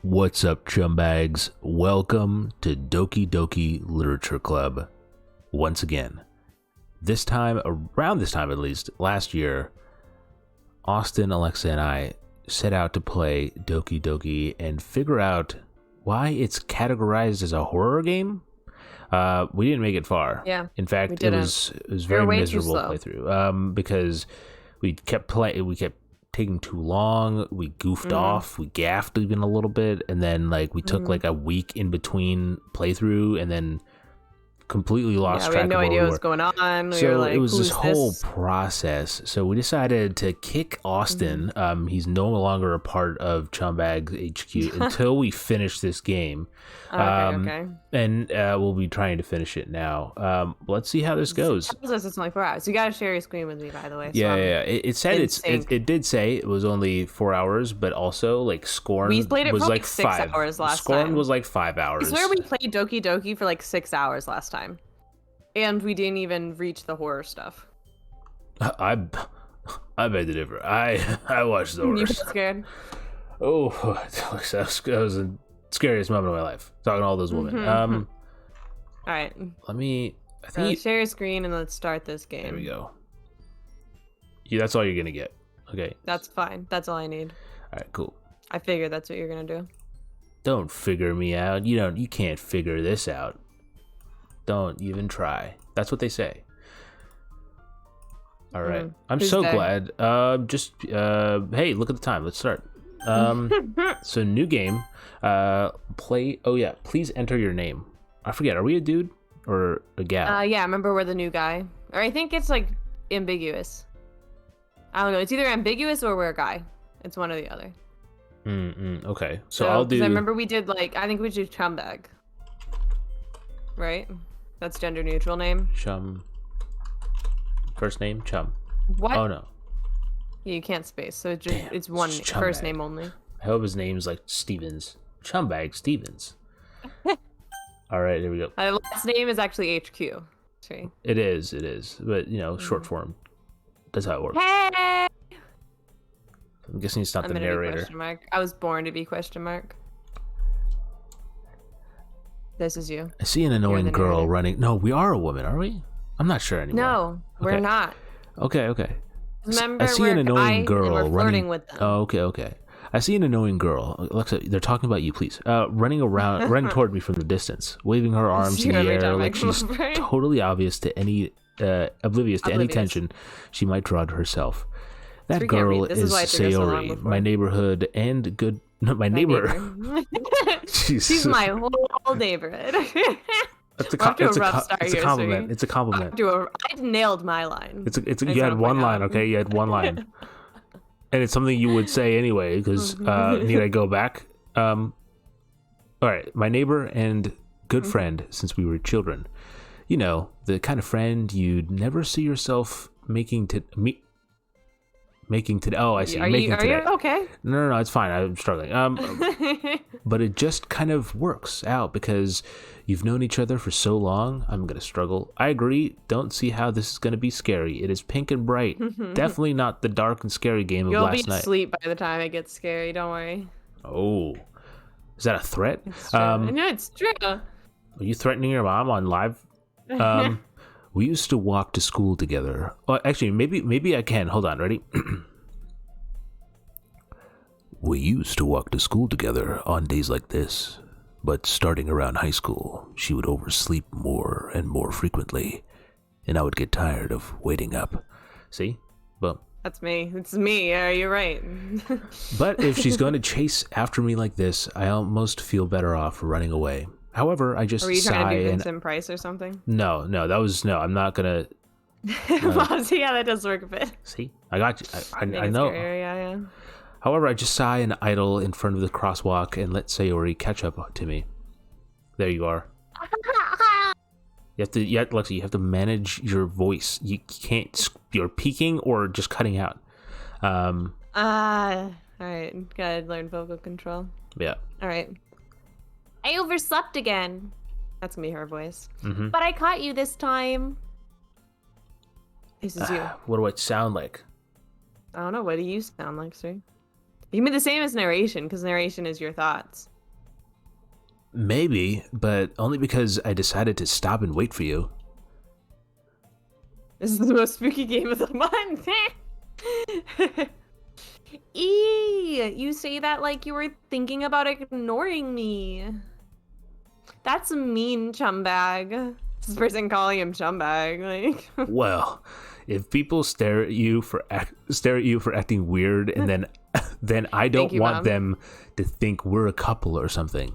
What's up, chumbags? Welcome to Doki Doki Literature Club. Once again, around this time at least, last year, Austin, Alexa, and I set out to play Doki Doki and figure out why it's categorized as a horror game. We didn't make it far. Yeah, in fact, it was very miserable playthrough. Because we kept taking too long. We goofed off. We gaffed even a little bit, and then we took a week in between playthrough, and then completely lost track of no where idea we what was going on. So it was this whole process. So we decided to kick Austin. He's no longer a part of CHUMBAG HQ until we finish this game. Okay. And we'll be trying to finish it now. Let's see how this goes. It tells us it's only 4 hours. You gotta share your screen with me, by the way. So Yeah. It said it did say it was only 4 hours, but also Scorn we played it was for 6 hours last Scorn time. was 5 hours. I swear we played Doki Doki for 6 hours last time. And we didn't even reach the horror stuff. I beg to differ. I watched the horror. You got scared? Oh, that was the scariest moment of my life. Talking to all those women. All right. Share your screen and let's start this game. There we go. Yeah, that's all you're gonna get. Okay. That's fine. That's all I need. All right, cool. I figured that's what you're gonna do. Don't figure me out. You can't figure this out. Don't even try. That's what they say. All right. I'm so glad. Hey, look at the time. Let's start. So new game. Play. Oh yeah. Please enter your name. I forget. Are we a dude or a gal? Yeah. Remember, we're the new guy. Or I think it's ambiguous. I don't know. It's either ambiguous or we're a guy. It's one or the other. Okay. So I'll do. I remember we did I think we did CHUMBAG. Right. That's gender neutral name. Chum. First name Chum. What? Oh no. Yeah, you can't space. So it's one first name only. I hope his name's Stevens. CHUMBAG Stevens. All right, here we go. My last name is actually HQ. Sorry. It is. But short form. That's how it works. Hey. I'm guessing it's not the narrator. Question mark. I was born to be question mark. This is you. I see an annoying girl running. No, we are a woman, are we? I'm not sure anymore. No, we're not. Okay. Remember, I see an annoying girl running. Flirting with them. Oh, okay. I see an annoying girl. Alexa, they're talking about you, please. Running toward me from the distance, waving her arms in the air like she's totally oblivious to any tension she might draw to herself. That girl is Sayori, my neighborhood and good. No, my neighbor. She's my whole neighborhood. It's a compliment. It's a compliment. I nailed my line. You had one line, okay? You had one line. And it's something you would say anyway, because need I go back? All right, my neighbor and good friend since we were children. You know, the kind of friend you'd never see yourself making today. Oh, I see. Are you okay? No, it's fine. I'm struggling. But it just kind of works out because you've known each other for so long. I'm gonna struggle. I agree. Don't see how this is gonna be scary. It is pink and bright. Definitely not the dark and scary game of last night. You'll be asleep by the time it gets scary. Don't worry. Oh, is that a threat? It's true. No, it's true. Are you threatening your mom on live? We used to walk to school together. Oh, actually, maybe I can. Hold on, ready? We used to walk to school together on days like this, but starting around high school, she would oversleep more and more frequently, and I would get tired of waiting up. See? Boom. That's me. It's me. Yeah, you're right. But if she's going to chase after me like this, I almost feel better off running away. However, I just sigh. Were you trying to do Vincent Price or something? No. I'm not gonna. See how that does work a bit. See, I got you. I know. Scarier, yeah. However, I just sigh and idle in front of the crosswalk and let Sayori catch up to me. There you are. Lexi, you have to manage your voice. You can't. You're peaking or just cutting out. All right. Gotta learn vocal control. Yeah. All right. I overslept again. That's gonna be her voice. Mm-hmm. But I caught you this time. This is you. What do I sound like? I don't know. What do you sound like, sir? You can be the same as narration, because narration is your thoughts. Maybe, but only because I decided to stop and wait for you. This is the most spooky game of the month. You say that like you were thinking about ignoring me. That's mean, Chumbag. This person calling him Chumbag. Like. Well, if people stare at you for acting weird, and then I don't want Mom. them to think we're a couple or something.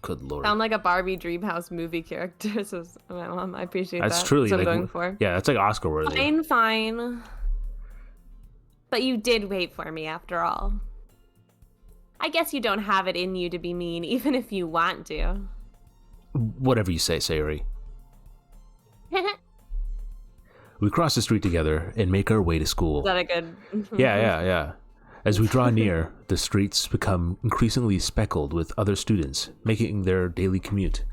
Good Lord. Sound like a Barbie Dreamhouse movie character. So, my mom, I appreciate That's that. truly That's what like, I'm going for. Yeah, that's like Oscar worthy. Fine. But you did wait for me after all. I guess you don't have it in you to be mean, even if you want to. Whatever you say, Sayuri. We cross the street together and make our way to school. Is that a good... Yeah. As we draw near, the streets become increasingly speckled with other students making their daily commute.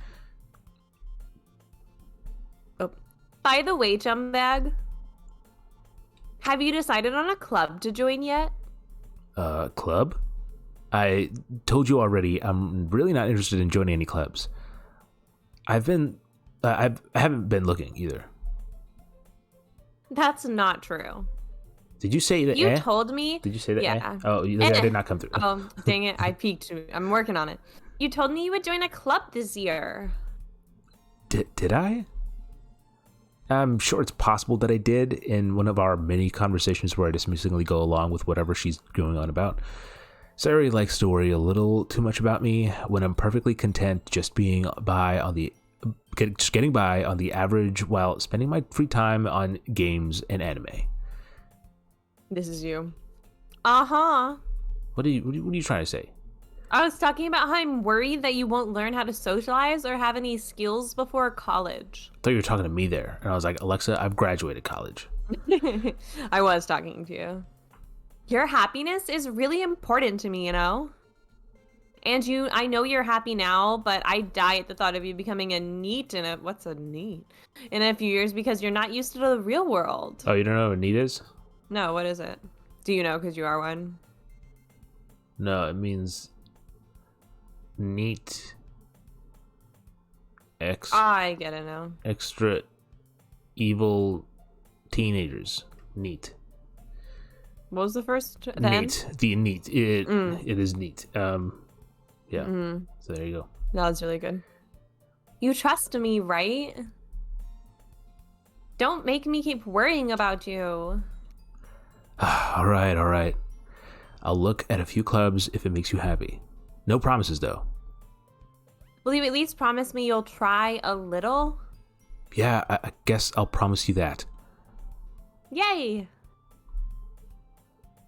Oh. By the way, Chumbag, have you decided on a club to join yet? Club? I told you already, I'm really not interested in joining any clubs. I haven't been looking either. That's not true. Did you say that? You told me. Did you say that? Yeah. Oh, that did not come through. Oh, dang it! I peeked. I'm working on it. You told me you would join a club this year. Did I? I'm sure it's possible that I did in one of our many conversations where I dismissingly go along with whatever she's going on about. Sayuri likes to worry a little too much about me when I'm perfectly content just getting by on the average while spending my free time on games and anime. This is you. Uh-huh. What are you trying to say? I was talking about how I'm worried that you won't learn how to socialize or have any skills before college. I thought you were talking to me there, and I was like, Alexa, I've graduated college. I was talking to you. Your happiness is really important to me, you know? And I know you're happy now, but I die at the thought of you becoming a NEET what's a NEET? In a few years because you're not used to the real world. Oh, you don't know what NEET is? No, what is it? Do you know because you are one? No, it means neat. I get it now. Extra evil teenagers. Neat. What was the first? Neat. The neat. It is neat. Yeah. Mm-hmm. So there you go. That was really good. You trust me, right? Don't make me keep worrying about you. All right. I'll look at a few clubs if it makes you happy. No promises, though. Will you at least promise me you'll try a little? Yeah, I guess I'll promise you that. Yay!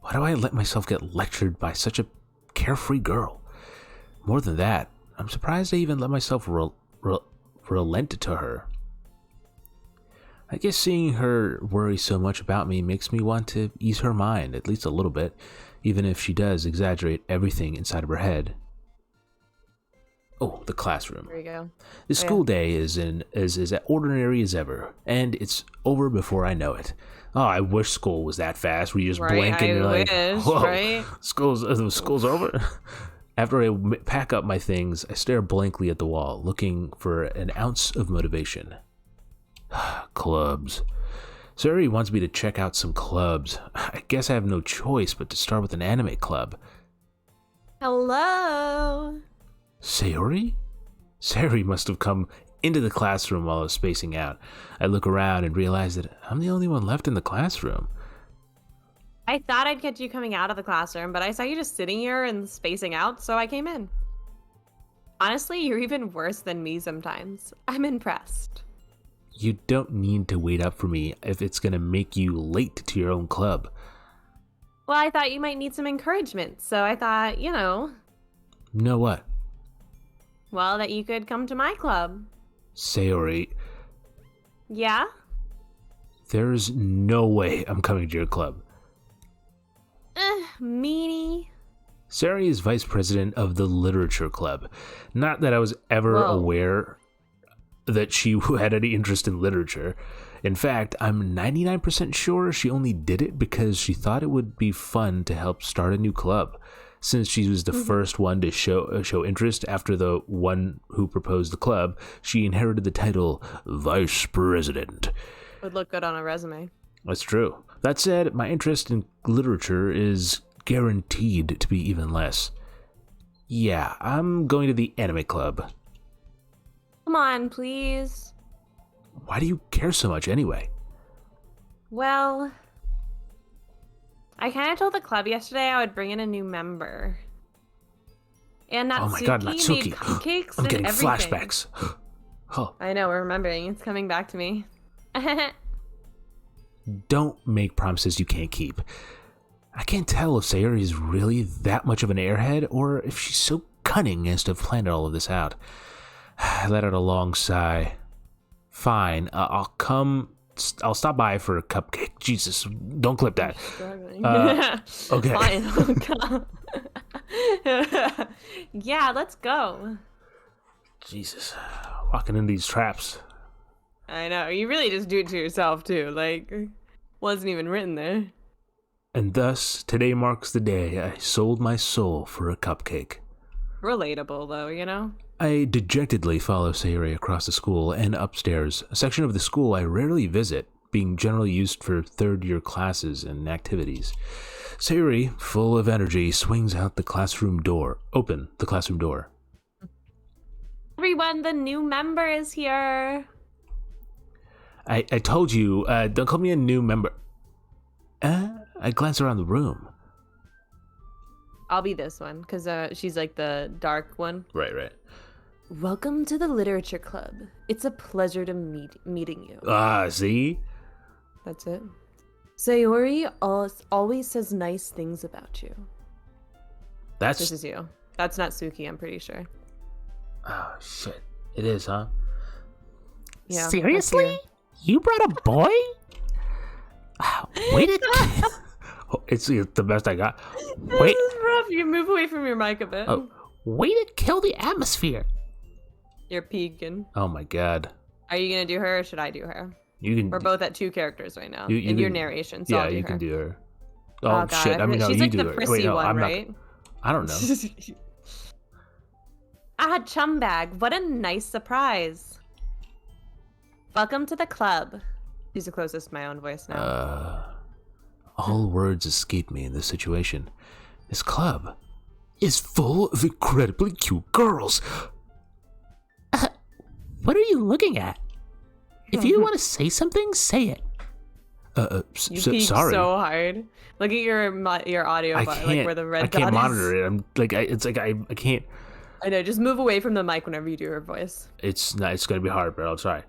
Why do I let myself get lectured by such a carefree girl? More than that, I'm surprised I even let myself relent to her. I guess seeing her worry so much about me makes me want to ease her mind, at least a little bit, even if she does exaggerate everything inside of her head. Oh, the classroom. There you go. The school day is as ordinary as ever, and it's over before I know it. Oh, I wish school was that fast, where you just blink and you're like, whoa, right? School's over. After I pack up my things, I stare blankly at the wall, looking for an ounce of motivation. Clubs. Sayuri wants me to check out some clubs. I guess I have no choice but to start with an anime club. Hello? Sayuri? Sayuri must have come into the classroom while I was spacing out. I look around and realize that I'm the only one left in the classroom. I thought I'd catch you coming out of the classroom, but I saw you just sitting here and spacing out, so I came in. Honestly, you're even worse than me sometimes. I'm impressed. You don't need to wait up for me if it's gonna make you late to your own club. Well, I thought you might need some encouragement, so I thought, Know what? Well, that you could come to my club. Sayuri. Yeah? There's no way I'm coming to your club. Meanie. Sayuri is vice president of the Literature Club. Not that I was ever aware that she had any interest in literature. In fact, I'm 99% sure she only did it because she thought it would be fun to help start a new club. Since she was the first one to show interest after the one who proposed the club, she inherited the title Vice President. Would look good on a resume. That's true. That said, my interest in literature is guaranteed to be even less. Yeah, I'm going to the anime club. Come on, please. Why do you care so much anyway? Well, I kind of told the club yesterday I would bring in a new member. And Natsuki, Oh my god, Natsuki. made cupcakes I'm and getting everything. flashbacks. Oh. I know, we're remembering. It's coming back to me. Don't make promises you can't keep. I can't tell if Sayori is really that much of an airhead or if she's so cunning as to have planned all of this out. I let out a long sigh. Fine, I'll stop by for a cupcake. Jesus, don't clip that. Okay. Fine. Yeah, let's go. Jesus, walking in these traps. I know. You really just do it to yourself, too. Like, wasn't even written there. And thus, today marks the day I sold my soul for a cupcake. Relatable, though, you know? I dejectedly follow Sayori across the school and upstairs, a section of the school I rarely visit, being generally used for third-year classes and activities. Sayori, full of energy, swings out the classroom door. Open the classroom door. Everyone, the new member is here. I told you, don't call me a new member. I glance around the room. I'll be this one, because she's like the dark one. Right. Welcome to the Literature Club. It's a pleasure to meeting you. See? That's it. Sayori always says nice things about you. This is you. That's Natsuki, I'm pretty sure. Oh, shit. It is, huh? Yeah. Seriously? You brought a boy? Wait a... It's the best I got. Wait. This is rough. You move away from your mic a bit. Oh, way to kill the atmosphere. You're peeking. Oh my god. Are you gonna do her or should I do her? You can. We're both at 2 characters right now. You in can, your narration, so I'll do you her. can do her. Oh god, shit. I mean, no, she's you like do the her. prissy Wait, no, one, I'm right? not. I don't know. CHUMBAG, what a nice surprise. Welcome to the club. She's the closest to my own voice now. All words escape me in this situation. This club is full of incredibly cute girls. What are you looking at? If you want to say something, say it. You peeked sorry. so hard. Look at your audio button, like where the red dot is. I can't monitor it. I'm like, I can't. I know. Just move away from the mic whenever you do her voice. It's gonna be hard, but I'll try.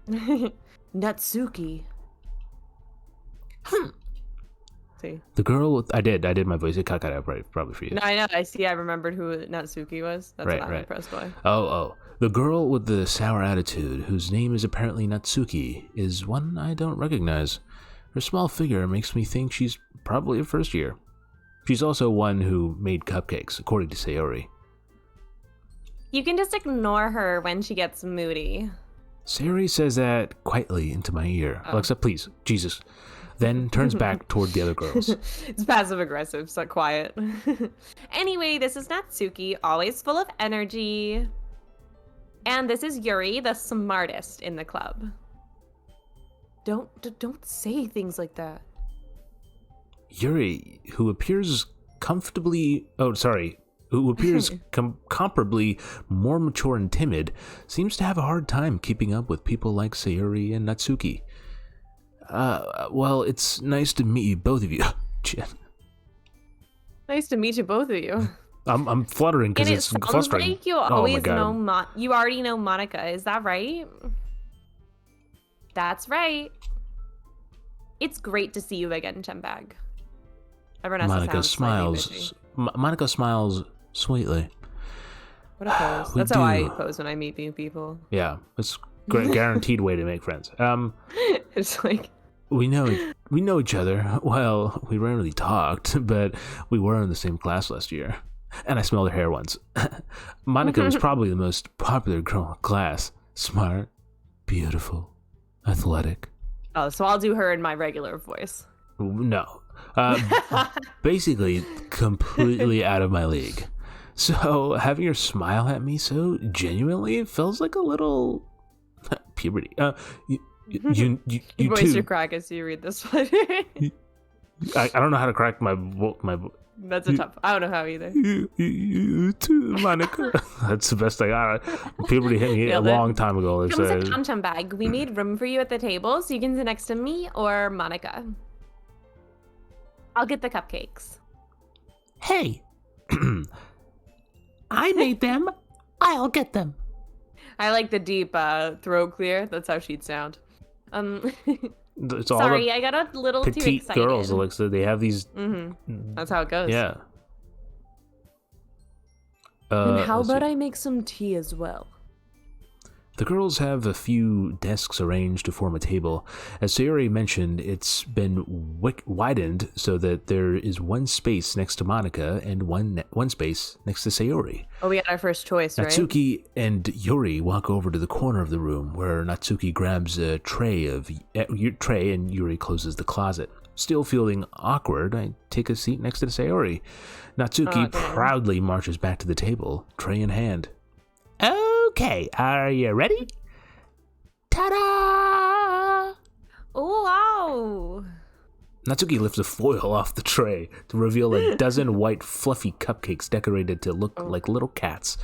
Natsuki. See. The girl I did my voice. It cut out probably for you. No, I know. I see. I remembered who Natsuki was. That's right, what I'm right. impressed by. Oh. The girl with the sour attitude, whose name is apparently Natsuki, is one I don't recognize. Her small figure makes me think she's probably a first year. She's also one who made cupcakes, according to Sayori. You can just ignore her when she gets moody. Sayori says that quietly into my ear. Alexa, please. Jesus. Then turns back toward the other girls. It's passive aggressive, so quiet. Anyway, this is Natsuki, always full of energy. And this is Yuri, the smartest in the club. Don't say things like that. Yuri, who appears comparably more mature and timid, seems to have a hard time keeping up with people like Sayori and Natsuki. Well, it's nice to meet you, both of you. Nice to meet you, both of you. I'm fluttering because it's frustrating. Like you always you already know Monica. Is that right? That's right. It's great to see you again, CHUMBAG. Everyone has Monica smiles. Monica smiles sweetly. What a pose. That's how I pose when I meet new people. Yeah, it's a guaranteed way to make friends. It's like we know each other. Well, we rarely talked, but we were in the same class last year. And I smelled her hair once. Monica was probably the most popular girl in class. Smart, beautiful, athletic. Oh, so I'll do her in my regular voice. No. Basically, completely out of my league. So having her smile at me so genuinely feels like a little puberty. You You voice too. your crack as you read this one. I don't know how to crack my. That's a tough. I don't know how either. You too, Monica. That's the best I got. Puberty hit me a long time ago. Comes a CHUMBAG. We made room for you at the table, so you can sit next to me or Monica. I'll get the cupcakes. Hey, I made them. I'll get them. I like the deep throat clear. That's how she'd sound. It's all Sorry, I got a little too petite excited. girls, Alexa. They have these. That's how it goes. Yeah. And how about I make some tea as well? The girls have a few desks arranged to form a table. As Sayori mentioned, it's been widened so that there is one space next to Monica and one space next to Sayori. Oh, we got our first choice, right? Natsuki and Yuri walk over to the corner of the room where Natsuki grabs a tray and Yuri closes the closet. Still feeling awkward, I take a seat next to Sayori. Natsuki proudly marches back to the table, tray in hand. Okay, are you ready? Ta-da! Oh, wow! Natsuki lifts a foil off the tray to reveal a dozen white, fluffy cupcakes decorated to look like little cats.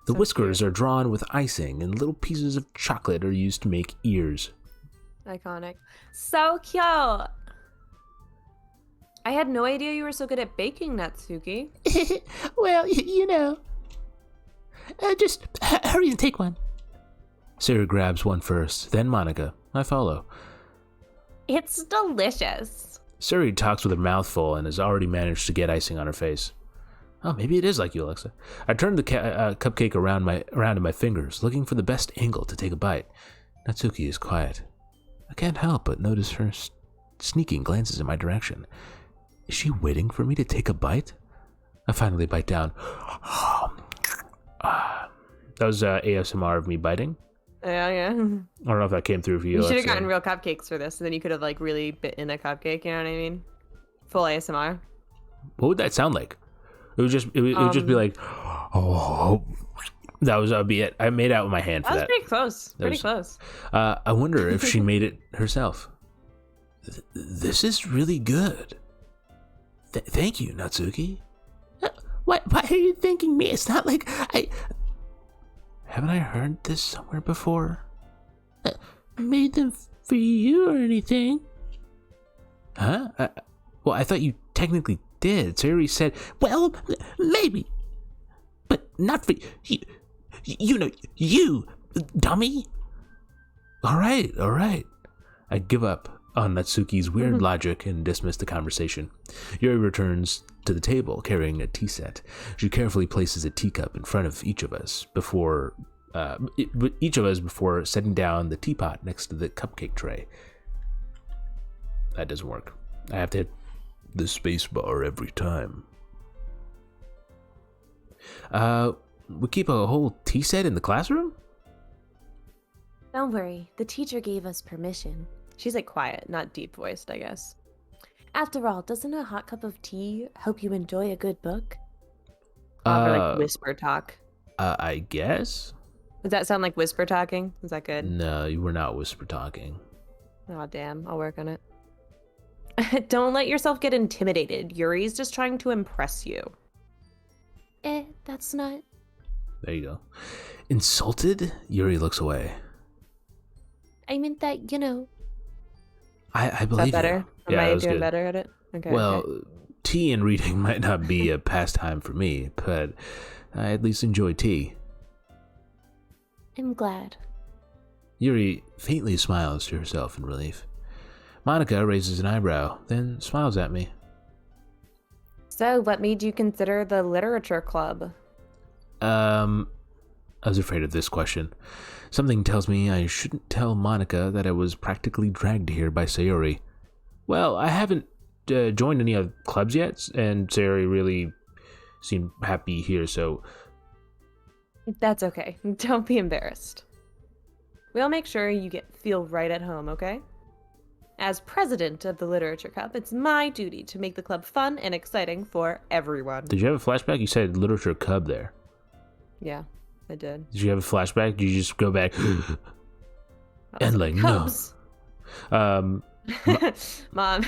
The whiskers are drawn with icing, and little pieces of chocolate are used to make ears. Iconic. So cute! I had no idea you were so good at baking, Natsuki. Well, you know. Just hurry and take one. Sarah grabs one first, then Monica. I follow. It's delicious. Suri talks with her mouth full and has already managed to get icing on her face. Oh, maybe it is like you, Alexa. I turn the cupcake around in my fingers, looking for the best angle to take a bite. Natsuki is quiet. I can't help but notice her sneaking glances in my direction. Is she waiting for me to take a bite? I finally bite down. That was ASMR of me biting. Yeah. I don't know if that came through for you. You should have gotten real cupcakes for this, and then you could have like really bit in a cupcake. You know what I mean? Full ASMR. What would that sound like? It would just be like, oh. That would be it. I made out with my hand for that. That was pretty close. Pretty close. I wonder if she made it herself. This is really good. Thank you, Natsuki. Why are you thanking me? It's not like I... Haven't I heard this somewhere before? Made them for you or anything. Huh? Well, I thought you technically did. Sayori said... Well, maybe. But not for you. You know, you, dummy. All right. I give up on Natsuki's weird logic and dismiss the conversation. Yuri returns to the table carrying a tea set. She carefully places a teacup in front of each of us before setting down the teapot next to the cupcake tray. That doesn't work. I have to hit the space bar every time. We keep a whole tea set in the classroom? Don't worry. The teacher gave us permission. She's like quiet, not deep voiced, I guess. After all, doesn't a hot cup of tea help you enjoy a good book? Or like whisper talk. I guess. Does that sound like whisper talking? Is that good? No, you were not whisper talking. Oh, damn. I'll work on it. Don't let yourself get intimidated. Yuri's just trying to impress you. That's not... There you go. Insulted? Yuri looks away. I meant that, you know... I believe Is that better? You. Am Yeah, I doing better at it? Okay. Well, okay. Tea and reading might not be a pastime for me, but I at least enjoy tea. I'm glad. Yuri faintly smiles to herself in relief. Monica raises an eyebrow, then smiles at me. So, what made you consider the literature club? I was afraid of this question. Something tells me I shouldn't tell Monica that I was practically dragged here by Sayori. Well, I haven't joined any of clubs yet, and Sayori really seemed happy here, so... That's okay. Don't be embarrassed. We'll make sure you feel right at home, okay? As president of the Literature Club, it's my duty to make the club fun and exciting for everyone. Did you have a flashback? You said literature cub there. Yeah, I did. Did you have a flashback? Did you just go back and like, Cubs. no? Mom.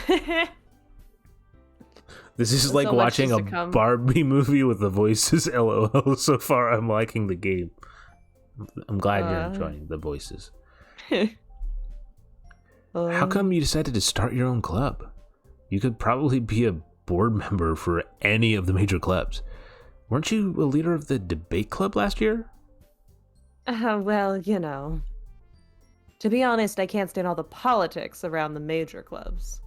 This is There's like so much watching just a to come. Barbie movie with the voices. LOL. So far, I'm liking the game. I'm glad you're enjoying the voices. How come you decided to start your own club? You could probably be a board member for any of the major clubs. Weren't you a leader of the debate club last year? Well, you know. To be honest, I can't stand all the politics around the major clubs.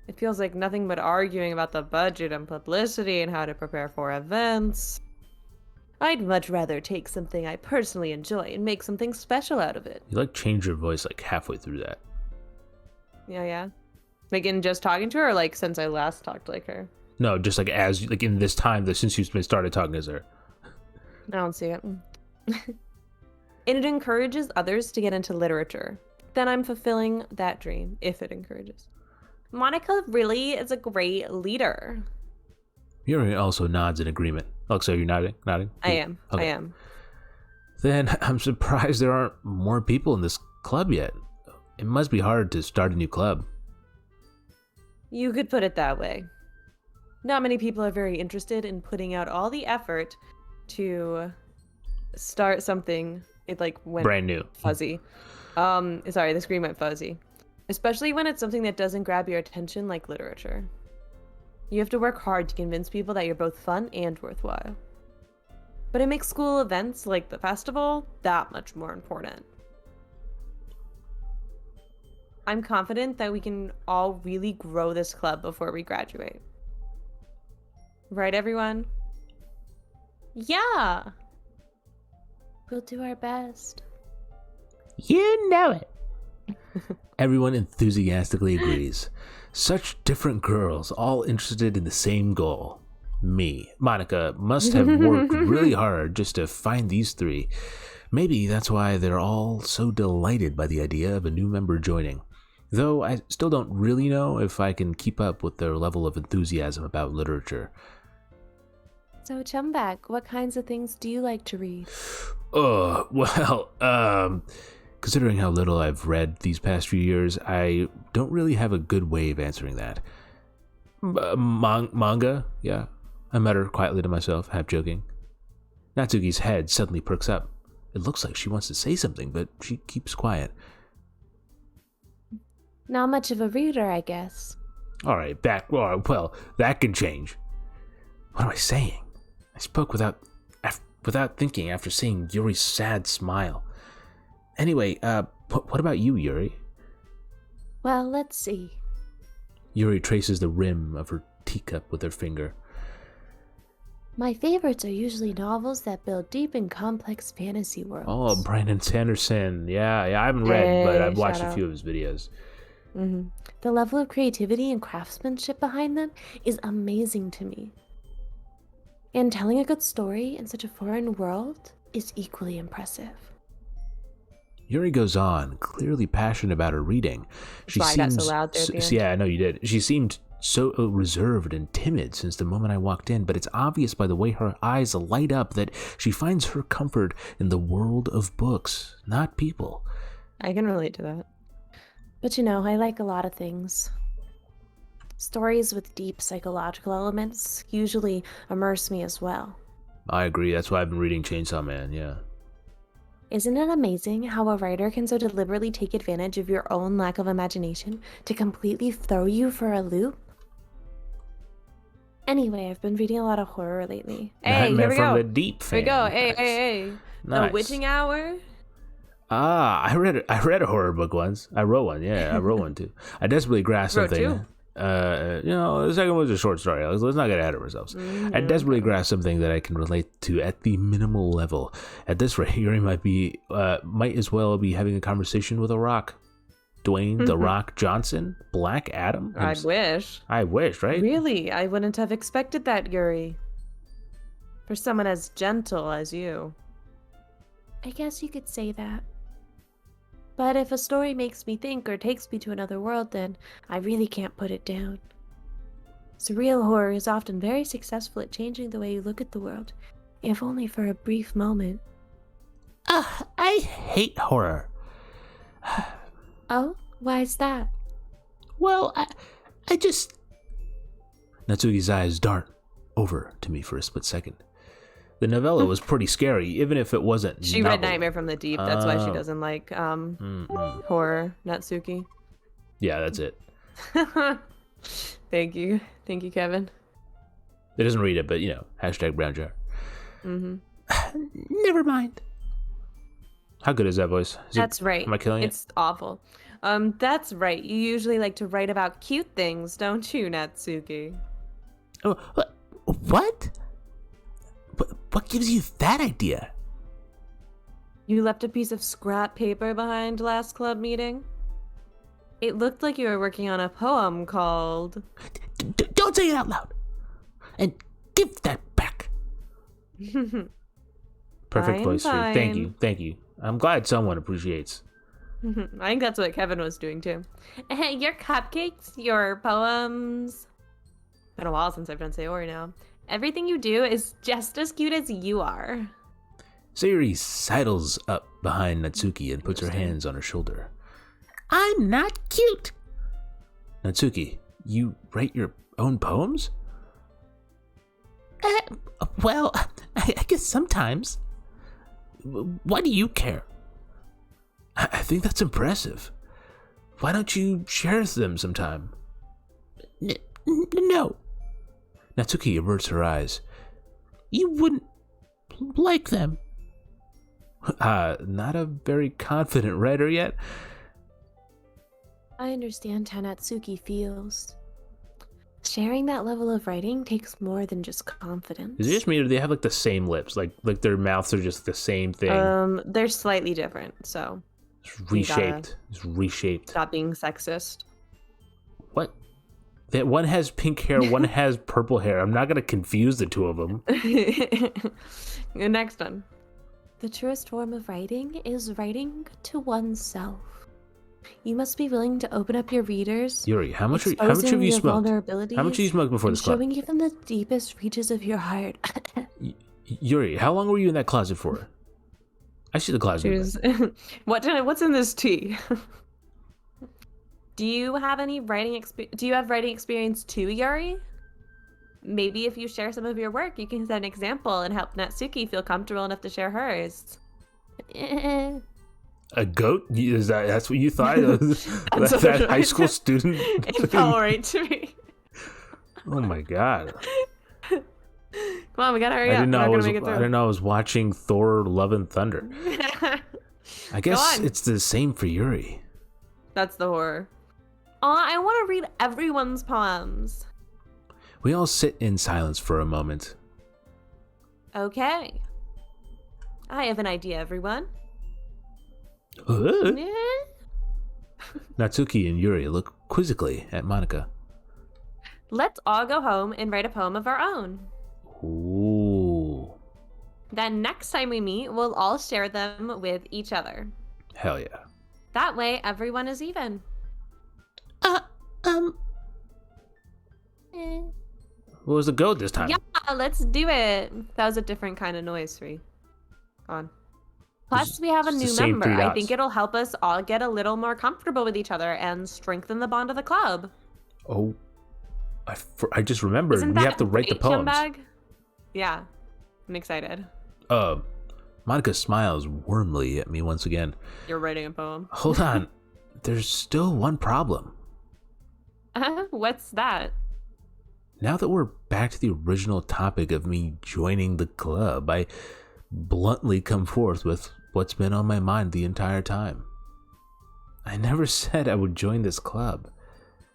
It feels like nothing but arguing about the budget and publicity and how to prepare for events. I'd much rather take something I personally enjoy and make something special out of it. You like change your voice like halfway through that. Yeah. Like in just talking to her, or like since I last talked like her? No, just like as like in this time that since you've been started talking as her. I don't see it. And it encourages others to get into literature. Then I'm fulfilling that dream, if it encourages. Monica really is a great leader. Yuri also nods in agreement. Oh, so you're nodding? I am. Okay. I am. Then I'm surprised there aren't more people in this club yet. It must be hard to start a new club. You could put it that way. Not many people are very interested in putting out all the effort to start something. It like went Brand new. fuzzy. Sorry, the screen went fuzzy. Especially when it's something that doesn't grab your attention like literature. You have to work hard to convince people that you're both fun and worthwhile. But it makes school events like the festival that much more important. I'm confident that we can all really grow this club before we graduate. Right, everyone? Yeah! We'll do our best. You know it. Everyone enthusiastically agrees. Such different girls, all interested in the same goal. Me. Monica must have worked really hard just to find these three. Maybe that's why they're all so delighted by the idea of a new member joining. Though I still don't really know if I can keep up with their level of enthusiasm about literature. So, Chumbag, what kinds of things do you like to read? Considering how little I've read these past few years, I don't really have a good way of answering that. Manga? Yeah. I mutter quietly to myself, half joking. Natsuki's head suddenly perks up. It looks like she wants to say something, but she keeps quiet. Not much of a reader, I guess. Alright, well, that can change. What am I saying? I spoke without thinking after seeing Yuri's sad smile. Anyway, what about you, Yuri? Well, let's see. Yuri traces the rim of her teacup with her finger. My favorites are usually novels that build deep and complex fantasy worlds. Oh, Brandon Sanderson. Yeah, I haven't read, but I've watched a few of his videos. Mm-hmm. The level of creativity and craftsmanship behind them is amazing to me. And telling a good story in such a foreign world is equally impressive. Yuri goes on, clearly passionate about her reading. That's why I got so loud there at the end. Yeah, I know you did. She seemed so reserved and timid since the moment I walked in, but it's obvious by the way her eyes light up that she finds her comfort in the world of books, not people. I can relate to that. But you know, I like a lot of things. Stories with deep psychological elements usually immerse me as well. I agree. That's why I've been reading Chainsaw Man, yeah. Isn't it amazing how a writer can so deliberately take advantage of your own lack of imagination to completely throw you for a loop? Anyway, I've been reading a lot of horror lately. Hey, here we from go. the deep fan. Here we go. Hey. Nice. The Witching Hour. I read a horror book once. I wrote one. Yeah, I wrote one too. I desperately grasped something. Two. The second was a short story. Let's not get ahead of ourselves. I desperately grasped something that I can relate to at the minimal level. At this rate, Yuri might as well be having a conversation with a rock. Dwayne The Rock Johnson, Black Adam. I wish. I wish, right? Really, I wouldn't have expected that, Yuri. For someone as gentle as you. I guess you could say that. But if a story makes me think or takes me to another world, then I really can't put it down. Surreal horror is often very successful at changing the way you look at the world, if only for a brief moment. I hate horror. Oh? Why's that? Well, I just... Natsuki's eyes dart over to me for a split second. The novella was pretty scary, even if it wasn't She novel. read Nightmare from the Deep. That's why she doesn't like horror, Natsuki. Yeah, that's it. Thank you. Thank you, Kevin. It doesn't read it, but, you know, hashtag brown jar. Never mind. How good is that voice? That's right. Am I killing it? It's awful. That's right. You usually like to write about cute things, don't you, Natsuki? Oh, what? What gives you that idea? You left a piece of scrap paper behind last club meeting? It looked like you were working on a poem called... Don't say it out loud. And give that back. Perfect Fine, voice. fine. Thank you. I'm glad someone appreciates. I think that's what Kevin was doing too. Your cupcakes, your poems. Been a while since I've done Sayori now. Everything you do is just as cute as you are. Sayori sidles up behind Natsuki and puts her hands on her shoulder. I'm not cute. Natsuki, you write your own poems? Well, I guess sometimes. Why do you care? I think that's impressive. Why don't you share them sometime? No. Natsuki averts her eyes. You wouldn't like them. Not a very confident writer yet. I understand how Natsuki feels. Sharing that level of writing takes more than just confidence. Is it just me, or do they have like the same lips? Like their mouths are just the same thing? They're slightly different, so It's reshaped. It's reshaped. stop being sexist. What? That one has pink hair, one has purple hair. I'm not gonna confuse the two of them. The next one. The truest form of writing is writing to oneself. You must be willing to open up your readers. Yuri, how much have exposing you your smoked? vulnerabilities How much have you smoked before and this club? showing even the deepest reaches of your heart. Yuri, how long were you in that closet for? I see the closet. What's in this tea? Do you have any writing experience too, Yuri? Maybe if you share some of your work, you can set an example and help Natsuki feel comfortable enough to share hers. A goat? That's what you thought? that high school student? It felt right to me. Oh my god. Come on, we gotta hurry I up. didn't know We're not gonna make it I through. didn't know I was watching Thor: Love and Thunder. I guess on. it's the same for Yuri. That's the horror. I want to read everyone's poems. We all sit in silence for a moment. Okay. I have an idea, everyone. Natsuki and Yuri look quizzically at Monica. Let's all go home and write a poem of our own. Ooh. Then next time we meet, we'll all share them with each other. Hell yeah. That way, everyone is even. What was the goat this time? Yeah, let's do it. That was a different kind of noise, Free. On. Plus, we have a it's the new same member. three I dots. think it'll help us all get a little more comfortable with each other and strengthen the bond of the club. Oh, I just remembered. Isn't We that have to write the great, poems. CHUMBAG? Yeah, I'm excited. Monica smiles warmly at me once again. You're writing a poem. Hold on. There's still one problem. What's that? Now that we're back to the original topic of me joining the club, I bluntly come forth with what's been on my mind the entire time. I never said I would join this club.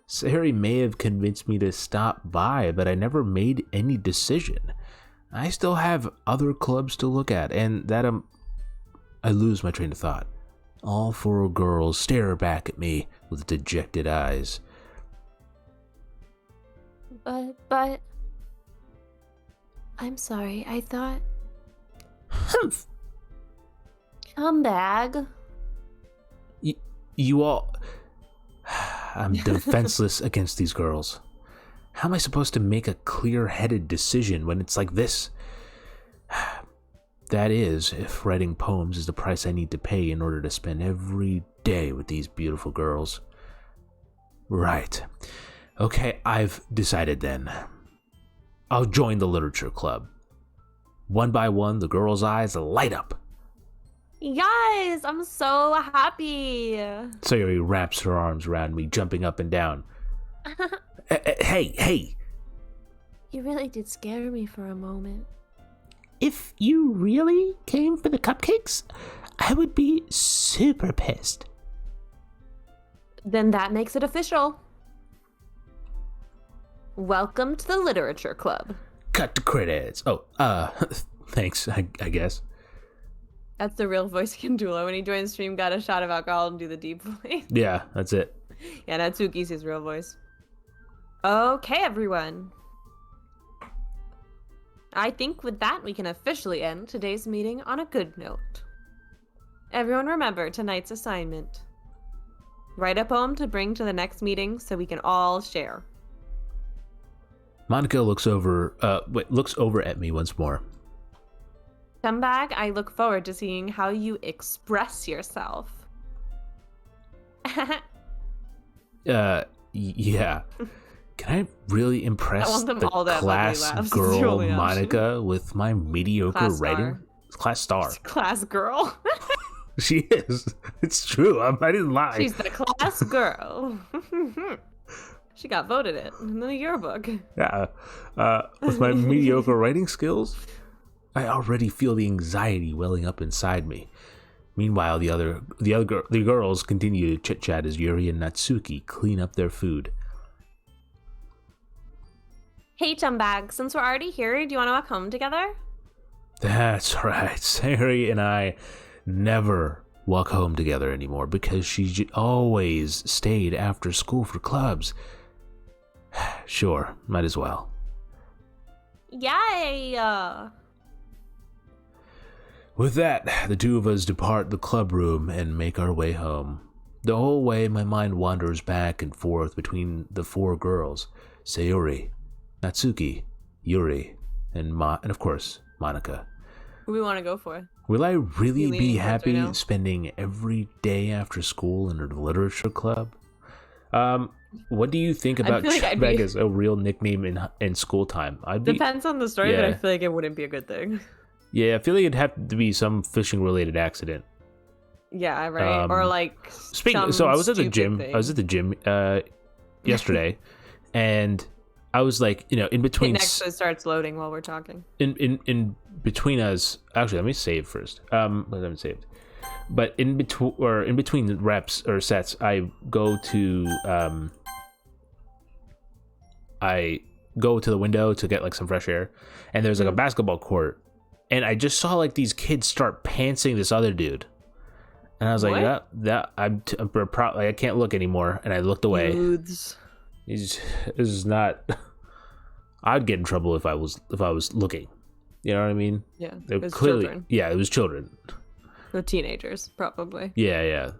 Sayori may have convinced me to stop by, but I never made any decision. I still have other clubs to look at, and that I lose my train of thought. All four girls stare back at me with dejected eyes. But... I'm sorry, I thought... Humph. CHUMBAG. You all... I'm defenseless against these girls. How am I supposed to make a clear-headed decision when it's like this? That is, if writing poems is the price I need to pay in order to spend every day with these beautiful girls. Right. Okay, I've decided then. I'll join the literature club. One by one, the girls' eyes light up. Yes, I'm so happy. Sayuri wraps her arms around me, jumping up and down. Hey! You really did scare me for a moment. If you really came for the cupcakes, I would be super pissed. Then that makes it official. Welcome to the literature club. Cut the credits. Oh, thanks, I guess. That's the real voice Kindula. When he joined the stream, got a shot of alcohol and do the deep voice. Yeah, that's it. Yeah, Natsuki's his real voice. Okay, everyone. I think with that, we can officially end today's meeting on a good note. Everyone remember tonight's assignment. Write a poem to bring to the next meeting so we can all share. Monica looks over at me once more. CHUMBAG, I look forward to seeing how you express yourself. Yeah. Can I really impress the class girl Monica with my mediocre writing? Class star. Class girl. She is. It's true. I didn't lie. She's the class girl. She got voted in the yearbook. Yeah. With my mediocre writing skills, I already feel the anxiety welling up inside me. Meanwhile, the girls continue to chit-chat as Yuri and Natsuki clean up their food. Hey, CHUMBAG, since we're already here, do you want to walk home together? That's right. Sayuri and I never walk home together anymore because she always stayed after school for clubs. Sure, might as well. Yay! With that, the two of us depart the club room and make our way home. The whole way, my mind wanders back and forth between the four girls, Sayuri, Natsuki, Yuri, and of course, Monica. Who we want to go for? Will I really be happy spending every day after school in a literature club? What do you think about CHUMBAG as a real nickname in school time? Depends on the story, but I feel like it wouldn't be a good thing. Yeah, I feel like it'd have to be some fishing-related accident. Yeah, right. Or like. So I was at the gym. Thing. I was at the gym yesterday, and I was like, in between. It next starts loading while we're talking. In between us, actually, let me save first. I haven't saved, but in between the reps or sets, I go to the window to get like some fresh air, and there's like a basketball court, and I just saw like these kids start pantsing this other dude. And I was like, I can't look anymore. And I looked away. Dudes. This is not. I'd get in trouble if I was looking. You know what I mean? Yeah. It was children. Yeah, it was children. The teenagers, probably. Yeah.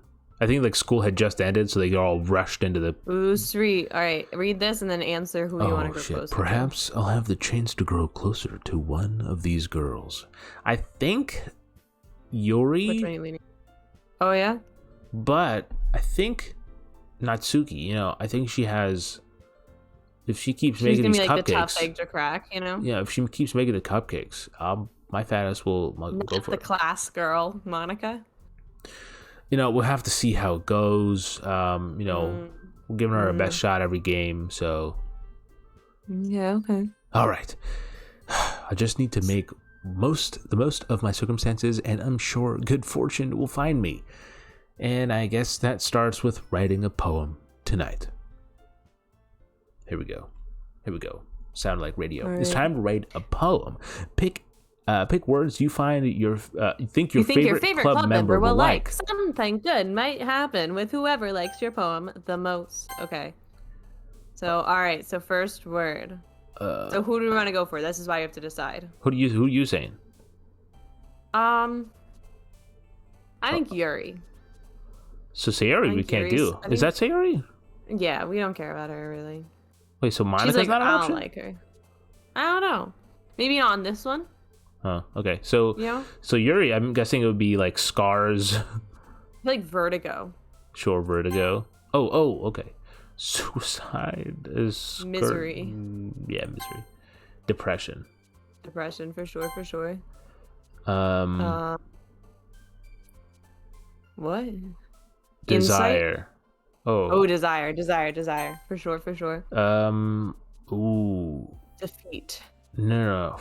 I think like school had just ended, so they all rushed into the. Ooh, sweet. All right, read this and then answer who you want to go closer to. Perhaps I'll have the chance to grow closer to one of these girls. I think Yuri. Which one are you leaning? Oh yeah. But I think Natsuki, I think she has. If she keeps making these cupcakes, the tough egg to crack, Yeah, if she keeps making the cupcakes, my fat ass will go for it. The class girl, Monica. We'll have to see how it goes. We're giving her our best shot every game, so. Yeah. Okay. All right. I just need to make the most of my circumstances, and I'm sure good fortune will find me. And I guess that starts with writing a poem tonight. Here we go. Sound like radio. Right. It's time to write a poem. Pick words you find your favorite club member will like. Something good might happen with whoever likes your poem the most. Okay. So all right. So first word. So who do we want to go for? This is why you have to decide. Who you saying? I think Yuri. So Sayori I'm we can't curious. do. I Is think- that Sayori? Yeah, we don't care about her really. Wait, so She's Monica's like, not an I option? don't like her. I don't know. Maybe not on this one. Oh, okay. So You know, so Yuri, I'm guessing it would be like Scars, I feel like Vertigo, Sure, Vertigo. Oh, okay. Suicide is Misery. Yeah, misery. Depression. Depression for sure, for sure. Um, What? Insight? Desire. Oh, desire for sure, for sure. Ooh. Defeat. No.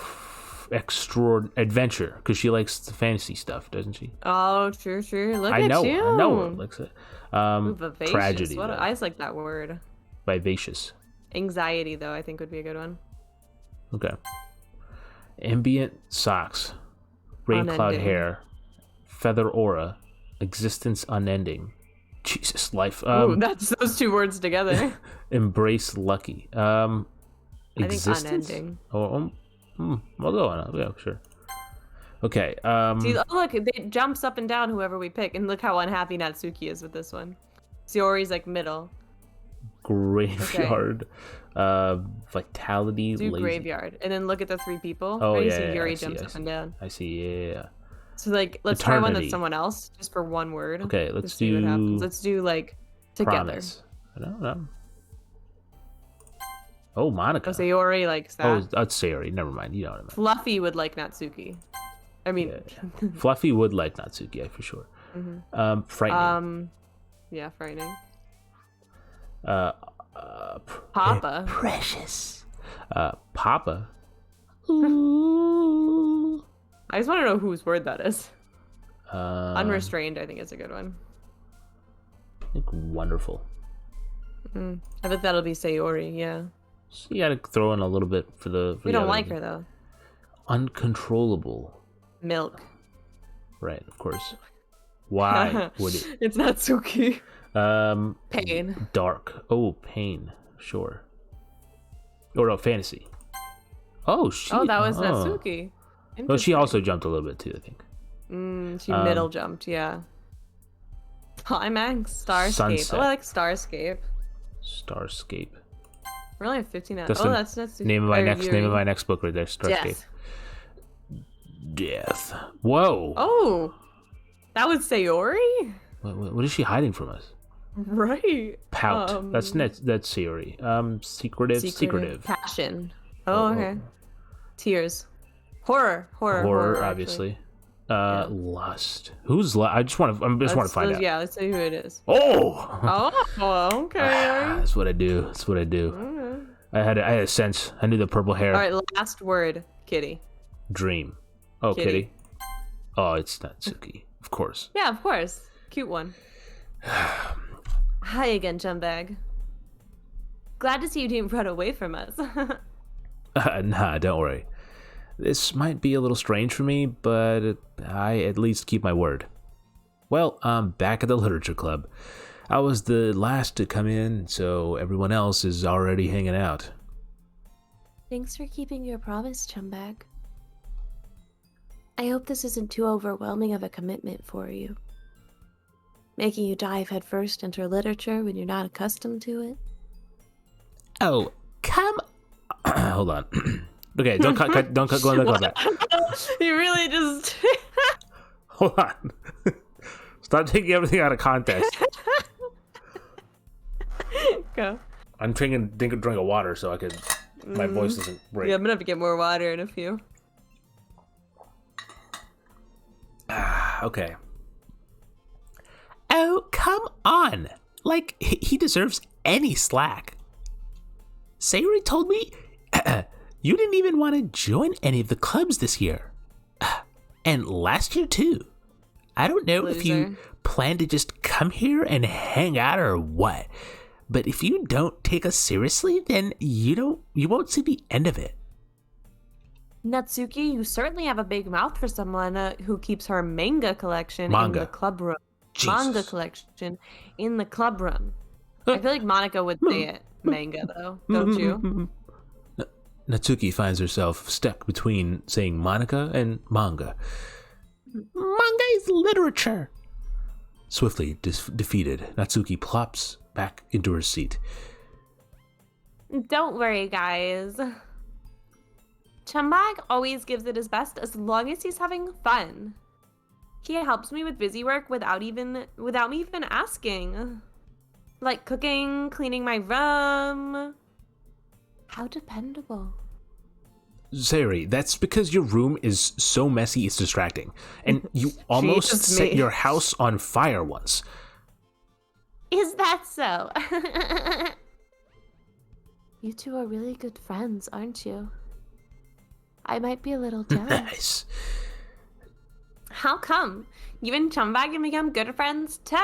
Adventure, because she likes the fantasy stuff, doesn't she? Oh, true. Look I at know. you. I know her likes it. Ooh, vivacious. Tragedy. What? though. I just like that word. Vivacious. Anxiety, though, I think would be a good one. Okay. Ambient socks. Rain cloud Unending. hair. Feather aura. Existence unending. Jesus, life. Ooh, that's those two words together. Embrace lucky. I think Existence. unending. Oh, I'll go on. Yeah, sure. Okay. See, look, it jumps up and down whoever we pick, and look how unhappy Natsuki is with this one. Sayori's like middle. Graveyard. Vitality. Do lazy. graveyard, and then look at the three people. Oh, Right? You yeah, see yeah, Yuri I see, jumps I up see. and down. I see. Yeah. So like, let's try one Eternity. that's someone else, just for one word. Okay, let's Just see what happens. do Let's do like together. promise. I don't know. Oh, Monica. Oh, Sayori likes that. Oh, that's Sayori. Never mind. You know what I meant. Fluffy would like Natsuki. I mean, Yeah. Fluffy would like Natsuki, yeah, for sure. Frightening. Yeah, frightening. Papa. Precious. Papa. Ooh. I just want to know whose word that is. Unrestrained. Unrestrained, I think is a good one. Wonderful. I bet that'll be Sayori, yeah. So you gotta throw in a little bit for the. We don't like her, though. Uncontrollable. Milk. Right, of course. Why would it? It's Natsuki. Pain. Dark. Oh, pain. Sure. Or no, fantasy. Oh, she. Oh, that was Natsuki. Well, she also jumped a little bit too, I think. She middle jumped, yeah. Climax. Starscape. Sunset. Oh, I like Starscape. Starscape. We're only at 59. That's Oh, the that's Natsuki. Name of my or next Yuri. name of my next book right there. Starscape. Death. Death. Whoa. Oh, that was Sayori? What is she hiding from us? Right. Pout. That's Sayori. Secretive. Passion. Oh, okay. Tears. Horror, Horror, actually. obviously. Lust. Who's lust? I just want to find out. Yeah, let's see who it is. Oh. Oh, okay. That's what I do. Okay. I had a sense. I knew the purple hair. All right, last word, kitty. Dream. Oh, Kitty. kitty. Oh, it's Natsuki. Of course. Yeah, of course. Cute one. Hi again, Chumbag. Glad to see you didn't run away from us. Nah, don't worry. This might be a little strange for me, but I at least keep my word. Well, I'm back at the Literature Club. I was the last to come in, so everyone else is already hanging out. Thanks for keeping your promise, Chumbag. I hope this isn't too overwhelming of a commitment for you. Making you dive headfirst into literature when you're not accustomed to it. Oh, come. Hold on. Okay, don't cut, don't cut, go back. You really just... Hold on. Stop taking everything out of context. Go. I'm drinking a drink of water so I could. My voice doesn't break. Yeah, I'm gonna have to get more water in a few. Okay. Oh, come on. Like, he deserves any slack. Sayori told me you didn't even want to join any of the clubs this year. And last year, too. I don't know if you Loser. plan to just come here and hang out or what. But if you don't take us seriously, then you won't see the end of it. Natsuki, you certainly have a big mouth for someone who keeps her manga collection in Manga. the club room. Jesus. Manga collection in the club room. I feel like Monica would say it. Manga, though. Don't you? Natsuki finds herself stuck between saying Monica and manga. Manga is literature. Swiftly defeated, Natsuki plops back into her seat. Don't worry, guys. Chumbag always gives it his best as long as he's having fun. He helps me with busy work without me even asking. Like cooking, cleaning my room. How dependable. Sayori, that's because your room is so messy it's distracting. And you almost set your house on fire once. Is that so? You two are really good friends, aren't you? I might be a little jealous. Nice. How come? You and Chumbag can become good friends too.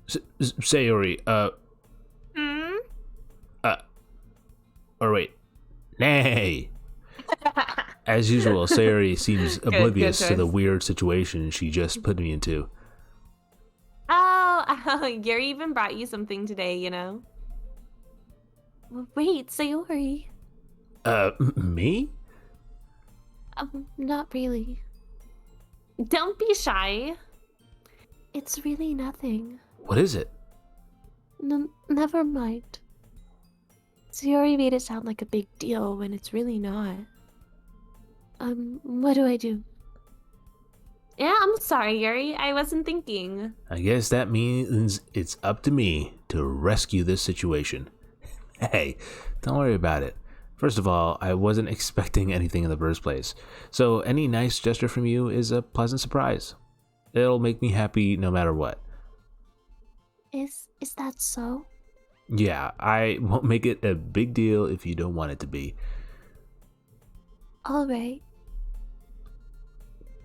Sayori, or wait. Nay. As usual, Sayori seems oblivious to the weird situation she just put me into. Oh, Yuri even brought you something today, you know? Wait, Sayori. Me? Not really. Don't be shy. It's really nothing. What is it? Never mind. Sayori made it sound like a big deal when it's really not. What do I do? Yeah, I'm sorry, Yuri. I wasn't thinking. I guess that means it's up to me to rescue this situation. Hey, don't worry about it. First of all, I wasn't expecting anything in the first place, so any nice gesture from you is a pleasant surprise. It'll make me happy no matter what. Is that so? Yeah, I won't make it a big deal if you don't want it to be. All right.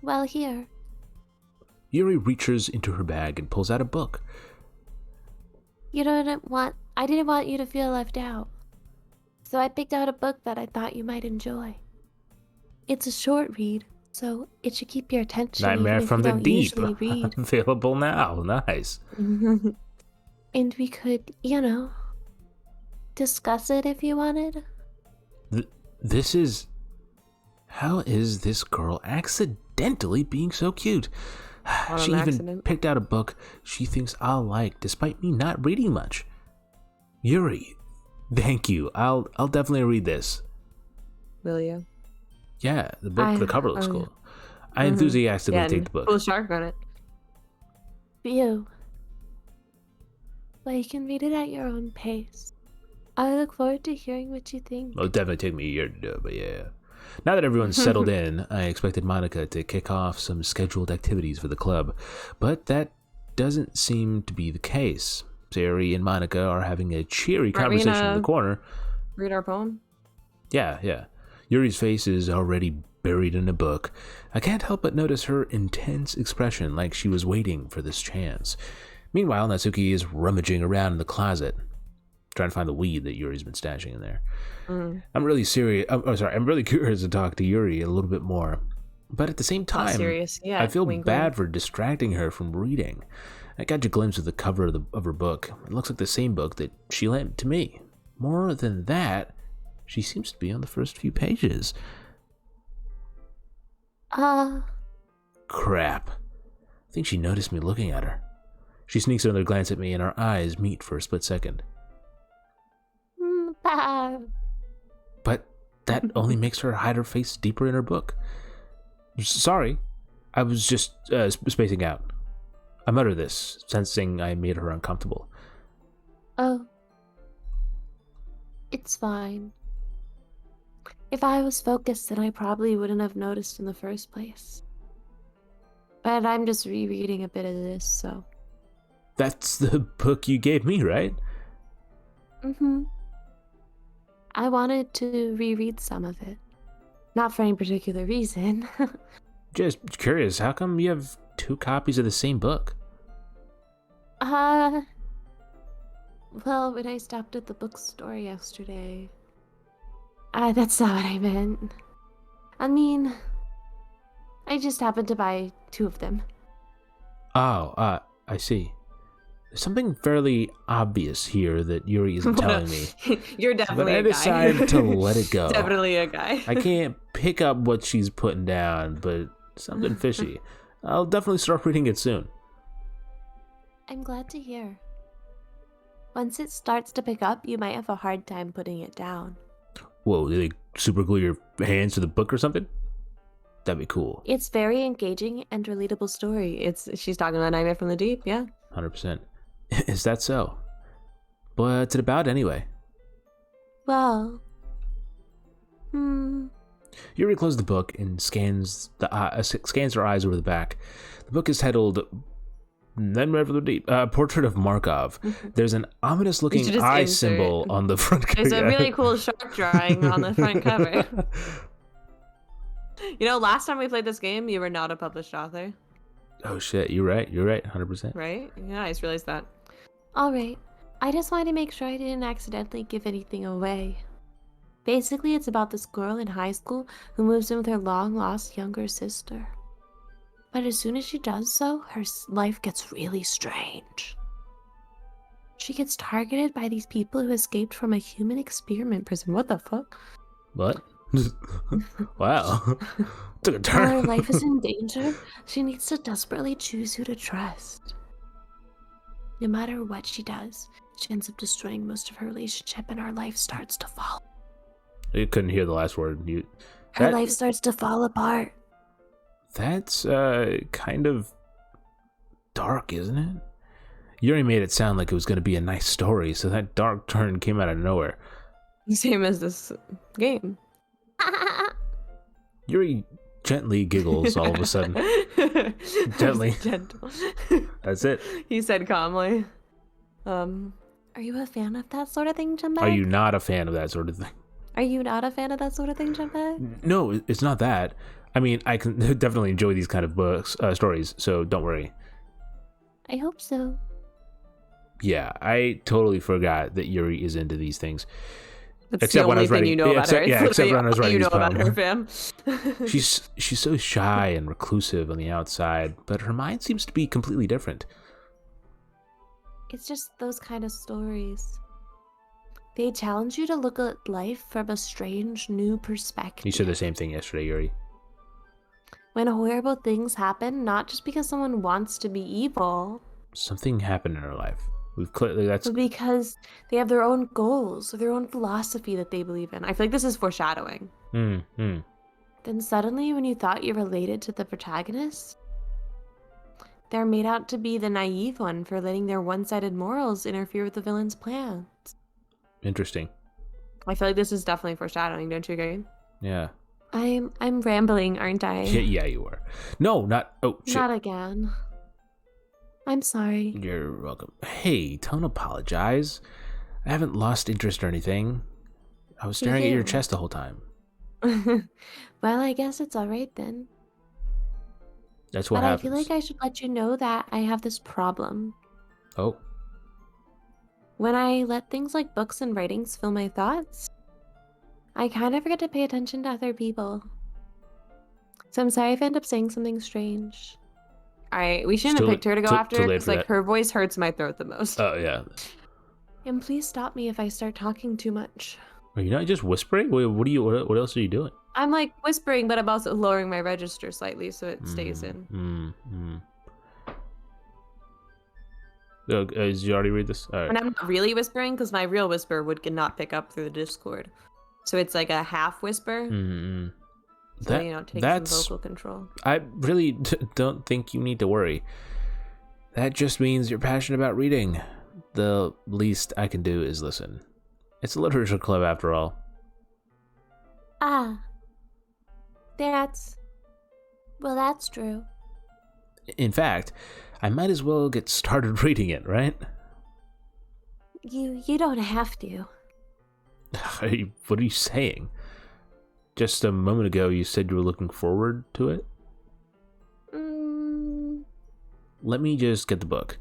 Well, here. Yuri reaches into her bag and pulls out a book. I didn't want you to feel left out. So I picked out a book that I thought you might enjoy. It's a short read, so it should keep your attention. Nightmare even if from you the don't Deep. usually read. Available now. Nice. And we could, discuss it if you wanted. This is... How is this girl accidentally being so cute? She even picked out a book she thinks I'll like, despite me not reading much. Yuri, thank you. I'll definitely read this. Will you? Yeah, the cover looks cool. I enthusiastically take the book. Full shark on it. You. Well, you can read it at your own pace. I look forward to hearing what you think. It'll definitely take me a year to do it, but yeah. Now that everyone's settled in, I expected Monica to kick off some scheduled activities for the club, but that doesn't seem to be the case. Sayori and Monica are having a cheery conversation in the corner. Read our poem? Yeah. Yuri's face is already buried in a book. I can't help but notice her intense expression, like she was waiting for this chance. Meanwhile, Natsuki is rummaging around in the closet, trying to find the weed that Yuri's been stashing in there. I'm really curious to talk to Yuri a little bit more. But at the same time, I feel bad for distracting her from reading. I got a glimpse of the cover of her book. It looks like the same book that she lent to me. More than that, she seems to be on the first few pages. Crap. I think she noticed me looking at her. She sneaks another glance at me and our eyes meet for a split second. But that only makes her hide her face deeper in her book. Sorry, I was just spacing out. I mutter this, sensing I made her uncomfortable. Oh. It's fine. If I was focused, then I probably wouldn't have noticed in the first place. But I'm just rereading a bit of this, so... That's the book you gave me, right? I wanted to reread some of it. Not for any particular reason. Just curious, how come you have 2 copies of the same book? Well, when I stopped at the bookstore yesterday... that's not what I meant. I mean... I just happened to buy 2 of them. Oh, I see. There's something fairly obvious here that Yuri isn't telling me. You're definitely a guy. But I decided to let it go. Definitely a guy. I can't pick up what she's putting down, but something fishy. I'll definitely start reading it soon. I'm glad to hear. Once it starts to pick up, you might have a hard time putting it down. Whoa, did they super glue your hands to the book or something? That'd be cool. It's very engaging and relatable story. She's talking about Nightmare from the Deep, yeah. 100%. Is that so? What's it about anyway? Well, Yuri closes the book and scans her eyes over the back. The book is titled Nightmare from the Deep, Portrait of Markov. There's an ominous-looking eye symbol on the front cover. There's a really cool shark drawing on the front cover. You know, last time we played this game, you were not a published author. Oh shit, you're right, 100%. Right? Yeah, I just realized that. alright. I just wanted to make sure I didn't accidentally give anything away. Basically, it's about this girl in high school who moves in with her long-lost younger sister. But as soon as she does so, her life gets really strange. She gets targeted by these people who escaped from a human experiment prison. What the fuck? What? Wow. Took a While turn. her life is in danger, she needs to desperately choose who to trust. No matter what she does, she ends up destroying most of her relationship and her life starts to fall. You couldn't hear the last word. Her life starts to fall apart. That's kind of dark, isn't it? You already made it sound like it was going to be a nice story, so that dark turn came out of nowhere. Same as this game. Yuri gently giggles all of a sudden. Gently. Gentle. That's it. He said calmly. Are you a fan of that sort of thing, CHUMBAG? Are you not a fan of that sort of thing? Are you not a fan of that sort of thing, CHUMBAG? No, it's not that. I mean, I can definitely enjoy these kind of books, stories, so don't worry. I hope so. Yeah, I totally forgot that Yuri is into these things. That's Except the when I only was thing writing- you know yeah, about except- her. yeah, It's except when I was literally writing all you know these about her, fam. She's so shy and reclusive on the outside, but her mind seems to be completely different. It's just those kind of stories. They challenge you to look at life from a strange new perspective. You said the same thing yesterday, Yuri. When horrible things happen, not just because someone wants to be evil, Something happened in her life. We've clearly that's but because they have their own goals or their own philosophy that they believe in. I feel like this is foreshadowing. Then suddenly, when you thought you related to the protagonist, they're made out to be the naive one for letting their one-sided morals interfere with the villain's plans. interesting. I feel like this is definitely foreshadowing, don't you agree? Yeah. I'm rambling, aren't I? Yeah, you are. No, not. Oh shit. Not again. I'm sorry. You're welcome. Hey, don't apologize. I haven't lost interest or anything. I was staring at your Yeah. chest the whole time. Well, I guess it's alright then. That's what But happens. I feel like I should let you know that I have this problem. Oh, When I let things like books and writings fill my thoughts, I kind of forget to pay attention to other people. So I'm sorry if I end up saying something strange. All right, we shouldn't have picked her to go after too late because for like that. her voice hurts my throat the most. oh yeah. And please stop me if I start talking too much. Are you not just whispering? What What else are you doing? I'm like whispering, but I'm also lowering my register slightly so it stays in. Did you already read this? All right. And I'm not really whispering because my real whisper would not pick up through the Discord. So it's like a half whisper. So, take that's some vocal control. I really don't think you need to worry. That just means you're passionate about reading. The least I can do is listen. It's a literature club after all. Ah. That's true. In fact, I might as well get started reading it, right? You don't have to. What are you saying? Just a moment ago, you said you were looking forward to it? Let me just get the book.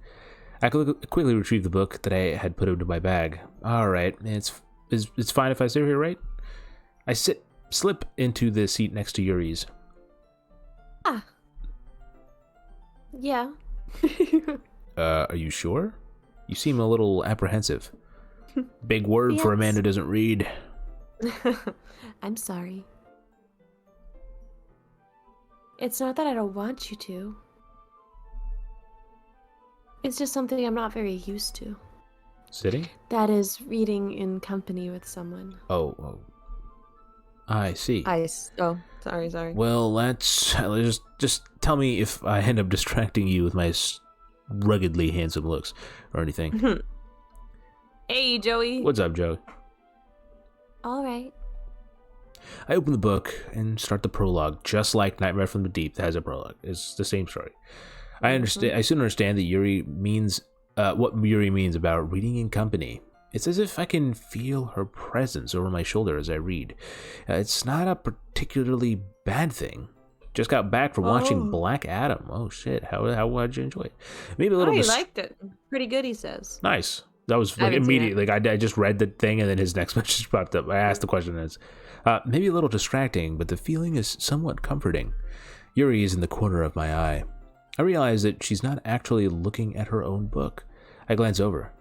I quickly retrieved the book that I had put into my bag. All right, it's fine if I sit here, right? I slip into the seat next to Yuri's. Ah. Yeah. Are you sure? You seem a little apprehensive. Big word for a man Yes. who doesn't read. I'm sorry. It's not that I don't want you to. It's just something I'm not very used to. Sitting? That is reading in company with someone. Oh. I see. Oh, sorry. Well, let's just tell me if I end up distracting you with my ruggedly handsome looks or anything. Hey, Joey. What's up, Joe? All right. I open the book and start the prologue, just like Nightmare from the Deep that has a prologue. It's the same story. I understand. I soon understand that Yuri means what Yuri means about reading in company. It's as if I can feel her presence over my shoulder as I read. It's not a particularly bad thing. Just got back from watching Black Adam. Oh shit! How'd you enjoy it? Maybe a little. He liked it. Pretty good, he says. Nice. That was like immediate. Like I just read the thing and then his next message popped up. I asked the question as, maybe a little distracting, but the feeling is somewhat comforting. Yuri is in the corner of my eye. I realize that she's not actually looking at her own book. I glance over.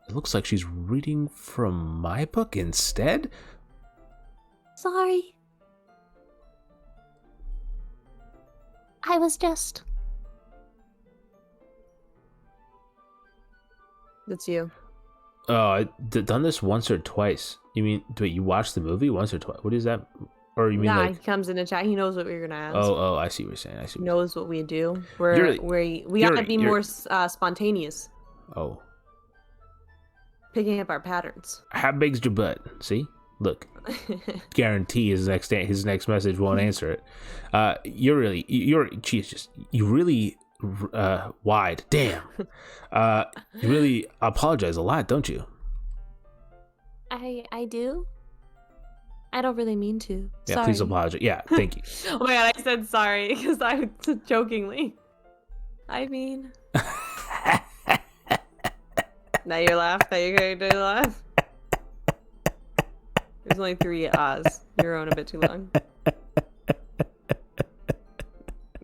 It looks like she's reading from my book instead. Sorry. I was just... That's you. Oh, I've done this once or twice. You mean, wait, you watched the movie once or twice? What is that? Or you mean Nah, like... he comes in the chat. He knows what we're gonna ask. Oh, I see what you're saying. He knows what we do. We gotta be more spontaneous. Oh. Picking up our patterns. How big's your butt? See? Look. Guarantee his next message won't answer it. You're really wide. Damn. You really apologize a lot, don't you? I do? I don't really mean to. Yeah, Sorry. please apologize. Yeah, thank you. Oh my god, I said sorry because I was jokingly. I mean. Now you laugh. Now you're going to laugh. There's only 3 ahs. You're on a bit too long.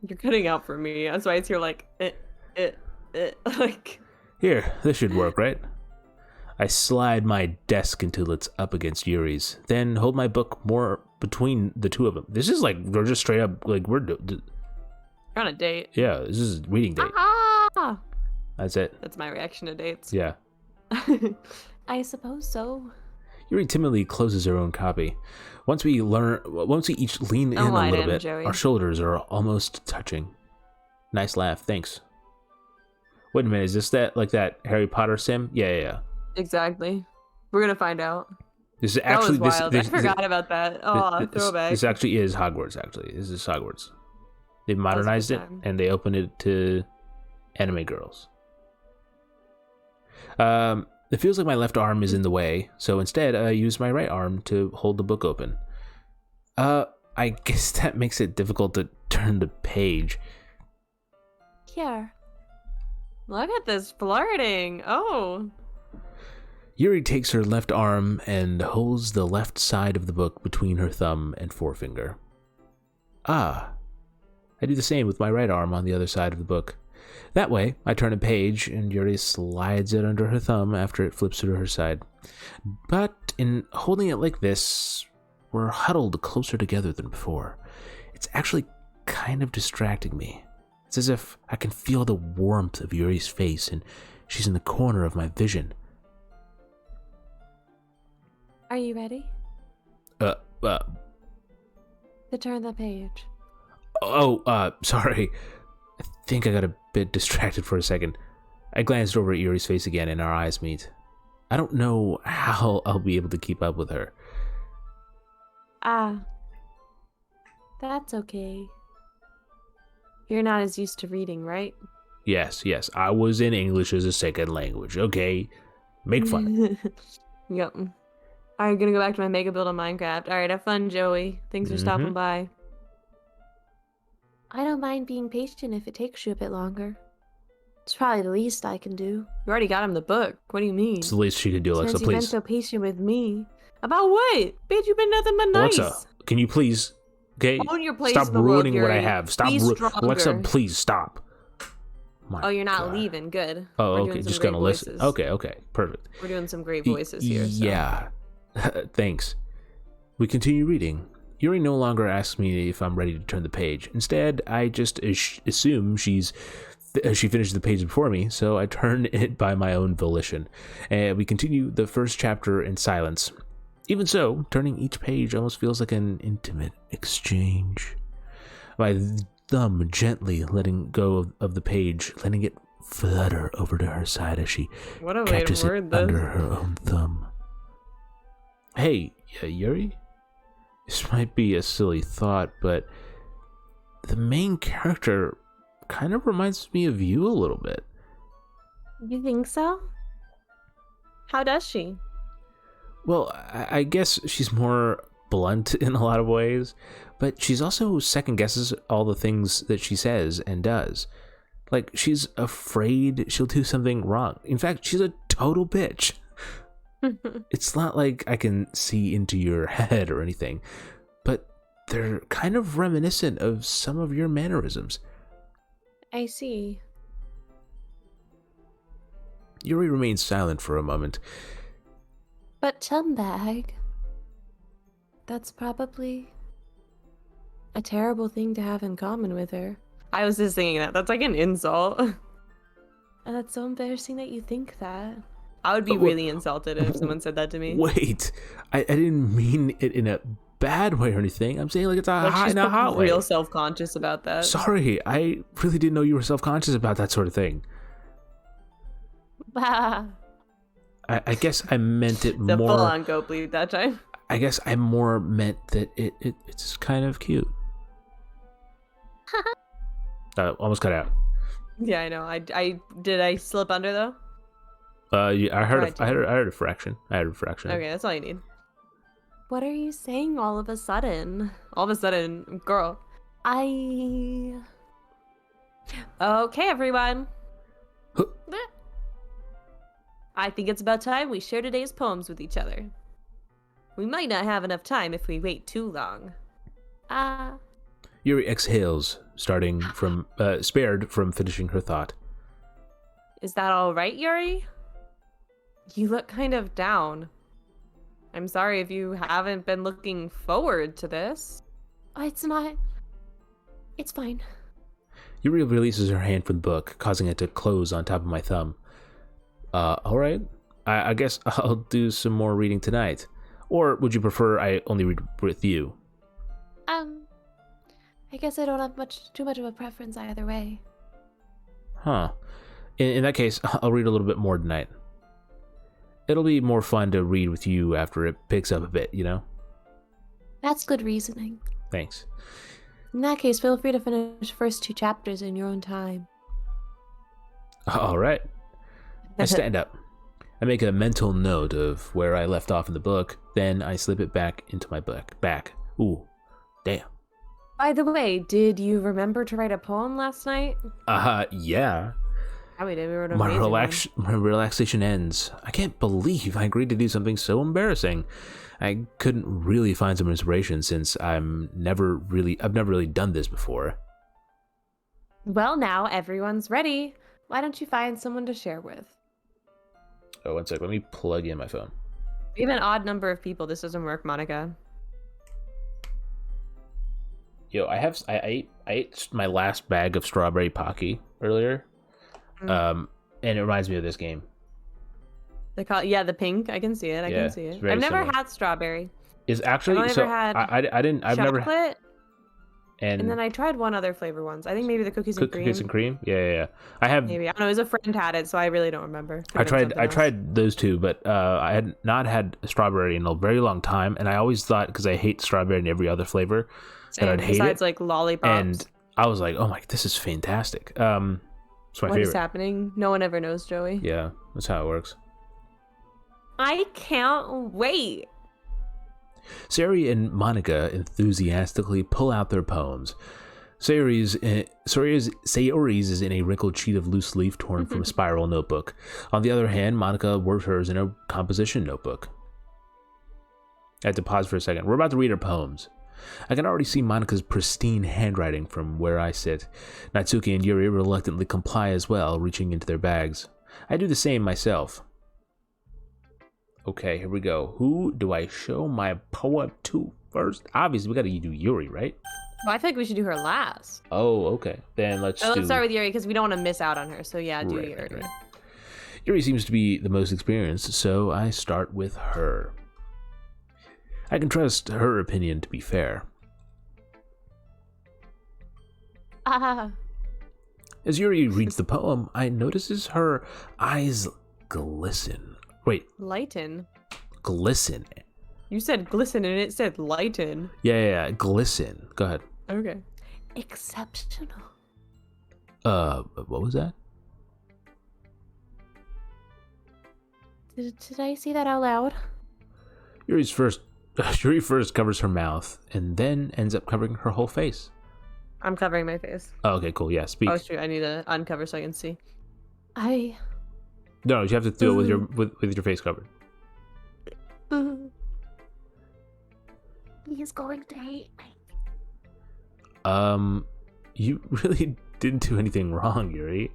You're cutting out for me. That's why it's here like like. Here, this should work, right? I slide my desk until it's up against Yuri's, then hold my book more between the two of them. This is like, we're just straight up, like, we're on a date. Yeah, this is reading date. Ah! That's it. That's my reaction to dates. Yeah. I suppose so. Yuri timidly closes her own copy. Once we each lean in a little bit, Joey. our shoulders are almost touching. Nice laugh, thanks. Wait a minute, is this that Harry Potter sim? Yeah. Exactly. We're gonna find out. This is actually that was wild. I forgot about that. Oh, throwback. This actually is Hogwarts. Actually, this is Hogwarts. They modernized it and they opened it to anime girls. It feels like my left arm is in the way, so instead I use my right arm to hold the book open. I guess that makes it difficult to turn the page. Here. Look at this flirting. Oh. Yuri takes her left arm and holds the left side of the book between her thumb and forefinger. Ah. I do the same with my right arm on the other side of the book. That way, I turn a page and Yuri slides it under her thumb after it flips to her side. But in holding it like this, we're huddled closer together than before. It's actually kind of distracting me. It's as if I can feel the warmth of Yuri's face and she's in the corner of my vision. Are you ready? To turn the page. Sorry. I think I got a bit distracted for a second. I glanced over at Yuri's face again and our eyes meet. I don't know how I'll be able to keep up with her. Ah. That's okay. You're not as used to reading, right? Yes. I was in English as a second language, okay? Make fun. Yep. Alright, gonna go back to my mega build on Minecraft. Alright, have fun, Joey. Thanks for stopping by. I don't mind being patient if it takes you a bit longer. It's probably the least I can do. You already got him the book. What do you mean? It's the least she could do, Alexa, Since you've been please. so patient with me. About what? Bitch, you've been nothing but nice. Alexa, can you please, okay? Own your place Stop in the world, ruining what I Yuri. have. Stop, Be Alexa, stronger. please stop. Oh, you're not God. leaving. Good. Oh, We're okay, doing some just great gonna listen. voices. Okay, perfect. We're doing some great voices here. So. Yeah. Thanks. We continue reading. Yuri no longer asks me if I'm ready to turn the page. Instead, I just assume she's She finished the page before me, so I turned it by my own volition, and we continue the first chapter in silence. Even so, turning each page almost feels like an intimate exchange. My thumb gently letting go of the page, letting it flutter over to her side as she What a way catches to it word this. under her own thumb. Hey, Yuri? This might be a silly thought, but the main character kind of reminds me of you a little bit. You think so? How does she? Well, I guess she's more blunt in a lot of ways, but she's also second guesses all the things that she says and does. Like, she's afraid she'll do something wrong. In fact, she's a total bitch. It's not like I can see into your head or anything, but they're kind of reminiscent of some of your mannerisms. I see. Yuri remains silent for a moment. But Chumbag, that's probably a terrible thing to have in common with her. I was just thinking that. That's like an insult. And that's so embarrassing that you think that. I would be really insulted if someone said that to me. Wait, I didn't mean it in a bad way or anything. I'm saying like it's She's in a hot way. real self-conscious about that. Sorry, I really didn't know you were self-conscious about that sort of thing. I guess I meant it The more. full-on go bleed that time. I guess I more meant that it's kind of cute. Almost cut out. Yeah, I know. I did I slip under though? Yeah, I heard Tried to. I heard a fraction. Okay, that's all you need. What are you saying all of a sudden? All of a sudden, girl. I... Okay, everyone. Huh. I think it's about time we share today's poems with each other. We might not have enough time if we wait too long. Yuri exhales, spared from finishing her thought. Is that all right, Yuri? You look kind of down. I'm sorry if you haven't been looking forward to this. It's not... It's fine. Yuri releases her hand from the book, causing it to close on top of my thumb. Alright. I guess I'll do some more reading tonight. Or would you prefer I only read with you? I guess I don't have too much of a preference either way. Huh. In that case, I'll read a little bit more tonight. It'll be more fun to read with you after it picks up a bit, you know? That's good reasoning. Thanks. In that case, feel free to finish first 2 chapters in your own time. Alright. I stand up. I make a mental note of where I left off in the book, then I slip it back into my back. Ooh, damn. By the way, did you remember to write a poem last night? Yeah. Yeah, we did. We wrote an My amazing one. relaxation ends. I can't believe I agreed to do something so embarrassing. I couldn't really find some inspiration since I've never really done this before. Well, now everyone's ready. Why don't you find someone to share with? Oh, one sec. Let me plug in my phone. We have an odd number of people. This doesn't work, Monica. Yo, I ate my last bag of strawberry Pocky earlier. And it reminds me of this game. They call the pink. I can see it. I can see it. very I've never similar. had strawberry. Is actually I've so never had I didn't I've chocolate, never and then I tried one other flavor once. I think maybe the cookies and cream. cookies and cream. Yeah. I have. Maybe I don't know. It was a friend had it, so I really don't remember. I tried those two, but I had not had strawberry in a very long time, and I always thought because I hate strawberry in every other flavor that I'd hate besides it. like lollipops. And I was like, oh my, this is fantastic. It's my What favorite. is happening? No one ever knows, Joey. Yeah, that's how it works. I can't wait. Sayori and Monica enthusiastically pull out their poems. Sayori's is in a wrinkled sheet of loose leaf torn from a spiral notebook. On the other hand, Monica works hers in a composition notebook. I had to pause for a second. We're about to read her poems. I can already see Monica's pristine handwriting from where I sit. Natsuki and Yuri reluctantly comply as well, reaching into their bags. I do the same myself. Okay, here we go. Who do I show my poem to first? Obviously, we gotta do Yuri, right? Well, I feel like we should do her last. Oh, okay. Then let's So do... let's start with Yuri because we don't want to miss out on her. So yeah, do Right, Yuri. right. Yuri seems to be the most experienced, so I start with her. I can trust her opinion to be fair. As Yuri reads the poem, I notices her eyes glisten. Wait, Lighten. glisten. You said glisten and it said lighten. Yeah, glisten. Go ahead. Okay. Exceptional. What was that? Did I say that out loud? Yuri first covers her mouth and then ends up covering her whole face. I'm covering my face. Oh, okay, cool. Yeah, speak. Oh shoot, I need to uncover so I can see. I. No, you have to do it with your face covered. He's going to hate me. You really didn't do anything wrong, Yuri.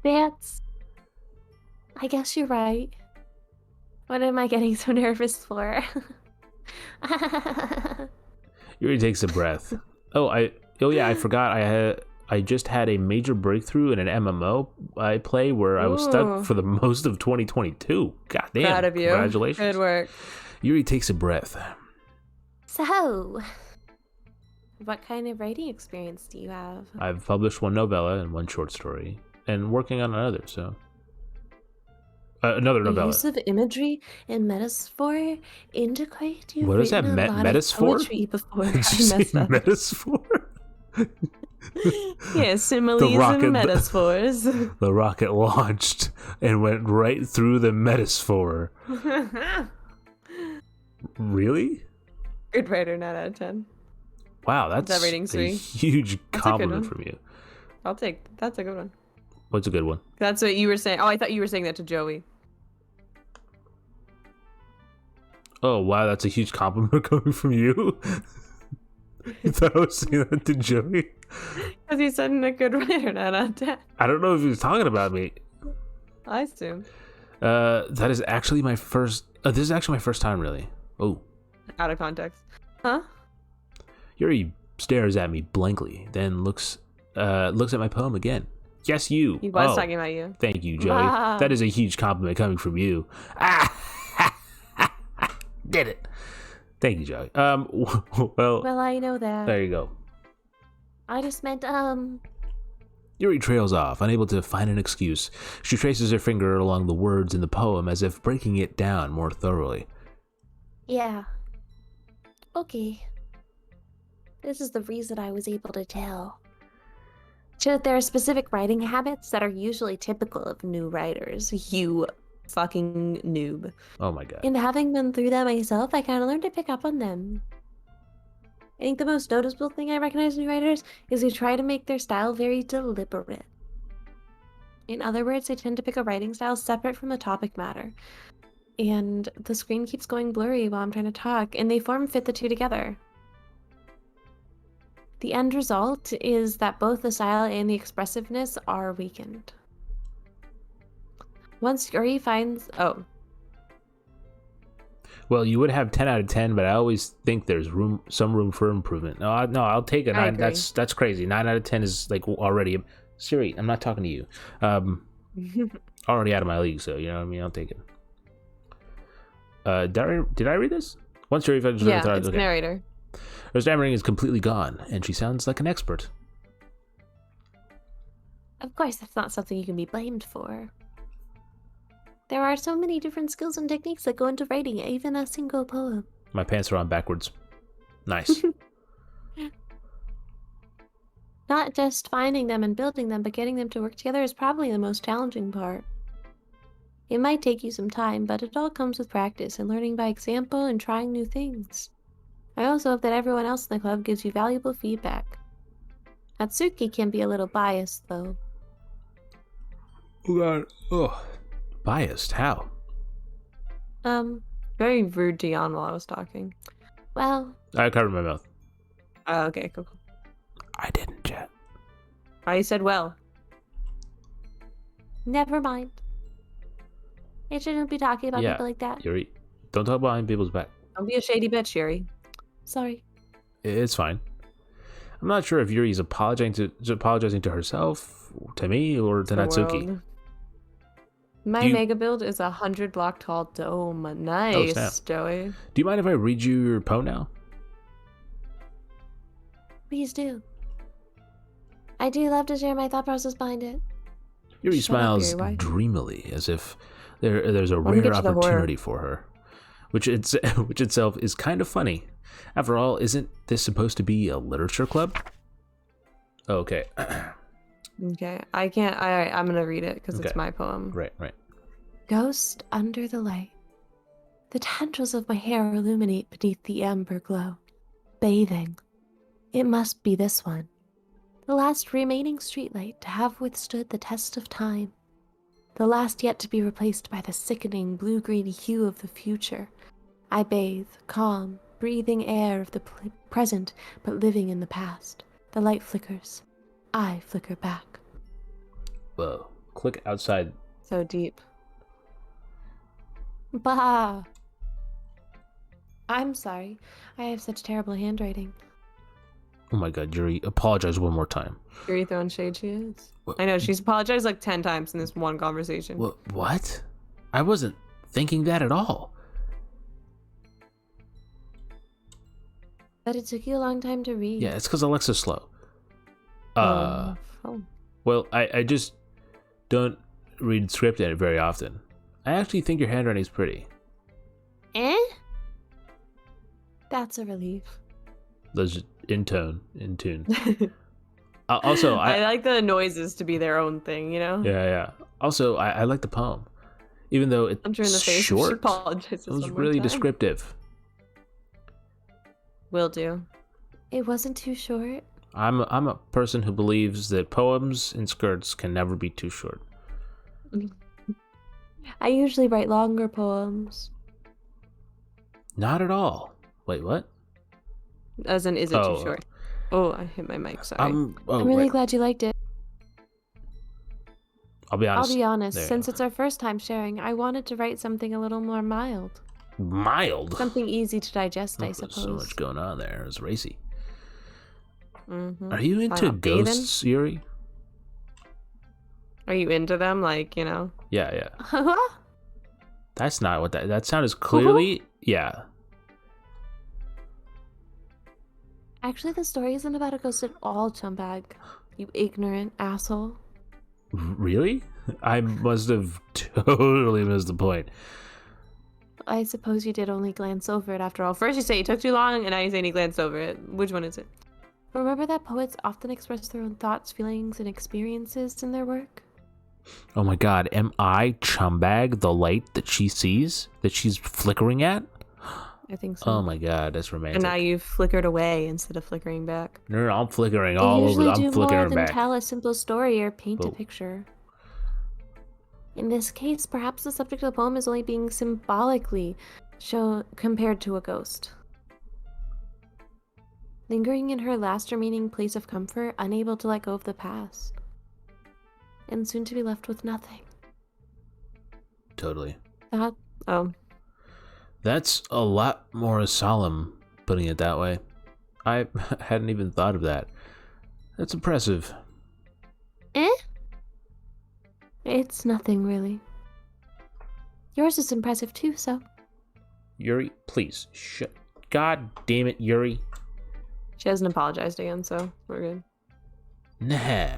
That's. I guess you're right. What am I getting so nervous for? Yuri takes a breath. I forgot. I just had a major breakthrough in an MMO I play where I was stuck for the most of 2022. God damn! Proud of you. Congratulations. Good work. Yuri takes a breath. So, what kind of writing experience do you have? I've published one novella and one short story, and working on another. So, another The novella. use of imagery and metaphor integrate. You've What is that? written a lot of Metaphor? poetry before. Did you I say messed up. metaphor? Yeah, similes rocket- and metaphors. The rocket launched and went right through the metaphor. Really? Good writer, 9 out of 10. Wow, that's That rating's a 3. huge That's a good compliment one. from you. That's a good one. What's a good one? That's what you were saying. Oh, I thought you were saying that to Joey. Oh, wow, that's a huge compliment coming from you. You thought I was saying that to Joey? Because he said a good writer, 9 out of 10. I don't know if he was talking about me. I assume. That is actually my first... this is actually my first time, really. Oh. Out of context. Huh? Yuri stares at me blankly, then looks at my poem again. Yes, you. He was talking about you. Thank you, Joey. Wow. That is a huge compliment coming from you. Did it. Thank you, Joey. Well, I know that. There you go. I just meant, Yuri trails off, unable to find an excuse. She traces her finger along the words in the poem as if breaking it down more thoroughly. yeah. Okay. This is the reason I was able to tell. So there are specific writing habits that are usually typical of new writers. You fucking noob. Oh my god. And having been through that myself, I kind of learned to pick up on them. I think the most noticeable thing I recognize in new writers is they try to make their style very deliberate. In other words, they tend to pick a writing style separate from the topic matter. And the screen keeps going blurry while I'm trying to talk, and they fit the two together. The end result is that both the style and the expressiveness are weakened. Once Yuri finds... Oh. Well, you would have 10 out of 10, but I always think there's some room for improvement. No, I'll take it. I agree. That's crazy. 9 out of 10 is like already... Siri, I'm not talking to you. Already out of my league, so you know what I mean? I'll take it. Did I read this? Once Yuri finds... Yeah, it's narrator. Her stammering is completely gone, and she sounds like an expert. Of course, that's not something you can be blamed for. There are so many different skills and techniques that go into writing even a single poem. My pants are on backwards. Nice. Not just finding them and building them, but getting them to work together is probably the most challenging part. It might take you some time, but it all comes with practice and learning by example and trying new things. I also hope that everyone else in the club gives you valuable feedback. Natsuki can be a little biased, though. Oh god. Oh. Biased? How? Very rude to yawn while I was talking. Well, I covered my mouth. Oh, okay, cool. I didn't, chat. I said well. never mind. I shouldn't be talking about people like that. Yuri, don't talk behind people's back. Don't be a shady bitch, Yuri. Sorry. It's fine. I'm not sure if Yuri's apologizing to herself, to me, or to The Natsuki. world. My mega build is 100 block tall dome. Nice, snap. Joey. Do you mind if I read you your poem now? Please do. I do love to share my thought process behind it. Yuri Shut up, smiles Yuri, why? dreamily, as if there's a Let me rare get you the horror. opportunity for her, which itself is kind of funny. After all, isn't this supposed to be a literature club? Okay. Okay, I can't. Alright, I'm gonna read it because Okay. it's my poem. Right. Ghost under the light. The tendrils of my hair illuminate beneath the amber glow. Bathing. It must be this one. The last remaining streetlight to have withstood the test of time. The last yet to be replaced by the sickening blue-green hue of the future. I bathe, calm, breathing air of the present, but living in the past. The light flickers. I flicker back. Whoa. Click outside. So deep. Bah! I'm sorry. I have such terrible handwriting. Oh my god, Yuri, apologize one more time. Yuri throwing shade, she is. What? I know, she's apologized like 10 times in this one conversation. What? I wasn't thinking that at all. But it took you a long time to read. Yeah, it's because Alexa's slow. Oh. Well, I just don't read script in it very often. I actually think your handwriting's pretty. Eh? That's a relief. Those in tune. Also, I like the noises to be their own thing, you know? Yeah. Also, I like the poem, even though it's I'm sure in the face. She short. apologizes It was one more really time. descriptive. Will do. It wasn't too short. I'm a person who believes that poems and skirts can never be too short. I usually write longer poems. Not at all. Wait, what? As in, is it too short? Oh, I hit my mic. Sorry. I'm really glad you liked it. I'll be honest. I'll be honest. There you Since go. it's our first time sharing, I wanted to write something a little more mild. Mild. Something easy to digest, I There's suppose. so much going on there. It's racy. Mhm. Are you into Not bathing? ghosts, Yuri? Are you into them? Like, you know? Yeah. That's not what that sounded clearly. Yeah. Actually, the story isn't about a ghost at all, Chumbag. You ignorant asshole. Really? I must have totally missed the point. I suppose you did only glance over it after all. First you say it took too long, and now you say he glanced over it. Which one is it? Remember that poets often express their own thoughts, feelings, and experiences in their work? Oh my god, am I Chumbag, the light that she sees? That she's flickering at? I think so. Oh my god, that's romantic. And now you've flickered away instead of flickering back. No, I'm flickering They all over. usually I'm do more flickering than back. tell a simple story or paint a Whoa. picture. In this case, perhaps the subject of the poem is only being symbolically compared to a ghost. Lingering in her last remaining place of comfort, unable to let go of the past. And soon to be left with nothing. Totally. Oh. That's a lot more solemn, putting it that way. I hadn't even thought of that. That's impressive. It's nothing, really. Yours is impressive too, so... Yuri, please, shut. God damn it, Yuri. She hasn't apologized again, so we're good. Nah.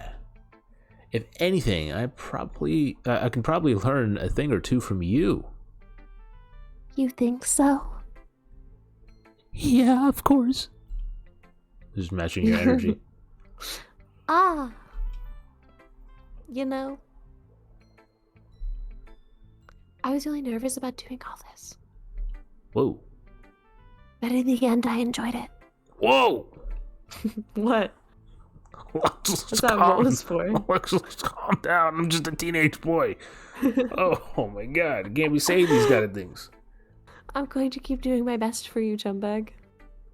If anything, I can probably learn a thing or two from you. You think so? Yeah, of course. Just matching your energy. Ah! You know... I was really nervous about doing all this. Whoa. But in the end, I enjoyed it. Whoa! What? What's What's that rose for? Alexis, calm down. I'm just a teenage boy. Oh my god. I can't be saying these kind of things. I'm going to keep doing my best for you, Chumbag.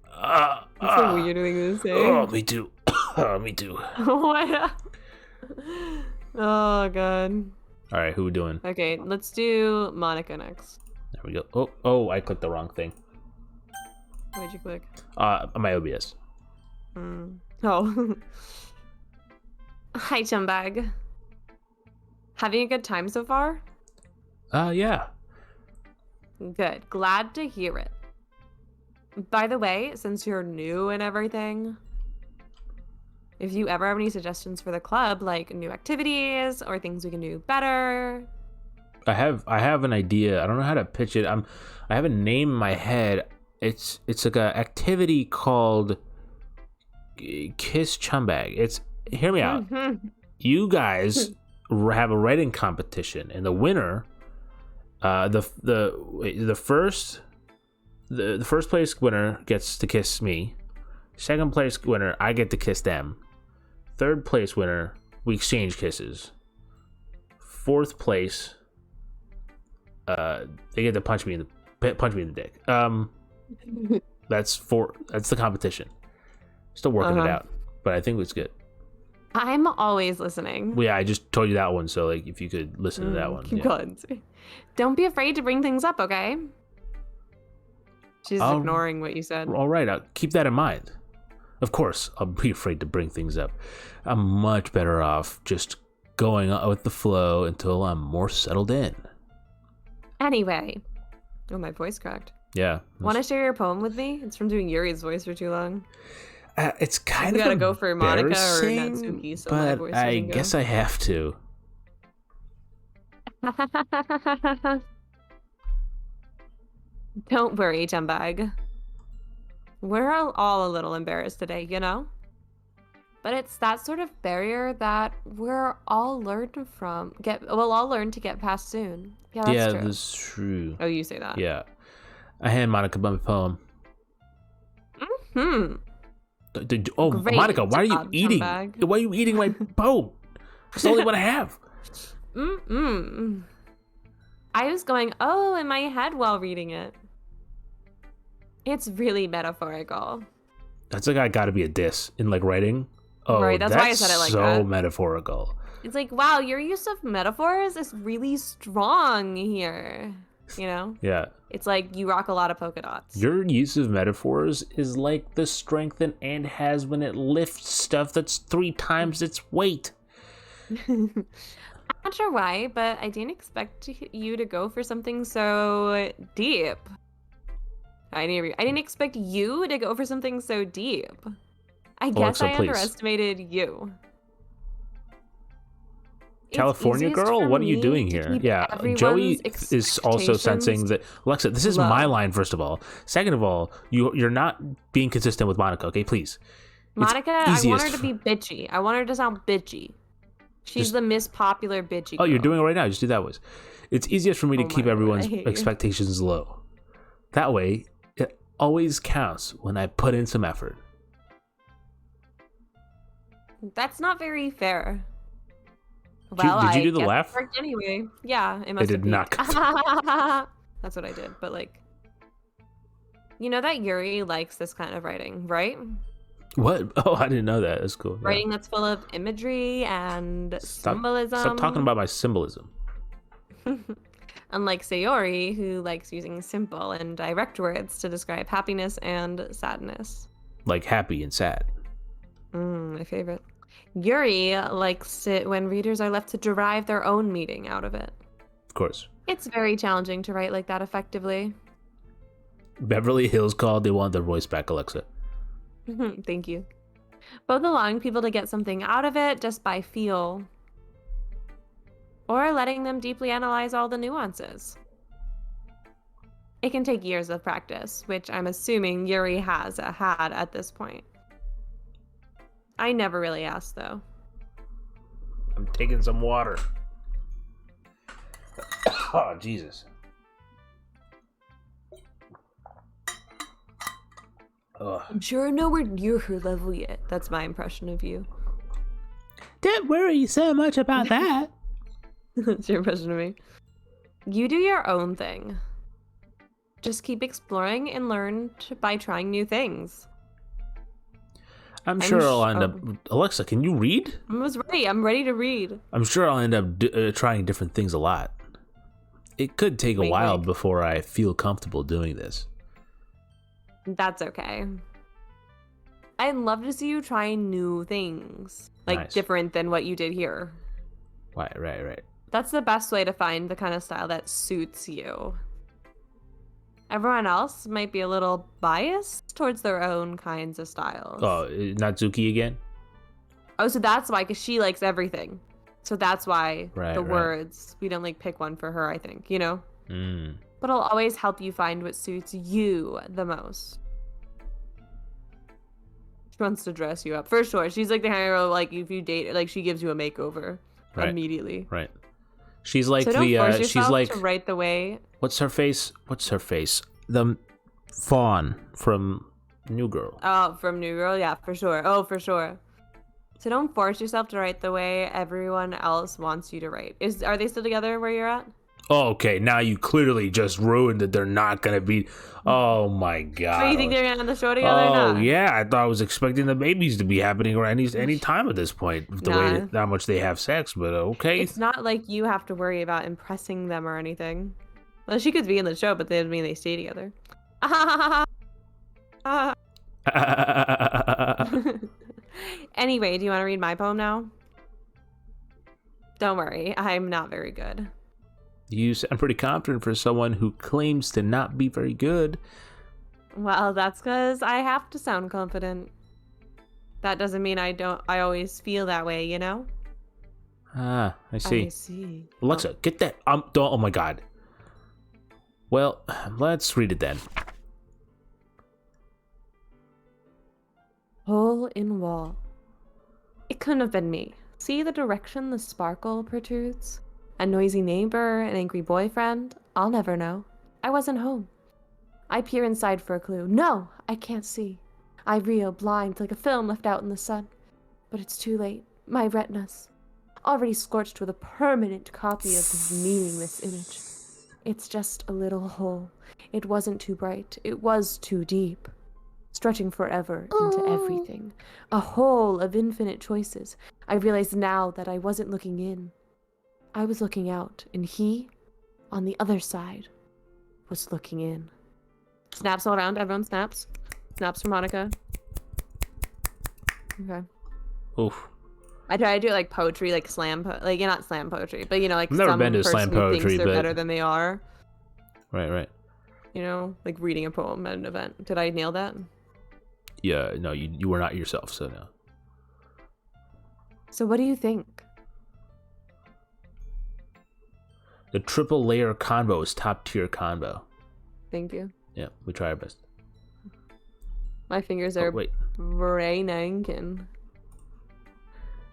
That's a weird thing to say. Oh, me too. Me too. Oh my god. Oh god. Alright, who we doing? Okay, let's do Monica next. There we go. Oh, I clicked the wrong thing. Where'd you click? My OBS. Oh. Hi, Chumbag. Having a good time so far? Yeah. Good. Glad to hear it. By the way, since you're new and everything, if you ever have any suggestions for the club, like new activities or things we can do better. I have an idea. I don't know how to pitch it. I have a name in my head. It's like an activity called Kiss Chumbag. Hear me out. You guys have a writing competition, and the winner, the first place winner gets to kiss me. Second place winner, I get to kiss them. Third place winner, we exchange kisses. Fourth place, they get to punch me in the dick. That's the competition. Still working it out, but I think it's good. I'm always listening. Well, yeah, I just told you that one, so like if you could listen to that one. Keep going. Don't be afraid to bring things up, okay? She's ignoring what you said. All right, I'll keep that in mind. Of course, I'll be afraid to bring things up. I'm much better off just going with the flow until I'm more settled in. Anyway. Oh, my voice cracked. Yeah. Want to share your poem with me? It's from doing Yuri's voice for too long. It's kind of gotta go for Monica or embarrassing, Natsuki, so my voice but I doesn't go. guess I have to. Don't worry, Chumbag. We're all a little embarrassed today, you know? But it's that sort of barrier that we'll all learn to get past soon. Yeah, that's true. That's true. Oh, you say that. Yeah. I hand Monica my poem. Oh, Great Monica, why are you job, eating? Chumbag. Why are you eating my poem? It's the only one I have. I was going, oh, in my head while reading it. It's really metaphorical. That's like gotta be a diss in like writing. Oh, right, that's why I said it like so that. metaphorical. It's like, wow, your use of metaphors is really strong here. You know? Yeah. It's like you rock a lot of polka dots. Your use of metaphors is like the strength an ant has when it lifts stuff that's 3 times its weight. I'm not sure why, but I didn't expect you to go for something so deep. I didn't expect you to go for something so deep. I guess I underestimated you. California girl, what are you doing here? Yeah, Joey is also sensing that. Alexa, this is my line, first of all. Second of all, you're not being consistent with Monica, okay? Please. Monica, I want her to be bitchy. I want her to sound bitchy. She's the Miss Popular bitchy girl. Oh, you're doing it right now. Just do that voice. It's easiest for me to keep everyone's expectations low. That way, it always counts when I put in some effort. That's not very fair. Well, did you do the laugh? It worked anyway. Yeah, it must have did not. That's what I did. But like, you know that Yuri likes this kind of writing, right? What? Oh, I didn't know that. That's cool. Writing that's full of imagery and symbolism. Stop talking about my symbolism. Unlike Sayori, who likes using simple and direct words to describe happiness and sadness. Like happy and sad. My favorite. Yuri likes it when readers are left to derive their own meaning out of it. Of course. It's very challenging to write like that effectively. Beverly Hills called. They want their voice back, Alexa. Thank you. Both allowing people to get something out of it just by feel, or letting them deeply analyze all the nuances. It can take years of practice, which I'm assuming Yuri has had at this point. I never really asked, though. I'm taking some water. Oh, Jesus. Ugh. I'm sure nowhere near her level yet. That's my impression of you. Don't worry so much about that. That's your impression of me. You do your own thing. Just keep exploring and learn by trying new things. I'm sure I'll end up... Alexa, can you read? I'm ready to read. I'm sure I'll end up trying different things a lot. It could take a while before I feel comfortable doing this. That's okay. I'd love to see you try new things, like Nice. different than what you did here. Right. That's the best way to find the kind of style that suits you. Everyone else might be a little biased towards their own kinds of styles. Oh, Natsuki again? Oh, so that's why, because she likes everything. So that's why Right. words, we don't like pick one for her, I think, you know? Mm. But I'll always help you find what suits you the most. She wants to dress you up. For sure. She's like the kind of girl, like, if you date, like, she gives you a makeover immediately. Right. She's like So don't force she's yourself like, to write the way. what's her face? The fawn from New Girl. Oh, from New Girl? Yeah, for sure. Oh, for sure. So don't force yourself to write the way everyone else wants you to write. Are they still together where you're at? Oh, okay, now you clearly just ruined that they're not gonna be. Oh my god. So you think they're gonna end the show together? Oh Nah. yeah, I thought I was expecting the babies to be happening around any time at this point. The way that, how much they have sex, but okay. It's not like you have to worry about impressing them or anything. Well, she could be in the show, but that doesn't mean they stay together. Anyway, do you want to read my poem now? Don't worry, I'm not very good. You sound pretty confident for someone who claims to not be very good. Well, that's because I have to sound confident. That doesn't mean I always feel that way, you know? Ah, I see. I see. Alexa, get that. Don't, oh my god. Well, let's read it then. Hole in wall. It couldn't have been me. See the direction the sparkle protrudes? A noisy neighbor, an angry boyfriend? I'll never know. I wasn't home. I peer inside for a clue. No, I can't see. I reel blind like a film left out in the sun. But it's too late. My retinas, already scorched with a permanent copy of this meaningless image. It's just a little hole. It wasn't too bright. It was too deep. Stretching forever into everything. A hole of infinite choices. I realized now that I wasn't looking in. I was looking out, and he, on the other side, was looking in. Snaps all around. Everyone snaps. Snaps for Monica. Okay. Oof. I try to do like poetry, like like not slam poetry, but you know, like I've never some been to person slam who poetry, thinks they're but better than they are. right. You know, like reading a poem at an event. Did I nail that? Yeah, no, you were not yourself, so no. So what do you think? The triple layer combo is top tier combo. Thank you. Yeah, we try our best. My fingers Oh, are wait. brain-anking.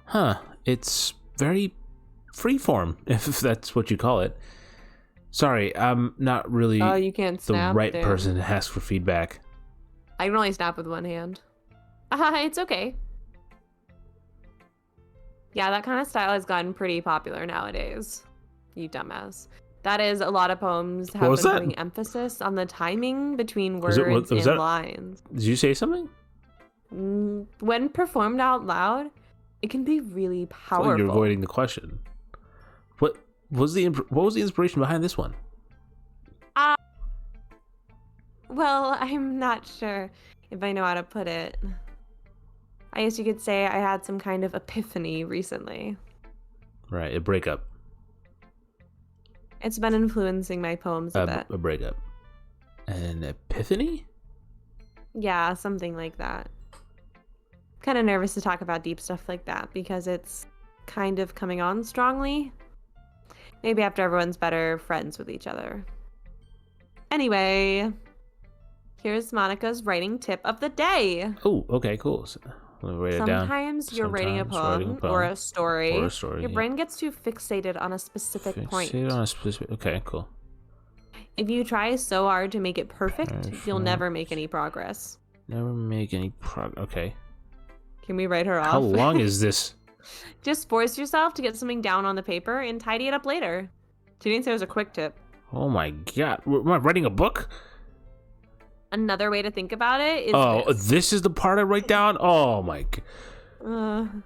Huh. It's very freeform, if that's what you call it. Sorry, I'm not really Oh, you can't the snap. right Damn. person to ask for feedback. I can only snap with one hand. It's okay. Yeah, that kind of style has gotten pretty popular nowadays. You dumbass. That is, a lot of poems have was been that? putting emphasis on the timing between words Was and that- lines. Did you say something? When performed out loud, it can be really I feel powerful. like you're avoiding the question. What was the inspiration behind this one? Well, I'm not sure if I know how to put it. I guess you could say I had some kind of epiphany recently. Right, a breakup. It's been influencing my poems a bit. A breakup. An epiphany? Yeah, something like that. Kind of nervous to talk about deep stuff like that because it's kind of coming on strongly. Maybe after everyone's better friends with each other. Anyway, here's Monica's writing tip of the day. Oh, okay, cool. So, we'll write it down. Sometimes you're writing a Sometimes poem or a story. Or a story, Your yeah. brain gets too fixated on a specific point. Fixate on a specific. Okay, cool. If you try so hard to make it perfect, you'll Perfect. never make any progress. Never make any progress. Okay. Can we write her off? How long is this? Just force yourself to get something down on the paper and tidy it up later. She didn't say it was a quick tip. Oh my god. Am I writing a book? Another way to think about it is This is the part I write down? Oh my god.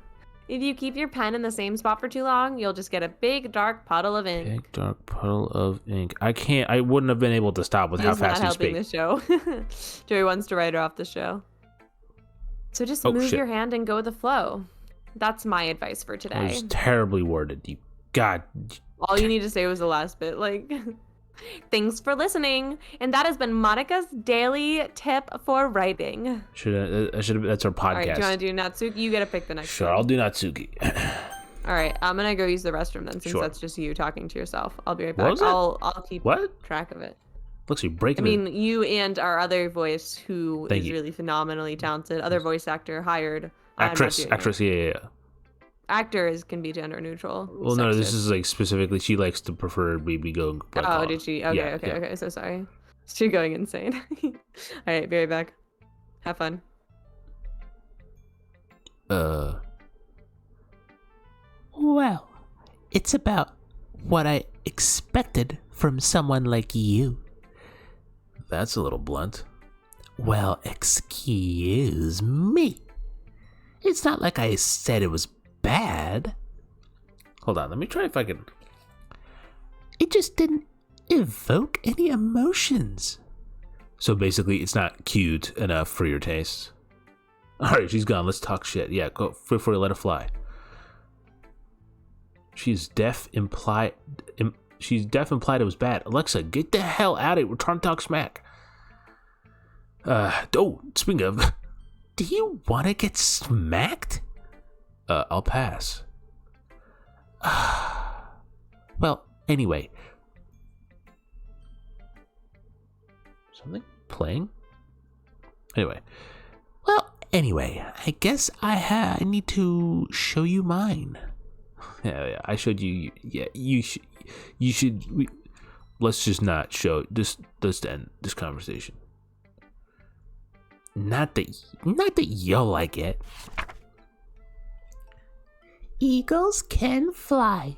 If you keep your pen in the same spot for too long, you'll just get a big dark puddle of ink. Big dark puddle of ink. I wouldn't have been able to stop with how fast you speak. He's not helping the show. Joey wants to write her off the show. So just move your hand and go with the flow. That's my advice for today. It was terribly worded. God. All you need to say was the last bit. Like, thanks for listening. And that has been Monica's daily tip for writing. That's our podcast. All right, do you want to do Natsuki? You get to pick the next one. I'll do Natsuki. All right, I'm going to go use the restroom then, since that's just you talking to yourself. I'll be right back. I'll keep track of it. Looks like you're breaking you and our other voice, who is really phenomenally talented, other voice actor hired. Actress, yeah. Actors can be gender neutral. Well, no, this is like specifically, she likes to prefer BB go. Oh, did she? Okay, so sorry. She's going insane. All right, be right back. Have fun. Well, it's about what I expected from someone like you. That's a little blunt. Well, excuse me. It's not like I said it was bad. Hold on, let me try if I can. It just didn't evoke any emotions. So basically, it's not cute enough for your taste. All right, she's gone. Let's talk shit. Yeah, go feel free to let it fly. She's deaf. Implied it was bad. Alexa, get the hell out of here. We're trying to talk smack. Speaking of, do you want to get smacked? I'll pass. Well, anyway. Something playing? Anyway, I guess I need to show you mine. Yeah, I showed you. Yeah, you should. Let's just not show. Let's end this conversation. Not that you'll like it. Eagles can fly.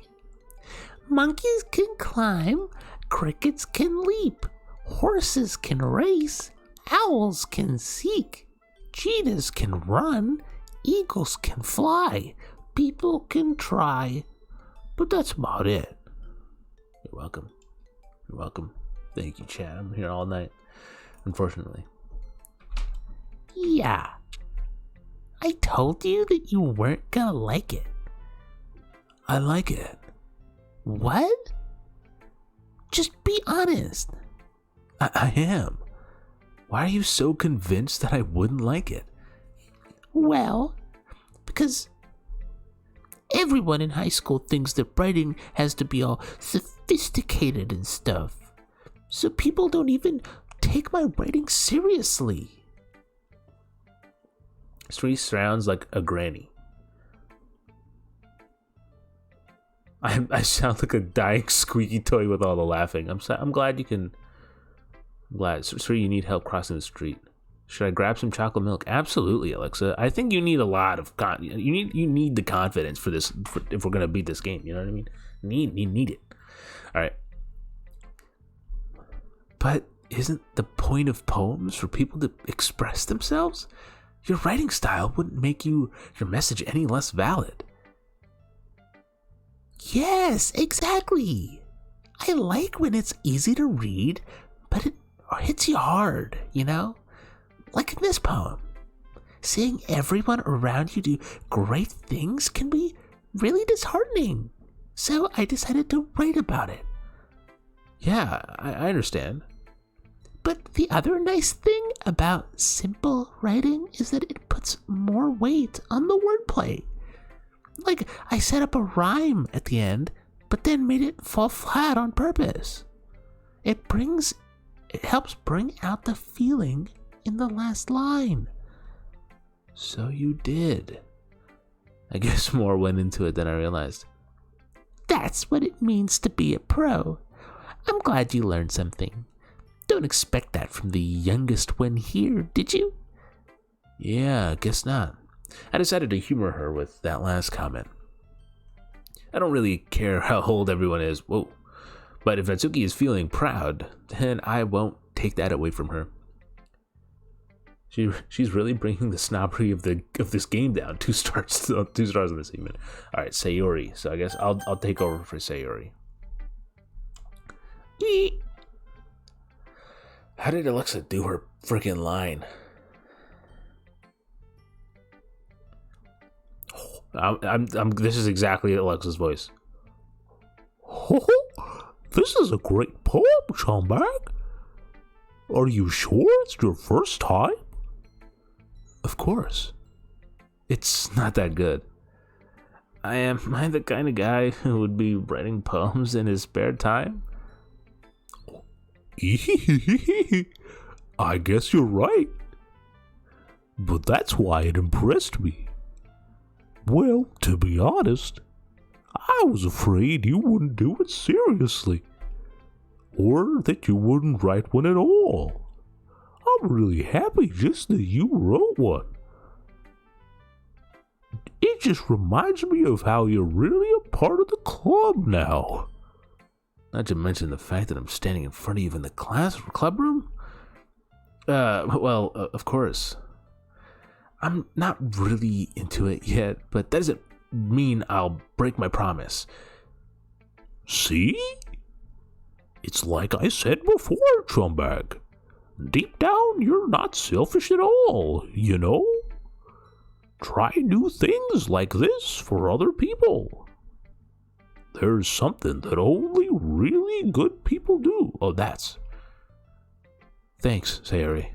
Monkeys can climb. Crickets can leap. Horses can race. Owls can seek. Cheetahs can run. Eagles can fly. People can try. But that's about it. You're welcome. Thank you, Chad. I'm here all night, unfortunately. Yeah. I told you that you weren't gonna like it. I like it. What? Just be honest. I am. Why are you so convinced that I wouldn't like it? Well, because everyone in high school thinks that writing has to be all sophisticated and stuff. So people don't even take my writing seriously. Sri sounds like a granny. I sound like a dying squeaky toy with all the laughing. I'm glad you can. I'm glad. Sri, you need help crossing the street. Should I grab some chocolate milk? Absolutely, Alexa. I think you need a lot of you need the confidence for this if we're gonna beat this game. You know what I mean? You need it. All right. But isn't the point of poems for people to express themselves? Your writing style wouldn't make your message any less valid. Yes, exactly. I like when it's easy to read, but it hits you hard, you know? Like in this poem. Seeing everyone around you do great things can be really disheartening. So I decided to write about it. Yeah, I understand. But the other nice thing about simple writing is that it puts more weight on the wordplay. Like, I set up a rhyme at the end, but then made it fall flat on purpose. It helps bring out the feeling in the last line. So you did. I guess more went into it than I realized. That's what it means to be a pro. I'm glad you learned something. Don't expect that from the youngest one here, did you? Yeah, I guess not. I decided to humor her with that last comment. I don't really care how old everyone is, but if Natsuki is feeling proud, then I won't take that away from her. She's really bringing the snobbery of this game down. 2 stars, 2 stars on this even. All right, Sayori. So I guess I'll take over for Sayori. How did Alexa do her freaking line? This is exactly Alexa's voice. Oh, this is a great poem, Chumbag. Are you sure it's your first time? Of course. It's not that good. Am I the kind of guy who would be writing poems in his spare time? I guess you're right. But that's why it impressed me. Well, to be honest, I was afraid you wouldn't do it seriously. Or that you wouldn't write one at all. I'm really happy just that you wrote one. It just reminds me of how you're really a part of the club now. Not to mention the fact that I'm standing in front of you in the club room. Well, of course. I'm not really into it yet, but that doesn't mean I'll break my promise. See? It's like I said before, Chumbag. Deep down, you're not selfish at all, you know? Try new things like this for other people. There's something that only really good people do. Oh, that's... Thanks, Sayori.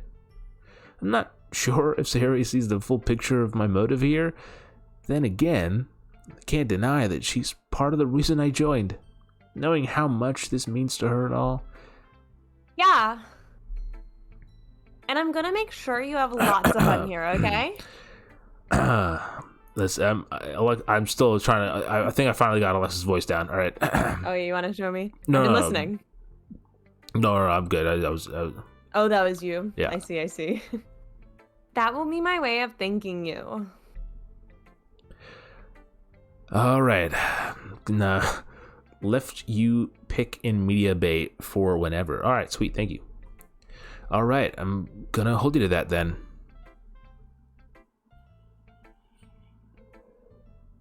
I'm not sure if Sayori sees the full picture of my motive here. Then again, I can't deny that she's part of the reason I joined. Knowing how much this means to her and all. Yeah. And I'm gonna make sure you have lots of fun here, okay? Listen, I'm still trying to... I think I finally got Alexa's voice down. All right. Oh, you want to show me? No, I've been no, listening. No, I'm good. I was Oh, that was you. Yeah. I see. That will be my way of thanking you. All right. Nah. Left you pick in media bay for whenever. All right, sweet. Thank you. All right, I'm gonna hold you to that then.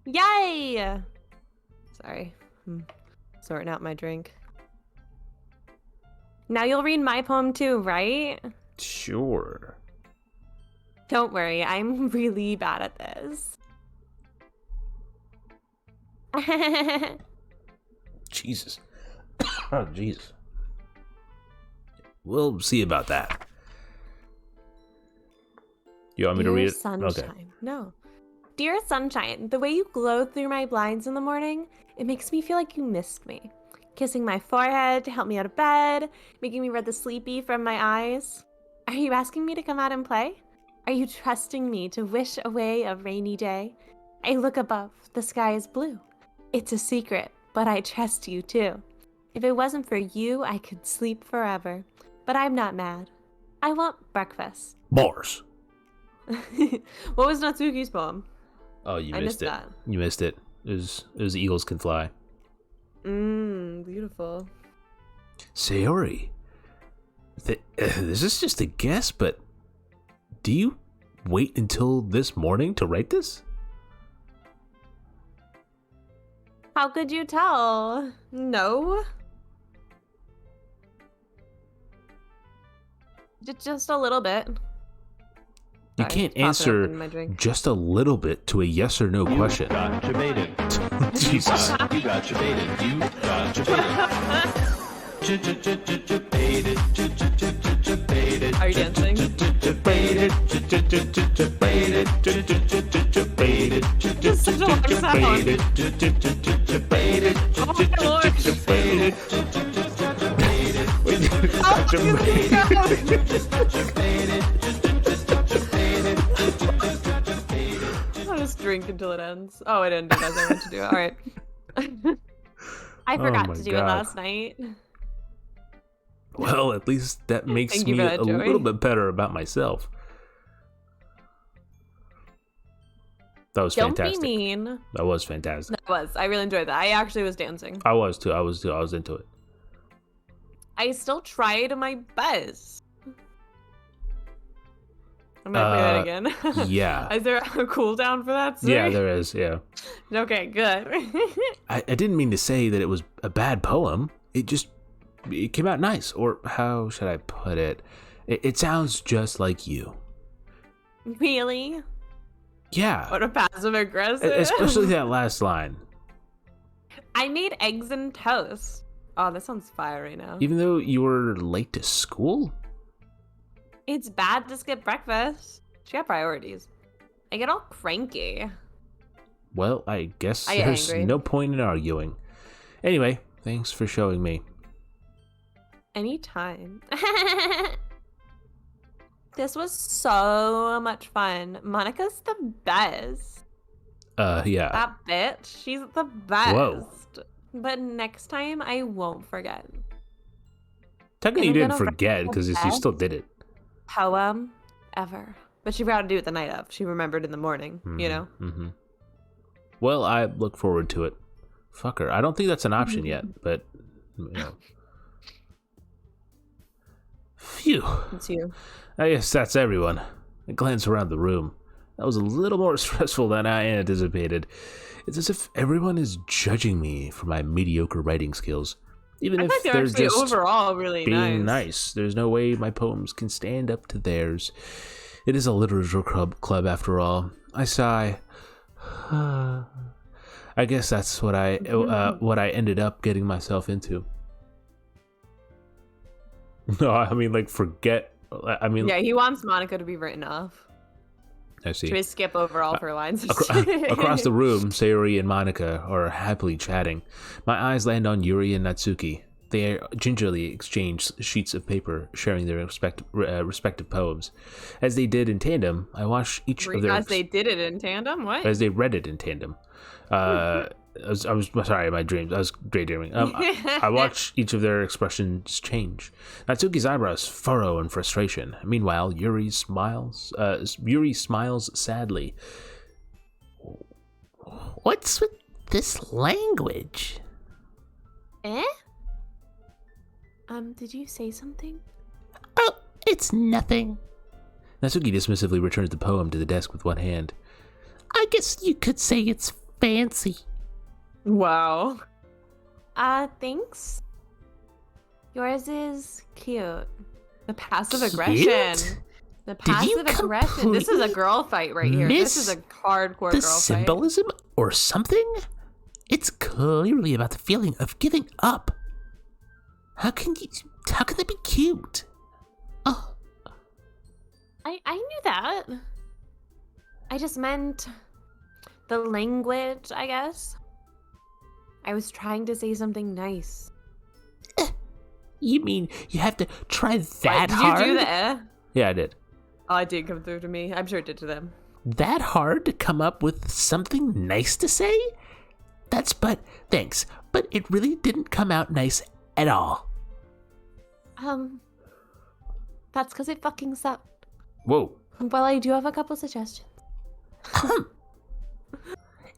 Yay! Sorry. I'm sorting out my drink. Now you'll read my poem too, right? Sure. Don't worry, I'm really bad at this. Jesus. Oh, Jesus. We'll see about that. You want me to read it? Sunshine. Okay. No. Dear Sunshine, the way you glow through my blinds in the morning, it makes me feel like you missed me. Kissing my forehead to help me out of bed, making me read the sleepy from my eyes. Are you asking me to come out and play? Are you trusting me to wish away a rainy day? I look above, the sky is blue. It's a secret, but I trust you too. If it wasn't for you, I could sleep forever. But I'm not mad. I want breakfast. Bars. What was Natsuki's poem? Oh, you I missed it. that. You missed it. It was Eagles Can Fly. Beautiful. Sayori, this is just a guess, but do you wait until this morning to write this? How could you tell? No. Just a little bit. You Sorry, can't popping answer open my drink. just a little bit to a yes or no question. Got you baited. Jesus. You got you baited. You got you baited. Baited. Are you dancing? Just such a long sound. Oh my lord. I'll just drink until it ends. Oh, it ended as I meant to do it. All right. I forgot my to do it God. last night. Well, at least that makes Thank you me for that, a Joey. little bit better about myself. That was Don't fantastic. be mean. That was fantastic. That was. I really enjoyed that. I actually was dancing. I was too. I was into it. I still tried my best. I might play that again. Yeah. Is there a cooldown for that? Sir? Yeah, there is. Yeah. Okay, good. I didn't mean to say that it was a bad poem. It came out nice. Or how should I put it? It sounds just like you. Really? Yeah. What a passive aggressive. Especially that last line. I made eggs and toast. Oh, that sounds fire right now. Even though you were late to school? It's bad to skip breakfast. She got priorities. I get all cranky. Well, I guess I get there's angry. no point in arguing. Anyway, thanks for showing me. Anytime. This was so much fun. Monica's the best. Yeah. That bitch, she's the best. Whoa. But next time, I won't forget. Technically, you And I'm didn't gonna write forget the because you best still did it. Poem ever. But she forgot to do it the night of. She remembered in the morning, you know? Mm-hmm. Well, I look forward to it. Fuck her. I don't think that's an option yet, but, you know. Phew. It's you. I guess that's everyone. I glance around the room. That was a little more stressful than I anticipated. It's as if everyone is judging me for my mediocre writing skills. Even I if think they're they're actually just overall really being nice. nice. There's no way my poems can stand up to theirs. It is a literature club after all. I sigh. I guess that's what I ended up getting myself into. No, I mean, like, forget. I mean, Yeah, he wants Monica to be written off. I see. Should we skip over all of her lines? Across the room, Sayori and Monica are happily chatting. My eyes land on Yuri and Natsuki. They gingerly exchange sheets of paper, sharing their respective poems. As they did in tandem, I watched each of their... As they did it in tandem? What? As they read it in tandem. I was sorry, my dreams. I was daydreaming. I watched each of their expressions change. Natsuki's eyebrows furrow in frustration. Meanwhile, Yuri smiles sadly. What's with this language? Eh? Did you say something? Oh, it's nothing. Natsuki dismissively returns the poem to the desk with one hand. I guess you could say it's fancy. Wow. Thanks. Yours is cute. The passive aggression. The Did you passive aggression. This is a completely girl fight right here. This is a hardcore the girl fight. symbolism or something? It's clearly about the feeling of giving up. How can that be cute? Oh, I knew that. I just meant the language, I guess. I was trying to say something nice. you mean you have to try that Did hard? you do that? Yeah, I did. Oh, it did come through to me. I'm sure it did to them. That hard to come up with something nice to say? Thanks, but it really didn't come out nice at all. That's because it fucking sucked. Whoa. Well, I do have a couple suggestions.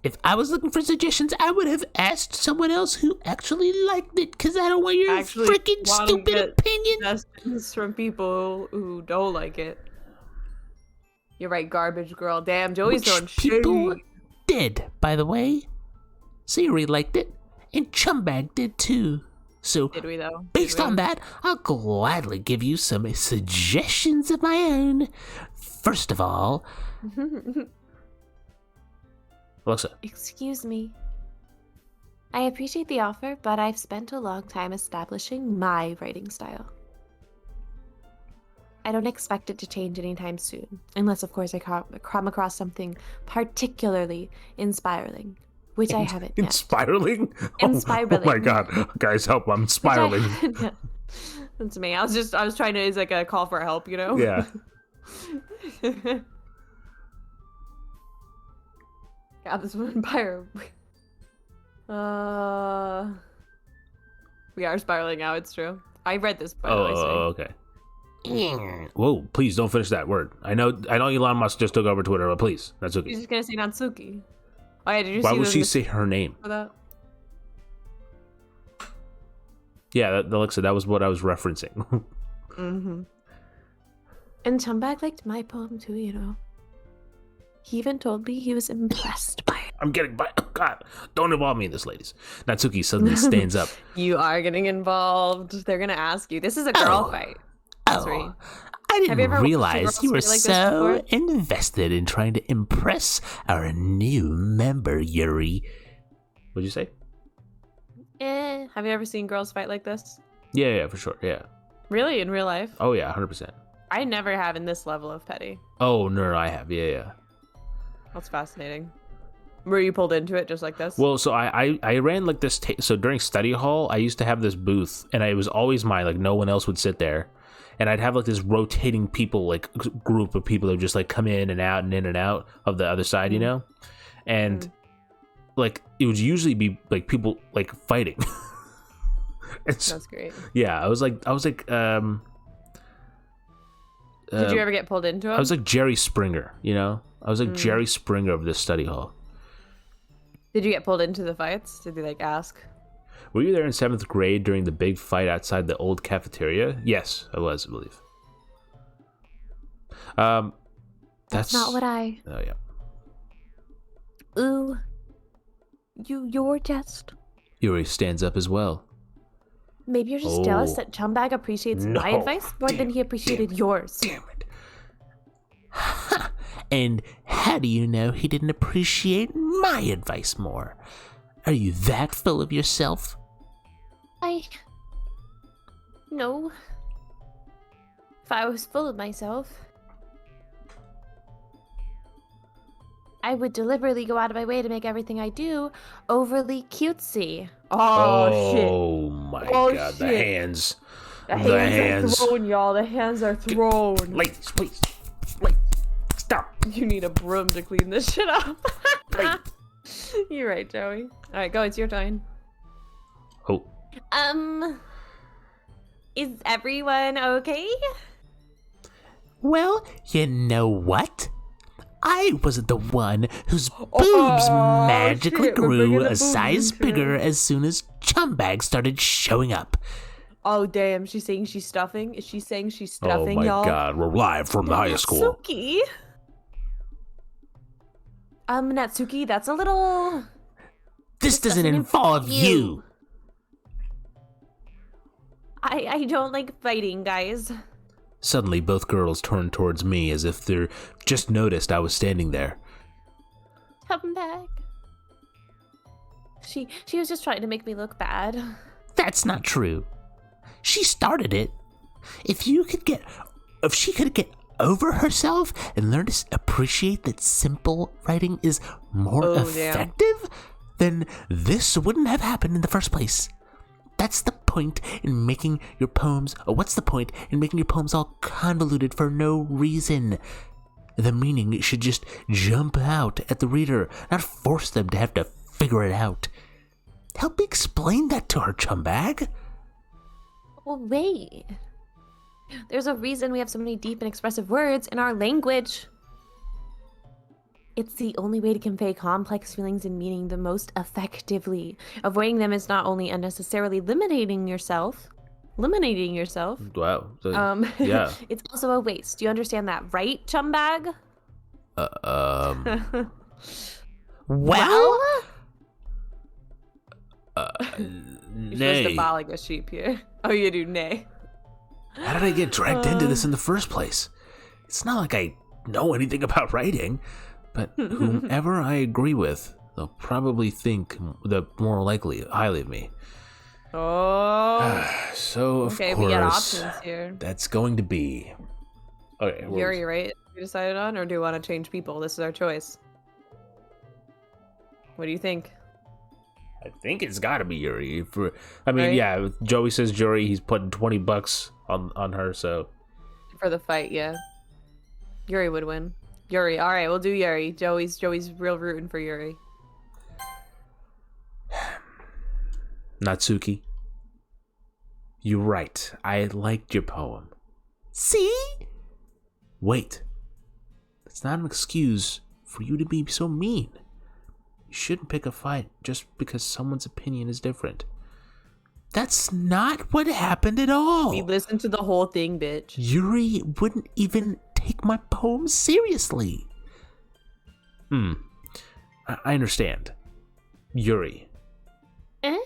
If I was looking for suggestions, I would have asked someone else who actually liked it, because I don't want your freaking stupid opinion. Suggestions from people who don't like it. You're right, garbage girl. Damn, Joey's throwing Which people shade. did, by the way. Sayori liked it, and CHUMBAG did too. So, Did we though? based on that, I'll gladly give you some suggestions of my own. First of all, Alexa. Excuse me. I appreciate the offer, but I've spent a long time establishing my writing style. I don't expect it to change anytime soon, unless, of course, I come across something particularly inspiring, which I haven't yet. Spiraling? Inspiraling. Oh my god. Guys, help. I'm spiraling. Yeah. That's me. I was trying to, it's like a call for help, you know? Yeah. God, this vampire. We are spiraling out, it's true. I read this, by the way. So. Okay. Whoa, please don't finish that word. I know Elon Musk just took over Twitter, but please, She's Natsuki. just gonna say Natsuki. Oh yeah, did you Why see would the she say her name? for that? Yeah, Alexa, that was what I was referencing. Mm-hmm. And Chumbag liked my poem too, you know. He even told me he was impressed by it. I'm getting by. Oh, God, don't involve me in this, ladies. Natsuki suddenly stands up. You are getting involved. They're gonna ask you. This is a girl Oh. fight. Oh, Sweet. I Have you didn't ever watched a realize girl you were fight like this so before? invested in trying to impress our new member, Yuri. What'd you say? Have you ever seen girls fight like this? Yeah, for sure. Yeah. Really, in real life? Oh yeah, 100%. I never have in this level of petty. Oh no, I have. Yeah. That's fascinating. Were you pulled into it just like this? Well, so I ran like this. So during study hall, I used to have this booth, and it was always mine. Like no one else would sit there, and I'd have like this rotating people, like group of people that would just like come in and out and in and out of the other side, you know, and like it would usually be like people like fighting. That's great. Yeah, I was like, Did you ever get pulled into it? I was like Jerry Springer, you know. I was like Jerry Springer of this study hall. Did you get pulled into the fights? Did they like ask? Were you there in 7th grade during the big fight outside the old cafeteria? Yes, I was, I believe. That's Not what I. Oh yeah. Ooh. You're just. Yuri stands up as well. Maybe you're just jealous Oh. that Chumbag appreciates No. my advice more than he appreciated yours. Damn it. And how do you know he didn't appreciate my advice more? Are you that full of yourself? No. If I was full of myself, I would deliberately go out of my way to make everything I do overly cutesy. Oh my Oh, god, the shit. hands. The The hands hands. are thrown, y'all. The hands are thrown. Ladies, please. Ladies, stop. You need a broom to clean this shit up. Ladies. You're right, Joey. All right, go. It's your turn. Oh, Is everyone okay? Well, you know what? I wasn't the one whose boobs Oh, magically shit, we're bringing grew the a boobs size into it. bigger as soon as Chumbag started showing up. Oh, damn. She's saying she's stuffing? Is she saying she's oh stuffing, my y'all? god, we're live from the high school. Natsuki? Natsuki, that's a little... This doesn't involve you. I don't like fighting, guys. Suddenly, both girls turned towards me as if they just noticed I was standing there. Come back. She was just trying to make me look bad. That's not true. She started it. If she could get over herself and learn to appreciate that simple writing is more Oh, damn. effective, then this wouldn't have happened in the first place. That's the point in making your poems, or what's the point in making your poems all convoluted for no reason? The meaning should just jump out at the reader, not force them to have to figure it out. Help me explain that to her, Chumbag. Well, wait. There's a reason we have so many deep and expressive words in our language. It's the only way to convey complex feelings and meaning the most effectively. Avoiding them is not only unnecessarily eliminating yourself. Wow. Yeah. It's also a waste. Do you understand that, right, Chumbag? Well, You're supposed to bow like a sheep here. Oh, you do, nay. How did I get dragged into this in the first place? It's not like I know anything about writing, but whomever I agree with, they'll probably think highly of me. Oh. So, of Okay, course, we got options here. that's going to be... Okay, Yuri, right? We decided on, or do you want to change people? This is our choice. What do you think? I think it's got to be Yuri. I mean, Right? yeah, Joey says Yuri, he's putting $20 on her, so... For the fight, yeah. Yuri would win. Yuri, all right, we'll do Yuri. Joey's real rooting for Yuri. Natsuki, you're right. I liked your poem. see? Wait. That's not an excuse for you to be so mean. You shouldn't pick a fight just because someone's opinion is different. That's not what happened at all. We listened to the whole thing, bitch. Yuri wouldn't even take my poem seriously. I understand. Yuri, Eh?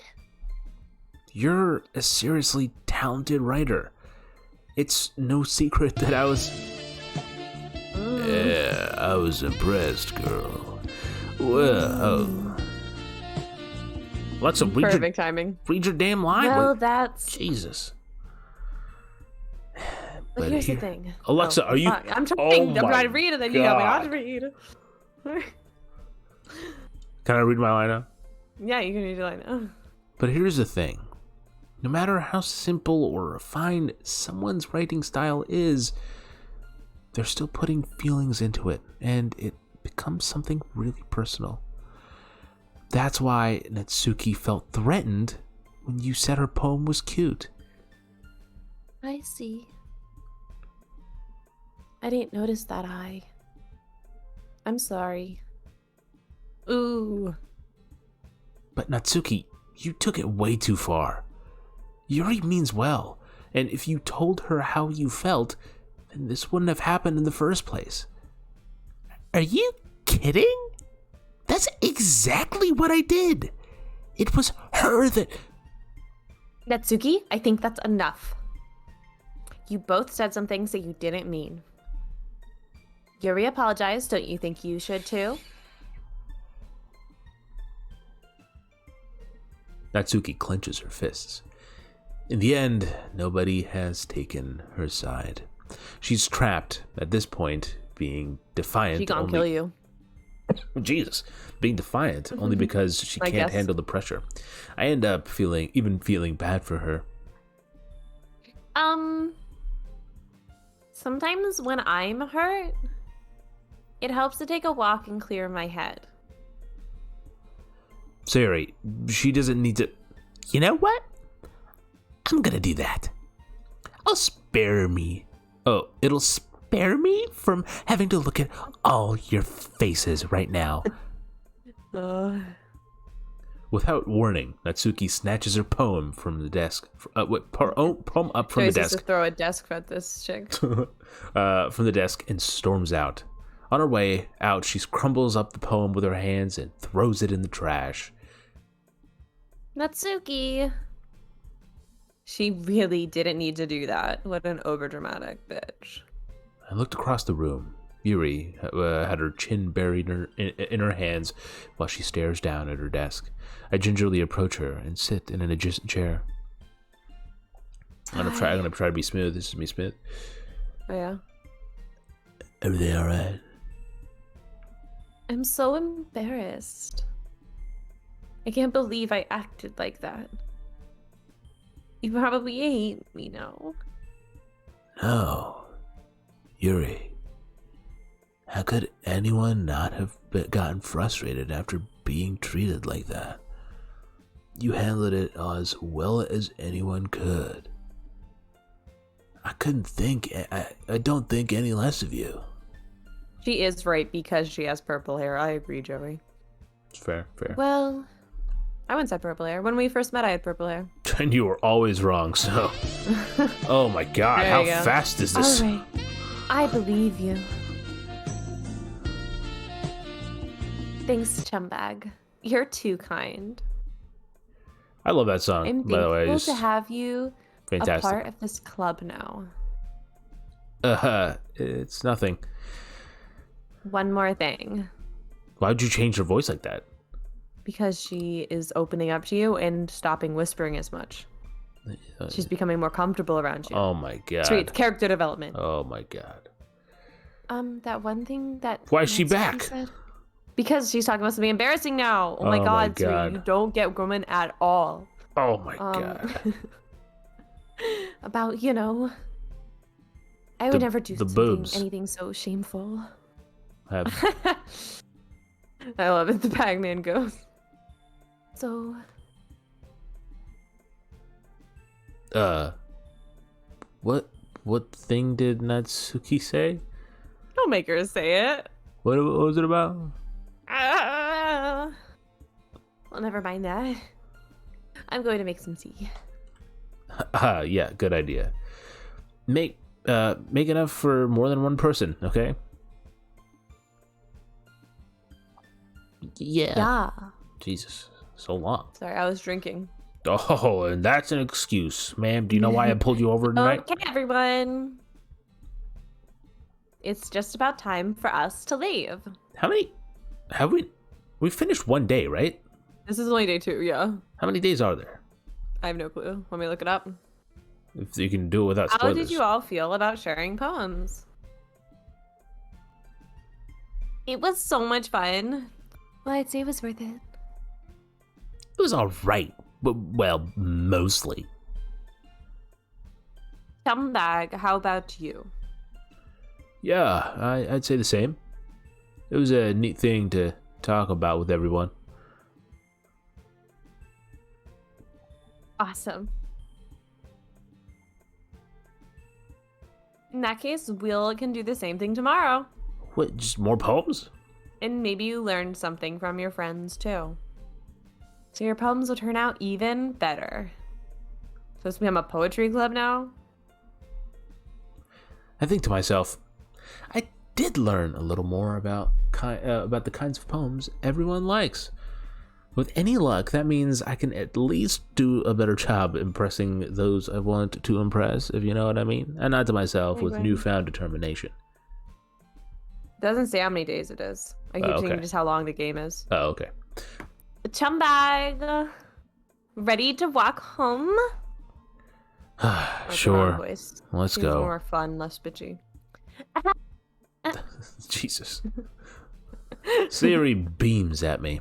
you're a seriously talented writer. It's no secret that I was... Yeah, I was impressed, girl. Well, Alexa, Perfect timing. read your damn line. Well, that's... Jesus. But here's the thing. Alexa, are you... Fuck, I'm Oh trying. I'm my trying to read it, then you tell me not to God. read. Can I read my line now? Yeah, you can read your line now. But here's the thing. No matter how simple or refined someone's writing style is, they're still putting feelings into it, and it becomes something really personal. That's why Natsuki felt threatened when you said her poem was cute. I see. I didn't notice that eye. I'm sorry. Ooh. But Natsuki, you took it way too far. Yuri means well, and if you told her how you felt, then this wouldn't have happened in the first place. Are you kidding? That's exactly what I did. It was her that... Natsuki, I think that's enough. You both said some things that you didn't mean. Yuri apologized. Don't you think you should too? Natsuki clenches her fists. In the end, nobody has taken her side. She's trapped at this point, being defiant. She gonna kill you. Jesus, being defiant only because she I can't guess. handle the pressure. I end up feeling bad for her. Sometimes when I'm hurt, it helps to take a walk and clear my head. Sayori, she doesn't need to. You know what? I'm gonna do that. I'll spare me. Oh, It'll spare me from having to look at all your faces right now. without warning, Natsuki snatches her poem from the desk. Poem up from the Choices to desk. throw a desk at this chick. From the desk and storms out. On her way out, she crumbles up the poem with her hands and throws it in the trash. Natsuki. She really didn't need to do that. What an overdramatic bitch. I looked across the room. Yuri had her chin buried in her hands while she stares down at her desk. I gingerly approach her and sit in an adjacent chair. I'm gonna try to be smooth. This is me smooth. Oh yeah. Everything all right? I'm so embarrassed. I can't believe I acted like that. You probably hate me now. No. Yuri. How could anyone not have gotten frustrated after being treated like that? You handled it as well as anyone could. I don't think any less of you. She is right because she has purple hair. I agree, Joey. It's fair. Well, I once had purple hair. When we first met, I had purple hair. And you were always wrong, so. Oh my god, There how you go. fast is this? All right. I believe you. Thanks, Chumbag. You're too kind. I love that song, I'm by the way. thankful It's to have you a fantastic. part of this club now. It's nothing. One more thing. Why'd you change your voice like that? Because she is opening up to you and stopping whispering as much. She's becoming more comfortable around you. Oh my god. Sweet character development. Oh my god. That one thing that. Why is she Natsuki back? said- Because she's talking about something embarrassing now. Oh my Oh my god, Sweet. God. You don't get woman at all. Oh my god. About, you know. I would The- never do the something, boobs. anything so shameful. Have- I love it. The Pac-Man goes. So, what thing did Natsuki say? don't make her say it. What was it about? Well, never mind that. I'm going to make some tea. Yeah, good idea. Make enough for more than one person, okay? Yeah. Jesus, so long. Sorry, I was drinking. Oh, and that's an excuse. Ma'am, do you know why I pulled you over tonight? Okay, everyone. It's just about time for us to leave. How many have we finished one day, right? This is only day 2, yeah. How many days are there? I have no clue. Let me look it up. If you can do it without How spoilers. did you all feel about sharing poems? It was so much fun. Well, I'd say it was worth it. It was all right, but well, mostly. Chumbag, how about you? Yeah, I'd say the same. It was a neat thing to talk about with everyone. Awesome. In that case, Will can do the same thing tomorrow. What, just more poems? And maybe you learned something from your friends too. So your poems will turn out even better. Supposed to become a poetry club now? I think to myself, I did learn a little more about the kinds of poems everyone likes. With any luck, that means I can at least do a better job impressing those I want to impress, if you know what I mean. And not to myself with newfound determination. Doesn't say how many days it is. I keep thinking just how long the game is. Oh, okay. Chumbag, ready to walk home? Sure. Let's go. More fun, less bitchy. Jesus. Sayori beams at me.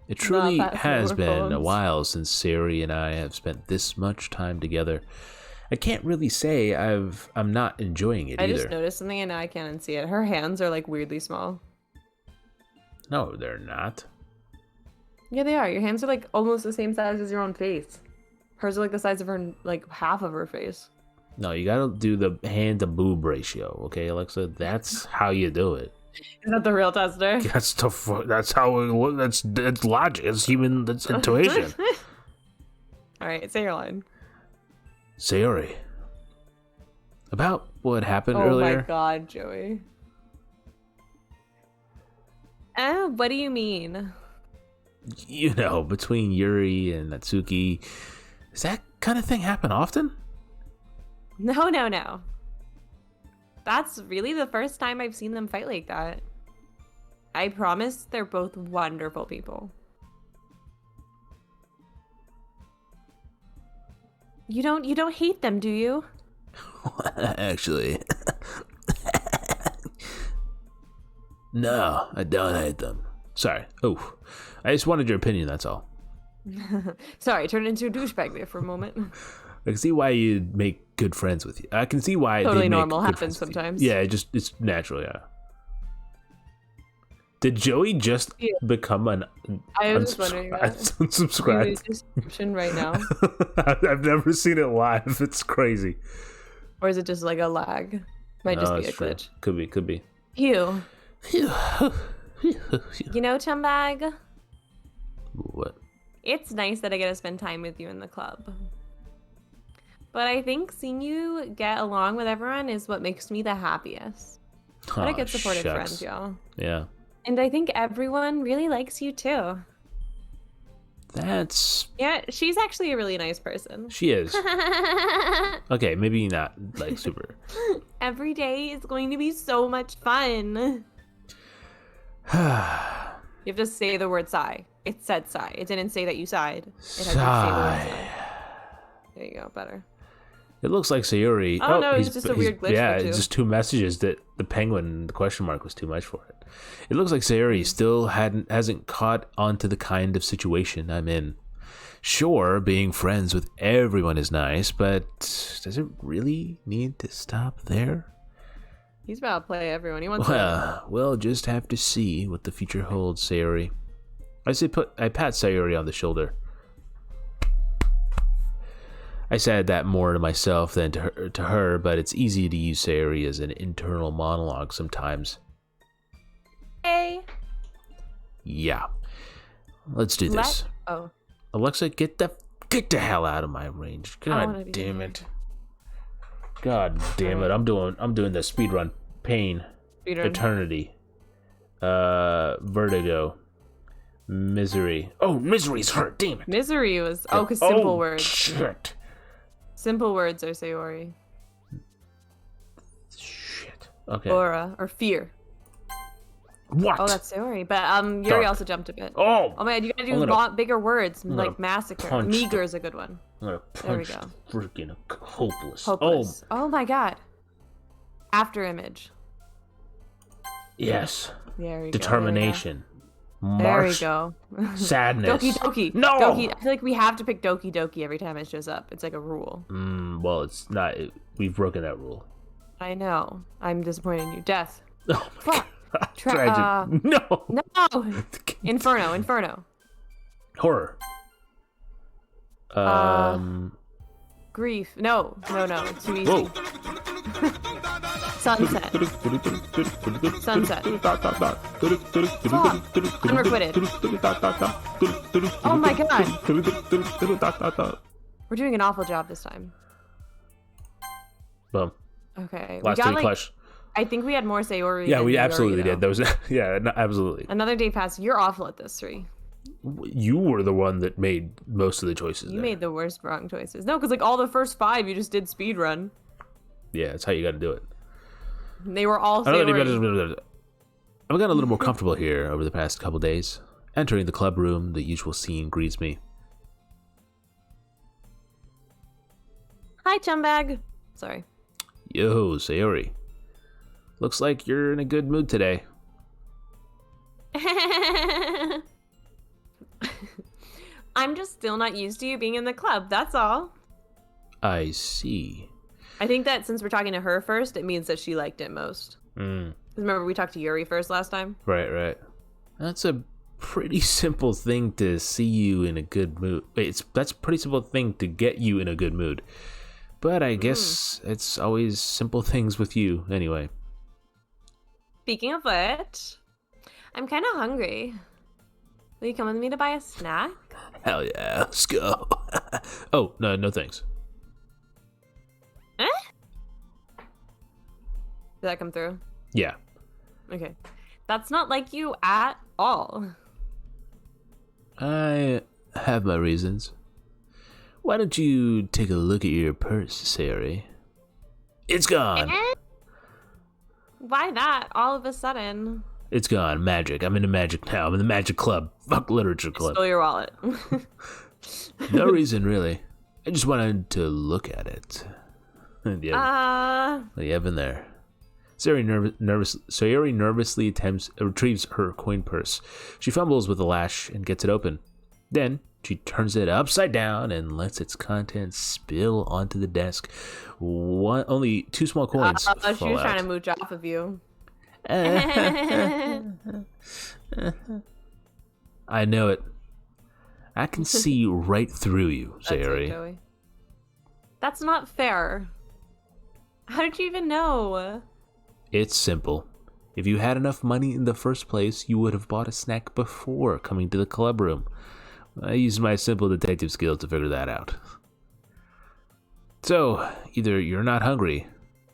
It truly has been a while since Sayori and I have spent this much time together. I can't really say I'm not enjoying it either. I just noticed something and now I can't unsee it. Her hands are like weirdly small. No, they're not. Yeah, they are. Your hands are like almost the same size as your own face. Hers are like the size of her, like half of her face. No, you gotta do the hand to boob ratio, okay, Alexa? That's how you do it. Is that the real tester? That's how it works. That's logic. It's human. That's intuition. All right, say your line. Sayori, about what happened earlier. Oh my god, Joey. What do you mean? You know, between Yuri and Natsuki, does that kind of thing happen often? No. That's really the first time I've seen them fight like that. I promise they're both wonderful people. You don't hate them, do you? Actually, no, I don't hate them. Sorry. Oh, I just wanted your opinion, that's all. Sorry, turned into a douchebag there for a moment. I can see why you'd make good friends with you. I can see why totally they normal, make good happens friends with sometimes. you. Yeah, it's natural, yeah. Did Joey just become an I was just wondering that. unsubscribed? Description right now. I've never seen it live. It's crazy. Or is it just like a lag? Might just be a true. glitch. Could be. Phew. You know, Chumbag? What? It's nice that I get to spend time with you in the club. But I think seeing you get along with everyone is what makes me the happiest. What a good supportive friend, y'all. Yeah. And I think everyone really likes you too. Yeah, she's actually a really nice person. She is. Okay, maybe not like super. Every day is going to be so much fun. You have to say the word sigh. It said sigh. It didn't say that you sighed. It had to say the word sigh. There you go, better. It looks like Sayori. Oh no, it's just a weird glitch. Yeah, it's just two messages that the penguin, the question mark was too much for it. It looks like Sayori still hasn't caught on to the kind of situation I'm in. Sure, being friends with everyone is nice, but does it really need to stop there? He's about to play everyone. He wants we'll just have to see what the future holds, Sayori. I pat Sayori on the shoulder. I said that more to myself than to her, but it's easy to use Sayori as an internal monologue sometimes. Hey. Yeah. Let's do this. Oh. Alexa, get the Get the hell out of my range. wanna God be damn here. it. God damn it. I'm doing the speedrun. Pain. Speedrun. Eternity. Vertigo. Misery. Oh, misery's hurt. Damn it. Misery was because simple words. Shit. Simple words are Sayori. Shit. Okay. Aura or fear. What? Oh, that's Sayori. But Yuri Dark. also jumped a bit. Oh. Oh my god, you gotta I'm do gonna- bigger words gonna like massacre. punch Meager the- is a good one. I'm gonna There we punch go. the freaking hopeless. Hopeless. Oh my god. After image. Yes. There we Determination. go. There we Marsh. go. Sadness. Doki Doki. No! Doki. I feel like we have to pick Doki Doki every time it shows up. It's like a rule. Well, it's not. We've broken that rule. I know. I'm disappointed in you. Death. Oh my Fuck. god. Tragic. No. No. Inferno. Horror. Grief. No. It's too easy. Whoa. Sunset. Unrequited. Oh my god. We're doing an awful job this time. Boom. Okay. Last we got three like, clash. I think we had more Sayori. Yeah, than we Yuri, absolutely though. did. That was yeah, no, absolutely. Another day passed. You're awful at this, 3. You were the one that made most of the choices. You there. made the worst wrong choices. No, because like all the first 5 you just did speed run. Yeah, that's how you got to do it. They were all I've Sayori. gotten a little more comfortable here over the past couple days. Entering the club room, the usual scene greets me. Hi, Chumbag. Sorry. Yo, Sayori. Looks like you're in a good mood today. I'm just still not used to you being in the club. That's all. I see. I think that since we're talking to her first, it means that she liked it most. Because remember, we talked to Yuri first last time? Right. That's a pretty simple thing to see you in a good mood. That's a pretty simple thing to get you in a good mood. But I guess it's always simple things with you anyway. Speaking of which, I'm kind of hungry. Will you come with me to buy a snack? Hell yeah, let's go. Oh, no thanks. Eh? Did that come through? Yeah. Okay. That's not like you at all. I have my reasons. Why don't you take a look at your purse, Sayori? It's gone. Eh? Why that all of a sudden? It's gone. Magic. I'm into magic now. I'm in the magic club. Fuck literature club. Stole your wallet. No reason, really. I just wanted to look at it. Yeah. What do you have in there? Sayori nervously retrieves her coin purse. She fumbles with the latch and gets it open. Then she turns it upside down and lets its contents spill onto the desk. Only 2 small coins She fall was trying to out. mooch off of you. I know it. I can see right through you, That's it, Sayori. Joey. That's not fair. How did you even know? It's simple. If you had enough money in the first place, you would have bought a snack before coming to the club room. I used my simple detective skills to figure that out. So, either you're not hungry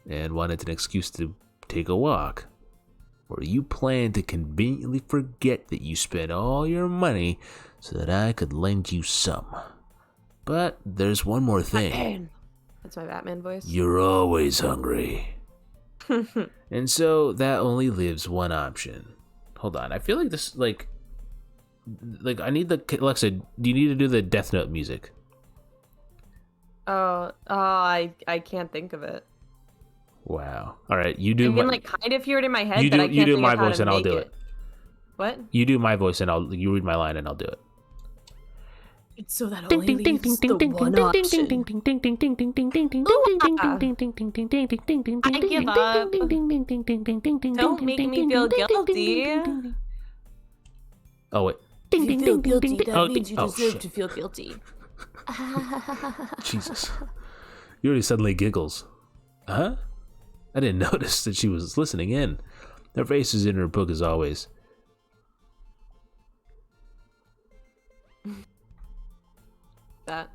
and wanted an excuse to take a walk, or you plan to conveniently forget that you spent all your money so that I could lend you some. But there's one more thing. Batman. That's my Batman voice. You're always hungry. And so that only leaves one option. Hold on, I feel like this, like I need the, Alexa, do you need to do the Death Note music? I can't think of it. Wow. All right, you do. I can kind of hear it in my head, you but do, I can't you do think my of how voice to and I'll make do it. What? You do my voice and you read my line and I'll do it. It's so that only leaves the one option. I give up. Don't make me feel guilty. Oh wait. If you feel guilty, that Oh, means you oh, deserve shit. to feel guilty. Jesus. Yuri suddenly giggles. Huh? I didn't notice that she was listening in. Her face is in her book as always. That.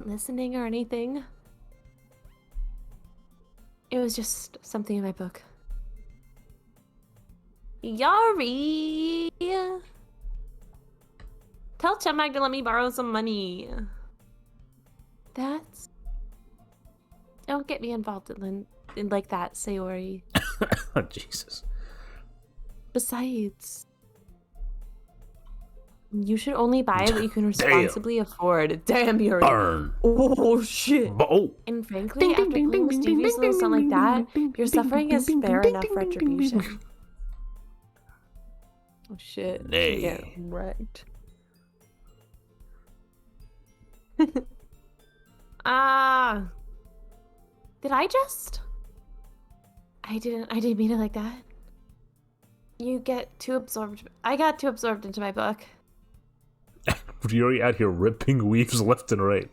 listening or anything. It was just something in my book. Yari! Tell CHUMBAG to let me borrow some money. That's... Don't get me involved in like that, Sayori. Oh, Jesus. Besides, you should only buy what you can Damn. responsibly afford. Damn, Yuri. Burn. Oh, shit. Oh. And frankly, after pulling mischievous little something like that, your suffering is fair enough retribution. Oh, shit. Nay. Get wrecked. Ah. Did I just? I didn't mean it like that. You get too absorbed. I got too absorbed into my book. Yuri out here ripping weaves left and right.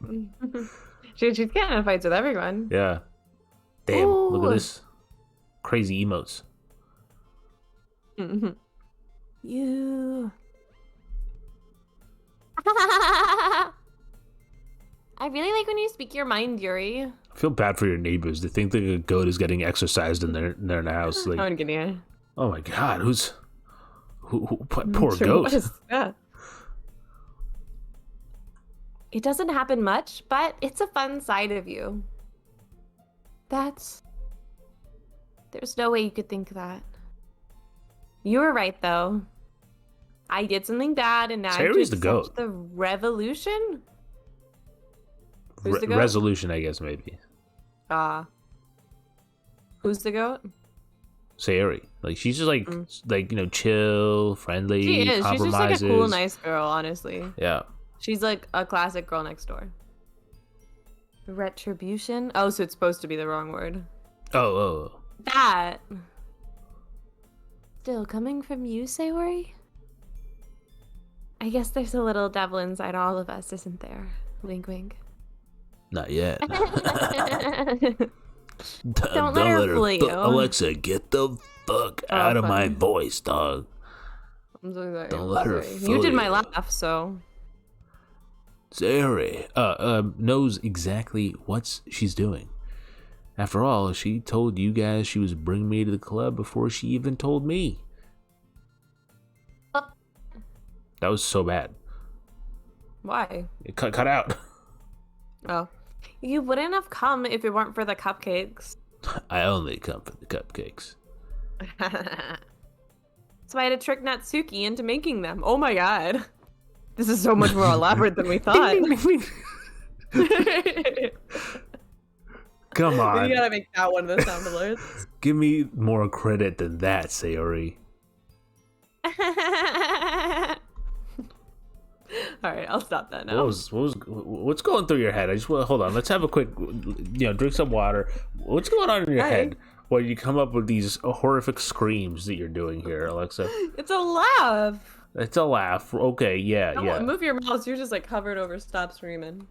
She's getting in fights with everyone. Yeah. Damn, look Ooh. at this. Crazy emotes. You. I really like when you speak your mind, Yuri. I feel bad for your neighbors. They think the goat is getting exercised in their house. Like, I'm kidding. oh my god, poor goat. What is that? It doesn't happen much, but it's a fun side of you. There's no way you could think that. You were right, though. I did something bad, and now I Sayori's have the to accept goat. the revolution. Who's the goat? Resolution, I guess, maybe. Who's the goat? Sayori. Like, she's just like, chill, friendly, She is. She's just compromises. like a cool, nice girl, honestly. Yeah. She's like a classic girl next door. Retribution? Oh, so it's supposed to be the wrong word. Oh. That. Still coming from you, Sayori? I guess there's a little devil inside all of us, isn't there? Wink, wink. Not yet. Don't let her fool you. Alexa, get the fuck out of my voice, dog. I'm so sorry. Don't let her Sorry. fool You did my you. laugh, so. Sayori knows exactly what she's doing. After all, she told you guys she was bringing me to the club before she even told me. That was so bad. Why? It cut out. Oh. You wouldn't have come if it weren't for the cupcakes. I only come for the cupcakes. So I had to trick Natsuki into making them. Oh my god. This is so much more elaborate than we thought. Come on. You gotta make that one of the sound alerts. Give me more credit than that, Sayori. All right, I'll stop that now. What's going through your head? I just want hold on. Let's have a quick, drink some water. What's going on in your head while you come up with these horrific screams that you're doing here, Alexa? It's a laugh. It's a laugh. Okay, yeah. Move your mouse. You're just like covered over. Stop screaming.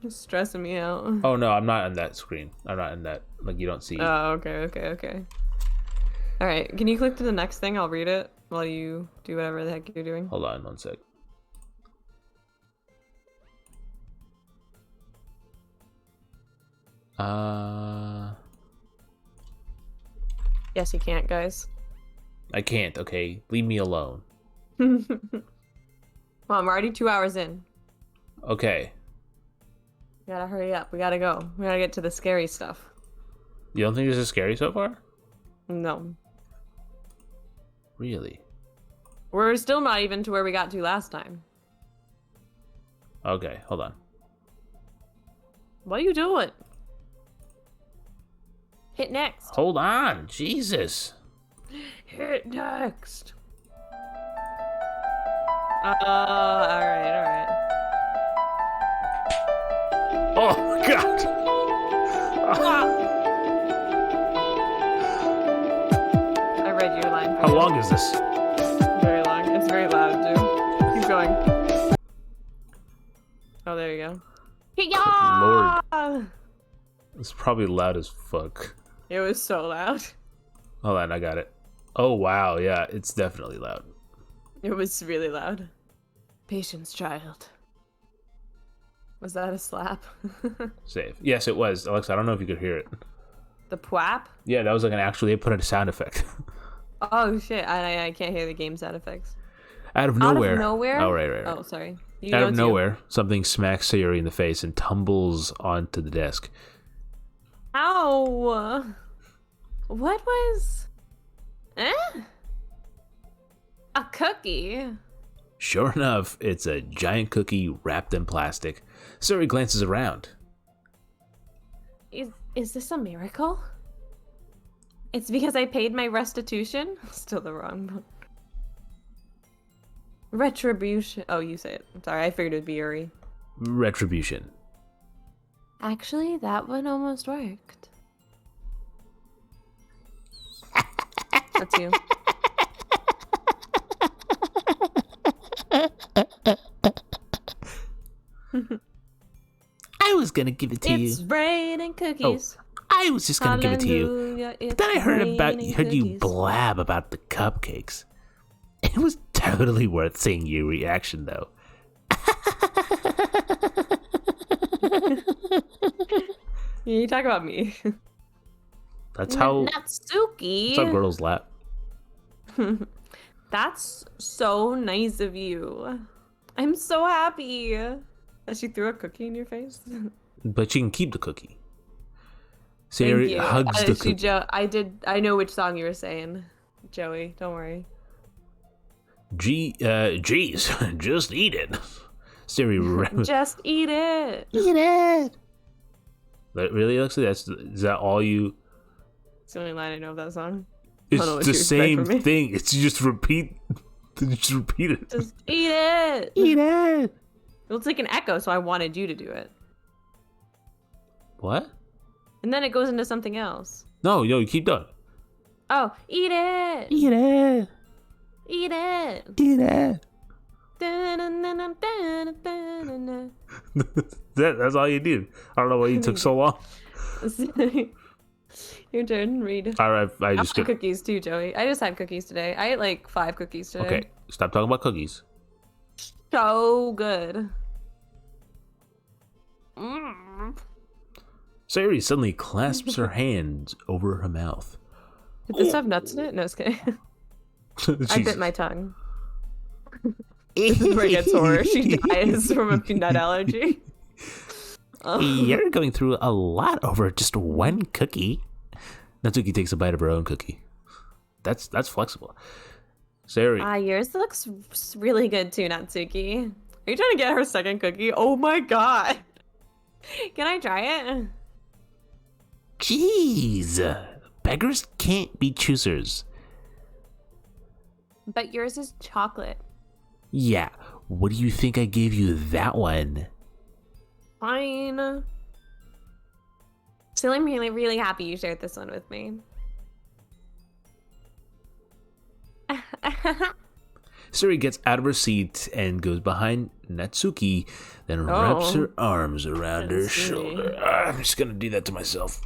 You're stressing me out. Oh no, I'm not on that screen. I'm not in that. Like you don't see. Oh, okay. All right, can you click to the next thing? I'll read it while you do whatever the heck you're doing. Hold on 1 sec. Yes, you can't, guys. I can't. Okay, leave me alone. Mom, we're already 2 hours in. Okay. We gotta hurry up. We gotta go. We gotta get to the scary stuff. You don't think this is scary so far? No. Really? We're still not even to where we got to last time. Okay, hold on. What are you doing? Hit next. Hold on, Jesus. Hit next. Alright. Oh God. I read your line. How long is this? Very long. It's very loud, too. Keep going. Oh, there you go. Lord. It's probably loud as fuck. It was so loud. Hold on, I got it. Oh wow, yeah, it's definitely loud. It was really loud. Patience, child. Was that a slap? Save. Yes, it was. Alexa, I don't know if you could hear it. The pwap? Yeah, that was like an actual, they put in a sound effect. Oh shit, I can't hear the game sound effects. Out of Out nowhere. of nowhere? Oh, right. Oh, sorry. Out of nowhere, something smacks Sayori in the face and tumbles onto the desk. Ow! What was... A cookie? Sure enough, it's a giant cookie wrapped in plastic. Sayori glances around. Is this a miracle? It's because I paid my restitution? Still the wrong one. Retribution. Oh, you say it. Sorry, I figured it would be Yuri. Retribution. Actually, that one almost worked. That's you. I was gonna give it to It's you. raining cookies. I was just gonna give it to you. Hallelujah, But then I heard you cookies. blab about the cupcakes. It was totally worth seeing your reaction, though. Yeah, you talk about me. That's how Natsuki. girls laugh. That's so nice of you. I'm so happy that she threw a cookie in your face. But you can keep the cookie. Thank Sayori you. hugs the cookie. I know which song you were saying, Joey. Don't worry. Geez, just eat it. Sayori, Just eat it. Eat it! really, Alexa? Is that all you? It's the only line I know of that song. It's know what the you expect same from me. thing. It's just repeat. Just repeat it. Just eat it. Eat it! It's like an echo, so I wanted you to do it. What? And then it goes into something else. No, you keep doing. Oh, eat it. Eat it! Eat it. Eat it! That's all you did. I don't know why you took so long. Your turn. Read. All right, I I just had get. cookies too, Joey. I just had cookies today. I ate like 5 cookies today. Okay, stop talking about cookies. So good. Sayori suddenly clasps her hands over her mouth. Did this have nuts in it? No, it's kidding. I bit my tongue. This is where it gets horror. She dies from a nut allergy. You're going through a lot over just one cookie. Natsuki takes a bite of her own cookie. That's flexible. Sayori, Yours looks really good too, Natsuki. Are you trying to get her second cookie? Oh my god. Can I try it? Jeez. Beggars can't be choosers. But yours is chocolate. Yeah, what do you think I gave you that one? Fine. Still, I'm really, really happy you shared this one with me. Sayori gets out of her seat and goes behind Natsuki, then wraps her arms around her shoulder. I'm just gonna do that to myself.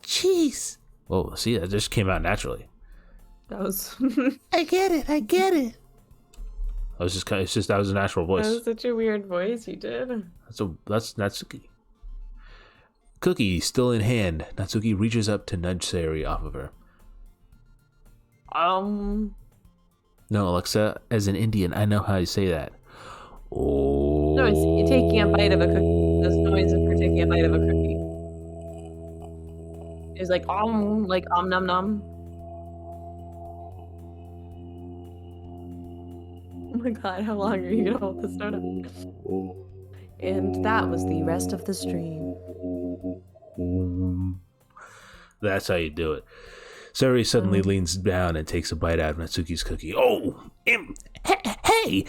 Jeez. Whoa, see, that just came out naturally. That was I get it. I was just that was a natural voice. such a weird voice you did. That's Natsuki. Cookie still in hand, Natsuki reaches up to nudge Sayori off of her. No, Alexa, as an Indian, I know how you say that. Oh. No, it's you're taking a bite of a cookie. This noise is for taking a bite of a cookie. It's like nom nom. Oh my god, how long are you gonna hold this donut? And that was the rest of the stream. That's how you do it. Sayori suddenly leans down and takes a bite out of Natsuki's cookie. Oh! Hey!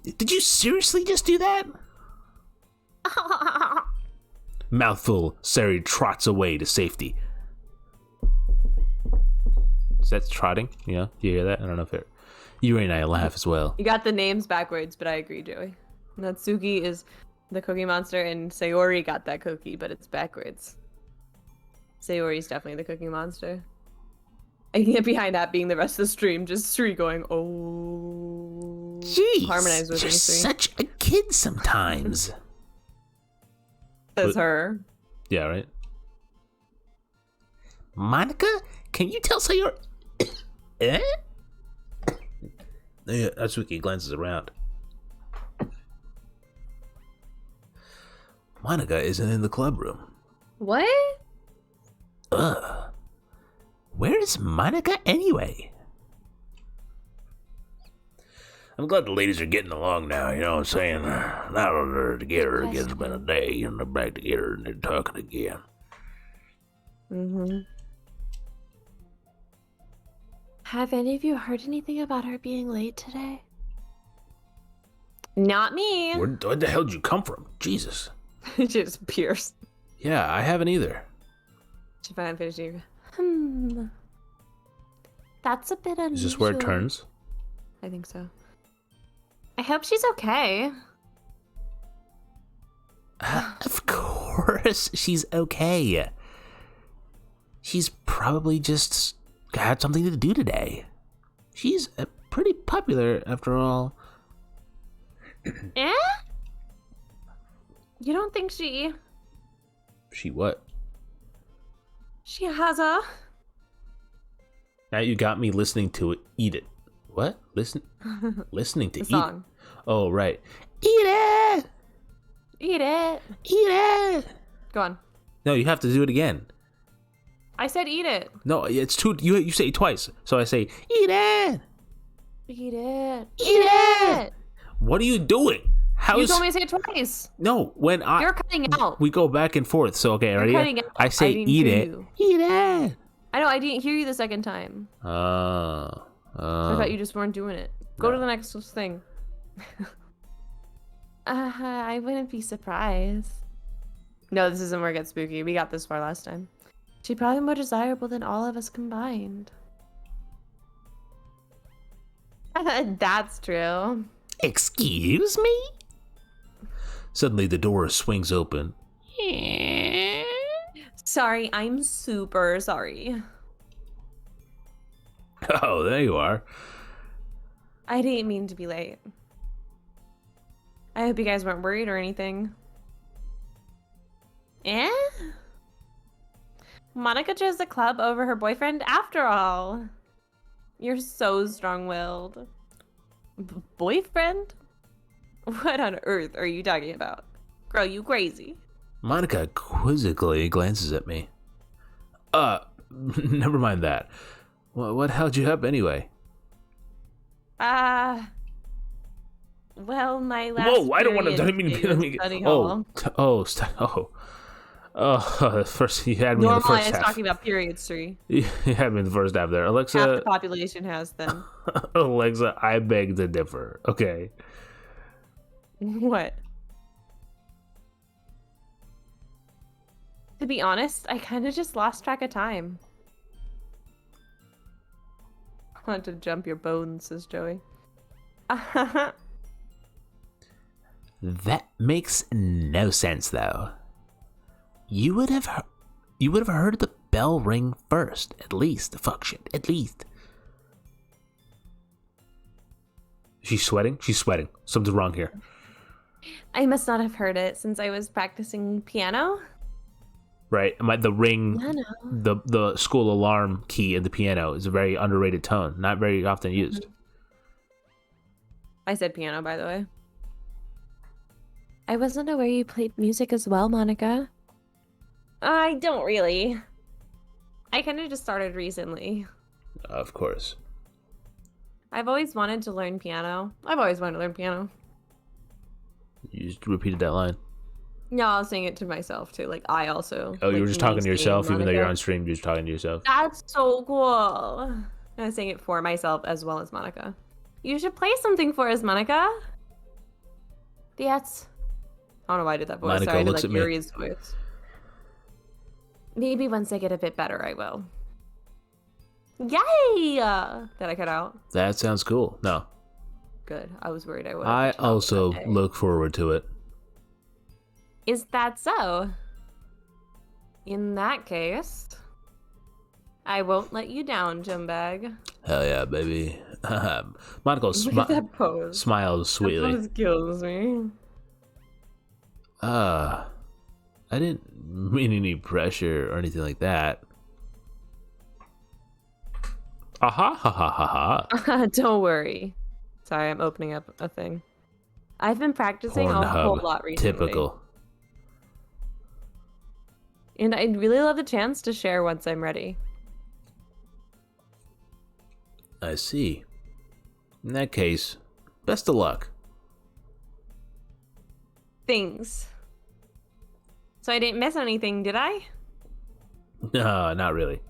Did you seriously just do that? Mouthful, Sayori trots away to safety. Is that trotting? Yeah, you hear that? I don't know if it... Yuri and I laugh as well. You got the names backwards, but I agree, Joey. Natsuki is the cookie monster, and Sayori got that cookie, but it's backwards. Sayori's definitely the cookie monster. I can get behind that being the rest of the stream, just Suri going, oh. Jeez, harmonize with you're me. See? such a kid sometimes. Says her. Yeah, right? Monica, can you tell Sayori? Eh? Yeah, Atsuki glances around. Monica isn't in the club room. What? Ugh. Where is Monica anyway? I'm glad the ladies are getting along now, you know what I'm saying? Now that they're together again, it's been a day, and they're back together and they're talking again. Mm-hmm. Have any of you heard anything about her being late today? Not me. Where the hell did you come from? Jesus. She just appears. Yeah, I haven't either. She finally finished you. That's a bit unusual. Is this where it turns? I think so. I hope she's okay. Of course she's okay. She's probably just had something to do today. She's pretty popular after all. Eh? You don't think she What? has a... Now you got me listening to it. Eat it. What? Listening to The eat? song. Oh, right. Eat it! Eat it. Eat it! Go on. No, you have to do it again. I said eat it. No, it's two. You say it twice. So I say, eat it! Eat it. Eat it! What are you doing? You told me to say it twice. No, when You're cutting out. we go back and forth. So, okay, You're ready? cutting out. I say didn't eat hear it. you. Eat it! I know, I didn't hear you the second time. I thought you just weren't doing it. Go to the next thing. I wouldn't be surprised. No, this isn't where it gets spooky. We got this far last time. She's probably more desirable than all of us combined. That's true. Excuse me? Suddenly, the door swings open. Sorry, I'm super sorry. Oh, there you are. I didn't mean to be late. I hope you guys weren't worried or anything. Eh? Monica chose the club over her boyfriend after all. You're so strong-willed. Boyfriend? What on earth are you talking about? Girl, you crazy. Monica quizzically glances at me. Never mind that. What held you up anyway? Well, my last Whoa, I don't want to. study hall. First you had me in the Normally, first I was half. talking about periods 3. You had me in the first half there, Half Alexa. the population has them. Alexa, I beg to differ. Okay. What? To be honest, I kind of just lost track of time. I want to jump your bones, says Joey. That makes no sense, though. You would have heard the bell ring first, at least. Fuck shit, at least. She's sweating? She's sweating. Something's wrong here. I must not have heard it since I was practicing piano. Right? The ring, Piano. the school alarm key in the piano is a very underrated tone, not very often used. I said piano, by the way. I wasn't aware you played music as well, Monica. I don't really. I kind of just started recently. Of course. I've always wanted to learn piano. You just repeated that line. No, I was saying it to myself too. Like I also. Oh, you were just talking to yourself, even though you're Monica. on stream. You're just talking to yourself. That's so cool. I was saying it for myself as well as Monica. You should play something for us, Monica. Yes. I don't know why I did that voice. Monica Sorry, I did looks like at me. Yuri's voice. Maybe once I get a bit better, I will. Yay! That I cut out. That sounds cool. No. Good. I was worried I would. I also look forward to it. Is that so? In that case, I won't let you down, Chumbag. Hell yeah, baby. Monaco Look at that pose. smiles That sweetly. pose kills me. I didn't mean any pressure or anything like that. Aha, ha, ha, ha, ha. Don't worry. Sorry, I'm opening up a thing. I've been practicing a whole Pornhub. lot recently. Typical. And I'd really love the chance to share once I'm ready. I see. In that case, best of luck. Things. So I didn't miss anything, did I? No, not really.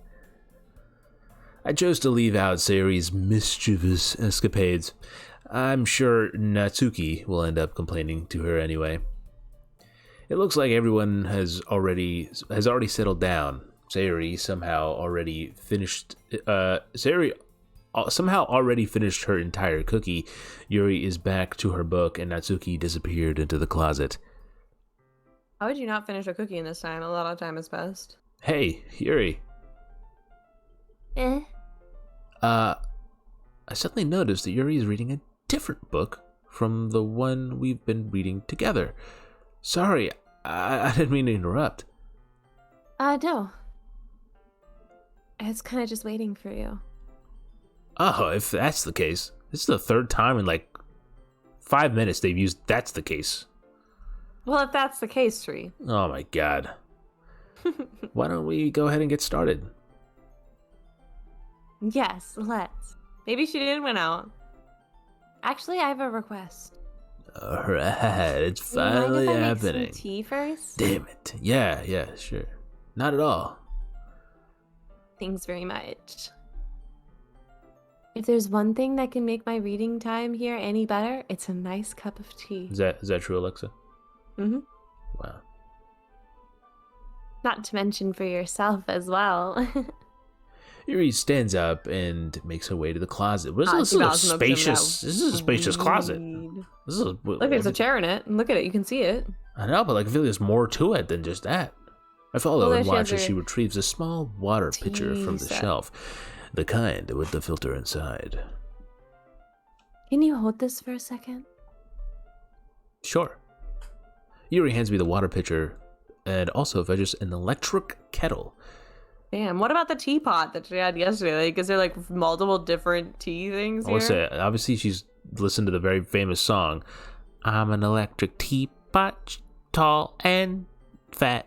I chose to leave out Sayori's mischievous escapades. I'm sure Natsuki will end up complaining to her anyway. It looks like everyone has already settled down. Sayori somehow already finished her entire cookie. Yuri is back to her book, and Natsuki disappeared into the closet. How would you not finish a cookie in this time? A lot of time has passed. Hey, Yuri. Eh? I suddenly noticed that Yuri is reading a different book from the one we've been reading together. Sorry, I didn't mean to interrupt. No. I was kind of just waiting for you. Oh, if that's the case. This is the third time in like 5 minutes they've used "that's the case." Well, if that's the case, Tree. Oh my god. Why don't we go ahead and get started? Yes, let's. Maybe she did win out. Actually, I have a request. Alright, it's Do you mind finally if I make happening. some tea first? Damn it. Yeah, sure. Not at all. Thanks very much. If there's one thing that can make my reading time here any better, it's a nice cup of tea. Is that true, Alexa? Mm-hmm. Wow. Not to mention for yourself as well. Yuri stands up and makes her way to the closet. This is she a bounced him up to spacious. This is a spacious closet. weed. This is Look, there's a chair in it. Look at it. You can see it. I know, but like, I feel there's more to it than just that. I follow Well, and there she has watch as her she retrieves a small water pitcher tea from the set. shelf, the kind with the filter inside. Can you hold this for a second? Sure. Yuri hands me the water pitcher and also fetches an electric kettle. Damn. What about the teapot that she had yesterday? Like, is there like multiple different tea things I here? would say, obviously, she's listened to the very famous song, "I'm an electric teapot, tall and fat."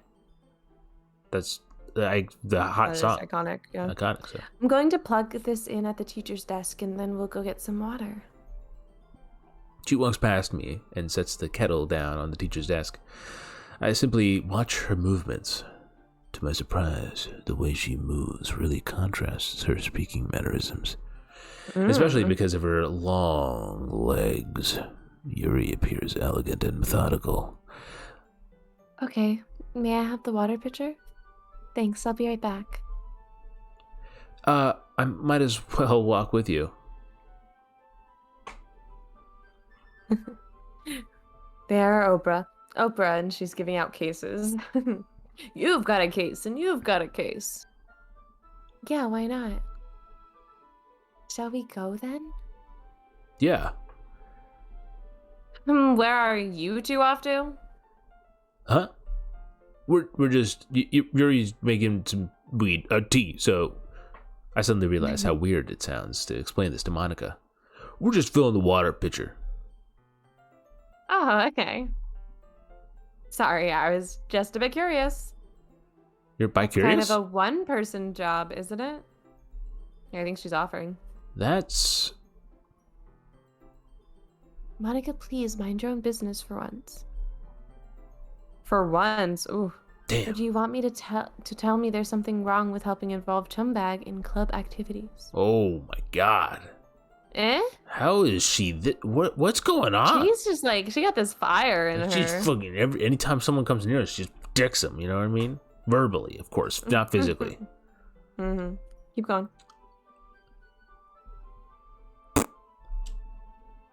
That's the hot That is song. iconic. Yeah. Iconic. So. I'm going to plug this in at the teacher's desk and then we'll go get some water. She walks past me and sets the kettle down on the teacher's desk. I simply watch her movements. To my surprise, the way she moves really contrasts her speaking mannerisms. Especially because of her long legs. Yuri appears elegant and methodical. Okay, may I have the water pitcher? Thanks, I'll be right back. I might as well walk with you. There, Oprah, and she's giving out cases. You've got a case, and you've got a case. Yeah, why not? Shall we go then? Yeah. Where are you two off to? Huh? We're just Yuri's making some tea, so I suddenly realized how weird it sounds to explain this to Monica. We're just filling the water pitcher. Oh, okay. Sorry, I was just a bit curious. You're bi-curious? Kind of a one-person job, isn't it? I think she's offering. That's... Monica, please mind your own business for once. For once, ooh. Or Damn. do you want me to tell me there's something wrong with helping involve CHUMBAG in club activities? Oh my god. Eh? How is she... What's going on? She's just like, she got this fire in She's her. fucking... Anytime someone comes near her, she just dicks them, you know what I mean? Verbally, of course, not physically. Mm-hmm. Keep going.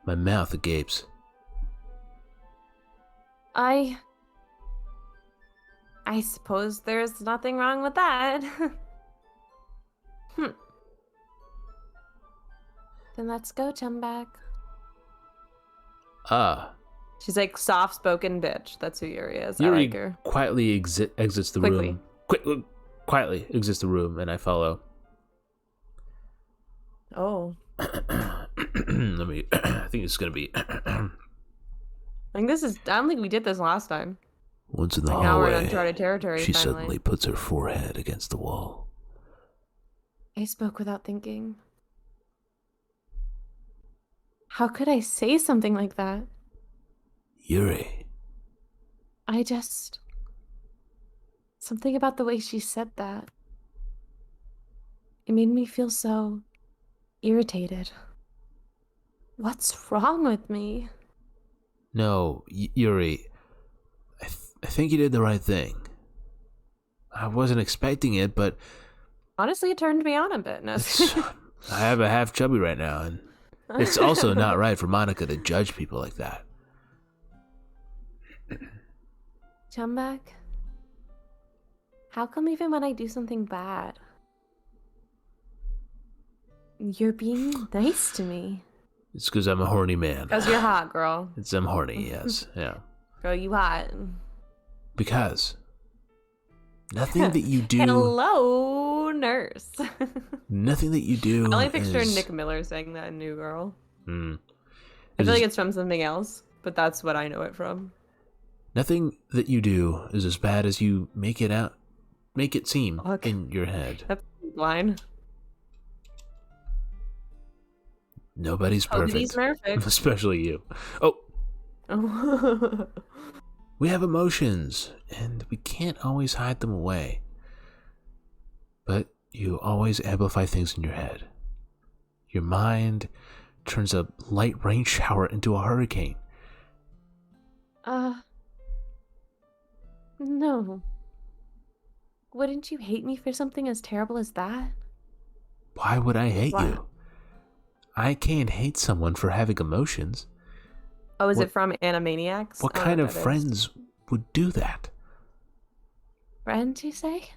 My mouth agapes. I suppose there's nothing wrong with that. Then let's go, CHUMBAG. Ah. She's like soft-spoken bitch. That's who Yuri is. Yuri I like her. quietly exits the Quickly. room. Quietly exits the room, and I follow. Oh. Let me. I think it's gonna be. I think this is. I don't think we did this last time. Once in the Like now we're in hallway, uncharted territory. she finally. suddenly puts her forehead against the wall. I spoke without thinking. How could I say something like that? Yuri. I just... Something about the way she said that. It made me feel so irritated. What's wrong with me? No, Yuri. I think you did the right thing. I wasn't expecting it, but Honestly, it turned me on a bit. No. I have a half chubby right now, and it's also not right for Monica to judge people like that. CHUMBAG? How come even when I do something bad, you're being nice to me? It's because I'm a horny man. Because you're hot, girl. I'm horny, yes. Yeah. Girl, you hot. Because nothing that you do... Hello, nurse. Nothing that you do I only picture is... Nick Miller saying that in New Girl. Mm. I It feel is- like it's from something else, but that's what I know it from. Nothing that you do is as bad as you make it seem Fuck. in your head. That's a line. Nobody's Nobody's perfect. perfect. Especially you. Oh, Oh. we have emotions, and we can't always hide them away. But you always amplify things in your head. Your mind turns a light rain shower into a hurricane. No. Wouldn't you hate me for something as terrible as that? Why would I hate Why? you? I can't hate someone for having emotions. Oh, is What- it from Animaniacs? What I don't kind know of what that is. friends would do that? Friend, you say?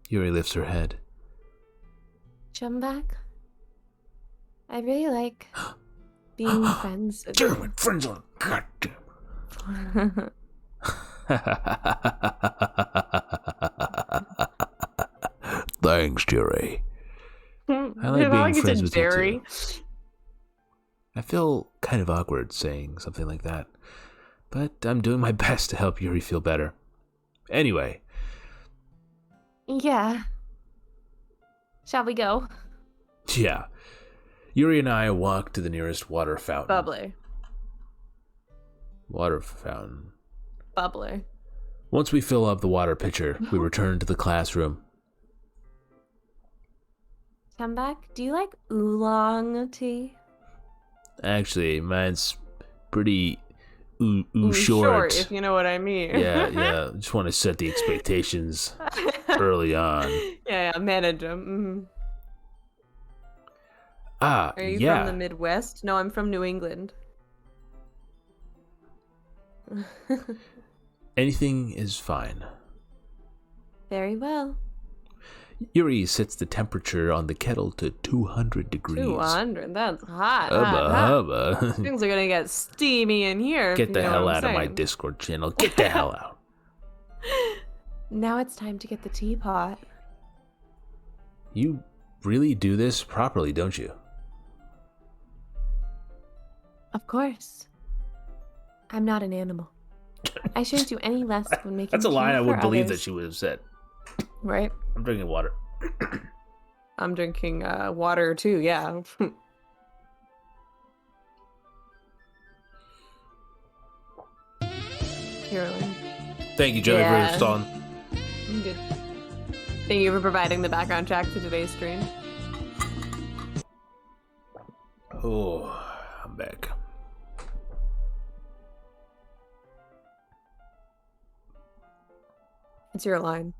Yuri lifts her head. CHUMBAG? I really like being friends with you. German friends on goddamn. Thanks, Jerry. I like being friends with you too. I feel kind of awkward saying something like that, but I'm doing my best to help Yuri feel better. Anyway, Yeah. Shall we go? yeah. Yuri and I walk to the nearest water fountain. Bubbly. Water fountain. Bubbly. Once we fill up the water pitcher, we return to the classroom. CHUMBAG, do you like oolong tea? Actually, mine's pretty Ooh, short. if you know what I mean. Yeah. Just want to set the expectations early on. Yeah, manage them. Ah, Are you yeah. from the Midwest? No, I'm from New England. Anything is fine. Very well. Yuri sets the temperature on the kettle to 200 degrees. 200. That's hot. Hubba hot, hot. hubba. Things are gonna get steamy in here. if Get you the know hell what out I'm of my saying. Discord channel. Get the hell out. Now it's time to get the teapot. You really do this properly, don't you? Of course. I'm not an animal. I shouldn't do any less when making That's a line tea I would for believe that others. she would have said. Right? I'm drinking water. I'm drinking water too, yeah. Purely. Thank you, Joey, Yeah. for installing. I'm good. Thank you for providing the background track to today's stream. Oh, I'm back. It's your line.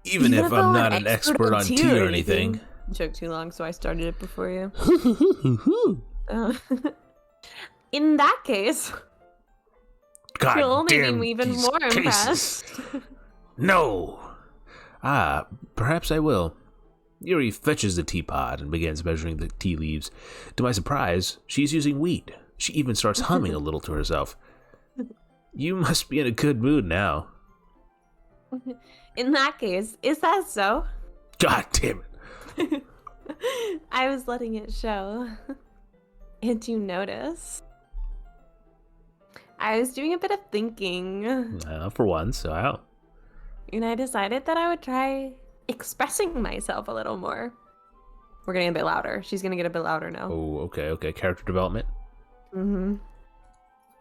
Even if though I'm I'm not an expert on tea or anything. You took too long, so I started it before you. In that case, God you'll only damn be even these more cases. impressed. No, Ah, perhaps I will. Yuri fetches the teapot and begins measuring the tea leaves. To my surprise, she's using weed. She even starts humming a little to herself. You must be in a good mood now. In that case, is that so? God damn it. I was letting it show. And you notice? I was doing a bit of thinking. For once, wow. And I decided that I would try expressing myself a little more. We're getting a bit louder. She's gonna get a bit louder now. Oh, okay. Character development. Mm-hmm.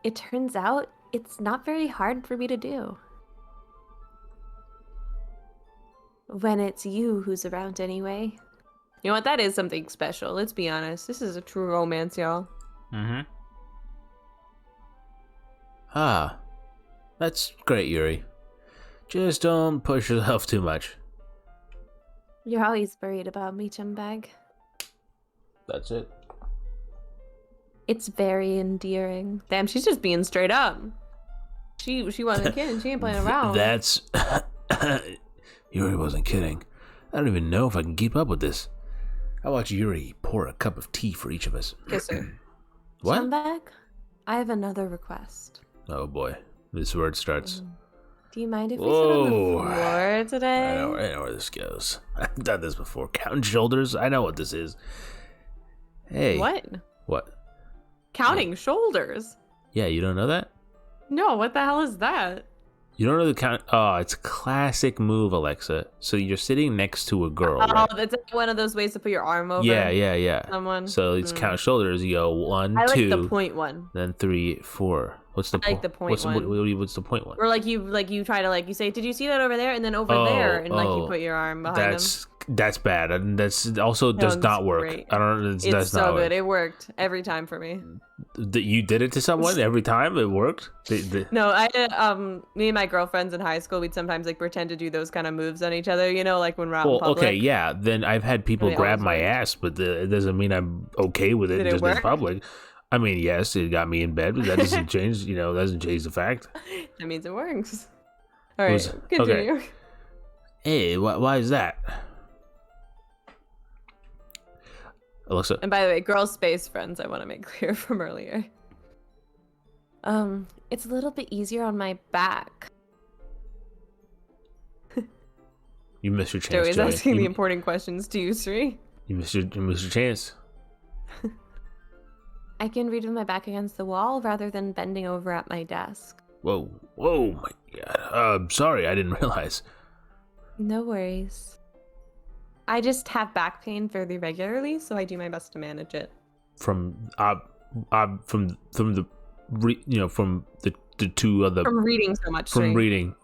It turns out it's not very hard for me to do. When it's you who's around anyway. You know what? That is something special. Let's be honest. This is a true romance, y'all. Mm-hmm. Ah, that's great, Yuri. Just don't push yourself too much. You're always worried about me, CHUMBAG. That's it. It's very endearing. Damn, she's just being straight up. She wasn't kidding. She ain't playing around. That's... Yuri wasn't kidding. I don't even know if I can keep up with this. I'll watch Yuri pour a cup of tea for each of us. Kiss her. What? CHUMBAG, I have another request. Oh boy, this word starts. Do you mind if we sit on the Whoa. Floor today. I know where this goes. I've done this before. Counting shoulders, I know what this is. Hey. What? What? Counting shoulders? Yeah, you don't know that? No, what the hell is that? You don't know the count? Oh, it's a classic move, Alexa. So you're sitting next to a girl, right? That's one of those ways to put your arm over Yeah. someone. So it's count shoulders. You go 1, I like 2, the point one. then 3, 4. What's the I like the point one. What's the point one? Or you try to you say, did you see that over there? And then over there, and you put your arm behind them. That's bad. And that's also does Sounds not work. great. I don't. It's That's so not good. Work. It worked every time for me. You did it to someone every time. It worked. No, I me and my girlfriends in high school, we'd sometimes pretend to do those kind of moves on each other. You know, when we're out in public. Okay, yeah. Then I've had people They grab always my work. ass, but it doesn't mean I'm okay with it Did it just in work? public. I mean, yes, it got me in bed, but that doesn't change. Doesn't change the fact. That means it works. All right, Okay. continue. Hey, why is that? Alexa. And by the way, girl space friends, I want to make clear from earlier. It's a little bit easier on my back. You missed your chance, Joey's Joey. asking the important questions to you, Sri. You missed your chance. I can read with my back against the wall rather than bending over at my desk. Whoa, my God. Sorry, I didn't realize. No worries. I just have back pain fairly regularly, so I do my best to manage it. From the two other From reading so much, from Sri. reading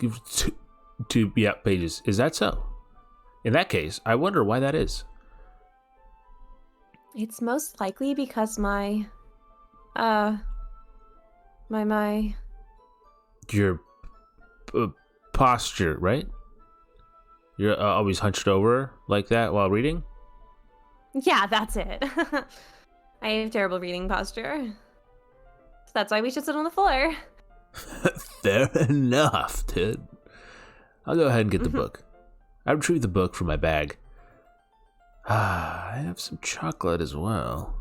two pages. Is that so? In that case, I wonder why that is. It's most likely because my Your posture, right? You're always hunched over like that while reading? Yeah, that's it. I have terrible reading posture. So that's why we should sit on the floor. Fair enough, dude. I'll go ahead and get the book. I retrieve the book from my bag. I have some chocolate as well.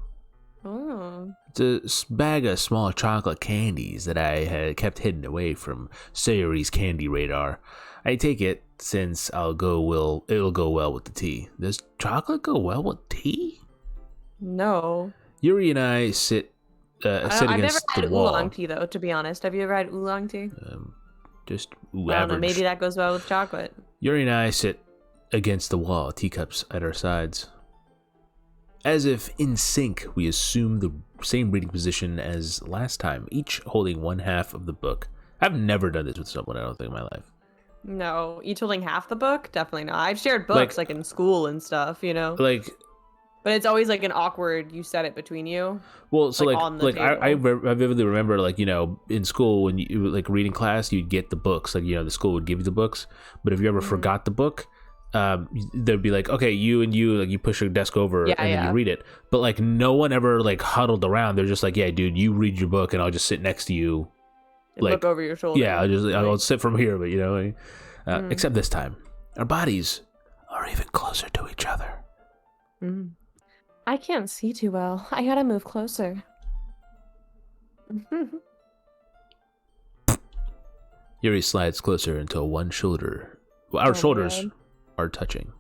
Oh. It's a bag of small chocolate candies that I had kept hidden away from Sayori's candy radar. I take it since it'll go well with the tea. Does chocolate go well with tea? No. Yuri and I sit I've never against the had wall. oolong tea, though, to be honest. Have you ever had oolong tea? Just I don't know. average. Maybe that goes well with chocolate. Yuri and I sit against the wall, teacups at our sides. As if in sync, we assume the same reading position as last time, each holding one half of the book. I've never done this with someone, I don't think, in my life. No. Each holding half the book? Definitely not. I've shared books, in school and stuff, you know? But it's always an awkward, you set it between you. Well, so on the I table. vividly remember, in school when you reading class, you'd get the books. The school would give you the books. But if you ever forgot the book, they'd be okay, you and you push your desk over and then you read it. But no one ever huddled around. They're just yeah, dude, you read your book and I'll just sit next to you. And look over your shoulder. Yeah, I'll sit from here. But except this time, Our bodies are even closer to each other. I can't see too well. I gotta move closer. Yuri slides closer until one shoulder. Well, our shoulders are touching.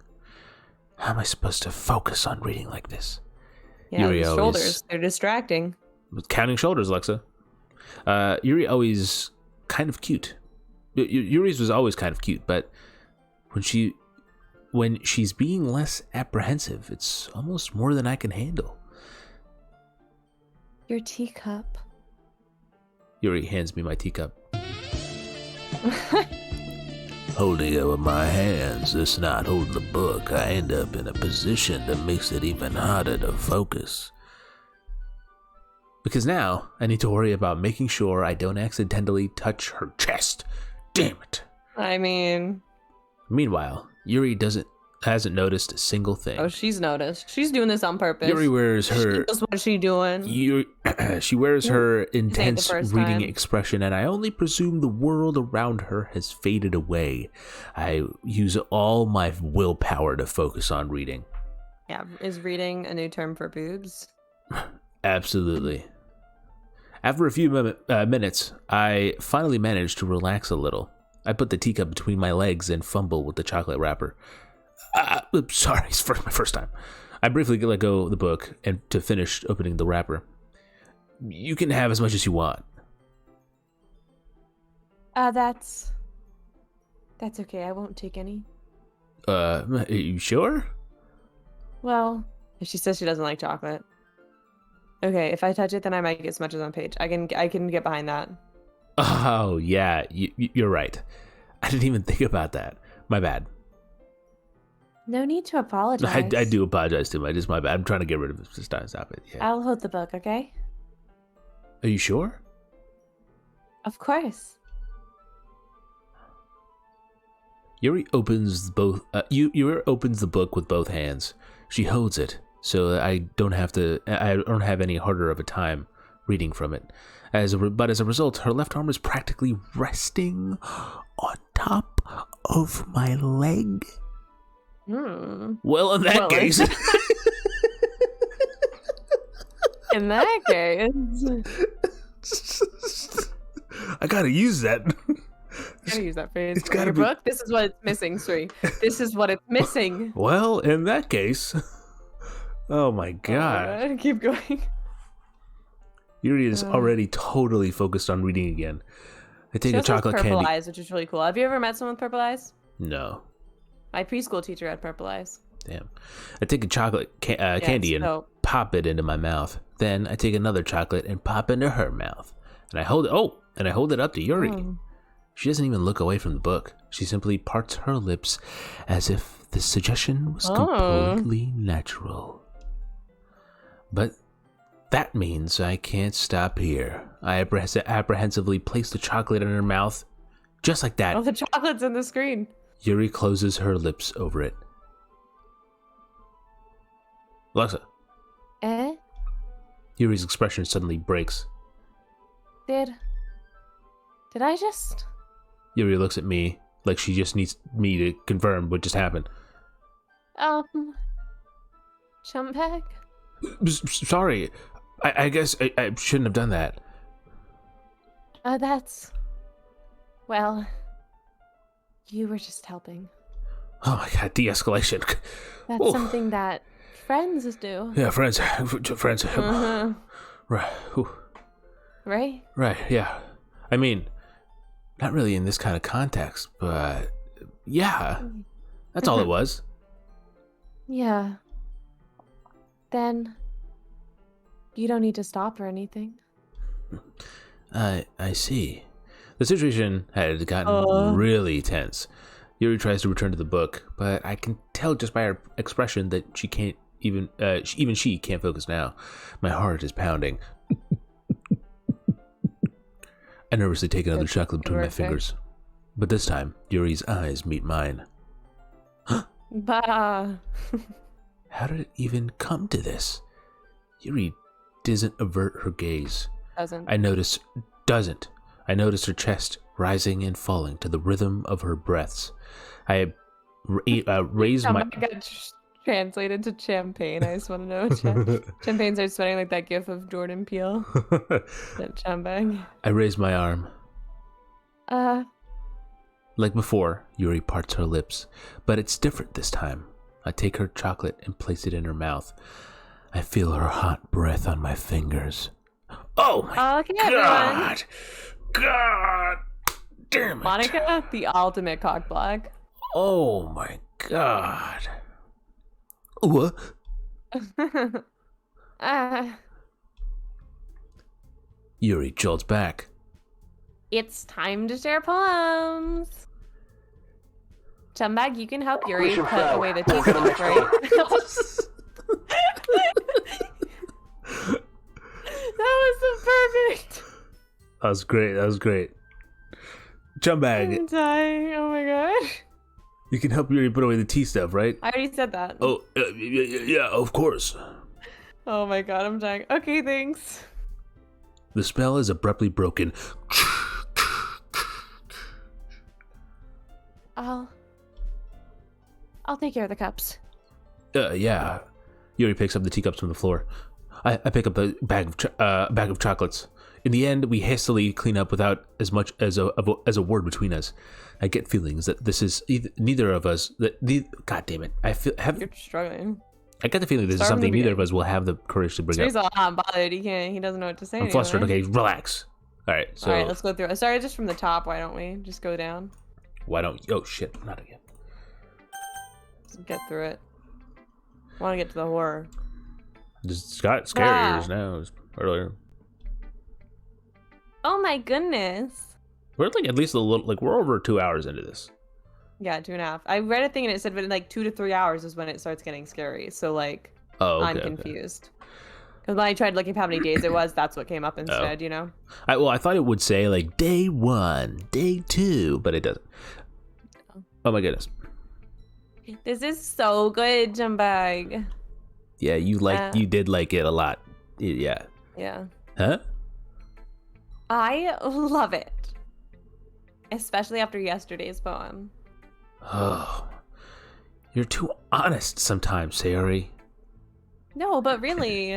How am I supposed to focus on reading like this? Yeah, Yuri these always- shoulders, they're distracting. Counting shoulders, Alexa. Yuri always kind of cute. Yuri's was always kind of cute, but when she's being less apprehensive, it's almost more than I can handle. Your teacup. Yuri hands me my teacup. Holding it with my hands, it's not holding the book. I end up in a position that makes it even harder to focus. Because now, I need to worry about making sure I don't accidentally touch her chest. Damn it. I mean... Meanwhile, Yuri hasn't noticed a single thing. Oh, she's noticed. She's doing this on purpose. Yuri wears her... That's what she doing. She wears her the intense first reading time. expression, and I only presume the world around her has faded away. I use all my willpower to focus on reading. Yeah, is reading a new term for boobs? Absolutely. After a few minutes, I finally managed to relax a little. I put the teacup between my legs and fumble with the chocolate wrapper. Sorry, it's for my first time. I briefly let go of the book and to finish opening the wrapper. You can have as much as you want. That's okay. I won't take any. Are you sure? Well, if she says she doesn't like chocolate. Okay, if I touch it, then I might get smudges on page. I can get behind that. Oh, yeah, you're right. I didn't even think about that. My bad. No need to apologize. I do apologize to him. It's my bad. I'm trying to get rid of it. Just stop it. Yeah. I'll hold the book, okay? Are you sure? Of course. Yuri opens Yuri opens the book with both hands. She holds it, so I don't have any harder of a time reading from it. But as a result, her left arm is practically resting on top of my leg. Well, in that case... In that case... I gotta use that. Gotta use that phrase. It's For gotta your be- book. This is what it's missing, Sri. This is what it's missing. Well, in that case... Oh my god. Keep going. Yuri is already totally focused on reading again. I take She a also has chocolate purple candy. eyes, which is really cool. Have you ever met someone with purple eyes? No. My preschool teacher had purple eyes. Damn. I take a chocolate candy and so- pop it into my mouth. Then I take another chocolate and pop into her mouth. And I hold it up to Yuri. Oh. She doesn't even look away from the book. She simply parts her lips as if the suggestion was completely natural. But that means I can't stop here. I apprehensively place the chocolate in her mouth. Just like that. Oh, the chocolate's in the screen. Yuri closes her lips over it. Alexa. Eh? Yuri's expression suddenly breaks. Did I just... Yuri looks at me like she just needs me to confirm what just happened. CHUMBAG? Sorry. I guess I shouldn't have done that. That's... Well... You were just helping. Oh my god, de-escalation. That's Oof. something that friends do. Yeah, friends. Right. Ooh. Right? Right, yeah. I mean, not really in this kind of context, but yeah. That's all it was. Yeah. Then... You don't need to stop or anything. I see. The situation had gotten really tense. Yuri tries to return to the book, but I can tell just by her expression that she can't even she can't focus now. My heart is pounding. I nervously take another chocolate between my fingers. But this time, Yuri's eyes meet mine. Bah. How did it even come to this? Yuri doesn't avert her gaze. Doesn't. I notice her chest rising and falling to the rhythm of her breaths. I raise my. Got translated to champagne. I just want to know. Champagne starts sweating like that gif of Jordan Peele. That chumbag. I raise my arm. Like before, Yuri parts her lips, but it's different this time. I take her chocolate and place it in her mouth. I feel her hot breath on my fingers. Oh my Okay, God! everyone. God damn it! Monica, the ultimate cock block. Oh my God! What? Yuri jolts back. It's time to share poems. Chumbag, you can help Yuri put away the teacups, right? That was so perfect. That was great. That was great. Chumbag, I'm dying. Oh my god. you can help Yuri put away the tea stuff, right? I already said that. Oh, yeah, of course. Oh my god, I'm dying. Okay, thanks. The spell is abruptly broken. I'll take care of the cups. Yeah. Yuri picks up the teacups from the floor. I pick up a bag of chocolates. In the end, we hastily clean up without as much as a word between us. I get feelings that this is neither of us. God damn it! You're struggling. I get the feeling this is Start from the something neither of beginning. us will have the courage to bring He's up. all hot and bothered. He doesn't know what to say. I'm flustered. anymore. Okay, relax. All right, so All right, let's go through. Sorry, just from the top. Why don't we just go down? why don't? Oh shit! Not again. Just get through it. I want to get to the horror. Just got scarier Ah. now. It was earlier. Oh my goodness. We're like at least a little. Like we're over 2 hours into this. Yeah, 2.5. I read a thing and it said, but in like 2 to 3 hours is when it starts getting scary. So like, Oh, okay, I'm okay. confused. Because when I tried looking up how many days it was, that's what came up instead. You know. I thought it would say like day 1, day 2, but it doesn't. Oh my goodness. This is so good, Chumbag. Yeah, you did like it a lot. Yeah. Yeah. Huh? I love it. Especially after yesterday's poem. Oh, you're too honest sometimes, Sayori. No, but really,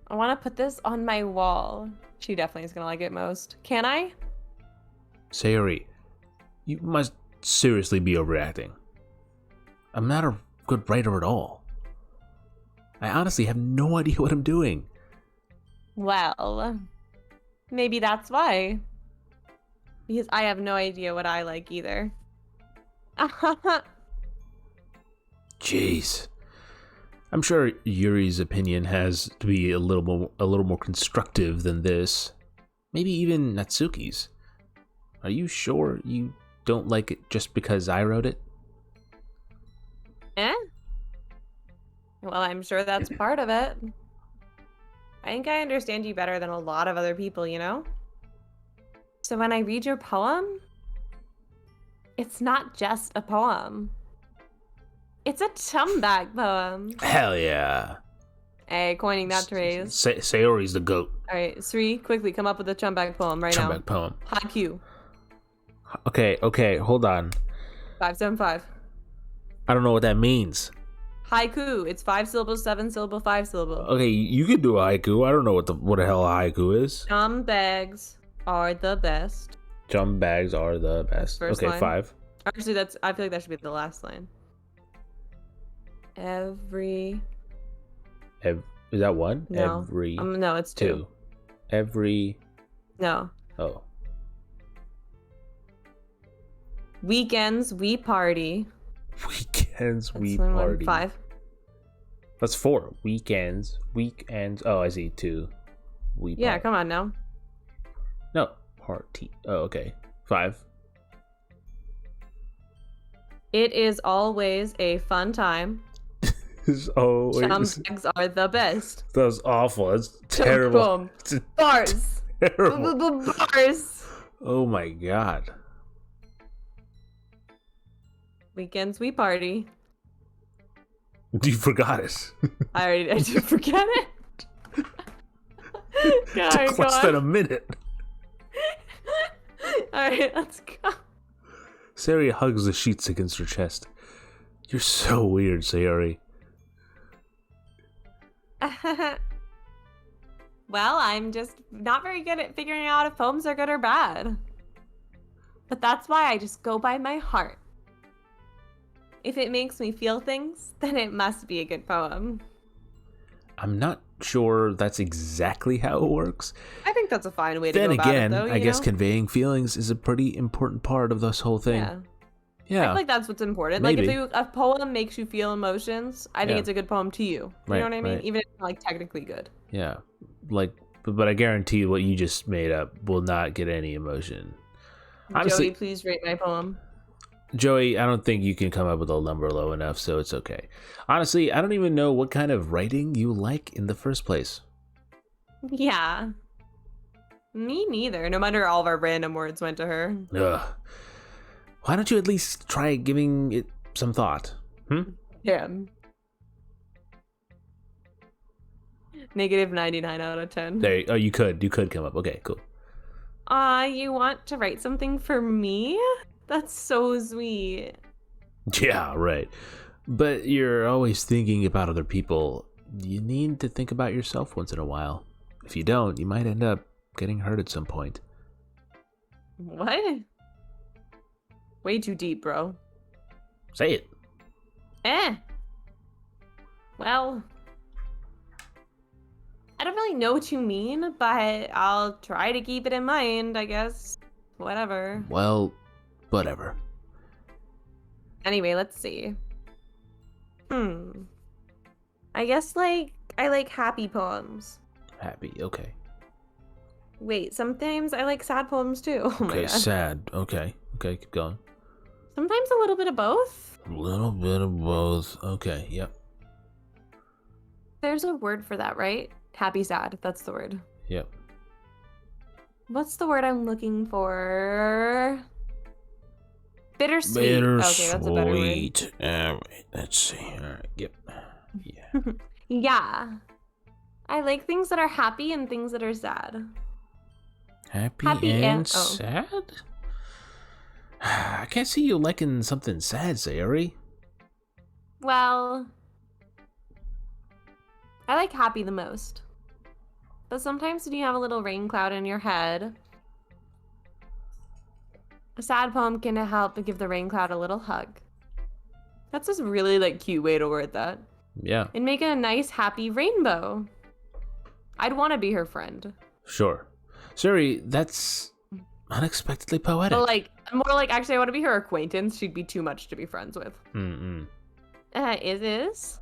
I want to put this on my wall. She definitely is going to like it most. Can I? Sayori, you must seriously be overacting. I'm not a good writer at all. I honestly have no idea what I'm doing. Well, maybe that's why. Because I have no idea what I like either. Jeez. I'm sure Yuri's opinion has to be a little more constructive than this. Maybe even Natsuki's. Are you sure you don't like it just because I wrote it? Eh? Well, I'm sure that's part of it. I think I understand you better than a lot of other people, you know? So when I read your poem, it's not just a poem. It's a chumbag poem. Hell yeah. Hey, coining that phrase. Sayori's the goat. All right, Sri, quickly come up with a chumbag poem right Chumbag now. poem. Haiku. Okay, hold on. 575. I don't know what that means. Haiku. It's 5 syllables, 7 syllable, 5 syllable. Okay, you can do a haiku. I don't know what the hell a haiku is. Chumbags are the best. Chumbags are the best. First Okay, line. 5. Actually, I feel like that should be the last line. Every. Is that 1? No. Every. No, it's 2. Every. No. Oh. Weekends we party. Weekends we That's line one. party. 5. That's 4. Weekends. Oh, I see. 2. Yeah, come on now. No, party. Oh, okay. 5. It is always a fun time. Oh, wait. Chumbags are the best. That was awful. That's terrible. Boom. It's Bars. terrible. Bars. Oh my god. Weekends we party. You forgot it. I did forget it. It took less than a minute. All right, let's go. Sayori hugs the sheets against her chest. You're so weird, Sayori. Well, I'm just not very good at figuring out if poems are good or bad. But that's why I just go by my heart. If it makes me feel things, then it must be a good poem. I'm not sure that's exactly how it works. I think that's a fine way to Then go about again, it, though, I guess know? conveying feelings is a pretty important part of this whole thing. Yeah. I Yeah. feel like that's what's important. Maybe. Like, if a poem makes you feel emotions, I think Yeah. it's a good poem to you. You Right, know what I mean? right. Even if it's not, like, technically good. Yeah. Like, but I guarantee what you just made up will not get any emotion. Honestly, Joey, please rate my poem. Joey, I don't think you can come up with a number low enough, so it's okay. Honestly, I don't even know what kind of writing you like in the first place. Yeah. Me neither. No wonder all of our random words went to her. Ugh. Why don't you at least try giving it some thought? Yeah. Negative 99 out of 10. There. Oh, you could come up. Okay, cool. You want to write something for me? That's so sweet. Yeah, right. But you're always thinking about other people. You need to think about yourself once in a while. If you don't, you might end up getting hurt at some point. What? Way too deep, bro. Say it. Well, I don't really know what you mean, but I'll try to keep it in mind, I guess. Whatever. Well, whatever. Anyway, let's see. I guess, I like happy poems. Happy. Okay. Wait, sometimes I like sad poems too. Oh my Okay, god. sad. Okay, keep going. Sometimes a little bit of both. A little bit of both. Okay, yep. There's a word for that, right? Happy, sad. That's the word. Yep. What's the word I'm looking for? Bittersweet. Okay, that's a better word. Bittersweet. Alright, let's see. Alright, yep. Yeah. Yeah. I like things that are happy and things that are sad. Happy and oh. sad? I can't see you liking something sad, Sayori. Well, I like happy the most. But sometimes when you have a little rain cloud in your head, a sad poem can help give the rain cloud a little hug. That's just really cute way to word that. Yeah, And make it a nice happy rainbow. I'd want to be her friend. sure. Sayori, that's unexpectedly poetic. But more like actually I want to be her acquaintance. She'd be too much to be friends with. Mm-mm. Is?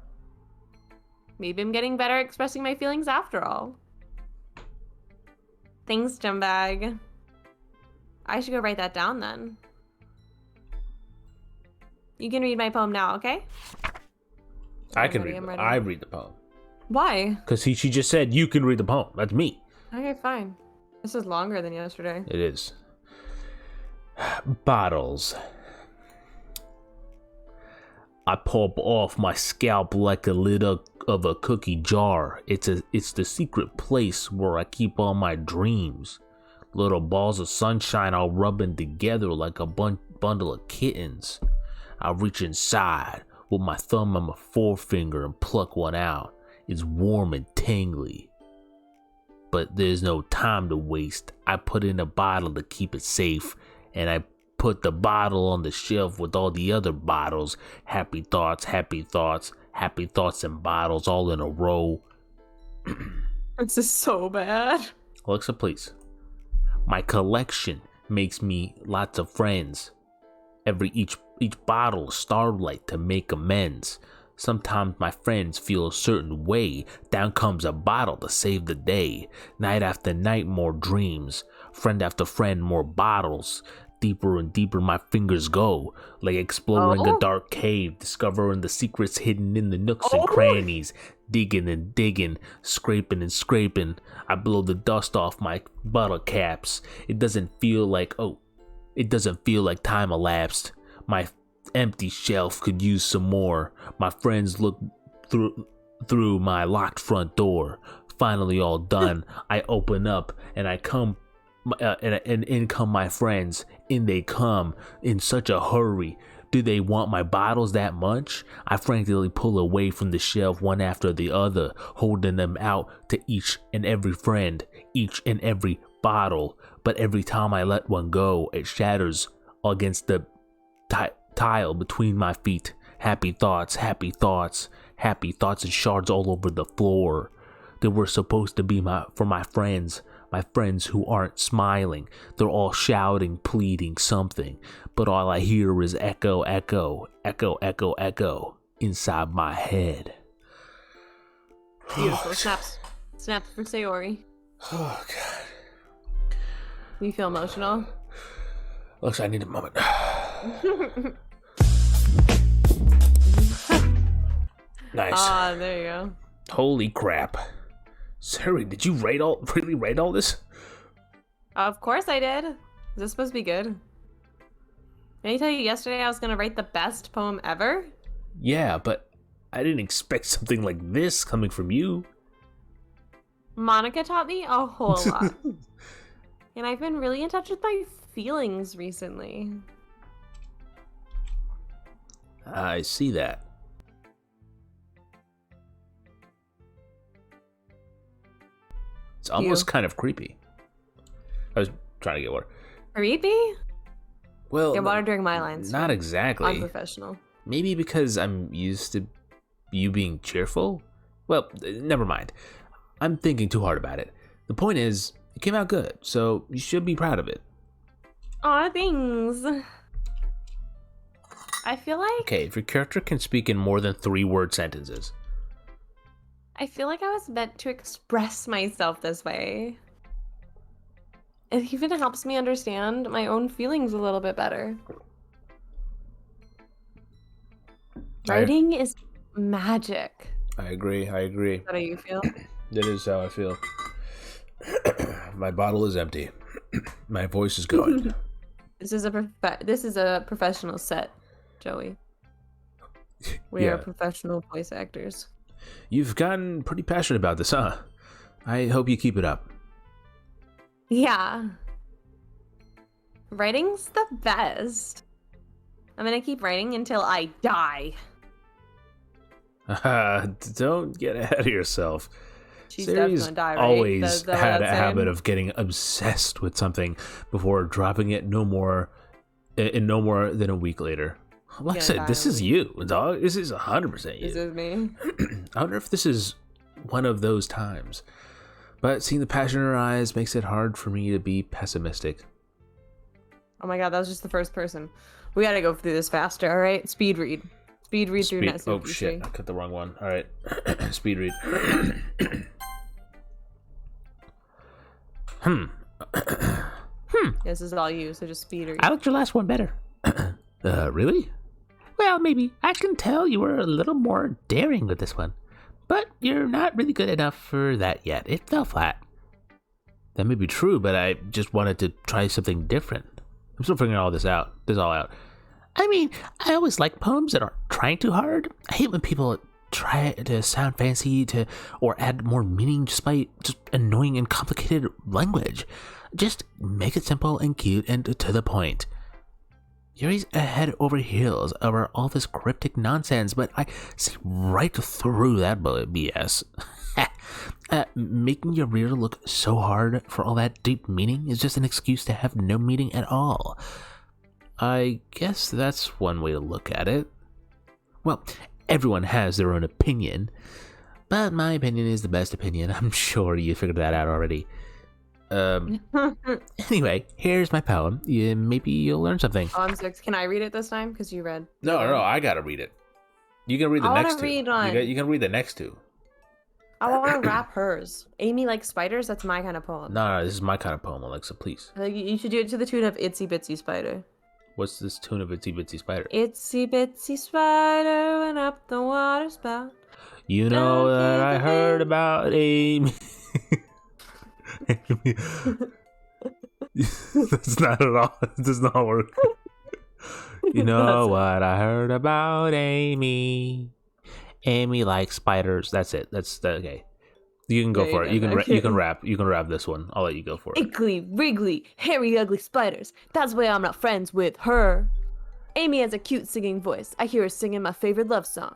Maybe I'm getting better at expressing my feelings after all. Thanks, CHUMBAG. I should go write that down then. You can read my poem now, okay? I can ready, read. I'm ready. I read the poem Why? because she just said you can read the poem. That's me. Okay, fine. This is longer than yesterday. It is. Bottles. I pop off my scalp like a lid of a cookie jar. It's the secret place where I keep all my dreams. Little balls of sunshine all rubbing together like a bundle of kittens. I reach inside with my thumb and my forefinger and pluck one out. It's warm and tingly. But there's no time to waste. I put in a bottle to keep it safe, and I put the bottle on the shelf with all the other bottles. Happy thoughts, happy thoughts, happy thoughts and bottles all in a row. This is so bad. Alexa, please. My collection makes me lots of friends. Each bottle starlight to make amends. Sometimes my friends feel a certain way. Down comes a bottle to save the day. Night after night, more dreams. Friend after friend, more bottles. Deeper and deeper my fingers go, like exploring a dark cave, discovering the secrets hidden in the nooks and crannies. Digging and digging, scraping and scraping. I blow the dust off my bottle caps. It doesn't feel like time elapsed. My empty shelf could use some more. My friends look through my locked front door. Finally all done. I open up and I come and in come my friends. In they come in such a hurry. Do they want my bottles that much? I frantically pull away from the shelf one after the other, holding them out to each and every friend, each and every bottle. But every time I let one go, it shatters against the tile between my feet. Happy thoughts, happy thoughts, happy thoughts, and shards all over the floor. They were supposed to be for my friends who aren't smiling. They're all shouting, pleading something, but all I hear is echo, echo, echo, echo, echo inside my head. Beautiful. Snaps. Snaps for Sayori. Oh, God. You feel emotional? Looks, I need a moment. Nice. Ah, there you go. Holy crap. Sari, did you really write all this? Of course I did. Is this supposed to be good? Did I tell you yesterday I was going to write the best poem ever? Yeah, but I didn't expect something like this coming from you. Monica taught me a whole lot. And I've been really in touch with my feelings recently. I see that. It's almost kind of creepy. I was trying to get water. Creepy? Well, Get water during my lines. Not exactly. Unprofessional. Maybe because I'm used to you being cheerful? Well, never mind. I'm thinking too hard about it. The point is, it came out good, so you should be proud of it. Aw, thanks. I feel like... Okay, if your character can speak in more than 3-word sentences. I feel like I was meant to express myself this way. It even helps me understand my own feelings a little bit better. Writing is magic. I agree. Is that how you feel? That is how I feel. My bottle is empty. My voice is going. This is a professional set, Joey. We Yeah. are professional voice actors. You've gotten pretty passionate about this, huh? I hope you keep it up. Yeah. Writing's the best. I'm gonna keep writing until I die. Don't get ahead of yourself. She's Sari's definitely gonna die, right? always Is that what had a that's habit saying? of getting obsessed with something before dropping it no more than a week later. Like I Gonna said, die this in a is week. you, dog. This is 100% you. This is me. I wonder if this is one of those times. But seeing the passion in her eyes makes it hard for me to be pessimistic. Oh my god, that was just the first person. We gotta go through this faster, alright? Speed read. Speed read through Net Oh shit, I cut the wrong one. Alright. Speed read. This is all you, so just speed read. I liked your last one better. Really? Well, maybe. I can tell you were a little more daring with this one. But you're not really good enough for that yet. It fell flat. That may be true, but I just wanted to try something different. I'm still figuring all out. I mean, I always like poems that aren't trying too hard. I hate when people try to sound fancy or add more meaning just by just annoying and complicated language. Just make it simple and cute and to the point. Yuri's head over heels over all this cryptic nonsense, but I see right through that BS. Making your reader look so hard for all that deep meaning is just an excuse to have no meaning at all. I guess that's one way to look at it. Well, everyone has their own opinion, but my opinion is the best opinion. I'm sure you figured that out already. Anyway, here's my poem. Maybe you'll learn something. Oh, I'm six. Can I read it this time? Because you read. No, I gotta read it. You can read the I wanna next two. read one. You can read the next two. I want to rap hers. Amy likes spiders. That's my kind of poem. No, this is my kind of poem, Alexa, please. Like, you should do it to the tune of Itsy Bitsy Spider. What's this tune of Itsy Bitsy Spider? Itsy Bitsy Spider went up the water spout. You know that I heard about Amy. That's not at all. It does not work. You know what I heard about Amy. Amy likes spiders. That's it. Okay. You can go No, for you it. You can didn't. you can rap. You can rap this one. I'll let you go for it. Iggly, wriggly, hairy, ugly spiders. That's why I'm not friends with her. Amy has a cute singing voice. I hear her singing my favorite love song.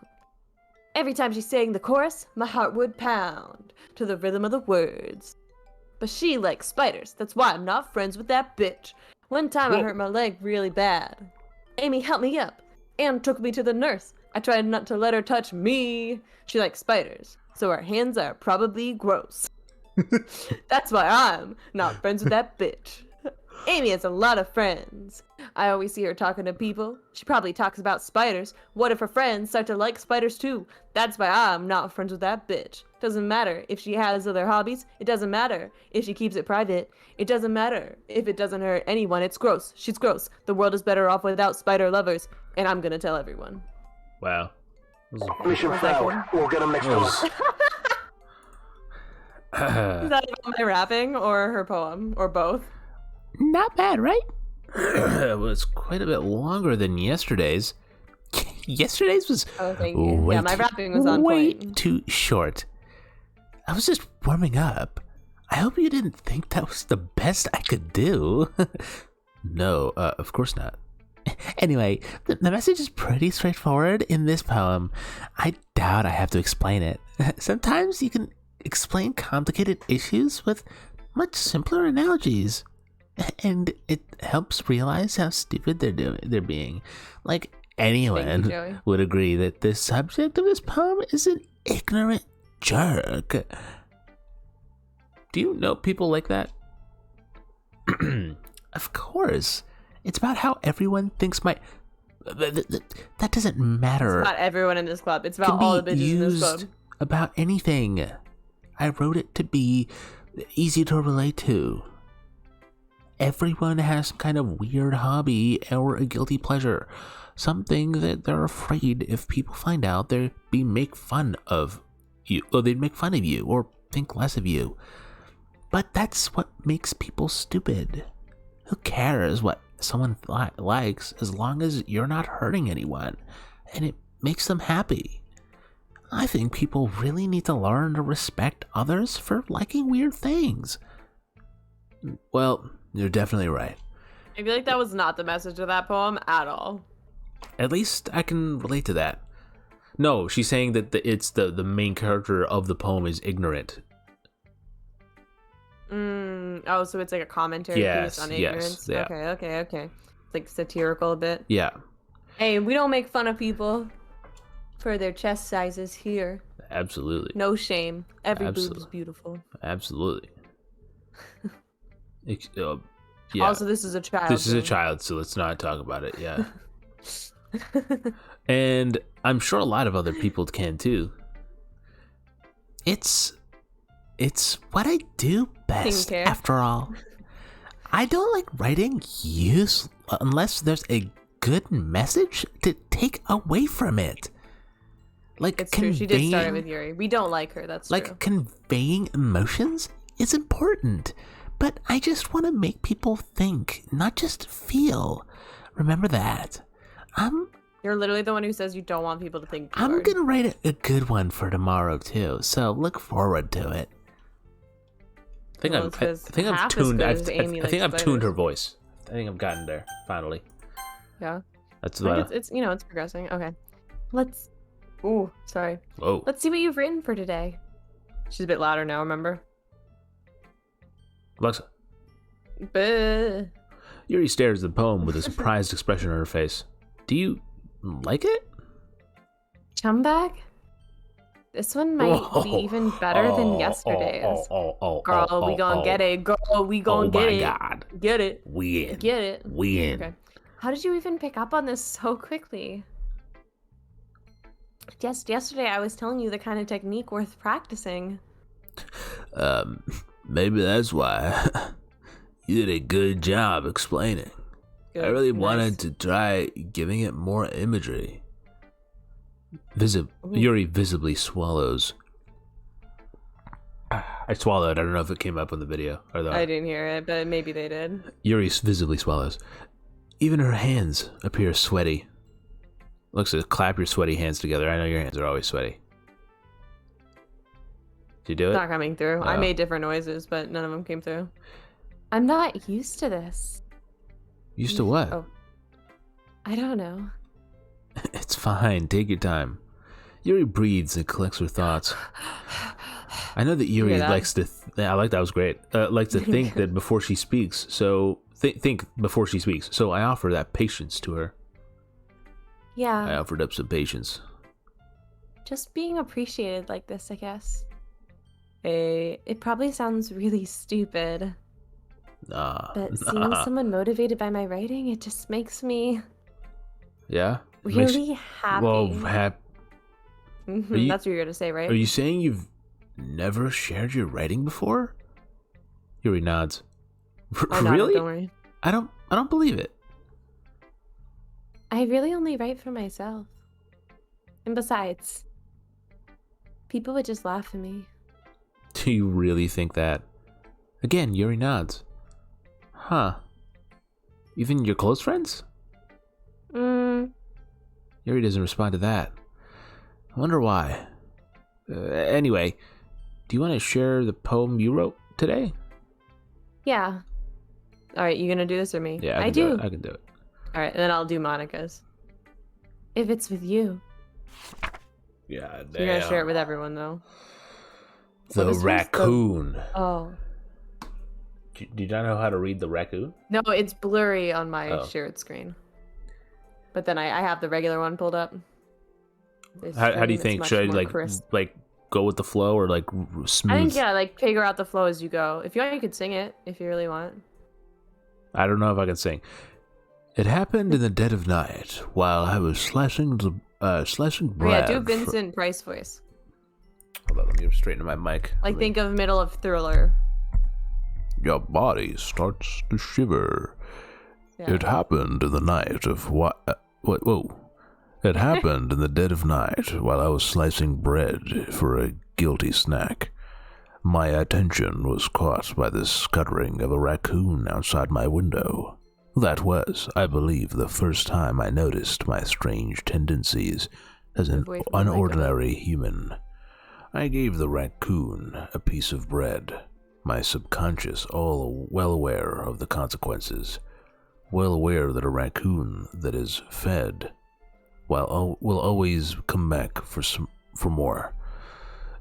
Every time she sang the chorus, my heart would pound to the rhythm of the words. But she likes spiders. That's why I'm not friends with that bitch. One time I hurt my leg really bad. Amy helped me up and took me to the nurse. I tried not to let her touch me. She likes spiders, so her hands are probably gross. That's why I'm not friends with that bitch. Amy has a lot of friends. I always see her talking to people. She probably talks about spiders. What if her friends start to like spiders too? That's why I'm not friends with that bitch. Doesn't matter if she has other hobbies. It doesn't matter if she keeps it private. It doesn't matter if it doesn't hurt anyone. It's gross. She's gross. The world is better off without spider lovers. And I'm gonna tell everyone. Wow. Mission failed. We'll get a mixed one. Is that about my rapping or her poem? Or both? Not bad, right? It was quite a bit longer than yesterday's. Yesterday's was Oh, thank you. way Yeah, my too- rapping was on way point. too short. I was just warming up. I hope you didn't think that was the best I could do. No, of course not. Anyway, the message is pretty straightforward in this poem. I doubt I have to explain it. Sometimes you can explain complicated issues with much simpler analogies. And it helps realize how stupid they're being. Like anyone Joey. would agree that the subject of this poem is an ignorant jerk. Do you know people like that? Of course. It's about how everyone thinks that doesn't matter. Not everyone in this club. It's Can about all the be bitches in this used club. about anything. I wrote it to be easy to relate to. Everyone has some kind of weird hobby or a guilty pleasure. Something that they're afraid if people find out they'd make fun of you, or they'd make fun of you, or think less of you. But that's what makes people stupid. Who cares what someone likes as long as you're not hurting anyone and it makes them happy? I think people really need to learn to respect others for liking weird things. Well, you're definitely right. I feel like that was not the message of that poem at all. At least I can relate to that. No, she's saying that it's the main character of the poem is ignorant. Oh, so it's like a commentary Yes, piece on yes, ignorance? yeah. Okay. It's like satirical a bit. Yeah, Hey, we don't make fun of people for their chest sizes here. absolutely. No shame. Every boob is Absolutely. beautiful. Absolutely. Yeah. Also, this is a child. This is a room. child, so let's not talk about it. Yeah. And I'm sure a lot of other people can too. It's what I do best, Skincare. after all. I don't like writing unless there's a good message to take away from it. Like It's true. She did start it with conveying, Yuri. We don't like her. That's like true. conveying emotions is important, but I just want to make people think, not just feel. Remember that. You're literally the one who says you don't want people to think. I'm hard. gonna write a good one for tomorrow too, so look forward to it. I think Well, I'm. it's I 'cause think I've half as tuned. good I've, as I Amy think likes I've tuned her spiders. voice. I think I've gotten there finally. Yeah. That's I think what. it's it's progressing. Okay. Let's. Ooh, sorry. Whoa. Let's see what you've written for today. She's a bit louder now. Remember? Alexa. Buh. Yuri stares at the poem with a surprised expression on her face. Do you like it? Chumbag? This one might be even better than yesterday's. Girl, we gonna get it. Girl, we gonna get it. Oh my god. Get it. Win. Get it. Win. Okay. How did you even pick up on this so quickly? Just yesterday I was telling you the kind of technique worth practicing. Maybe that's why you did a good job explaining. I really wanted to try giving it more imagery. Yuri visibly swallows. I swallowed. I don't know if it came up on the video. Or I didn't hear it, but maybe they did. Yuri visibly swallows. Even her hands appear sweaty. Looks like clap your sweaty hands together. I know your hands are always sweaty. Did you do it? Not coming through. I Oh. made different noises, but none of them came through. I'm not used to this. Used to what? Oh. I don't know. It's fine. Take your time. Yuri breathes and collects her thoughts. I know that Yuri hear that? likes to. I like that. Was great. Likes to think that before she speaks. So think before she speaks. So I offer that patience to her. I Yeah, offered up some patience. just being appreciated like this, I guess. Hey, It probably sounds really stupid, Nah. but seeing someone motivated by my writing, it just makes me Yeah. Makes- really happy. Well, mhm, Are you- that's what you're gonna say, right? are you saying you've never shared your writing before? Yuri nods. I nodded, Really? Don't worry. I don't believe it. I really only write for myself. And besides, people would just laugh at me. Do you really think that? Again, Yuri nods. Huh. Even your close friends? Yuri doesn't respond to that. I wonder why. Anyway, do you want to share the poem you wrote today? Yeah, All right, you gonna do this or me? Yeah, I can do. It. I can do it. All right, and then I'll do Monica's. if it's with you. Yeah, So you're gonna share it with everyone though. The What is yours? raccoon. Oh Do you not know how to read the raccoon? no, it's blurry on my Oh. shared screen. But then I have the regular one pulled up. This How do you screen is think? much Should I more crisp. like go with the flow or like smooth? I think yeah, like figure out the flow as you go. If you want, you could sing it if you really want. I don't know if I can sing. It happened in the dead of night while I was slicing Oh, bread. yeah, do Vincent Price voice. Hold on, let me straighten my mic. Like think of middle of Thriller. Your body starts to shiver. Yeah. It happened in the night of whoa. It happened in the dead of night while I was slicing bread for a guilty snack. My attention was caught by the scuttering of a raccoon outside my window. That was, I believe, the first time I noticed my strange tendencies as an Move away from the mic, unordinary human. I gave the raccoon a piece of bread, my subconscious all well aware of the consequences, well aware that a raccoon that is fed will always come back for more.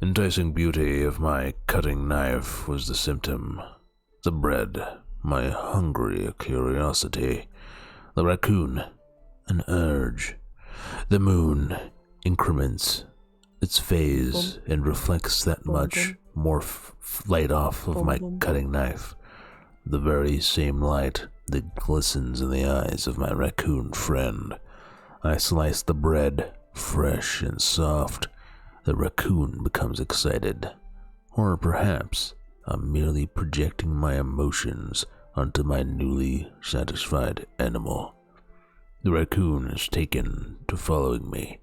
Enticing beauty of my cutting knife was the symptom. The bread, my hungry curiosity. The raccoon, an urge. The moon increments its phase and reflects that much more light off of my cutting knife. The very same light that glistens in the eyes of my raccoon friend. I slice the bread, fresh and soft. The raccoon becomes excited. Or perhaps I'm merely projecting my emotions onto my newly satisfied animal. The raccoon is taken to following me.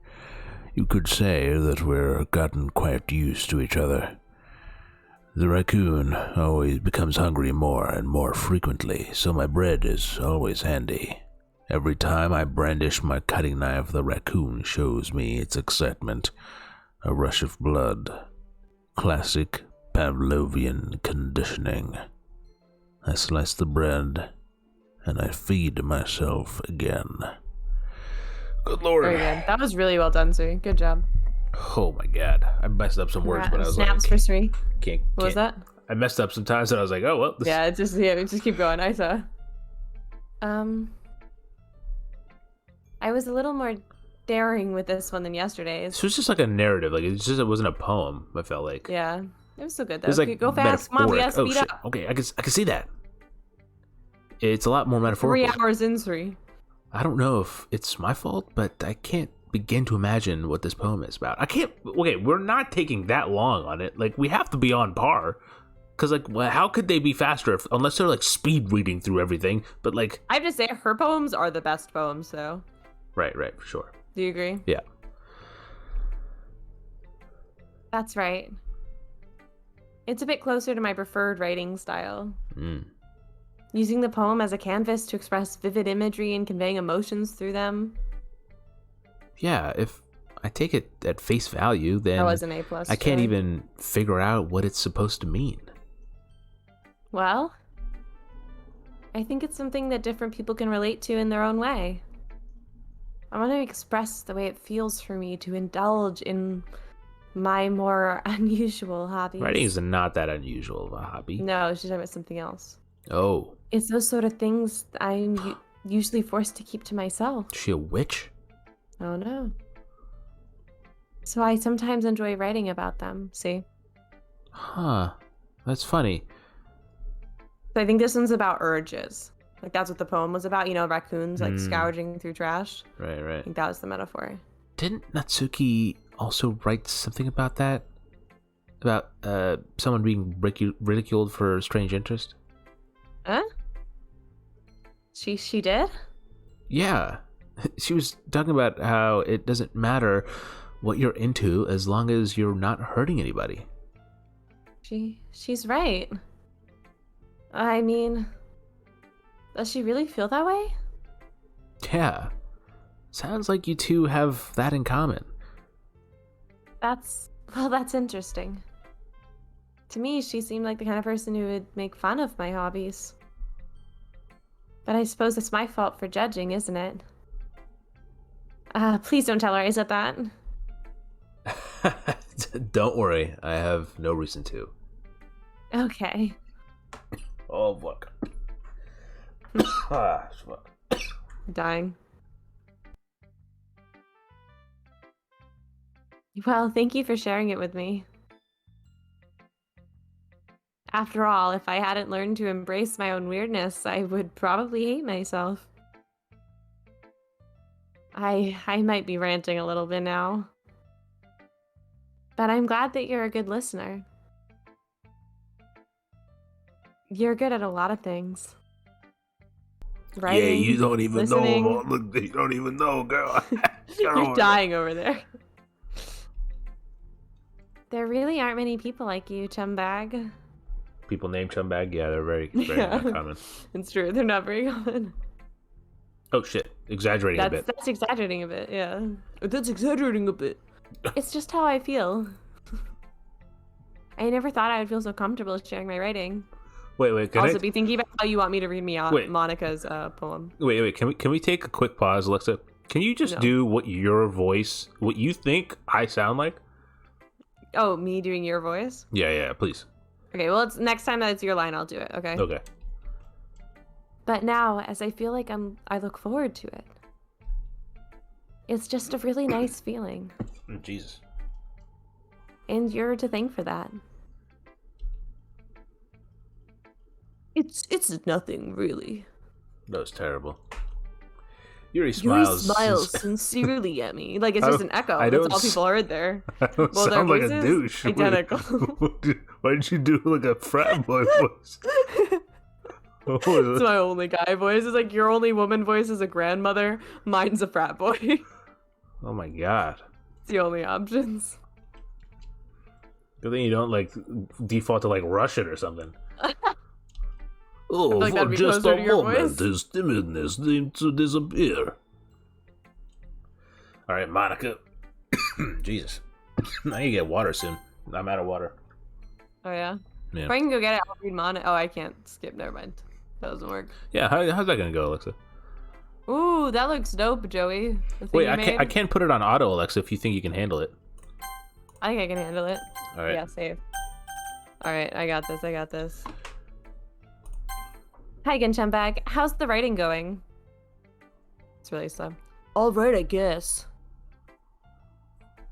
You could say that we're gotten quite used to each other. The raccoon always becomes hungry more and more frequently, so my bread is always handy. Every time I brandish my cutting knife, the raccoon shows me its excitement. A rush of blood. Classic Pavlovian conditioning. I slice the bread, and I feed myself again. Good lord. Very good. That was really well done, Sri. Good job. Oh my god. I messed up some words, but I was Snaps like, for Sri. can't. What was that? I messed up sometimes, and I was like, oh, well. This... Yeah, just keep going. I saw. I was a little more daring with this one than yesterday's. So it's just like a narrative. Like, it wasn't a poem, I felt like. Yeah, it was still good It though. was like Okay, go fast. Come on, we gotta metaphoric. speed shit. up. Okay, I can see that. It's a lot more metaphorical. 3 hours in, Sri. I don't know if it's my fault, but I can't begin to imagine what this poem is about. I can't. Okay, we're not taking that long on it. Like, we have to be on par. Because, like, well, how could they be faster unless they're, like, speed reading through everything? But, like... I have to say, her poems are the best poems, though. Right, for sure. Do you agree? Yeah. That's right. It's a bit closer to my preferred writing style. Using the poem as a canvas to express vivid imagery and conveying emotions through them. Yeah, if I take it at face value, then That was an A+. I can't Joey. even figure out what it's supposed to mean. Well, I think it's something that different people can relate to in their own way. I want to express the way it feels for me to indulge in my more unusual hobbies. Writing is not that unusual of a hobby. No, she's talking about something else. Oh, It's those sort of things I'm usually forced to keep to myself. is she a witch? Oh no. So I sometimes enjoy writing about them, see? Huh. That's funny. So I think this one's about urges. Like that's what the poem was about, raccoons like scourging through trash. Right, I right. think that was the metaphor. Didn't Natsuki also write something about that? About someone being ridiculed for strange interest? Huh? She did? Yeah. She was talking about how it doesn't matter what you're into as long as you're not hurting anybody. She's right. I mean, does she really feel that way? Yeah. Sounds like you two have that in common. That's interesting. To me, she seemed like the kind of person who would make fun of my hobbies. But I suppose it's my fault for judging, isn't it? Please don't tell her I said that. Don't worry, I have no reason to. Okay. Oh, fuck. Fuck. Dying. Well, thank you for sharing it with me. After all, if I hadn't learned to embrace my own weirdness, I would probably hate myself. I might be ranting a little bit now. But I'm glad that you're a good listener. You're good at a lot of things. Writing, Yeah, you don't even listening. know. Look, you don't even know, girl. You're dying over there. There really aren't many people like you, Chumbag. People named Chumbag, yeah, they're very Yeah. uncommon. It's true, they're not very common. Oh shit, exaggerating a bit. That's exaggerating a bit, yeah. That's exaggerating a bit. It's just how I feel. I never thought I would feel so comfortable sharing my writing. Wait, can Also, be thinking about how you want me to read Wait. Monica's poem. Wait, can we take a quick pause, Alexa? Can you just No. do what you think I sound like? Oh, me doing your voice? Yeah, please. Okay, well, it's next time that it's your line, I'll do it, okay? Okay. But now, as I feel like I look forward to it. It's just a really nice feeling. Jesus. And you're to thank for that. It's nothing, really. That was terrible. Yuri Yuri smiles. smiles sincerely at me. Like it's I just don't- an echo. I That's don't all s- people heard there. I don't Well, their sound like a voices, douche. identical. Why did you do like a frat boy voice? What was It's it? my only guy voice. It's like your only woman voice is a grandmother. Mine's a frat boy. It's Oh my god. the only options. Good thing you don't like default to like Russian or something. like that'd be closer to your voice. his timidness seemed to disappear. All right, Monica. Jesus, I need to get water soon. I'm out of water. Oh yeah. Yeah. If I can go get it, I'll read Monica. Oh, I can't skip. Never mind. That doesn't work. Yeah, how's that gonna go, Alexa? Ooh, that looks dope, Joey. The thing Wait, you made. I can't put it on auto, Alexa. If you think you can handle it. I think I can handle it. All right. Yeah, save. All right, I got this. Hi again, Chumbag. How's the writing going? It's really slow. All right, I guess.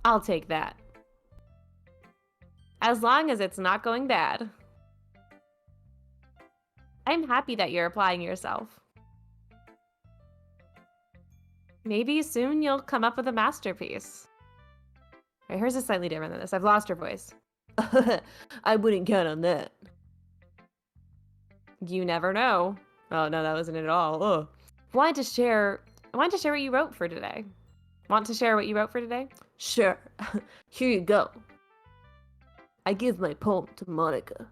I'll take that. As long as it's not going bad. I'm happy that you're applying yourself. Maybe soon you'll come up with a masterpiece. Right, hers is slightly different than this. I've lost her voice. I wouldn't count on that. You never know. Oh no, that wasn't it at all. Ugh. I wanted to share what you wrote for today. Want to share what you wrote for today? Sure. Here you go. I give my poem to Monica.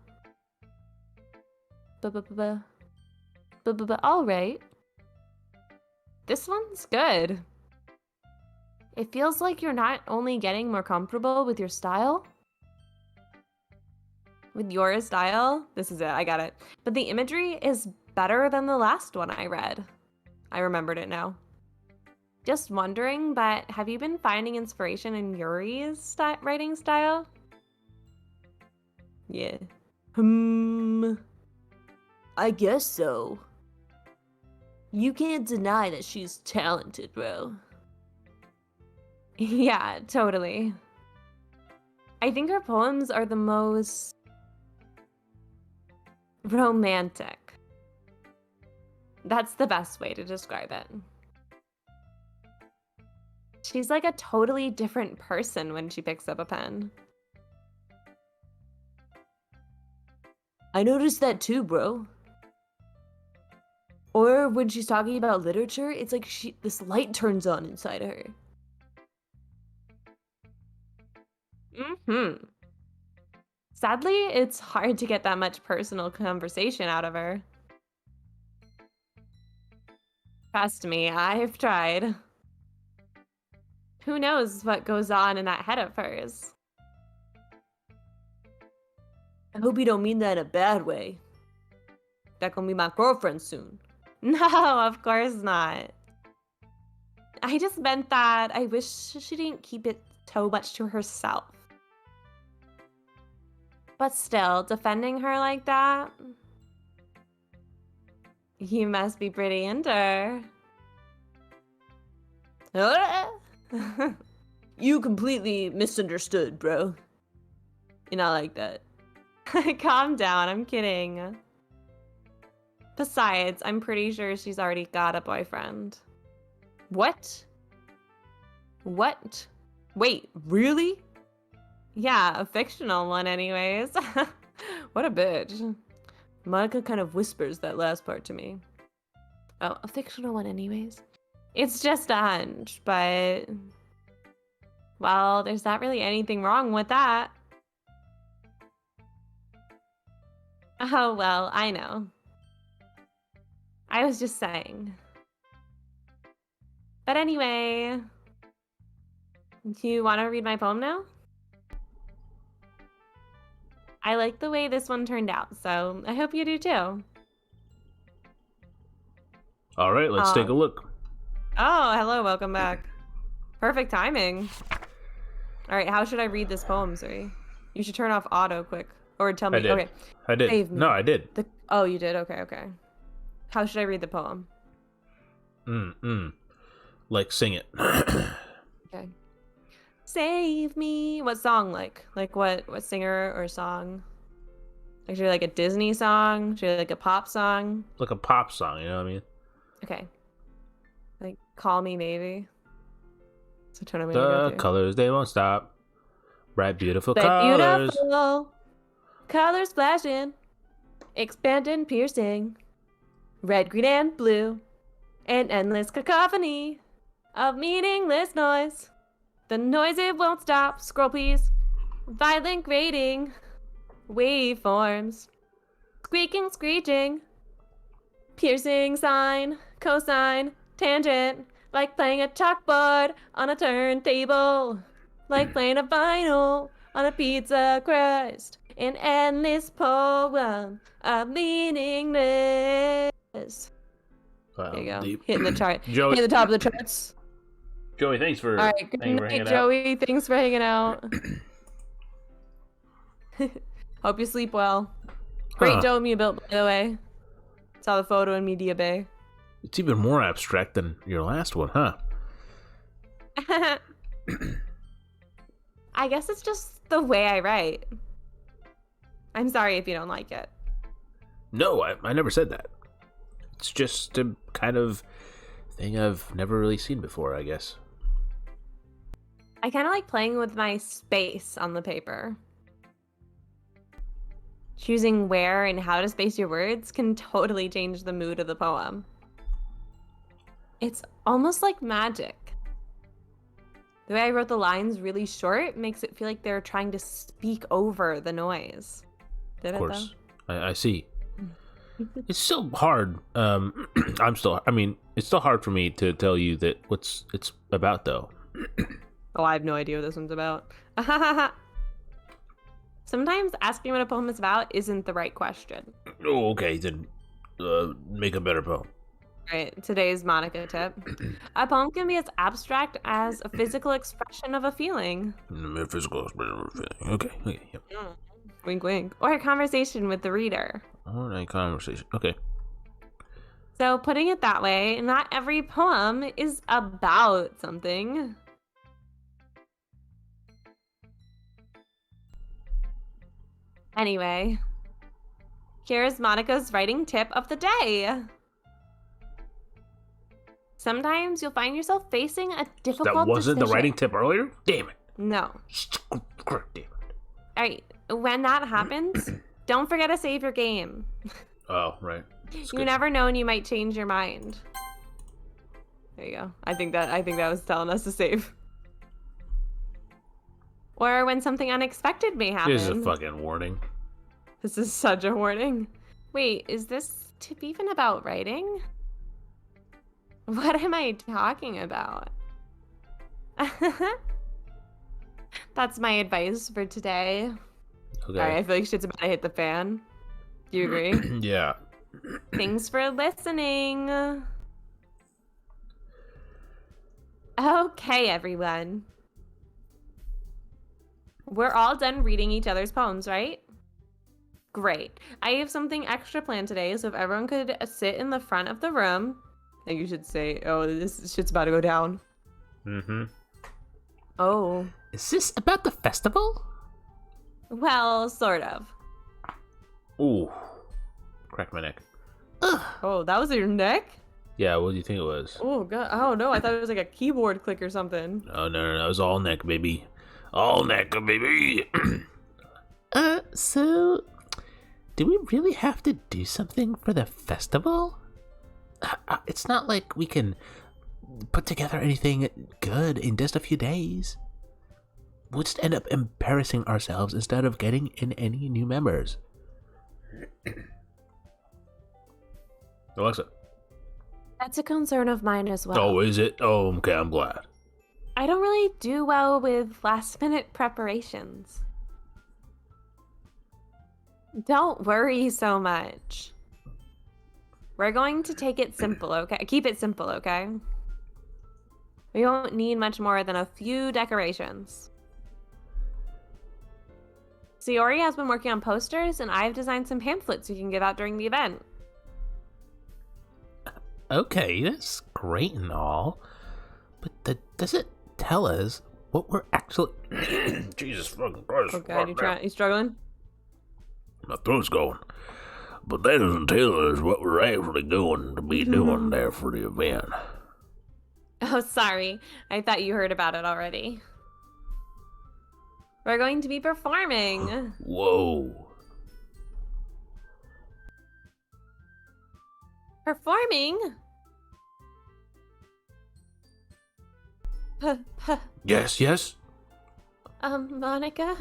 All right. This one's good. It feels like you're not only getting more comfortable with your style. With your style? This is it, I got it. But the imagery is better than the last one I read. I remembered it now. Just wondering, but have you been finding inspiration in Yuri's writing style? Yeah. I guess so. You can't deny that she's talented, bro. Yeah, totally. I think her poems are the most romantic. That's the best way to describe it. She's like a totally different person when she picks up a pen. I noticed that too, bro. Or when she's talking about literature, it's like this light turns on inside of her. Sadly, it's hard to get that much personal conversation out of her. Trust me, I've tried. Who knows what goes on in that head of hers? I hope you don't mean that in a bad way. That gonna be my girlfriend soon. No, of course not. I just meant that I wish she didn't keep it so much to herself. But still, defending her like that? You must be pretty into her. You completely misunderstood, bro. You're not like that. Calm down, I'm kidding. Besides, I'm pretty sure she's already got a boyfriend. What? What? Wait, really? Yeah, a fictional one anyways. What a bitch. Monica kind of whispers that last part to me. Oh, a fictional one anyways. It's just a hunch, but... Well, there's not really anything wrong with that. Oh, well, I know. I was just saying. But anyway... Do you want to read my poem now? I like the way this one turned out, so I hope you do too. All right, let's take a look. Oh, hello, welcome back. Perfect timing. All right, how should I read this poem, Suri? You should turn off auto quick. Or tell me. I did. Okay. I did. Save me. No, I did. Oh, you did? Okay, okay. How should I read the poem? Like, sing it. Okay. Save me. What song like? Like what singer or song? Like should it like a Disney song? Should it like a pop song? Like a pop song, you know what I mean? Okay. Like Call Me Maybe. So turn The colors, they won't stop. Bright, beautiful Bright, colors. beautiful colors flashing, expanding, piercing. Red, green, and blue. An endless cacophony of meaningless noise. The noise, it won't stop. Scroll, please. Violent grating. Waveforms. Squeaking, screeching. Piercing sign. Cosine. Tangent. Like playing a chalkboard on a turntable. Like playing a vinyl on a pizza crust. An endless poem of meaningless. Wow, There you go. deep. Hitting the chart. Joey, Hitting the top of the charts. Joey, thanks for All right, good night, Joey. Thanks for hanging out. Hope you sleep well. Great dome you built, by the way. Saw the photo in Media Bay. It's even more abstract than your last one, huh? I guess it's just the way I write. I'm sorry if you don't like it. No, I never said that. It's just a kind of thing I've never really seen before, I guess. I kind of like playing with my space on the paper. Choosing where and how to space your words can totally change the mood of the poem. It's almost like magic. The way I wrote the lines really short makes it feel like they're trying to speak over the noise. Did Of course. I see. It's still hard. It's still hard for me to tell you that it's about, though. Oh, I have no idea what this one's about. Sometimes asking what a poem is about isn't the right question. Oh, okay, then make a better poem. Right, today's Monica tip. A poem can be as abstract as a physical expression of a feeling. Metaphysical expression of a feeling. Okay, yep. Wink, wink. Or a conversation with the reader. All right, conversation. Okay. So, putting it that way, not every poem is about something. Anyway, here's Monica's writing tip of the day. Sometimes you'll find yourself facing a difficult That wasn't the decision. writing tip earlier? Damn it. No. Damn it. All right. When that happens, don't forget to save your game. Oh, right. That's You good. never know when you might change your mind. There you go. I think that was telling us to save. Or when something unexpected may happen. This is a fucking warning. This is such a warning. Wait, is this tip even about writing? What am I talking about? That's my advice for today. Okay. Alright, I feel like shit's about to hit the fan. Do you agree? Yeah. Thanks for listening. Okay, everyone. We're all done reading each other's poems, right? Great. I have something extra planned today, so if everyone could sit in the front of the room, and you should say, oh, this shit's about to go down. Mm-hmm. Oh. Is this about the festival? Well, sort of. Ooh. Cracked my neck. Oh, that was your neck? Yeah, what do you think it was? Oh, God. Oh, no, I thought it was like a keyboard click or something. Oh, no. It was all neck, baby. All neck, baby. So, do we really have to do something for the festival? It's not like we can put together anything good in just a few days. We'll just end up embarrassing ourselves instead of getting in any new members. Alexa. That's a concern of mine as well. Oh, is it? Oh, okay, I'm glad. I don't really do well with last-minute preparations. Don't worry so much. We're going to take it simple, okay? Keep it simple, okay? We won't need much more than a few decorations. Sayori has been working on posters, and I've designed some pamphlets you can give out during the event. Okay, that's great and all, but does it tell us what we're actually... Jesus fucking Christ. Oh god, you struggling? My throat's going. But that doesn't tell us what we're actually going to be doing there for the event. Oh, sorry. I thought you heard about it already. We're going to be performing. Whoa. Performing? Yes. Monica?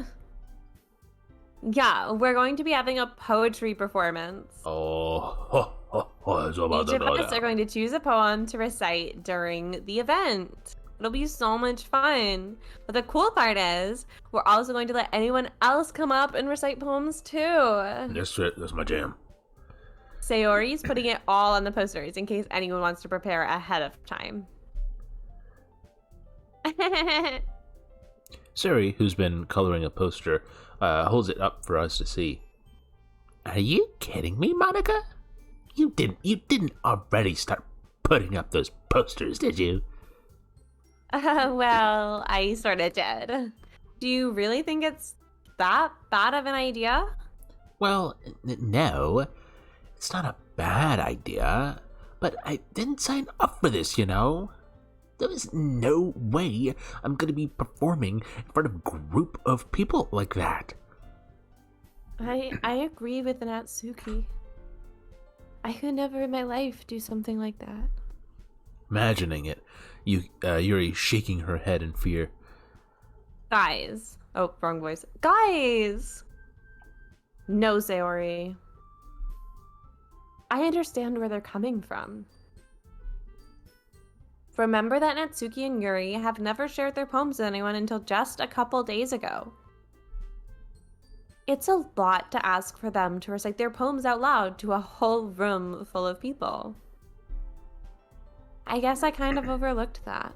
Yeah, we're going to be having a poetry performance. Oh, it's about Each to of go us are down. going to choose a poem to recite during the event. It'll be so much fun. But the cool part is, we're also going to let anyone else come up and recite poems too. That's it. That's my jam. Sayori's putting it all on the posters in case anyone wants to prepare ahead of time. Sari, who's been coloring a poster, holds it up for us to see. Are you kidding me, Monica? You didn't already start putting up those posters, did you? Well, I sort of did. Do you really think it's that bad of an idea? Well, no. It's not a bad idea, but I didn't sign up for this, you know? There is no way I'm gonna be performing in front of a group of people like that. I agree with Natsuki. I could never in my life do something like that. Imagining it, Yuri shaking her head in fear. Guys. Oh, wrong voice. Guys! No, Sayori. I understand where they're coming from. Remember that Natsuki and Yuri have never shared their poems with anyone until just a couple days ago. It's a lot to ask for them to recite their poems out loud to a whole room full of people. I guess I kind of overlooked that.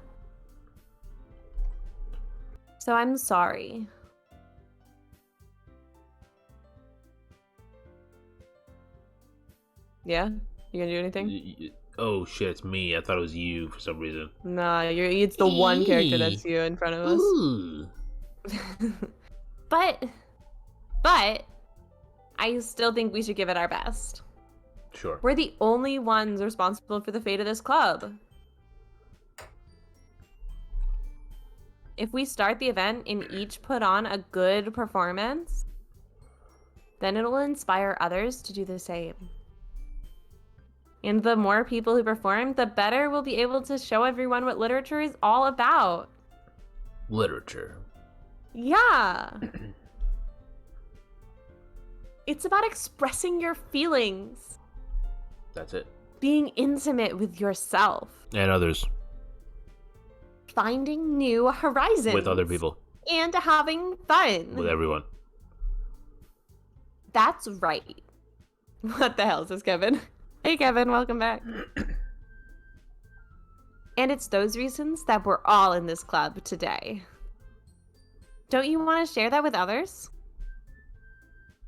So I'm sorry. Yeah? You gonna do anything? Oh shit, it's me. I thought it was you for some reason. Nah, it's the one character that's you in front of us. Ooh. But I still think we should give it our best. Sure. We're the only ones responsible for the fate of this club. If we start the event and each put on a good performance, then it will inspire others to do the same. And the more people who perform, the better we'll be able to show everyone what literature is all about. Literature. Yeah. It's about expressing your feelings. That's it. Being intimate with yourself. And others. Finding new horizons. With other people. And having fun. With everyone. That's right. What the hell is this, Kevin? Hey, Kevin, welcome back. And it's those reasons that we're all in this club today. Don't you want to share that with others?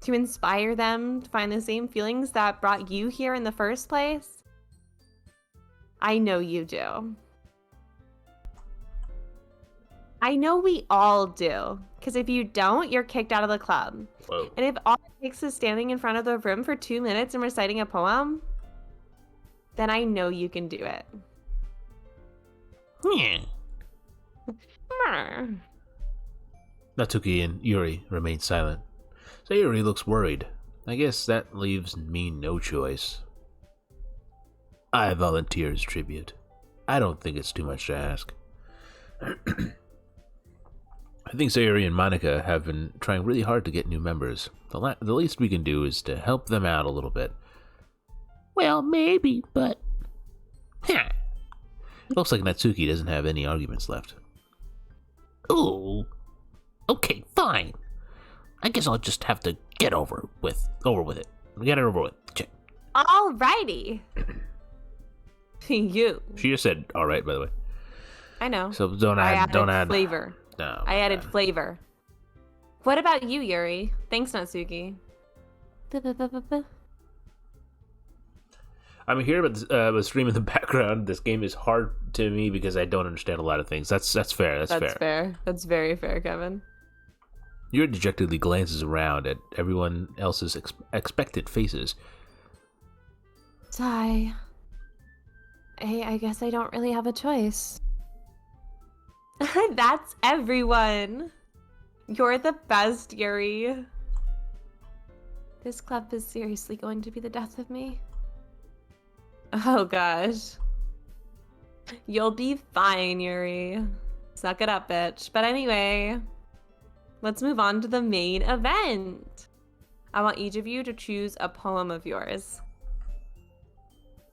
To inspire them to find the same feelings that brought you here in the first place? I know you do. I know we all do. Because if you don't, you're kicked out of the club. Whoa. And if all it takes is standing in front of the room for 2 minutes and reciting a poem, then I know you can do it. Yeah. Natsuki and Yuri remain silent. Sayuri looks worried. I guess that leaves me no choice. I volunteer as tribute. I don't think it's too much to ask. I think Sayuri and Monica have been trying really hard to get new members. The least we can do is to help them out a little bit. Well, maybe, but... It looks like Natsuki doesn't have any arguments left. Ooh. Okay, fine. I guess I'll just have to get over with it. Get it over with. Check. Alrighty. You. She just said all right, by the way. I know. So don't add flavor. No. I added flavor. What about you, Yuri? Thanks, Natsuki. I'm here about the stream in the background. This game is hard to me because I don't understand a lot of things. That's fair. That's fair. That's very fair, Kevin. Yuri dejectedly glances around at everyone else's expectant faces. Sigh. I guess I don't really have a choice. That's everyone. You're the best, Yuri. This club is seriously going to be the death of me. Oh gosh. You'll be fine, Yuri. Suck it up, bitch. But anyway, let's move on to the main event. I want each of you to choose a poem of yours.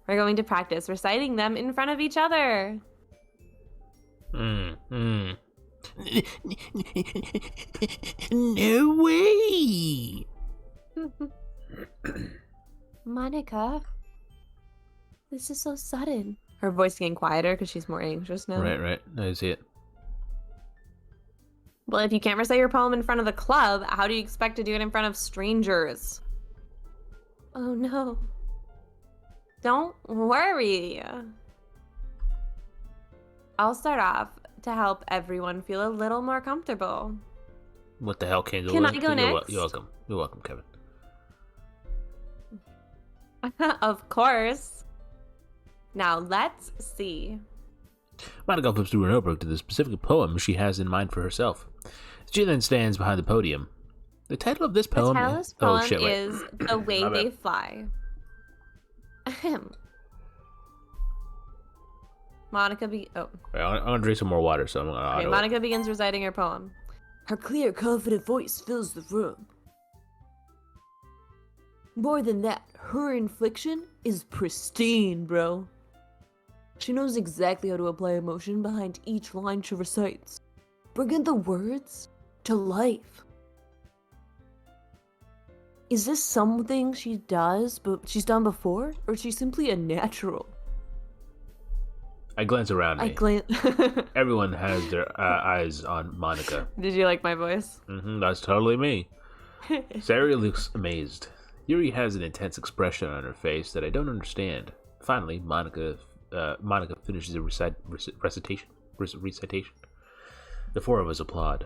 We're going to practice reciting them in front of each other. No way! Monica, this is so sudden. Her voice getting quieter because she's more anxious now. Right. I see it. Well, if you can't recite your poem in front of the club, how do you expect to do it in front of strangers? Oh no. Don't worry. I'll start off to help everyone feel a little more comfortable. What the hell, Kendall? Can I go next? You're welcome. You're welcome, Kevin. Of course. Now, let's see. Monica flips through her notebook to the specific poem she has in mind for herself. She then stands behind the podium. The title of this poem, The title of this poem is The Way My They bad. Fly. Monica I'm gonna drink some more water, so I'm gonna Okay, Monica begins reciting her poem. Her clear, confident voice fills the room. More than that, her infliction is pristine, bro. She knows exactly how to apply emotion behind each line she recites, bringing the words to life. Is this something she does, but she's done before, or is she simply a natural? I glance around me. Did Everyone has their eyes on Monica. you like my voice? That's totally me. Sayori looks amazed. Yuri has an intense expression on her face that I don't understand. Finally, Monica finishes a recitation. The four of us applaud.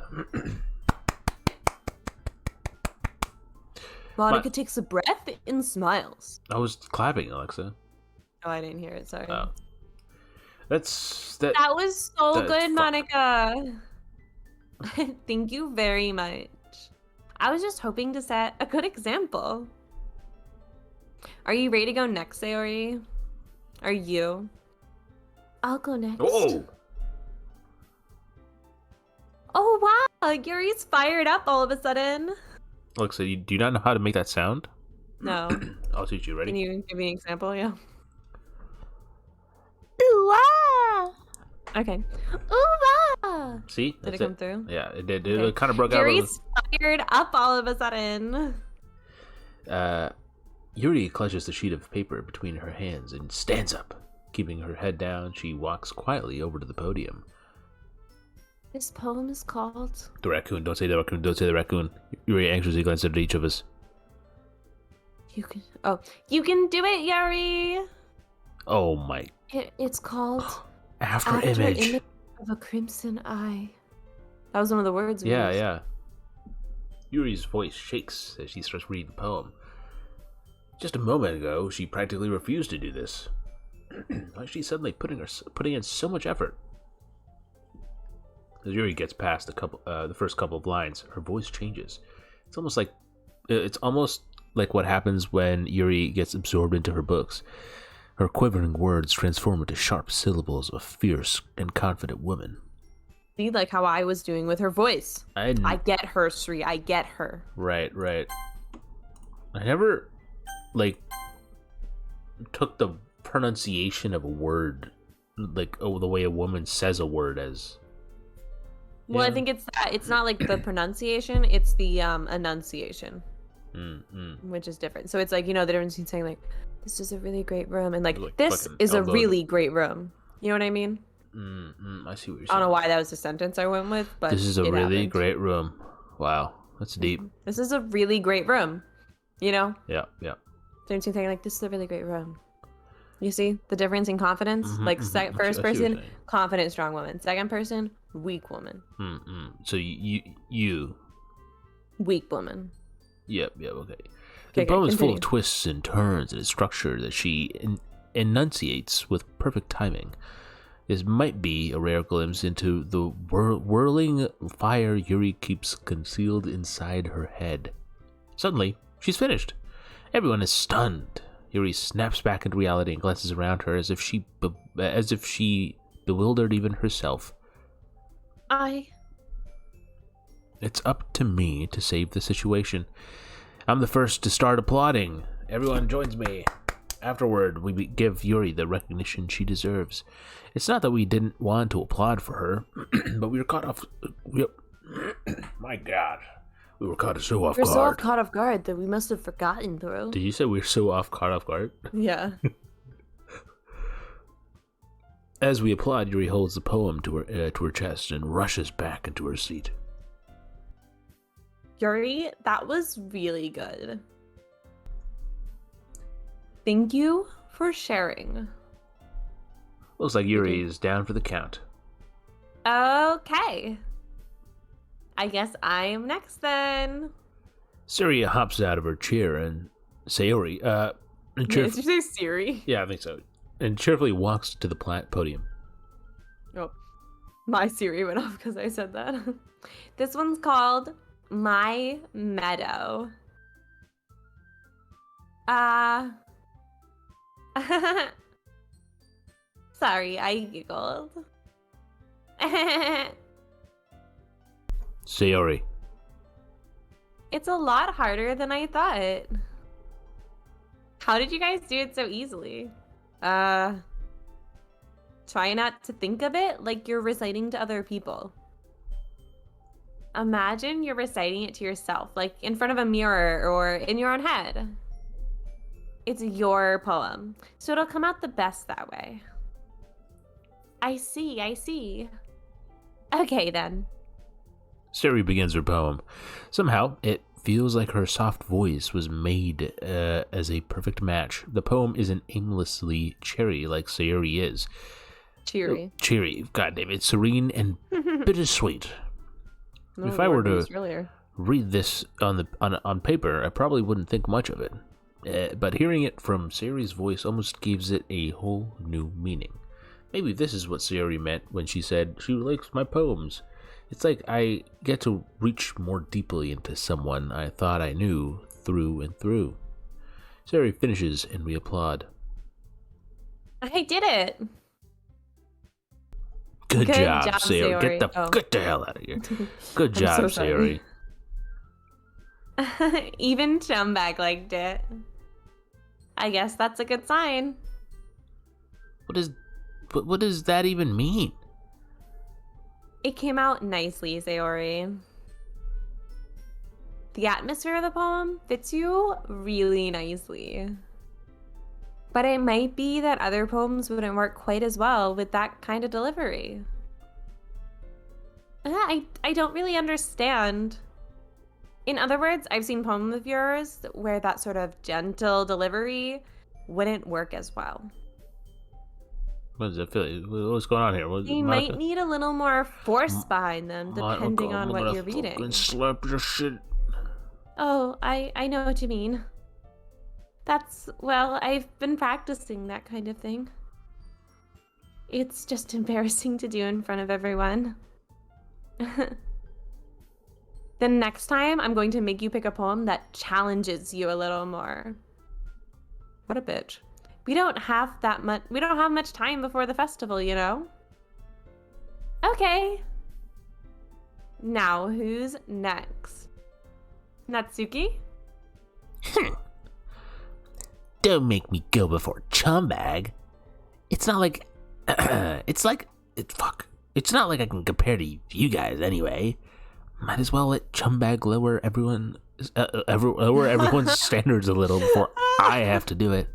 Monica takes a breath and smiles. I was clapping, Alexa. Oh, I didn't hear it. Sorry. Oh. That was so that's good, fun. Monica. Thank you very much. I was just hoping to set a good example. Are you ready to go next, Sayori? Are you? I'll go next. Oh, wow. Yuri's fired up all of a sudden. Alexa, do you not know how to make that sound? No. I'll teach you. Ready? Can you give me an example? Yeah. Ooh-ah! Okay. Ooh-ah! See? Did it come through? Yeah, it did. Okay. It kind of broke Yuri's fired up all of a sudden. out. Yuri clutches the sheet of paper between her hands and stands up. Keeping her head down, she walks quietly over to the podium. This poem is called... The raccoon. Don't say the raccoon. Don't say the raccoon. Yuri anxiously glances at each of us. You can... Oh, you can do it, Yuri. Oh my. It's called... After image. of a crimson eye. That was one of the words we used. Yeah. Yuri's voice shakes as she starts reading the poem. Just a moment ago, she practically refused to do this. Why is she suddenly putting in so much effort? As Yuri gets past the first couple of lines, her voice changes. It's almost like what happens when Yuri gets absorbed into her books. Her quivering words transform into sharp syllables of a fierce and confident woman. See, like how I was doing with her voice. I get her, Sri. I get her. Right. I never, took the pronunciation of a word, the way a woman says a word as... Well, I think it's that. It's not like the pronunciation, it's the enunciation. Which is different. So it's like, the difference between saying, this is a really great room, and, this is a really great room. You know what I mean? I see what you're saying. I don't know why that was the sentence I went with, but this is a really happened. great room. Wow, that's deep. This is a really great room. Yeah. Don't you think, this is a really great room? You see the difference in confidence? First person, confident, strong woman. Second person, weak woman. So you... Weak woman. Yep, okay. The poem is full of twists and turns and a structure that she enunciates with perfect timing. This might be a rare glimpse into the whirling fire Yuri keeps concealed inside her head. Suddenly, she's finished. Everyone is stunned. Yuri snaps back into reality and glances around her as if she bewildered even herself. It's up to me to save the situation. I'm the first to start applauding. Everyone joins me. Afterward, we give Yuri the recognition she deserves. It's not that we didn't want to applaud for her, but we were caught off... My God. We were caught so off guard. We're so caught off guard that we must have forgotten, though. Did you say we were caught off guard? Yeah. As we applaud, Yuri holds the poem to her chest and rushes back into her seat. Yuri, that was really good. Thank you for sharing. Looks like Yuri is down for the count. Okay. I guess I'm next then. Syria hops out of her chair and Sayori, Did you say Siri? Yeah, I think so. And cheerfully walks to the podium. Oh, my Siri went off because I said that. This one's called My Meadow. Sorry, I giggled. Sayori. It's a lot harder than I thought. How did you guys do it so easily? try not to think of it like you're reciting to other people. Imagine you're reciting it to yourself, like in front of a mirror or in your own head. It's your poem, so it'll come out the best that way. I see. Okay, then. Sayori begins her poem. Somehow, it feels like her soft voice was made as a perfect match. The poem isn't aimlessly cheery like Sayori is. Cheery. Cheery, god damn it, serene and bittersweet. If I were to read this on paper, I probably wouldn't think much of it. But hearing it from Sayori's voice almost gives it a whole new meaning. Maybe this is what Sayori meant when she said she likes my poems. It's like I get to reach more deeply into someone I thought I knew through and through. Sayori finishes and we applaud. I did it. Good job, Sayori. Get the hell out of here. Good job, Sayori. Even Chumbag liked it. I guess that's a good sign. What does that even mean? It came out nicely, Sayori. The atmosphere of the poem fits you really nicely. But it might be that other poems wouldn't work quite as well with that kind of delivery. I don't really understand. In other words, I've seen poems of yours where that sort of gentle delivery wouldn't work as well. What does that feel? What's going on here? You might need a little more force behind them, depending on what you're reading. Slap your shit. Oh, I know what you mean. Well, I've been practicing that kind of thing. It's just embarrassing to do in front of everyone. Then next time, I'm going to make you pick a poem that challenges you a little more. What a bitch. We don't have much time before the festival, you know? Okay. Now, who's next? Natsuki? Don't make me go before Chumbag. It's not like... It's not like I can compare to you guys anyway. Might as well let Chumbag lower everyone's standards a little before I have to do it.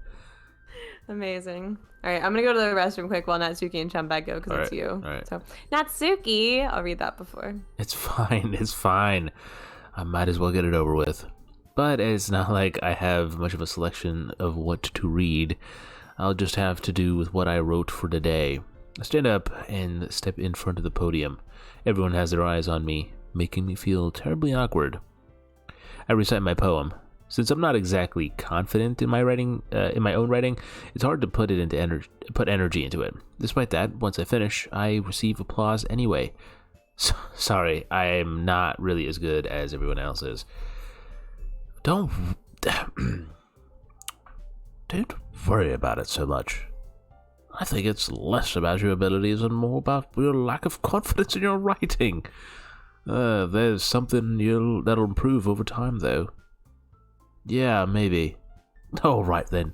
Amazing. All right, I'm going to go to the restroom quick while Natsuki and Chumbag go because it's you. All right. So, Natsuki, I'll read that before. It's fine. I might as well get it over with. But it's not like I have much of a selection of what to read. I'll just have to do with what I wrote for today. I stand up and step in front of the podium. Everyone has their eyes on me, making me feel terribly awkward. I recite my poem. Since I'm not exactly confident in my writing, in my own writing, it's hard to put energy into it. Despite that, once I finish, I receive applause anyway. Sorry, I'm not really as good as everyone else is. Don't worry about it so much. I think it's less about your abilities and more about your lack of confidence in your writing. There's something that'll improve over time, though. Yeah, maybe. All right, then.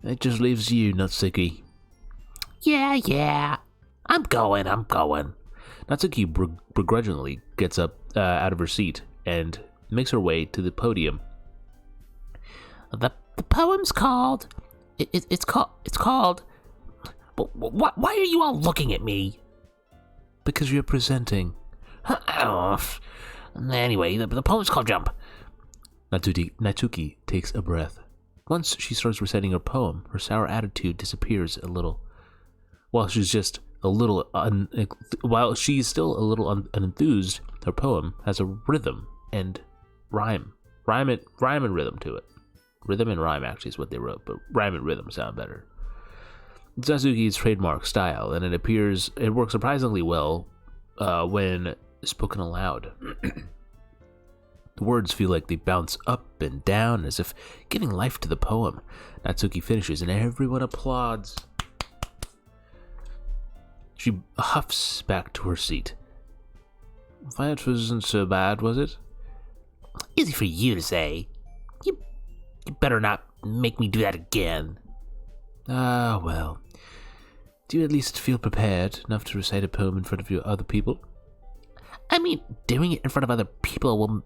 It just leaves you, Natsuki. Yeah. I'm going. Natsuki begrudgingly gets up out of her seat and makes her way to the podium. The poem's called... It's called... Why are you all looking at me? Because you're presenting. Anyway, the poem's called Jump. Natsuki takes a breath. Once she starts reciting her poem, her sour attitude disappears a little. While she's still a little unenthused, her poem has a rhythm and rhyme and rhythm to it. Rhythm and rhyme actually is what they wrote, but rhyme and rhythm sound better. It's Natsuki's trademark style, and it works surprisingly well when spoken aloud. The words feel like they bounce up and down as if giving life to the poem. Natsuki finishes and everyone applauds. She huffs back to her seat. That wasn't so bad, was it? Easy for you to say. You better not make me do that again. Ah, well. Do you at least feel prepared enough to recite a poem in front of your other people? I mean, doing it in front of other people will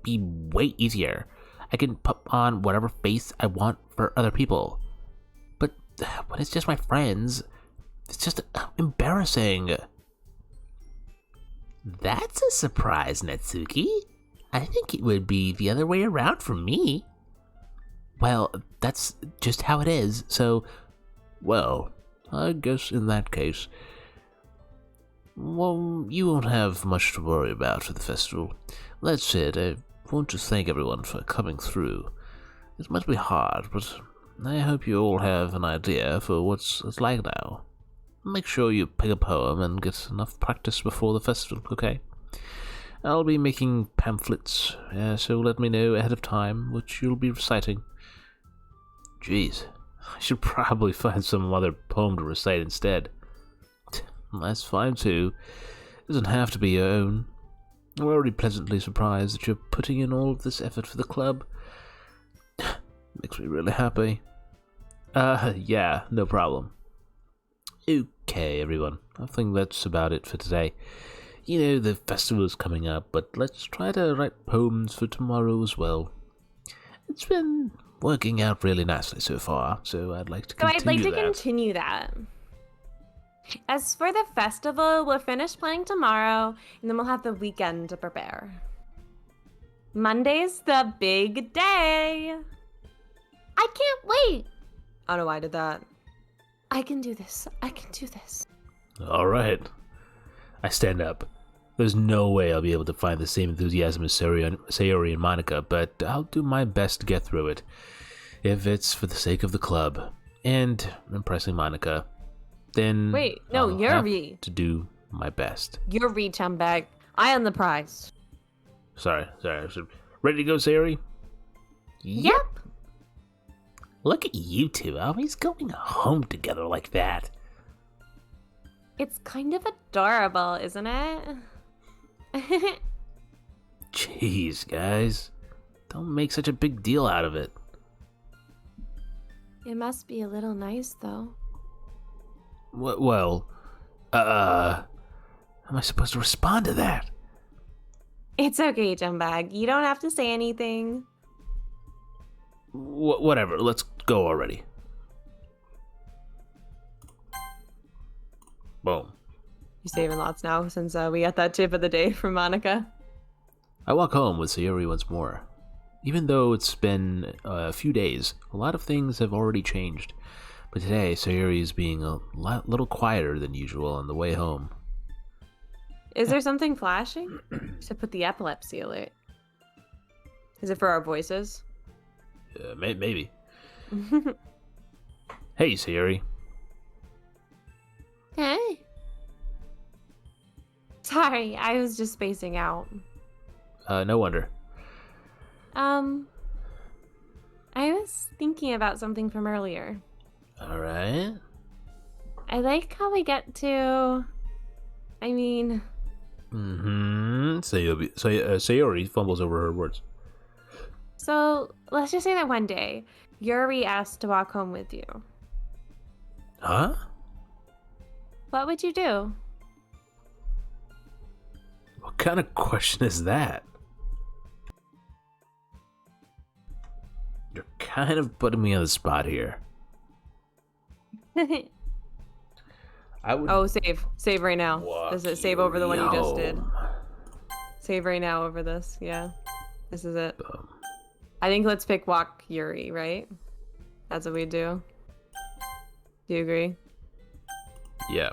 be way easier. I can put on whatever face I want for other people. But when it's just my friends, it's just embarrassing. That's a surprise, Natsuki. I think it would be the other way around for me. Well, that's just how it is, so... Well, I guess in that case, well, you won't have much to worry about for the festival. That said, I want to thank everyone for coming through. It must be hard, but I hope you all have an idea for what it's like now. Make sure you pick a poem and get enough practice before the festival, okay? I'll be making pamphlets, so let me know ahead of time which you'll be reciting. Jeez, I should probably find some other poem to recite instead. That's fine too. It doesn't have to be your own. I'm already pleasantly surprised that you're putting in all of this effort for the club. Makes me really happy. Yeah, no problem. Okay, everyone. I think that's about it for today. You know, the festival is coming up, but let's try to write poems for tomorrow as well. It's been working out really nicely so far, so I'd like to continue So I'd like to that. continue that. As for the festival, we'll finish playing tomorrow, and then we'll have the weekend to prepare. Monday's the big day. I can't wait. I don't know why I did that. I can do this. I can do this. All right. I stand up. There's no way I'll be able to find the same enthusiasm as Sayori and Monica, but I'll do my best to get through it, if it's for the sake of the club and impressing Monica. Then Wait, no, I'll Yuri. have to do my best. Yuri, Chumbag. I am the prize. Sorry. Ready to go, Sayori? Yep. Look at you two, always going home together like that. It's kind of adorable, isn't it? Jeez, guys. Don't make such a big deal out of it. It must be a little nice, though. Well, how am I supposed to respond to that? It's okay, Chumbag. You don't have to say anything. Whatever, let's go already. Boom. You're saving lots now since we got that tip of the day from Monica. I walk home with Sayori once more. Even though it's been a few days, a lot of things have already changed. But today, Sayori is being a little quieter than usual on the way home. Is there something flashing? Should put the epilepsy alert. Is it for our voices? Maybe. Hey, Sayori. Hey. Sorry, I was just spacing out. No wonder. I was thinking about something from earlier. Alright. I like how we get to... I mean... Sayori fumbles over her words. So, let's just say that one day, Yuri asked to walk home with you. Huh? What would you do? What kind of question is that? You're kind of putting me on the spot here. I would. Oh, save. Save right now. Does it save over the one you just did? home. Save right now over this. Yeah. This is it. I think let's pick walk Yuri, right? That's what we do. Do you agree? Yeah.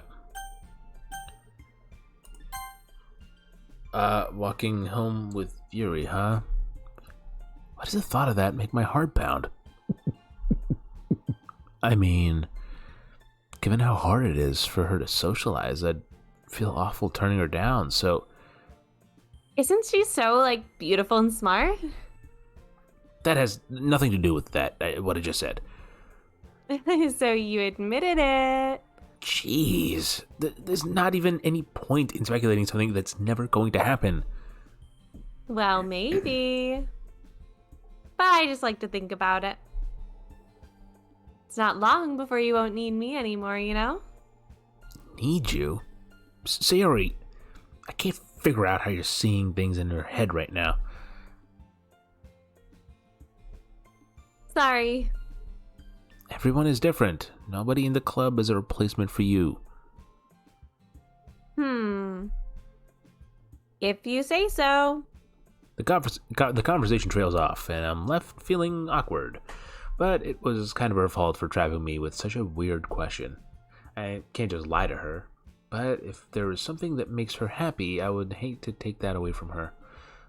Walking home with Yuri, huh? Why does the thought of that make my heart pound? I mean, given how hard it is for her to socialize, I'd feel awful turning her down, so... Isn't she so, like, beautiful and smart? That has nothing to do with that, what I just said. So you admitted it. Jeez, there's not even any point in speculating something that's never going to happen. Well, maybe. But I just like to think about it. It's not long before you won't need me anymore, you know? Need you? Sayori, I can't figure out how you're seeing things in your head right now. Sorry. Everyone is different. Nobody in the club is a replacement for you. If you say so. The conversation trails off, and I'm left feeling awkward. But it was kind of her fault for trapping me with such a weird question. I can't just lie to her. But if there is something that makes her happy, I would hate to take that away from her.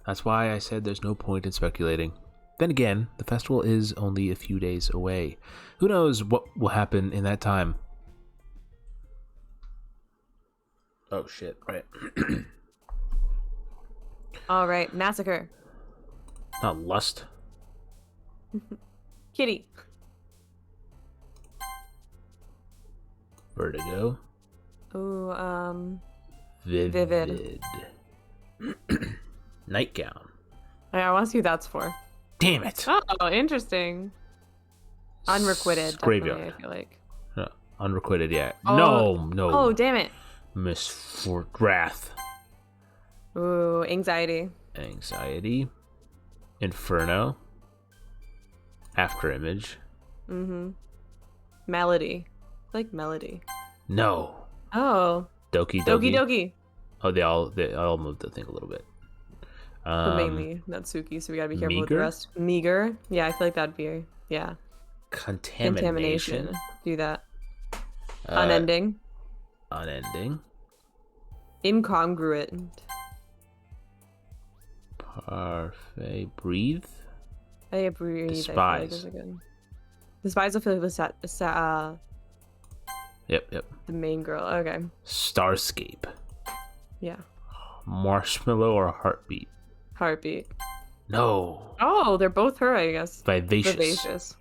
That's why I said there's no point in speculating. Then again, the festival is only a few days away. Who knows what will happen in that time? Oh shit, right. All right, massacre. Not lust. Kitty. Vertigo. Ooh, Vivid. Nightgown. I want to see who that's for. Damn it. Oh, interesting. Unrequited. Graveyard. I feel like. No, unrequited yet. Oh. No. Oh, damn it. Miss Wrath. Ooh, anxiety. Anxiety. Inferno. After Image. Melody. I like melody. No. Oh. Doki Doki Doki. Oh, they all moved the thing a little bit. But mainly Natsuki, so we gotta be careful with the Meager? rest. Meager. Yeah, I feel like that'd be Contamination. Do that. Unending. Unending. Incongruent. Parfait. Breathe. I breathe. Despise. I feel like those are good. Despise. I feel like Yep. the main girl. Okay. Starscape. Yeah. Marshmallow or Heartbeat. Heartbeat. No. Oh, they're both her, I guess. Vivacious. Vivacious.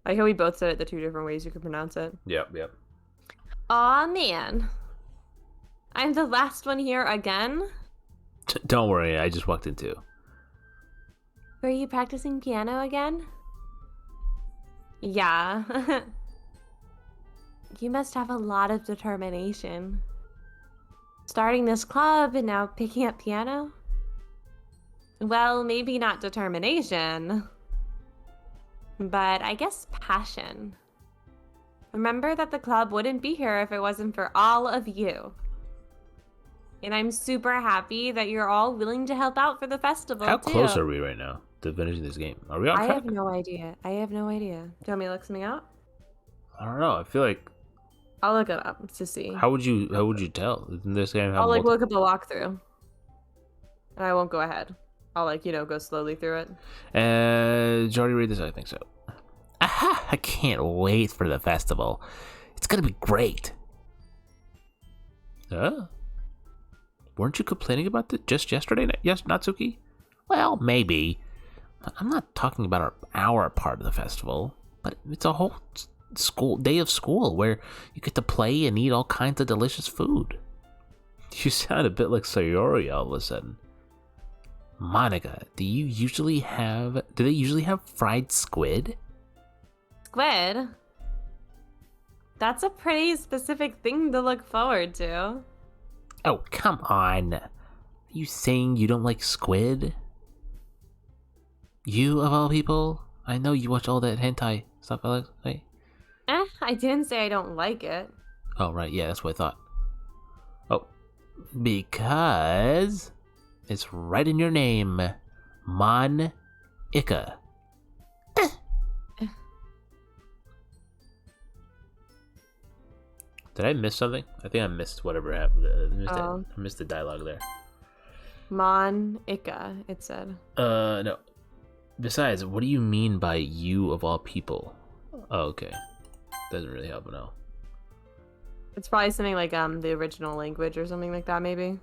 I like how we both said it the two different ways you could pronounce it. Yep. Aw, man. I'm the last one here again? Don't worry, I just walked in too. Were you practicing piano again? Yeah. You must have a lot of determination. Starting this club and now picking up piano? Well, maybe not determination, but I guess passion. Remember that the club wouldn't be here if it wasn't for all of you. And I'm super happy that you're all willing to help out for the festival, How too. close are we right now to finishing this game? Are we on I track? have no idea. Do you want me to look something up? I don't know. I feel like. I'll look it up to see. How would you tell? Isn't this game have I'll multiple- look at the walkthrough. And I won't go ahead. I'll go slowly through it. Did you already read this? I think so. Aha! I can't wait for the festival. It's gonna be great. Weren't you complaining about it just yesterday? Yes, Natsuki? Well, maybe. I'm not talking about our part of the festival, but it's a whole day of school where you get to play and eat all kinds of delicious food. You sound a bit like Sayori all of a sudden. Monica, do they usually have fried squid? Squid? That's a pretty specific thing to look forward to. Oh, come on. Are you saying you don't like squid? You, of all people? I know you watch all that hentai stuff, Alex, right? I didn't say I don't like it. Oh, right, yeah, that's what I thought. Oh, because it's right in your name. Mon-Ika. Did I miss something? I think I missed whatever happened. I missed the dialogue there. Mon-Ika, it said. No. Besides, what do you mean by you of all people? Oh, okay. Doesn't really help, no. It's probably something like the original language or something like that, maybe.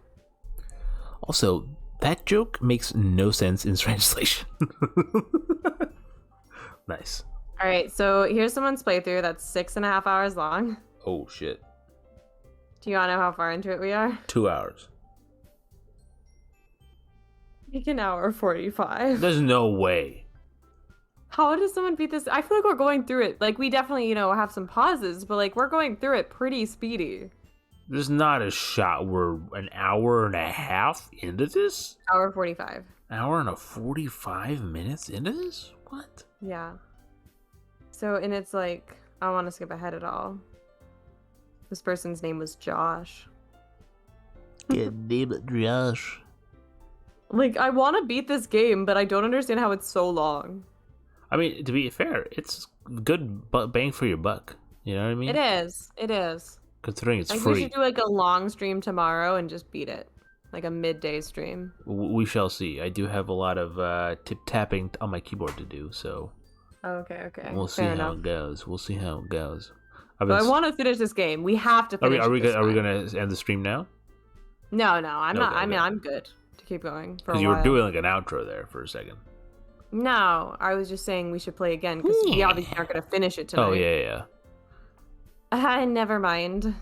Also, that joke makes no sense in translation. Nice. All right, so here's someone's playthrough that's 6.5 hours long. Oh, shit. Do you want to know how far into it we are? 2 hours. Like an hour 45. There's no way. How does someone beat this? I feel like we're going through it. Like, we definitely, have some pauses, but, like, we're going through it pretty speedy. There's not a shot. We're an hour and a half into this? Hour 45. Hour and 45 minutes into this? What? Yeah. So, and it's like, I don't want to skip ahead at all. This person's name was Josh. Good name it, Josh. Like, I want to beat this game, but I don't understand how it's so long. I mean, to be fair, it's good bang for your buck. You know what I mean? It is. It is. Considering it's Like, free. we should do, like, a long stream tomorrow and just beat it. Like, a midday stream. We shall see. I do have a lot of tip-tapping on my keyboard to do, so... Okay. We'll see how it goes. But I want to finish this game. We have to finish Are we it this going time. to end the stream now? No, I'm not. Okay, I mean, okay. I'm good to keep going for a Because you while. were doing like an outro there for a second. No, I was just saying we should play again because we obviously aren't going to finish it tonight. Oh, yeah. Never mind.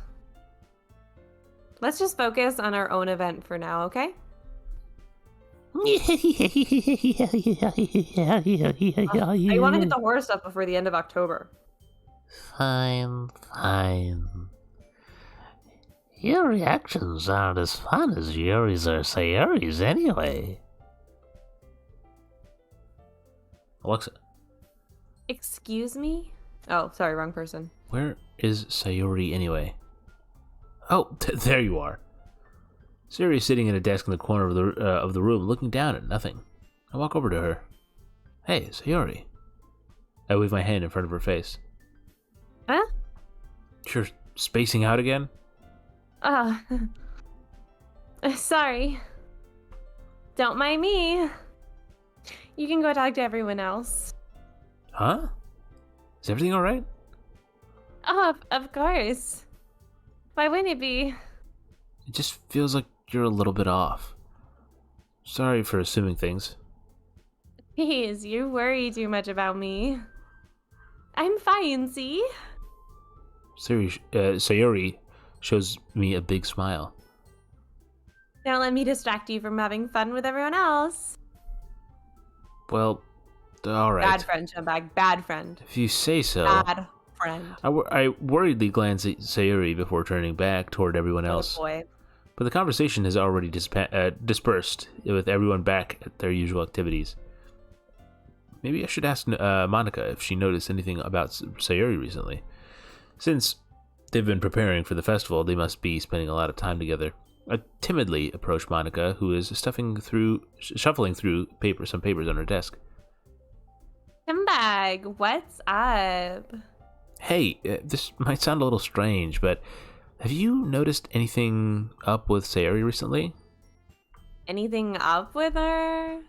Let's just focus on our own event for now, okay? I want to hit the horror stuff before the end of October. Fine. Your reactions aren't as fun as Yuri's or Sayuri's anyway. Alexa, Excuse me? Oh, sorry, wrong person. where is Sayuri anyway? Oh, there you are. Sayuri is sitting at a desk in the corner of the room, looking down at nothing. I walk over to her. Hey, Sayuri. I wave my hand in front of her face. Huh? You're spacing out again? Sorry. Don't mind me. You can go talk to everyone else. Huh? Is everything alright? Oh, of course. Why wouldn't it be? It just feels like you're a little bit off. Sorry for assuming things. Please, you worry too much about me. I'm fine, see? Sayuri shows me a big smile. Don't let me distract you from having fun with everyone else. Well, alright. Bad friend, Chumbag. Bad friend. If you say so. Bad friend. I worriedly glance at Sayuri before turning back toward everyone else. Oh boy. But the conversation has already dispersed, with everyone back at their usual activities. Maybe I should ask Monica if she noticed anything about Sayuri recently. Since they've been preparing for the festival, they must be spending a lot of time together. I timidly approach Monica, who is shuffling through some papers on her desk. Chumbag, what's up? Hey, this might sound a little strange, but have you noticed anything up with Sayuri recently? Anything up with her?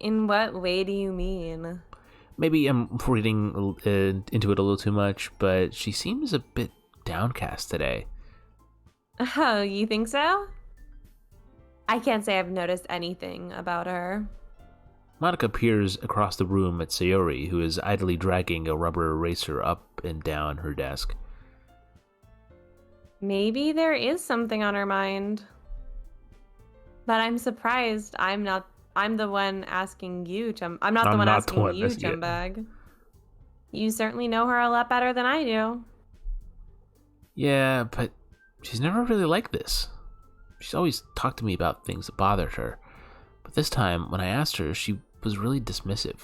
In what way do you mean? Maybe I'm reading into it a little too much, but she seems a bit downcast today. Oh, you think so? I can't say I've noticed anything about her. Monica peers across the room at Sayuri, who is idly dragging a rubber eraser up and down her desk. Maybe there is something on her mind. But I'm surprised I'm the one asking you, I'm not the one asking you, Chumbag. You certainly know her a lot better than I do. Yeah, but she's never really like this. She's always talked to me about things that bothered her. But this time, when I asked her, she was really dismissive.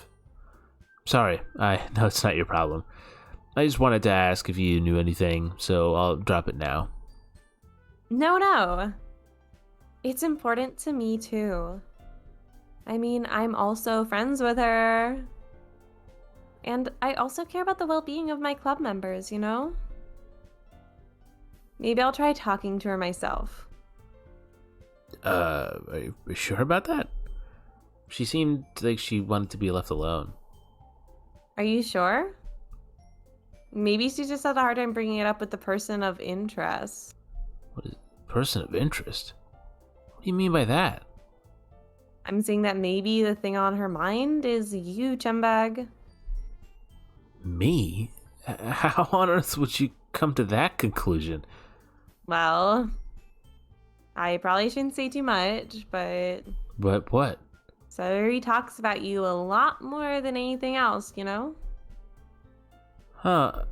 Sorry, I know it's not your problem. I just wanted to ask if you knew anything, so I'll drop it now. No. It's important to me, too. I mean, I'm also friends with her. And I also care about the well-being of my club members, you know? Maybe I'll try talking to her myself. Are you sure about that? She seemed like she wanted to be left alone. Are you sure? Maybe she just had a hard time bringing it up with the person of interest. What is person of interest? What do you mean by that? I'm saying that maybe the thing on her mind is you, Chumbag. Me? How on earth would you come to that conclusion? Well, I probably shouldn't say too much, but... But what? Sayori talks about you a lot more than anything else, you know? Huh.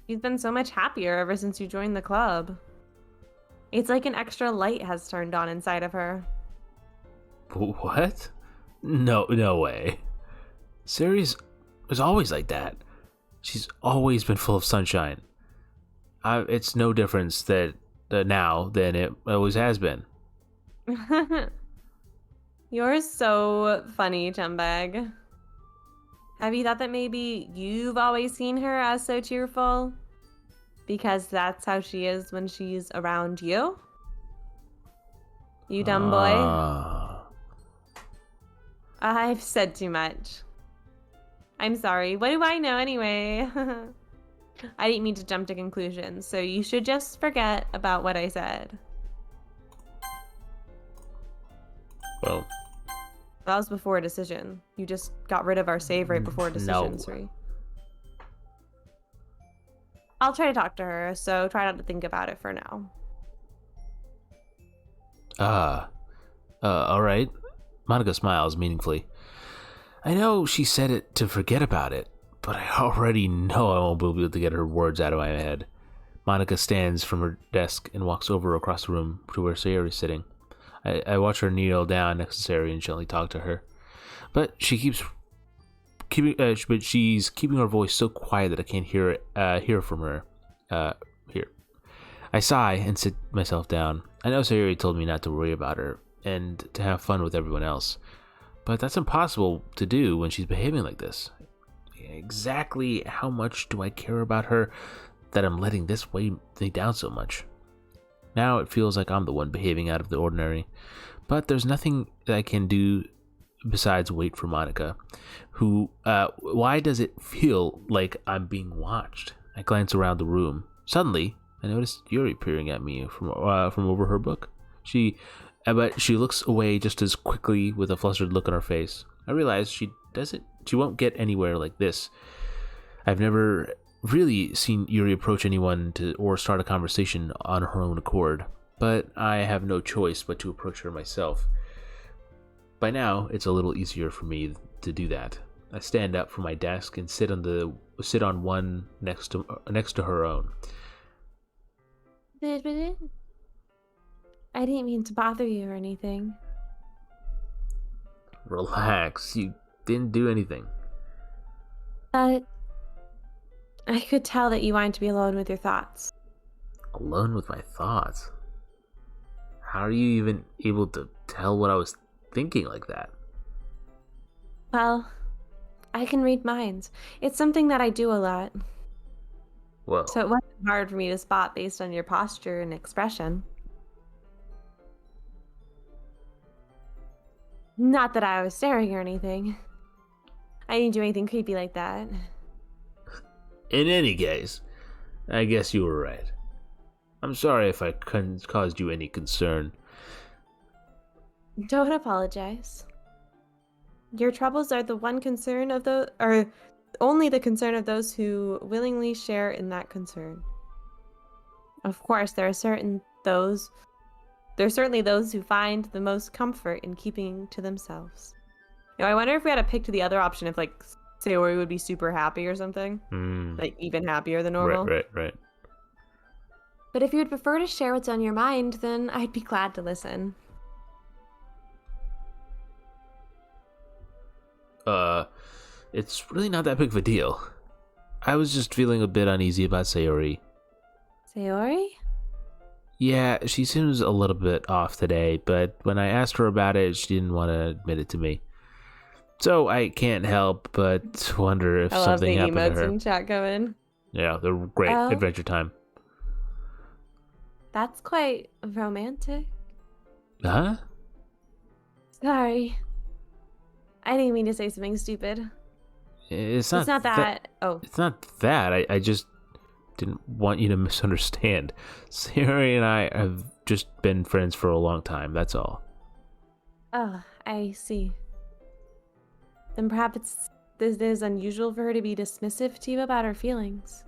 She's been so much happier ever since you joined the club. It's like an extra light has turned on inside of her. What? No way. Sayori was always like that. She's always been full of sunshine. It's no difference that now than it always has been. You're so funny, Chumbag. Have you thought that maybe you've always seen her as so cheerful? Because that's how she is when she's around you? You dumb boy. I've said too much. I'm sorry. What do I know anyway? I didn't mean to jump to conclusions, so you should just forget about what I said. Well, that was before a decision. You just got rid of our save right before a decision, Sri. I'll try to talk to her, so try not to think about it for now. All right. Monica smiles meaningfully. I know she said it to forget about it, but I already know I won't be able to get her words out of my head. Monica stands from her desk and walks over across the room to where Sayori is sitting. I watch her kneel down next to Sayori and gently talk to her, but she's keeping her voice so quiet that I can't hear from her. Here, I sigh and sit myself down. I know Sayori told me not to worry about her and to have fun with everyone else, but that's impossible to do when she's behaving like this. Exactly how much do I care about her that I'm letting this weigh me down so much? Now it feels like I'm the one behaving out of the ordinary, but there's nothing that I can do besides wait for Monica, who, why does it feel like I'm being watched? I glance around the room. Suddenly, I notice Yuri peering at me from over her book. But she looks away just as quickly with a flustered look on her face. I realize she won't get anywhere like this. I've never really seen Yuri approach anyone or start a conversation on her own accord, but I have no choice but to approach her myself. By now, it's a little easier for me to do that. I stand up from my desk and sit on one next to her own. I didn't mean to bother you or anything. Relax, you didn't do anything. But I could tell that you wanted to be alone with your thoughts. Alone with my thoughts? How are you even able to tell what I was thinking like that? Well, I can read minds. It's something that I do a lot. Well, So it wasn't hard for me to spot based on your posture and expression. Not that I was staring or anything. I didn't do anything creepy like that. in any case, I guess you were right. I'm sorry if I caused you any concern. Don't apologize. Your troubles are the one concern of or only the concern of those who willingly share in that concern. Of course, there are certainly those who find the most comfort in keeping to themselves. I wonder if we had to pick to the other option if, like, Sayori would be super happy or something. Like, even happier than normal. Right. But if you would prefer to share what's on your mind, then I'd be glad to listen. It's really not that big of a deal. I was just feeling a bit uneasy about Sayori. Sayori? Yeah, she seems a little bit off today, but when I asked her about it, she didn't want to admit it to me. So I can't help but wonder if something happened to her. I love the emotes in chat coming. Yeah, they're great. Oh. Adventure time. That's quite romantic. Huh? Sorry. I didn't mean to say something stupid. It's not that. Oh. It's not that. I just didn't want you to misunderstand. Sayori and I have just been friends for a long time, that's all. Oh, I see. Then perhaps this is unusual for her to be dismissive to you about her feelings.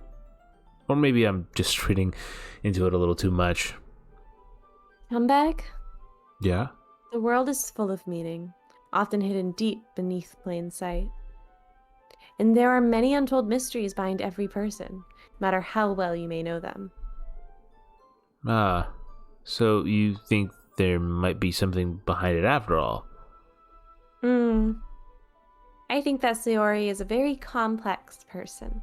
Or maybe I'm just reading into it a little too much. Come back. Yeah? The world is full of meaning, often hidden deep beneath plain sight. And there are many untold mysteries behind every person, no matter how well you may know them. Ah, so you think there might be something behind it after all? I think that Sayori is a very complex person.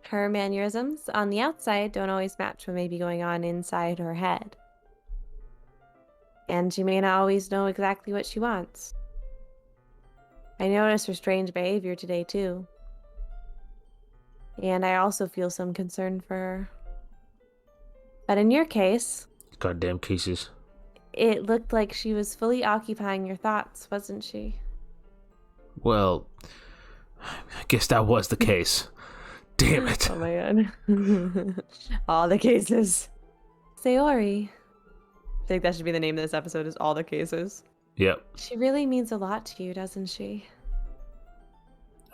Her mannerisms on the outside don't always match what may be going on inside her head. And she may not always know exactly what she wants. I noticed her strange behavior today, too. And I also feel some concern for her. But in your case, Goddamn cases. it looked like she was fully occupying your thoughts, wasn't she? Well, I guess that was the case. Damn it. Oh my god. All the cases. Sayori. I think that should be the name of this episode, is All the Cases. Yep. She really means a lot to you, doesn't she?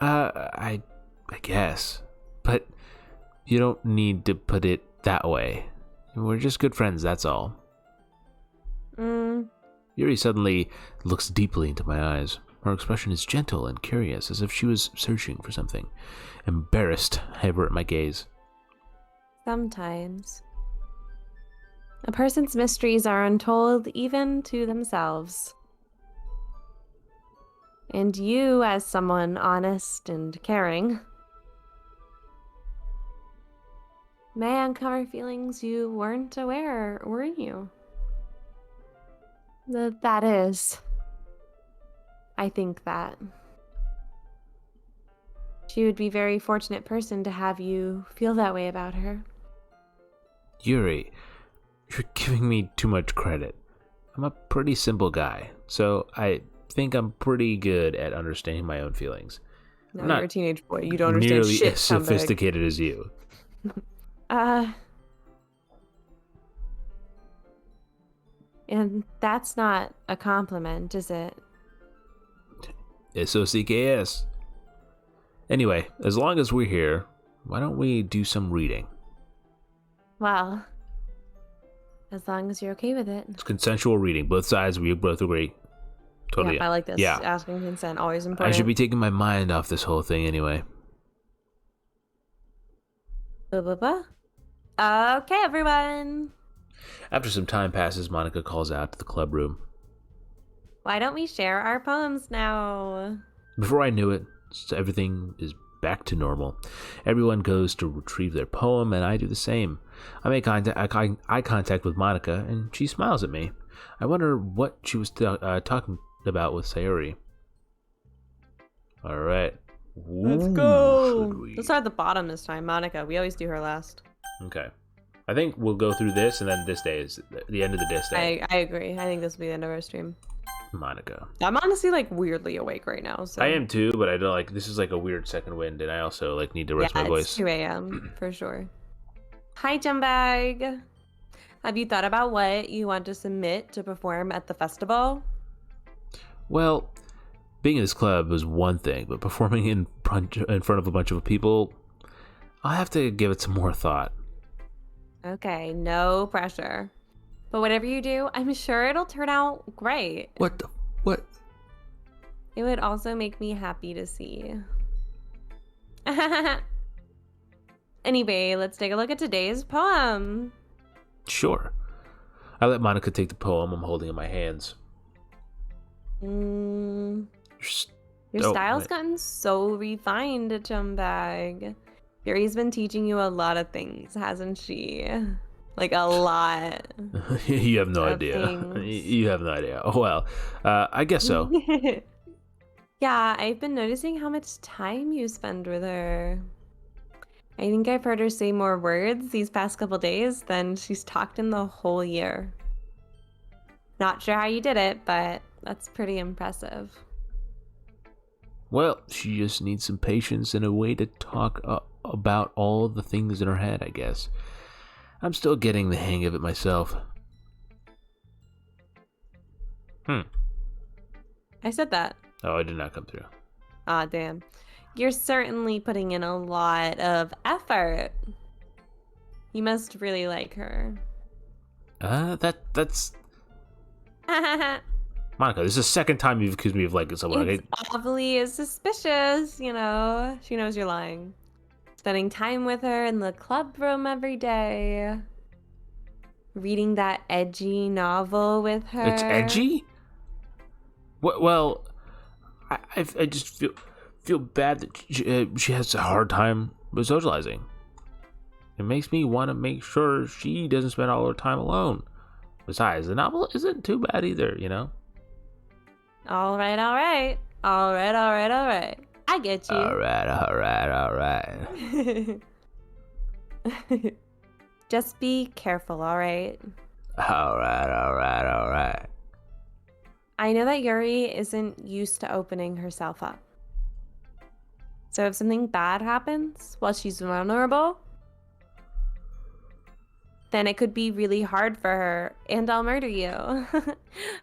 I guess. But you don't need to put it that way. We're just good friends, that's all. Yuri suddenly looks deeply into my eyes. Her expression is gentle and curious, as if she was searching for something. Embarrassed, I avert my gaze. Sometimes. A person's mysteries are untold even to themselves. And you, as someone honest and caring, may uncover feelings you weren't aware, weren't you? That is. I think that she would be a very fortunate person to have you feel that way about her. Yuri, you're giving me too much credit. I'm a pretty simple guy, so I think I'm pretty good at understanding my own feelings. No, I'm not you're a teenage boy. You don't understand nearly shit, as scumbag. sophisticated as you. And that's not a compliment, is it? SOCKS. Anyway, as long as we're here, why don't we do some reading? Well, as long as you're okay with it. It's consensual reading. Both sides, we both agree. Totally. Yeah, I like this. Yeah. Asking consent, always important. I should be taking my mind off this whole thing anyway. Okay, everyone. After some time passes, Monica calls out to the club room. Why don't we share our poems now? Before I knew it, everything is back to normal. Everyone goes to retrieve their poem, and I do the same. I make eye contact with Monica, and she smiles at me. I wonder what she was talking about with Sayori. All right. Let's go. Let's start at the bottom this time. Monica, we always do her last. Okay. I think we'll go through this, and then this day is the end of the this day. I agree. I think this will be the end of our stream. Monica. I'm honestly like weirdly awake right now. So I am too, but I don't like. This is like a weird second wind, and I also like need to rest my voice. It's 2 a.m. for sure. Hi, CHUMBAG. Have you thought about what you want to submit to perform at the festival? Well, being in this club was one thing, but performing in front of a bunch of people, I'll have to give it some more thought. Okay, no pressure. But whatever you do, I'm sure it'll turn out great. What? It would also make me happy to see. Anyway, let's take a look at today's poem. Sure. I let Monica take the poem I'm holding in my hands. Your Oh, style's wait. gotten so refined, CHUMBAG. Yuri's been teaching you a lot of things, hasn't she? Like a lot. You have no of idea. things. You have no idea. Oh, well, I guess so. Yeah, I've been noticing how much time you spend with her. I think I've heard her say more words these past couple days than she's talked in the whole year. Not sure how you did it, but that's pretty impressive. Well, she just needs some patience and a way to talk about all the things in her head, I guess. I'm still getting the hang of it myself. I said that. Oh, it did not come through. Ah, damn. You're certainly putting in a lot of effort. You must really like her. That's... Monica, this is the second time you've accused me of liking someone. It's awfully suspicious, you know. She knows you're lying. Spending time with her in the club room every day. Reading that edgy novel with her. It's edgy? Well, I just feel bad that she has a hard time with socializing. It makes me want to make sure she doesn't spend all her time alone. Besides, the novel isn't too bad either, you know? All right. I get you. All right. Just be careful, all right? All right. I know that Yuri isn't used to opening herself up. So if something bad happens while she's vulnerable, then it could be really hard for her, and I'll murder you.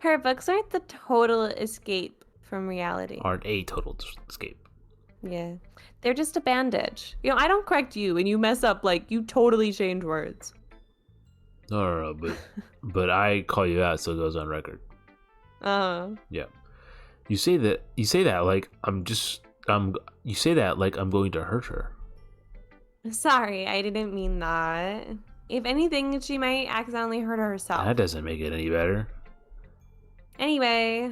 Her books aren't the total escape from reality. Aren't a total escape. Yeah. They're just a bandage. You know, I don't correct you, and you mess up, like, you totally change words. No, but I call you out so it goes on record. Yeah. You say that like you say that like I'm going to hurt her. Sorry, I didn't mean that. If anything, she might accidentally hurt herself. That doesn't make it any better. Anyway,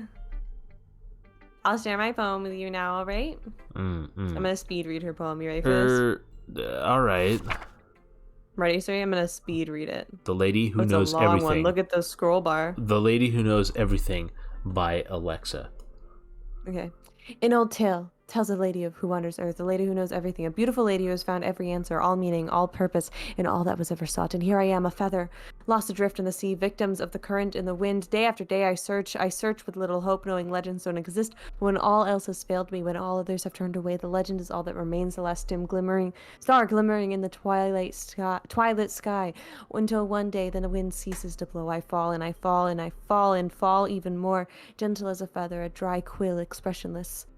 I'll share my poem with you now, all right? I'm I'm gonna speed read her poem. You ready for this? All right. Ready, sorry? I'm gonna speed read it. The Lady Who It's Knows a long Everything. one. Look at the scroll bar. The Lady Who Knows Everything by Alexa. Okay. An old tale tells a lady who wanders earth, a lady who knows everything, a beautiful lady who has found every answer, all meaning, all purpose, in all that was ever sought. And here I am, a feather, lost adrift in the sea, victims of the current and the wind. Day after day I search with little hope, knowing legends don't exist. But when all else has failed me, when all others have turned away, the legend is all that remains, the last dim glimmering, star glimmering in the twilight sky, until one day then the wind ceases to blow. I fall and I fall and I fall and fall even more, gentle as a feather, a dry quill, expressionless.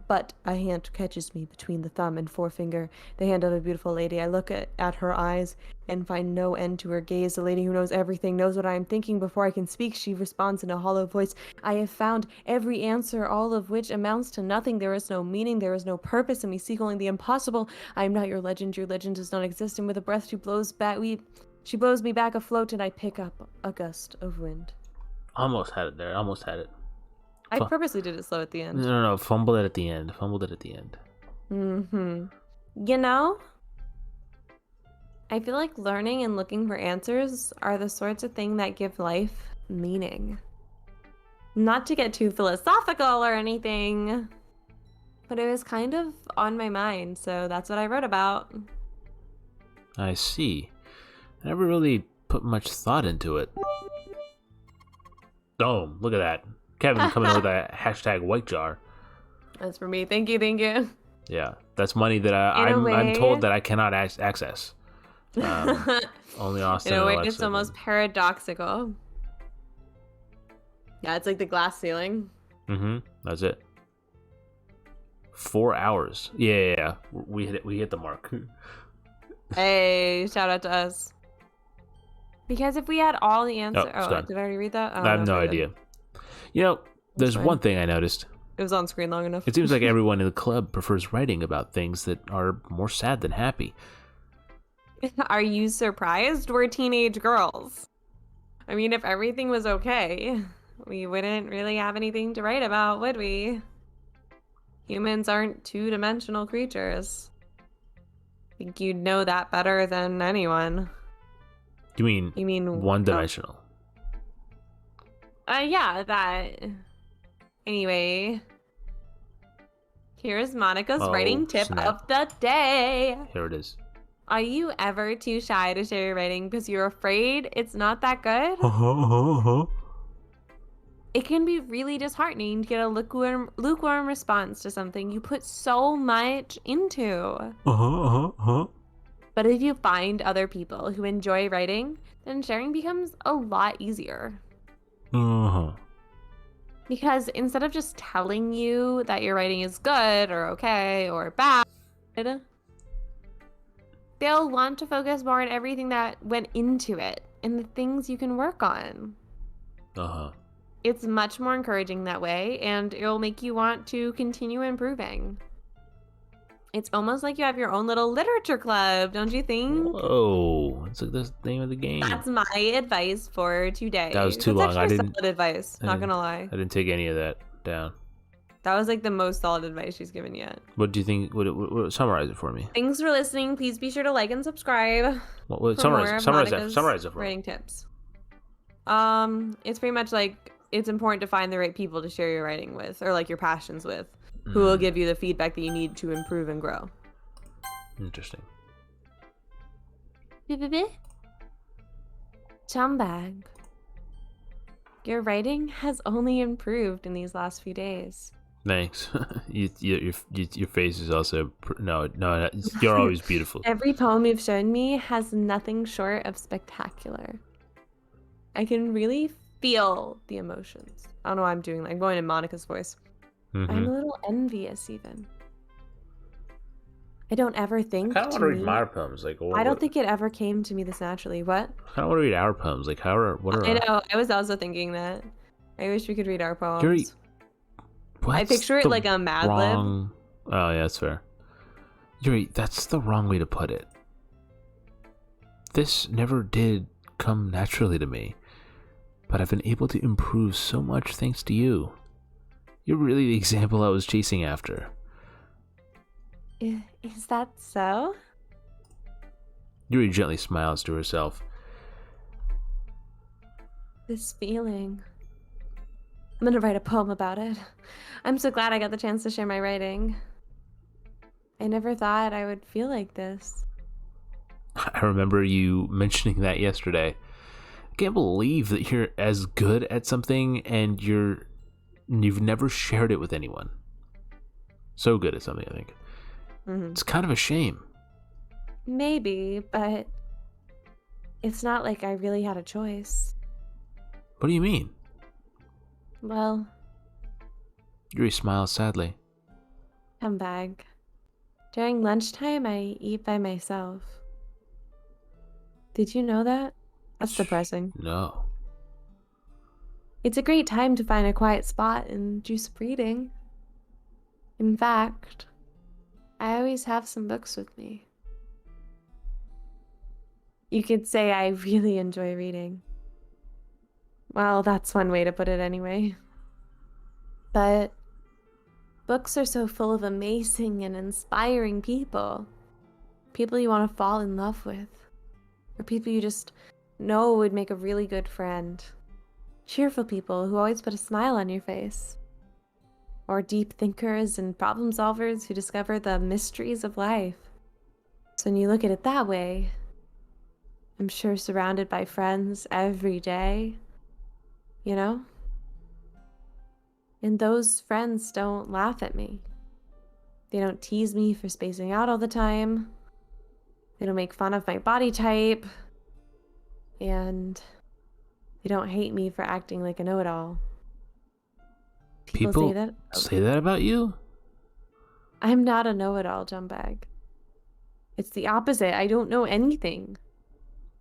But a hand catches me between the thumb and forefinger, the hand of a beautiful lady. I look at her eyes and find no end to her gaze. The lady who knows everything knows what I am thinking before I can speak. She responds in a hollow voice. I have found every answer, all of which amounts to nothing. There is no meaning, there is no purpose, and we seek only the impossible. I am not your legend does not exist, and with a breath she blows me back afloat, and I pick up a gust of wind. Almost had it there. Almost had it. I purposely did it slow at the end. No. Fumbled it at the end. You know, I feel like learning and looking for answers are the sorts of thing that give life meaning. Not to get too philosophical or anything, but it was kind of on my mind, so that's what I wrote about. I see. I never really put much thought into it. Boom. Look at that. Kevin coming in with a hashtag white jar. That's for me. Thank you. Yeah, that's money that I'm told that I cannot access. Only Austin. In a way, and it's Alexa almost paradoxical. Yeah, it's like the glass ceiling. That's it. 4 hours. Yeah. We hit the mark. Hey, shout out to us. Because if we had all the answers... did I already read that? I have no idea. You know, there's one thing I noticed. It was on screen long enough. It seems like everyone in the club prefers writing about things that are more sad than happy. Are you surprised? We're teenage girls. I mean, if everything was okay, we wouldn't really have anything to write about, would we? Humans aren't two-dimensional creatures. I think you'd know that better than anyone. You mean one-dimensional? Yeah, that. Anyway, here's Monica's writing tip of the day. Here it is. Are you ever too shy to share your writing because you're afraid it's not that good? It can be really disheartening to get a lukewarm response to something you put so much into. But if you find other people who enjoy writing, then sharing becomes a lot easier. Because instead of just telling you that your writing is good or okay or bad, they'll want to focus more on everything that went into it and the things you can work on. It's much more encouraging that way, and it'll make you want to continue improving. It's almost like you have your own little literature club, don't you think? Whoa, it's like the name of the game. That's my advice for today. That was too long. That's actually solid advice, I not didn't- gonna lie. I didn't take any of that down. That was like the most solid advice she's given yet. What do you think? Summarize it for me. Thanks for listening. Please be sure to like and subscribe for Summarize more it. of Summarize Monica's it for me. writing tips. It's pretty much like it's important to find the right people to share your writing with, or like your passions with, who will give you the feedback that you need to improve and grow. Interesting. Chumbag. Your writing has only improved in these last few days. Thanks. Your face is also no. You're always beautiful. Every poem you've shown me has nothing short of spectacular. I can really feel the emotions. I don't know why I'm doing that. I'm going in Monica's voice. I'm a little envious even. I don't ever think I kind of want to read my poems. Like, I don't think it ever came to me this naturally. What? I kind of want to read our poems. Like, what are I know. I was also thinking that. I wish we could read our poems. Yuri, I picture it like a Mad Lib. Oh, yeah, that's fair. Yuri, that's the wrong way to put it. This never did come naturally to me, but I've been able to improve so much thanks to you. You're really the example I was chasing after. Is that so? Yuri gently smiles to herself. This feeling. I'm gonna write a poem about it. I'm so glad I got the chance to share my writing. I never thought I would feel like this. I remember you mentioning that yesterday. I can't believe that you're as good at something and you've never shared it with anyone. So good at something, I think. It's kind of a shame. Maybe, but it's not like I really had a choice. What do you mean? Well, Yuri smiles sadly. Chumbag. During lunchtime, I eat by myself. Did you know that? That's depressing. No. It's a great time to find a quiet spot and do some reading. In fact, I always have some books with me. You could say I really enjoy reading. Well, that's one way to put it anyway. But books are so full of amazing and inspiring people. People you want to fall in love with. Or people you just know would make a really good friend. Cheerful people who always put a smile on your face. Or deep thinkers and problem solvers who discover the mysteries of life. So when you look at it that way, I'm sure surrounded by friends every day, you know? And those friends don't laugh at me. They don't tease me for spacing out all the time. They don't make fun of my body type. And they don't hate me for acting like a know-it-all. People say that about you? I'm not a know-it-all, Chumbag. It's the opposite. I don't know anything.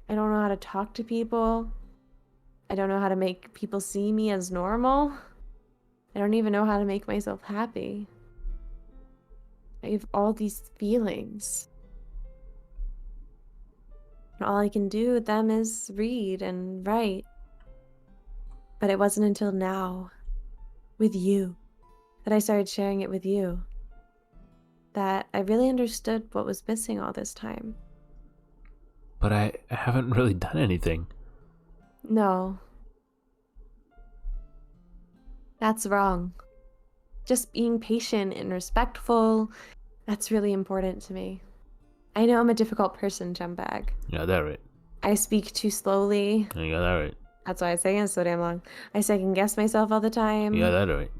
I don't know how to talk to people. I don't know how to make people see me as normal. I don't even know how to make myself happy. I have all these feelings. And all I can do with them is read and write. But it wasn't until now, with you, that I started sharing it with you, that I really understood what was missing all this time. But I haven't really done anything. No. That's wrong. Just being patient and respectful, that's really important to me. I know I'm a difficult person, Chumbag. You got that right. I speak too slowly. You got that right. That's why I say it so damn long. I second guess myself all the time. You got that right.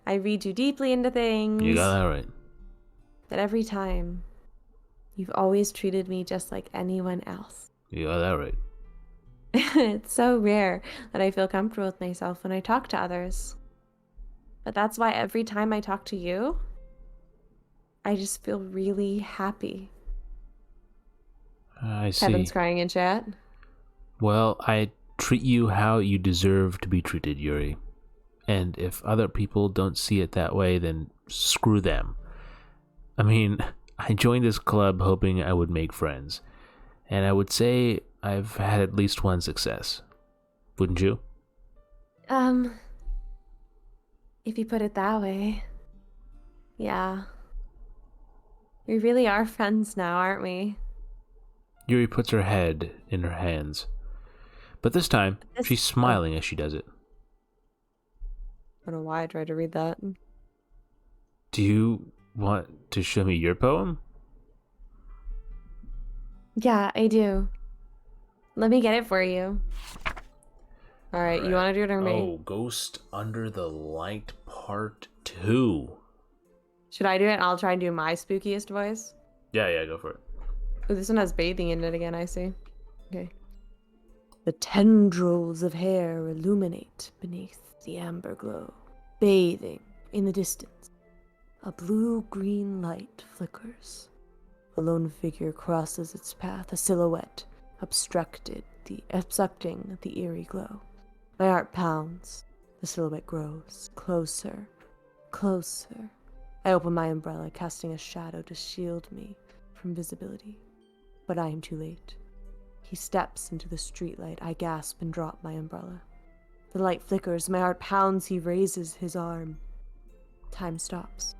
I read too deeply into things. You got that right. But every time, you've always treated me just like anyone else. You got that right. It's so rare that I feel comfortable with myself when I talk to others. But that's why every time I talk to you, I just feel really happy. I see. Kevin's crying in chat. Well, I treat you how you deserve to be treated, Yuri. And if other people don't see it that way, then screw them. I mean, I joined this club hoping I would make friends, and I would say I've had at least one success. Wouldn't you? If you put it that way, yeah. We really are friends now, aren't we? Yuri puts her head in her hands. But this time, she's smiling as she does it. I don't know why I tried to read that. Do you want to show me your poem? Yeah, I do. Let me get it for you. All right, you want to do it or me? Oh, Ghost Under the Light Part 2. Should I do it? I'll try and do my spookiest voice. Yeah, go for it. Oh, this one has bathing in it again, I see. Okay. The tendrils of hair illuminate beneath the amber glow, bathing in the distance. A blue-green light flickers. A lone figure crosses its path, a silhouette obstructing the eerie glow. My heart pounds. The silhouette grows closer, closer. I open my umbrella, casting a shadow to shield me from visibility. But I am too late. He steps into the streetlight. I gasp and drop my umbrella. The light flickers. My heart pounds. He raises his arm. Time stops.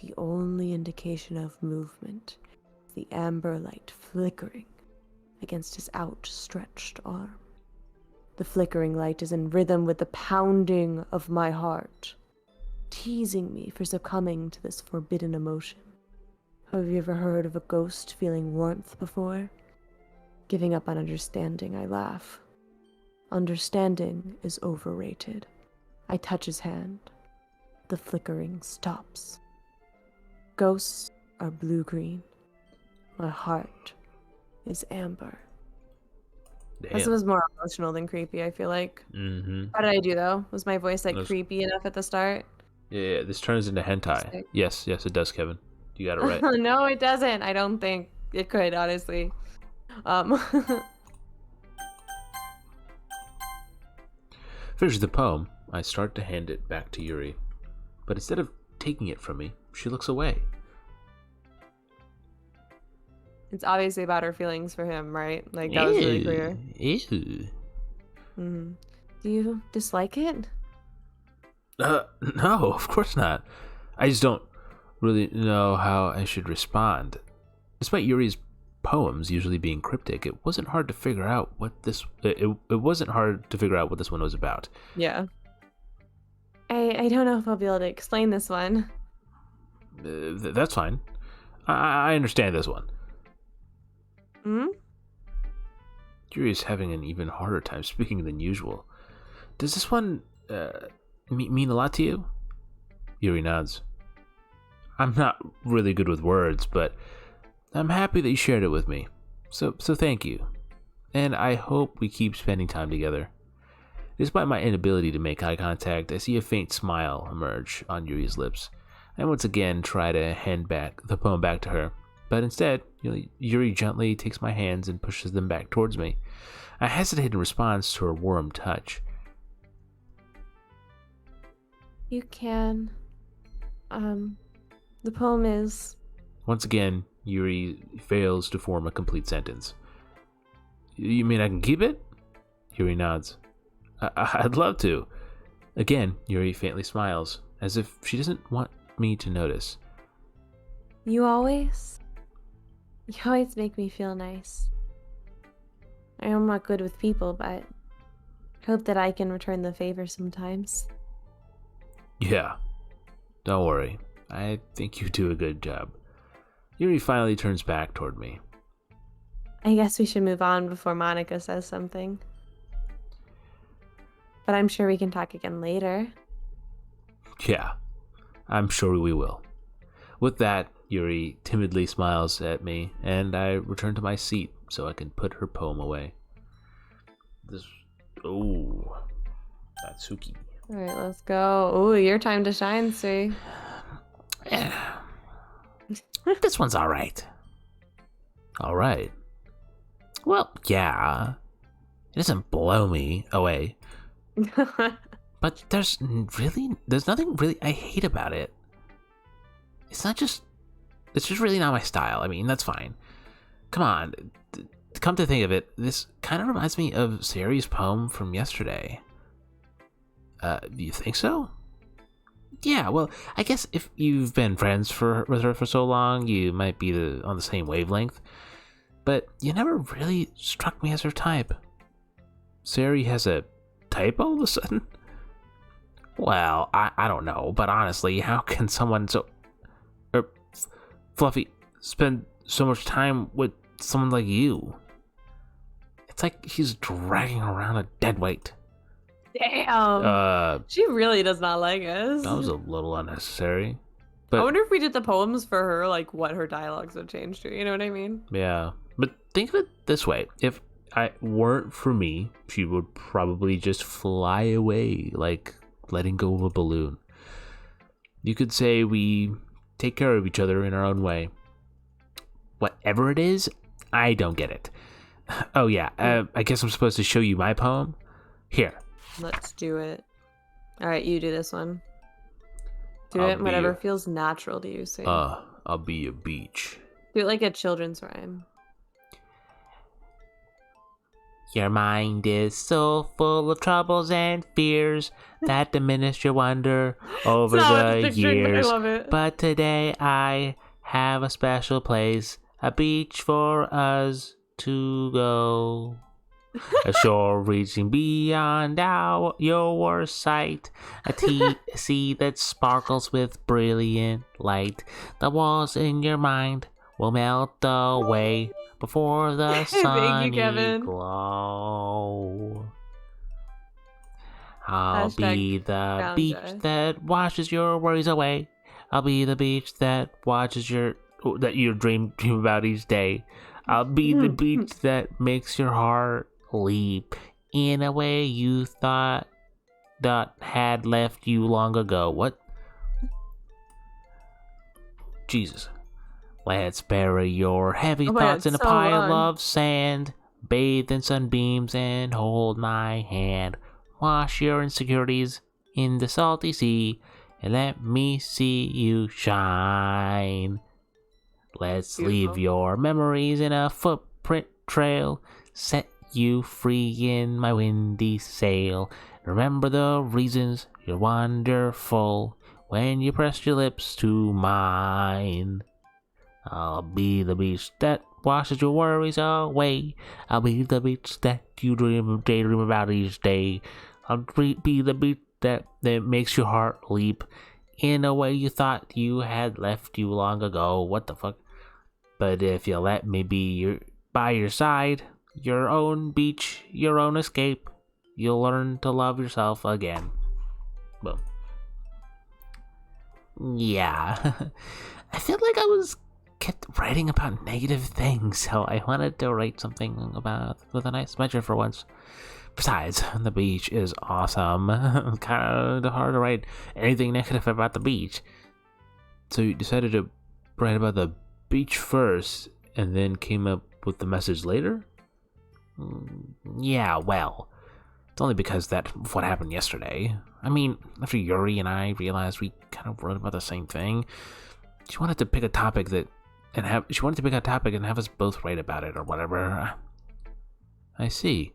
The only indication of movement is the amber light flickering against his outstretched arm. The flickering light is in rhythm with the pounding of my heart, teasing me for succumbing to this forbidden emotion. Have you ever heard of a ghost feeling warmth before? Giving up on understanding, I laugh. Understanding is overrated. I touch his hand. The flickering stops. Ghosts are blue-green. My heart is amber. Damn. This was more emotional than creepy, I feel like. Mm-hmm. How did I do, though? Was my voice, like, Those- creepy enough at the start? Yeah, this turns into hentai. Sick. Yes, it does, Kevin. You got it right. No, it doesn't. I don't think it could, honestly. Finishes the poem, I start to hand it back to Yuri. But instead of taking it from me, she looks away. It's obviously about her feelings for him, right? Like, that was really clear. Ew. Mm-hmm. Do you dislike it? No, of course not. I just don't really know how I should respond. Despite Yuri's poems usually being cryptic, it wasn't hard to figure out what this it wasn't hard to figure out what this one was about. Yeah. I don't know if I'll be able to explain this one. That's fine. I understand this one. Hmm? Yuri is having an even harder time speaking than usual. Does this one mean a lot to you? Yuri nods. I'm not really good with words, but I'm happy that you shared it with me. So thank you. And I hope we keep spending time together. Despite my inability to make eye contact, I see a faint smile emerge on Yuri's lips. I once again try to hand back the poem back to her, but instead, Yuri gently takes my hands and pushes them back towards me. I hesitate in response to her warm touch. You can. The poem is... Once again, Yuri fails to form a complete sentence. You mean I can keep it? Yuri nods. I'd love to. Again, Yuri faintly smiles, as if she doesn't want me to notice. You always make me feel nice. I am not good with people, but I hope that I can return the favor sometimes. Yeah. Don't worry. I think you do a good job. Yuri finally turns back toward me. I guess we should move on before Monica says something. But I'm sure we can talk again later. Yeah, I'm sure we will. With that, Yuri timidly smiles at me, and I return to my seat so I can put her poem away. Natsuki. All right, let's go. Oh, your time to shine, Sui. This one's alright. All right. Well, yeah. doesn't blow me away. But there's nothing really I hate about it. It's just really not my style. I mean, that's fine. Come on. Come to think of it, this kind of reminds me of Sayori's poem from yesterday. Do you think so? Yeah, well, I guess if you've been friends with her for so long, you might be on the same wavelength. But you never really struck me as her type. Sayori has a type all of a sudden? Well, I don't know, but honestly, how can someone Fluffy spend so much time with someone like you? It's like he's dragging around a dead weight. Damn. She really does not like us. That was a little unnecessary. But I wonder if we did the poems for her, like what her dialogues would change to. You know what I mean? Yeah. But think of it this way. If I weren't for me, she would probably just fly away, like letting go of a balloon. You could say we take care of each other in our own way. Whatever it is, I don't get it. Oh yeah, I guess I'm supposed to show you my poem? Here. Let's do it. Alright, you do this one. Do it whatever feels natural to you, say. I'll be a beach. Do it like a children's rhyme. Your mind is so full of troubles and fears that diminish your wonder over the years. I love it. But today I have a special place, a beach for us to go. A shore reaching beyond your sight, a sea that sparkles with brilliant light. The walls in your mind will melt away before the sunny glow. I'll be the beach that washes your worries away. I'll be the beach that that you dream about each day. I'll be the beach that makes your heart leap in a way you thought that had left you long ago. What? Jesus. Let's bury your heavy thoughts in a pile of sand. Bathe in sunbeams and hold my hand. Wash your insecurities in the salty sea and let me see you shine. Let's leave your memories in a footprint trail. Set you free in my windy sail. Remember the reasons you're wonderful when you press your lips to mine. I'll be the beach that washes your worries away. I'll be the beach that you daydream about each day. I'll be the beach that makes your heart leap in a way you thought you had left you long ago. What the fuck? But if you let me be by your side, your own beach, your own escape, you'll learn to love yourself again. Boom. Yeah. I feel like I kept writing about negative things, so I wanted to write something with a nice measure for once. Besides, the beach is awesome. Kind of hard to write anything negative about the beach. So you decided to write about the beach first, and then came up with the message later? Yeah, well, it's only because of what happened yesterday. I mean, after Yuri and I realized we kind of wrote about the same thing, she wanted to pick a topic and have us both write about it or whatever. I see.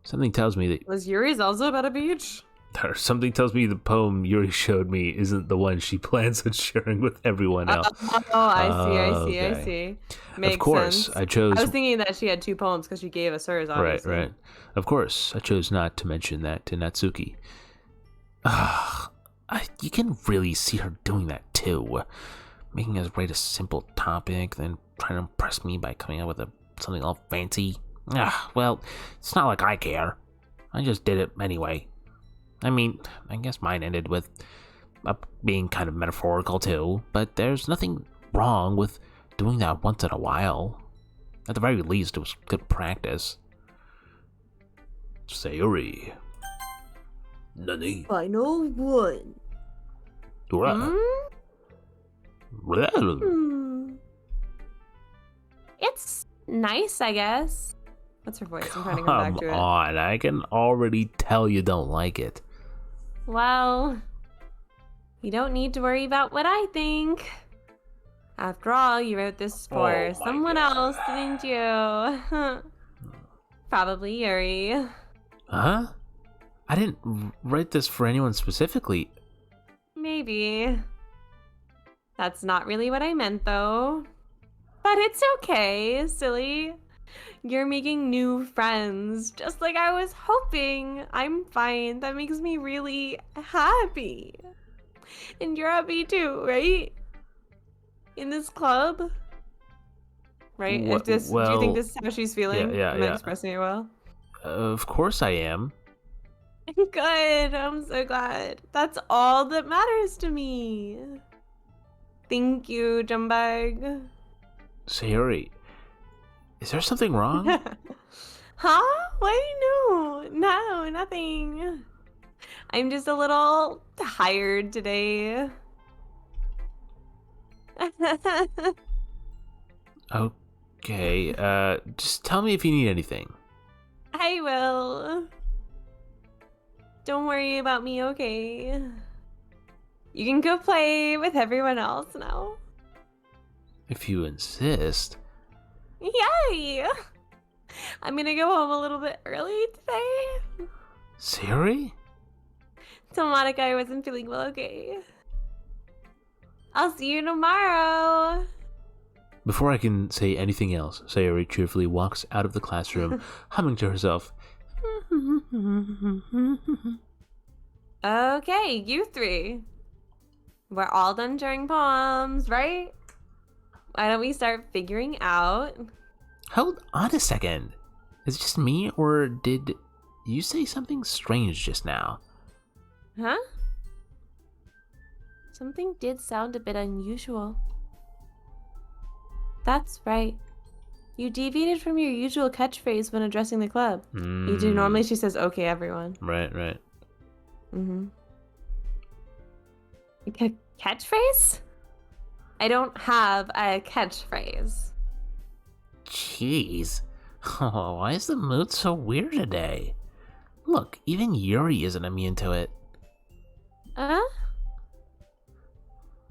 Something tells me that... Was Yuri's also about a beach? Or something tells me the poem Yuri showed me isn't the one she plans on sharing with everyone else. I see. Makes of course, sense. I was thinking that she had two poems because she gave us hers, obviously. Right. Of course, I chose not to mention that to Natsuki. You can really see her doing that too. Making us write a simple topic, then trying to impress me by coming up with something all fancy. Well, it's not like I care. I just did it anyway. I mean, I guess mine ended with being kind of metaphorical too, but there's nothing wrong with doing that once in a while. At the very least, it was good practice. Sayori. Nani? Final one. It's nice, I guess. What's her voice? I'm trying to come back Come to it. on, I can already tell you don't like it. Well, you don't need to worry about what I think. After all, you wrote this for someone else, didn't you? Probably Yuri. Huh? I didn't write this for anyone specifically. Maybe. That's not really what I meant, though. But it's okay, silly. You're making new friends, just like I was hoping. I'm fine. That makes me really happy. And you're happy too, right? In this club? Right? Wh- Do you well, think this is how she's feeling? yeah, Am I yeah. expressing it well? Of course I am. Good. I'm so glad. That's all that matters to me. Thank you, Jumbag. Sayori, is there something wrong? Huh? Why? No, nothing. I'm just a little tired today. Okay, just tell me if you need anything. I will. Don't worry about me, okay? You can go play with everyone else now. If you insist. Yay! I'm gonna go home a little bit early today. Sayori? Tell Monica I wasn't feeling well, okay? I'll see you tomorrow. Before I can say anything else, Sayori cheerfully walks out of the classroom, humming to herself. Okay, you three. We're all done sharing poems, right? Why don't we start figuring out? Hold on a second. Is it just me, or did you say something strange just now? Huh? Something did sound a bit unusual. That's right. You deviated from your usual catchphrase when addressing the club. You do. Normally she says, okay, everyone. Right, right. Mm-hmm. Catchphrase? I don't have a catchphrase. Jeez. Oh, why is the mood so weird today? Look, even Yuri isn't immune to it.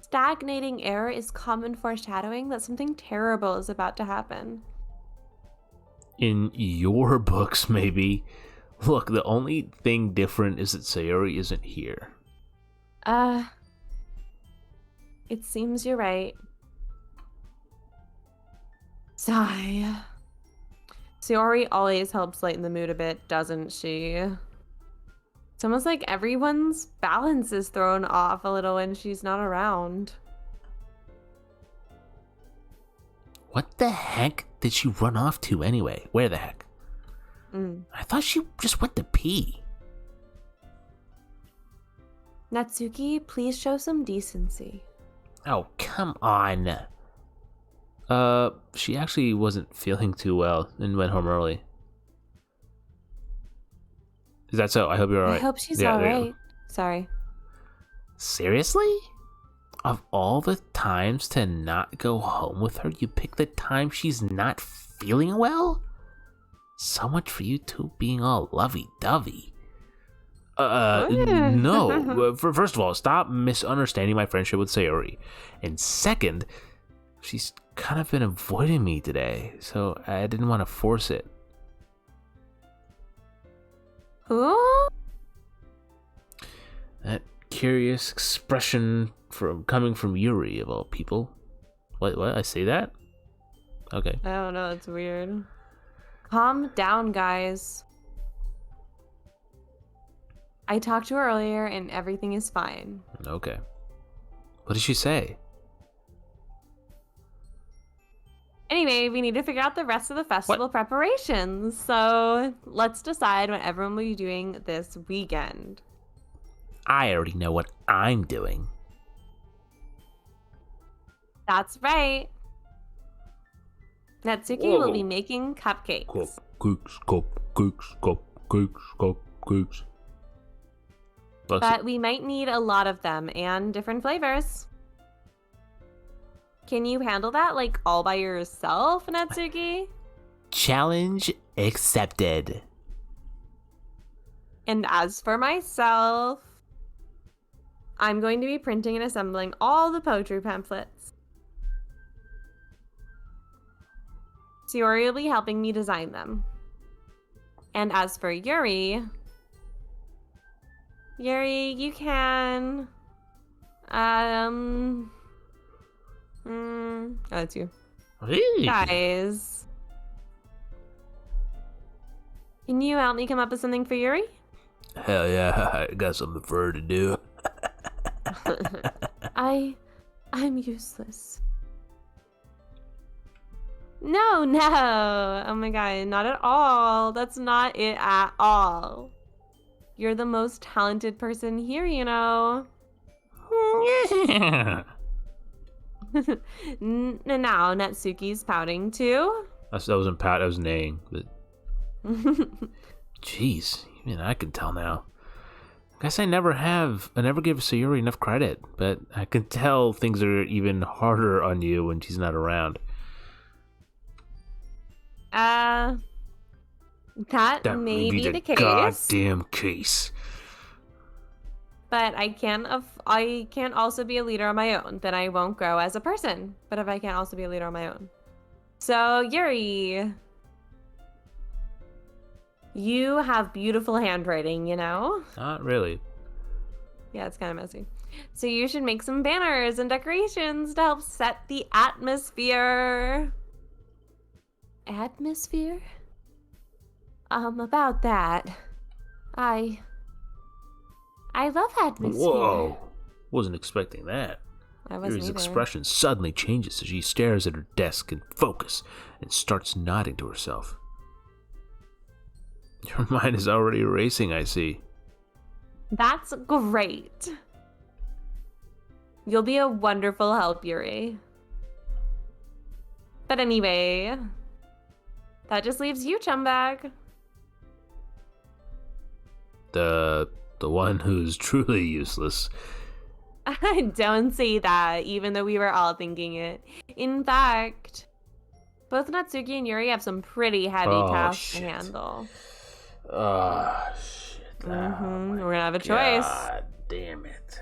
Stagnating air is common foreshadowing that something terrible is about to happen. In your books, maybe. Look, the only thing different is that Sayori isn't here. It seems you're right. Sigh. Sayori always helps lighten the mood a bit, doesn't she? It's almost like everyone's balance is thrown off a little when she's not around. What the heck did she run off to anyway? Where the heck? I thought she just went to pee. Natsuki, please show some decency. Oh, come on. She actually wasn't feeling too well and went home early. Is that so? I hope you're alright. I hope she's Yeah, alright. Sorry. Seriously? Of all the times to not go home with her, you pick the time she's not feeling well? So much for you two being all lovey-dovey. No. First of all, stop misunderstanding my friendship with Sayori. And second, she's kind of been avoiding me today, so I didn't want to force it. Who? That curious expression coming from Yuri, of all people. What? I say that? Okay. I don't know, it's weird. Calm down, guys. I talked to her earlier and everything is fine. Okay. What did she say? Anyway, we need to figure out the rest of the festival preparations. So let's decide what everyone will be doing this weekend. I already know what I'm doing. That's right. Natsuki will be making cupcakes. Cupcakes. But we might need a lot of them and different flavors. Can you handle that, like, all by yourself, Natsuki? Challenge Accepted. And as for myself, I'm going to be printing and assembling all the poetry pamphlets. Sayori will be helping me design them. And as for Yuri, you can... Oh, that's you. Hey. Guys, can you help me come up with something for Yuri? Hell yeah, I got something for her to do. I'm useless. No. Oh my god, not at all. That's not it at all. You're the most talented person here, you know. Yeah. Now, Natsuki's pouting too. That wasn't Pat, I was neighing. But... Jeez, even I can tell now. Guess I never give Sayuri enough credit, but I can tell things are even harder on you when she's not around. That may be the case. Goddamn case. But I can't also be a leader on my own. Then I won't grow as a person. But if I can't also be a leader on my own. So, Yuri, you have beautiful handwriting, you know? Not really. Yeah, it's kind of messy. So you should make some banners and decorations to help set the atmosphere. Atmosphere? About that. I love atmosphere. Whoa. Wasn't expecting that. I wasn't Yuri's either. expression suddenly changes as she stares at her desk in focus and starts nodding to herself. Your mind is already racing, I see. That's great. You'll be a wonderful help, Yuri. But anyway, that just leaves you, Chumbag. The one who's truly useless. I don't say that, even though we were all thinking it. In fact, both Natsuki and Yuri have some pretty heavy tasks to handle. Oh, shit. We're gonna have a choice. God damn it.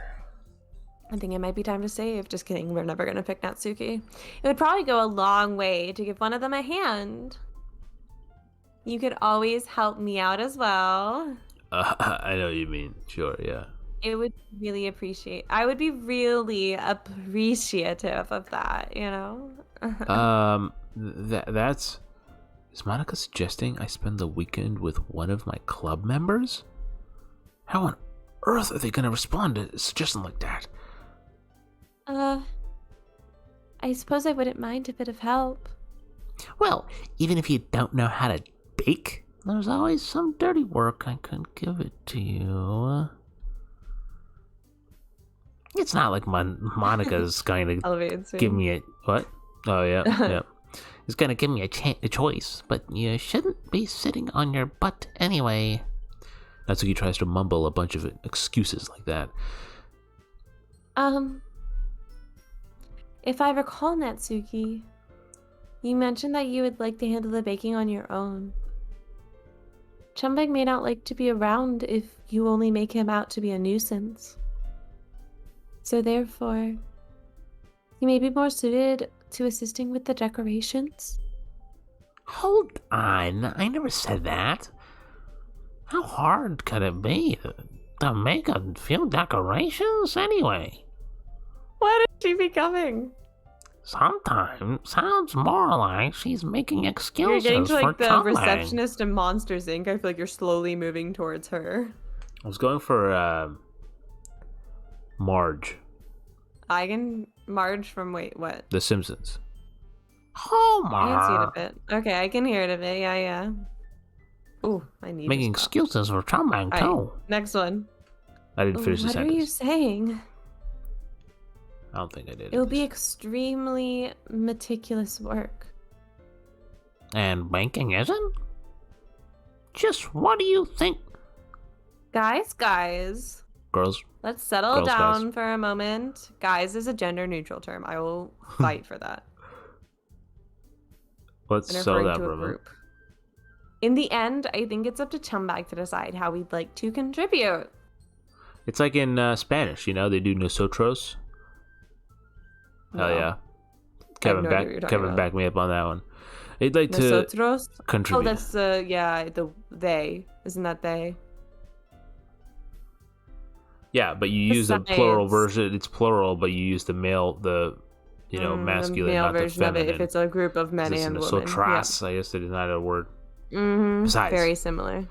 I think it might be time to save. Just kidding, we're never gonna pick Natsuki. It would probably go a long way to give one of them a hand. You could always help me out as well. I know what you mean. Sure, yeah. I would be really appreciative of that, you know? That's... Is Monica suggesting I spend the weekend with one of my club members? How on earth are they going to respond to a suggestion like that? I suppose I wouldn't mind a bit of help. Well, even if you don't know how to bake, there's always some dirty work I could give it to you. It's not like Monica's going to give me a... What? Oh, yeah, yeah. It's going to give me a choice, but you shouldn't be sitting on your butt anyway. Natsuki tries to mumble a bunch of excuses like that. If I recall, Natsuki, you mentioned that you would like to handle the baking on your own. Chumbag may not like to be around if you only make him out to be a nuisance. So therefore, you may be more suited to assisting with the decorations. Hold on, I never said that. How hard could it be to make a few decorations anyway? What is she becoming? Sometimes sounds more like she's making You're excuses getting to like for the CHUMBAG. receptionist in Monsters Inc. I feel like you're slowly moving towards her. I was going for Marge. I can Marge from what? The Simpsons. Homer. I can see it a bit. Okay, I can hear it a bit. Yeah. Ooh, I need Making to stop. excuses for CHUMBAG All too. right, next one. I didn't finish the What are sentence. you saying? I don't think I did. It will be extremely meticulous work. And banking isn't? Just what do you think? Guys, Girls, let's settle Girls, down guys. for a moment. Guys is a gender neutral term. I will fight for that. let's And settle referring down to for a a minute. group. In the end, I think it's up to CHUMBAG to decide how we'd like to contribute. It's like in Spanish, you know, they do nosotros. Hell No. yeah. I have no idea what you're talking Kevin about. backed me up on that one. They'd like to Nosotros? contribute. Oh, that's the they. Isn't that they? Yeah, but you use the Besides- plural version. It's plural, but you use the masculine, The masculine, male not the version of feminine. it if it's a group of men It's and women. nosotras. I guess it is not a word. Mm-hmm. Besides. Very similar.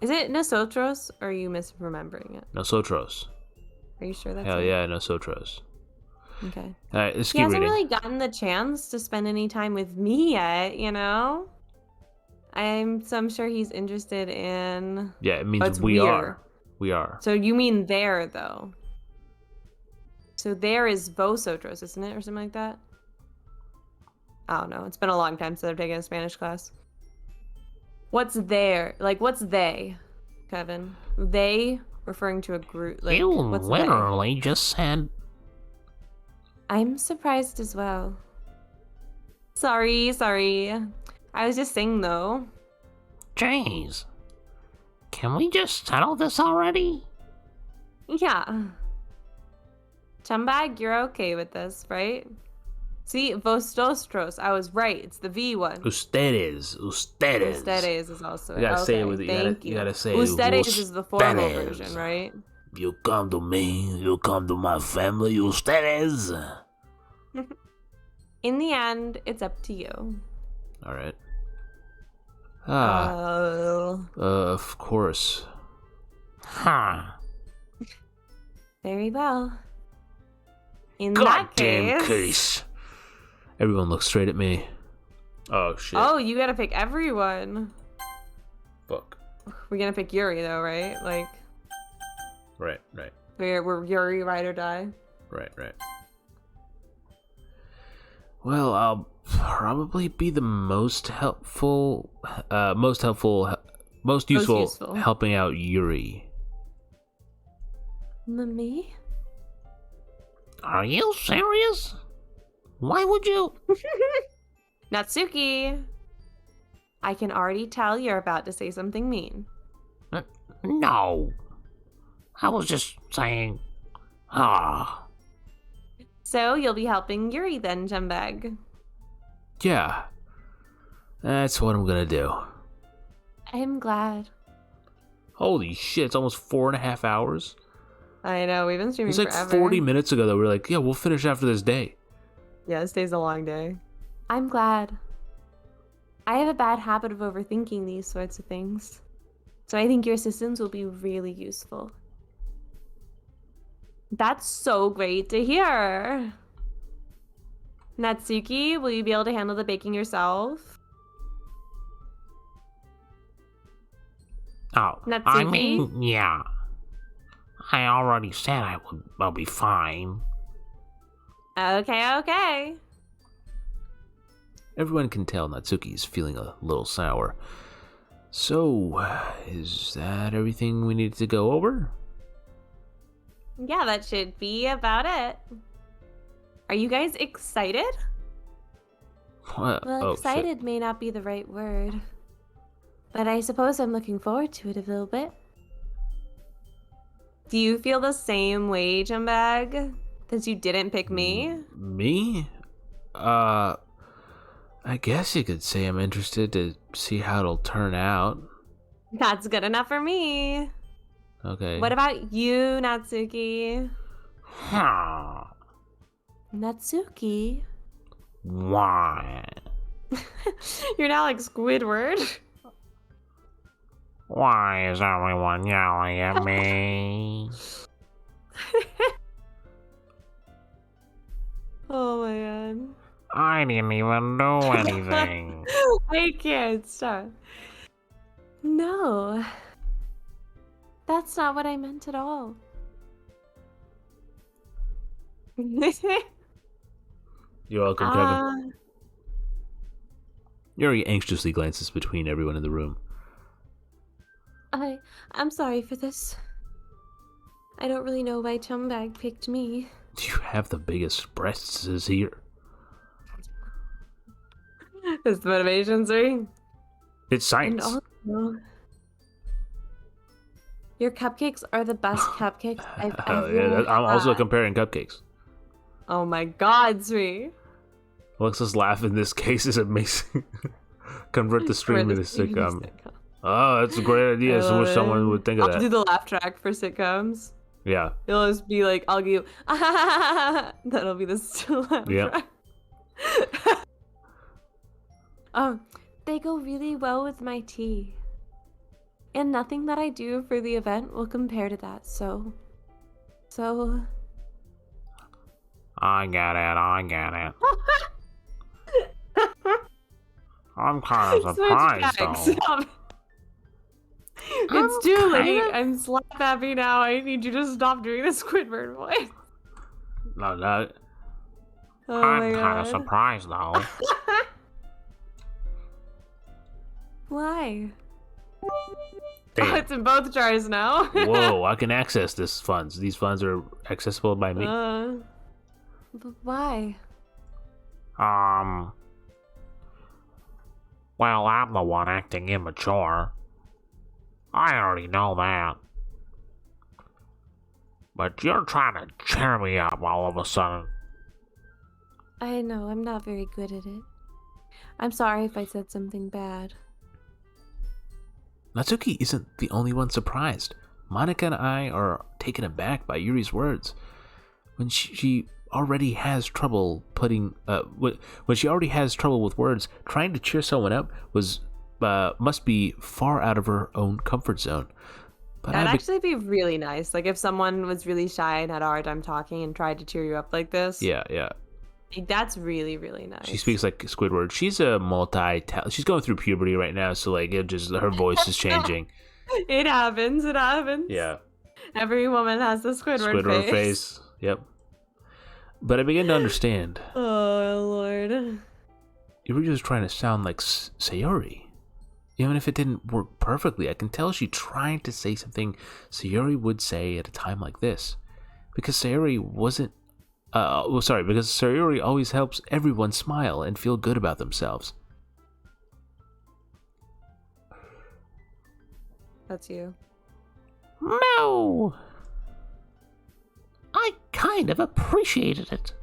Is it nosotros or are you misremembering it? Nosotros. Are you sure that's Hell it? yeah, nosotros. Okay. All right, let's He keep hasn't reading. really gotten the chance to spend any time with me yet, you know? I'm sure he's interested in... Yeah, it means it's we we're. are. We are. So you mean there, though. So there is vosotros, isn't it? Or something like that? I don't know. It's been a long time since I've taken a Spanish class. What's there? Like, what's they, Kevin? They referring to a group. Like, You what's they? literally just said I'm surprised as well. Sorry. I was just saying, though. Jeez. Can we just settle this already? Yeah. CHUMBAG, you're okay with this, right? See, vosotros. I was right. It's the V one. Ustedes. Ustedes is also You gotta say it okay, with it. thank You gotta say Ustedes is the formal ustedes. version, right? You come to me. You come to my family. Ustedes. In the end, it's up to you. All right. Of course. Huh. Very well. In that Goddamn case... case. Everyone looks straight at me. Oh shit. Oh, you gotta pick everyone. Fuck. We're gonna pick Yuri, though, right? Like, Right. we're Yuri, ride or die. Right. Well, I'll probably be the most useful helping out Yuri. Me? Are you serious? Why would you? Natsuki! I can already tell you're about to say something mean. No. I was just saying. Ah. So you'll be helping Yuri then, CHUMBAG. Yeah. That's what I'm gonna do. I'm glad. Holy shit, it's almost 4.5 hours. I know, we've been streaming It's like forever. 40 minutes ago that we were like, yeah, we'll finish after this day. Yeah, this day's a long day. I'm glad. I have a bad habit of overthinking these sorts of things. So I think your assistance will be really useful. That's so great to hear. Natsuki, will you be able to handle the baking yourself? Oh, I Natsuki? mean, yeah. I already said I'll be fine. Okay. Everyone can tell Natsuki's feeling a little sour. So, is that everything we needed to go over? Yeah, that should be about it. Are you guys excited? What? Well, Oh, excited may not be the right word. But I suppose I'm looking forward to it a little bit. Do you feel the same way, CHUMBAG? Since you didn't pick me? shit. Me? I guess you could say I'm interested to see how it'll turn out. That's good enough for me. Okay. What about you, Natsuki? Huh. Natsuki? Why? You're now like Squidward. Why is everyone yelling at me? Oh my god. I didn't even do anything. I can't stop. No. That's not what I meant at all. You're welcome, Kevin. Yuri anxiously glances between everyone in the room. I'm sorry for this. I don't really know why CHUMBAG picked me. You have the biggest breasts here. Is the motivation 3? It's And science. also, your cupcakes are the best cupcakes I've Oh, ever yeah, I'm also had. comparing cupcakes. Oh my god, sweet. Alexa's laugh in this case is amazing. Convert the stream into sitcom. sitcom. Oh, that's a great idea. I I love wish someone it. would think of I'll that. do the laugh track for sitcoms. Yeah. It'll just be like, I'll give that'll be the laugh Yep. track. They go really well with my tea. And nothing that I do for the event will compare to that, so... I get it. I'm kind of Switch surprised, back, though. stop. It's too late. I'm slap happy now. I need you to stop doing the Squidward voice. No, no. Oh I'm my kind of god. surprised, though. Why? Oh, Damn. it's in both jars now. Whoa, I can access this funds. These funds are accessible by me. But why? Well, I'm the one acting immature. I already know that. But you're trying to cheer me up all of a sudden. I know, I'm not very good at it. I'm sorry if I said something bad. Natsuki isn't the only one surprised. Monica and I are taken aback by Yuri's words. When she already has trouble when she already has trouble with words, trying to cheer someone up must be far out of her own comfort zone. But That'd actually be really nice. Like if someone was really shy and had a hard time talking and tried to cheer you up like this. yeah. Like, that's really, really nice. She speaks like Squidward. She's a she's going through puberty right now, so like her voice is changing. It happens. Yeah. Every woman has the Squidward face. Yep. But I begin to understand. Oh, Lord. Yuri was trying to sound like Sayori. Even if it didn't work perfectly, I can tell she's trying to say something Sayori would say at a time like this. Because Sayori because Sayori always helps everyone smile and feel good about themselves. That's you. No! I kind of appreciated it.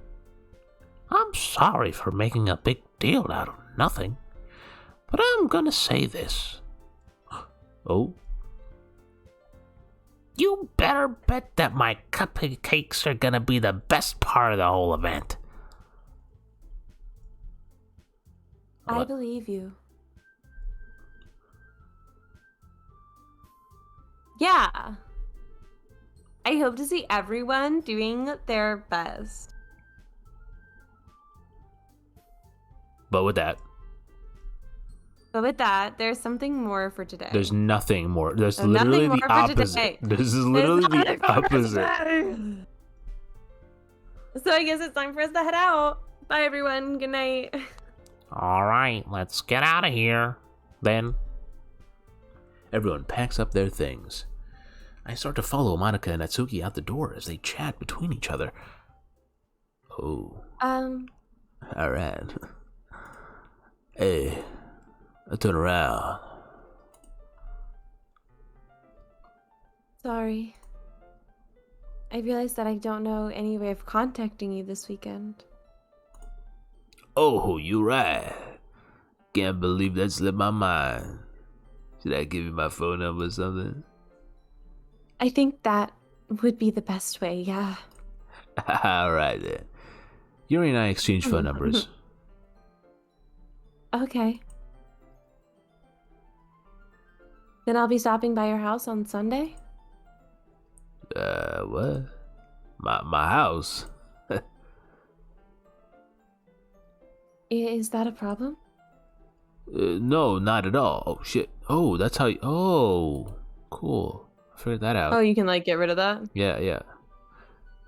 I'm sorry for making a big deal out of nothing, but I'm gonna say this. Oh? You better bet that my cupcakes are gonna be the best part of the whole event. I What? believe you. Yeah. I hope to see everyone doing their best. But with that, But with that, there's something more for today. there's nothing more. There's Nothing literally more the for opposite. today. This is There's literally nothing the more for opposite. today. So I guess it's time for us to head out. Bye, everyone. Good night. Alright, let's get out of here. Then, Everyone packs up their things. I start to follow Monica and Natsuki out the door as they chat between each other. Oh, alright. Hey, I turn around. Sorry. I realized that I don't know any way of contacting you this weekend. Oh, you right. Can't believe that slipped my mind. Should I give you my phone number or something? I think that would be the best way, yeah. Alright then. Yuri and I exchange phone numbers. Okay. Then I'll be stopping by your house on Sunday? What? My house? Is that a problem? No, not at all. Oh, shit. Oh, that's how you... Oh, cool. I figured that out. Oh, you can like get rid of that. Yeah.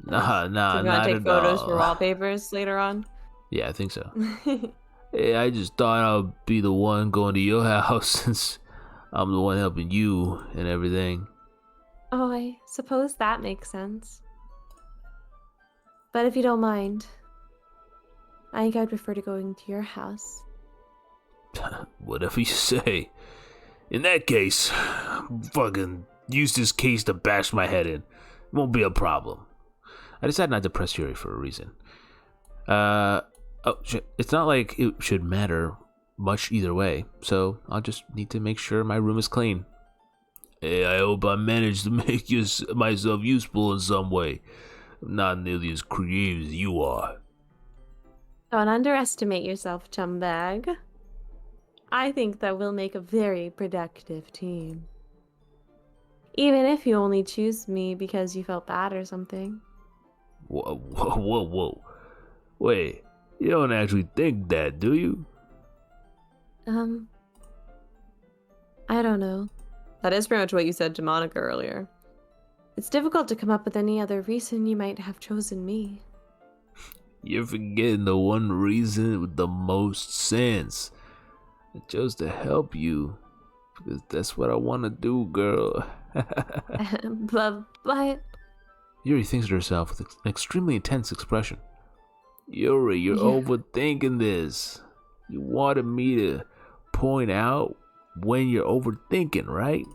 So Nah, you not want to take at photos all. for wallpapers later on? Yeah, I think so. Hey, I just thought I'd be the one going to your house since I'm the one helping you and everything. Oh, I suppose that makes sense. But if you don't mind, I think I'd prefer to going to your house. Whatever you say. In that case, fucking use this case to bash my head in. It won't be a problem. I decided not to press Yuri for a reason. It's not like it should matter much either way, so I'll just need to make sure my room is clean. Hey, I hope I managed to make myself useful in some way. I'm not nearly as creative as you are. Don't underestimate yourself, CHUMBAG. I think that we'll make a very productive team. Even if you only choose me because you felt bad or something. Whoa. Wait, you don't actually think that, do you? I don't know. That is pretty much what you said to Monica earlier. It's difficult to come up with any other reason you might have chosen me. You're forgetting the one reason with the most sense. I chose to help you. Because that's what I want to do, girl. But... Yuri thinks to herself with an extremely intense expression. Yuri, you're overthinking this. You wanted me to point out when you're overthinking, right?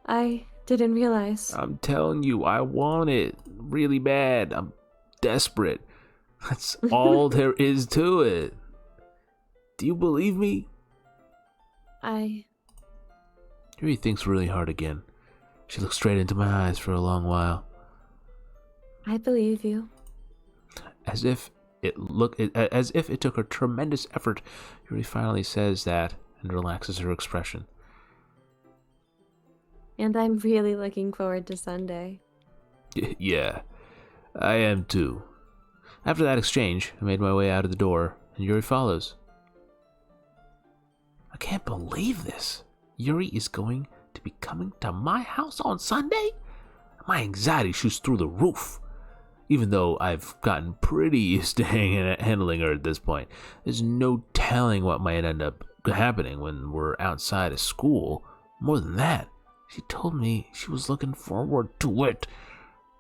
I didn't realize. I'm telling you, I want it really bad. I'm desperate. That's all there is to it. Do you believe me? Yuri thinks really hard again. She looks straight into my eyes for a long while. I believe you. As if it took her tremendous effort, Yuri finally says that and relaxes her expression. And I'm really looking forward to Sunday. Yeah, I am too. After that exchange, I made my way out of the door, and Yuri follows. I can't believe this. Yuri is going to be coming to my house on Sunday? My anxiety shoots through the roof. Even though I've gotten pretty used to handling her at this point, there's no telling what might end up happening when we're outside of school. More than that, she told me she was looking forward to it.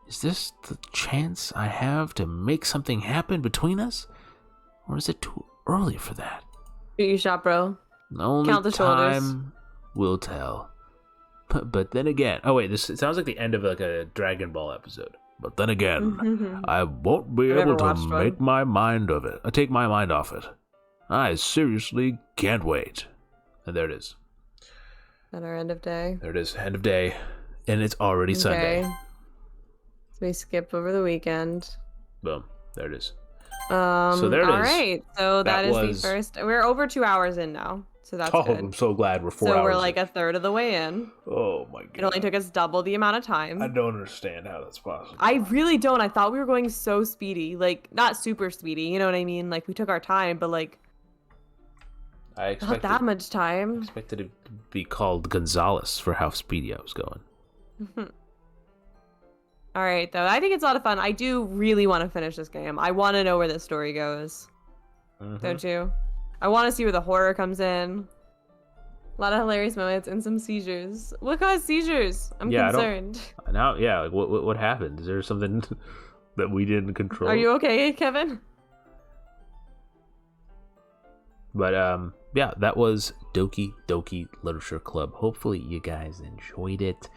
Is this the chance I have to make something happen between us? Or is it too early for that? Shoot your shot, bro. Only Count the shoulders. time will tell. But then again, it sounds like the end of like a Dragon Ball episode. But then again, I won't be able to make my mind of it. I take my mind off it. I seriously can't wait. And there it is. At our end of day. There it is, end of day, and it's already Sunday. So we skip over the weekend. Boom, there it is. So there it is. All right, so that is was... the first. We're over 2 hours in now, so that's good. I'm so glad we're 4 hours. So we're like a third of the way in. Oh my god! It only took us double the amount of time. I don't understand how that's possible. I really don't. I thought we were going so speedy, like not super speedy. You know what I mean? Like we took our time, but like. I expected, not that much time. I expected it to be called Gonzalez for how speedy I was going. All right, though. I think it's a lot of fun. I do really want to finish this game. I want to know where this story goes. Don't you? I want to see where the horror comes in. A lot of hilarious moments and some seizures. What caused seizures? I'm concerned. Like, what happened? Is there something that we didn't control? Are you okay, Kevin? But that was Doki Doki Literature Club. Hopefully you guys enjoyed it.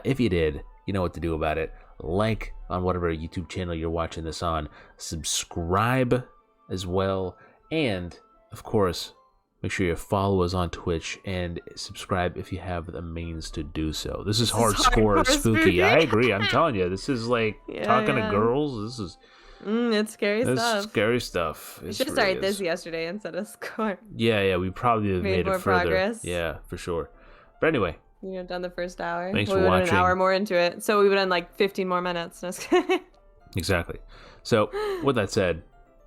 If you did, you know what to do about it. Like on whatever YouTube channel you're watching this on. Subscribe as well. And, of course, make sure you follow us on Twitch and subscribe if you have the means to do so. This is hardcore spooky. I agree. I'm telling you, this is like talking to girls. This is... it's scary stuff. Scary stuff. We should have started this yesterday instead of score. Yeah, we probably have made more it further. Progress. Yeah, for sure. But anyway. We would have done the first hour. Thanks for watching. We would have an hour more into it. So we would have done like 15 more minutes. Exactly. So, with that said,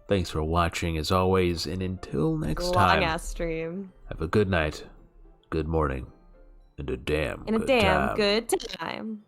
thanks for watching as always. And until next time. Long ass stream. Have a good night, good morning, and a damn good time.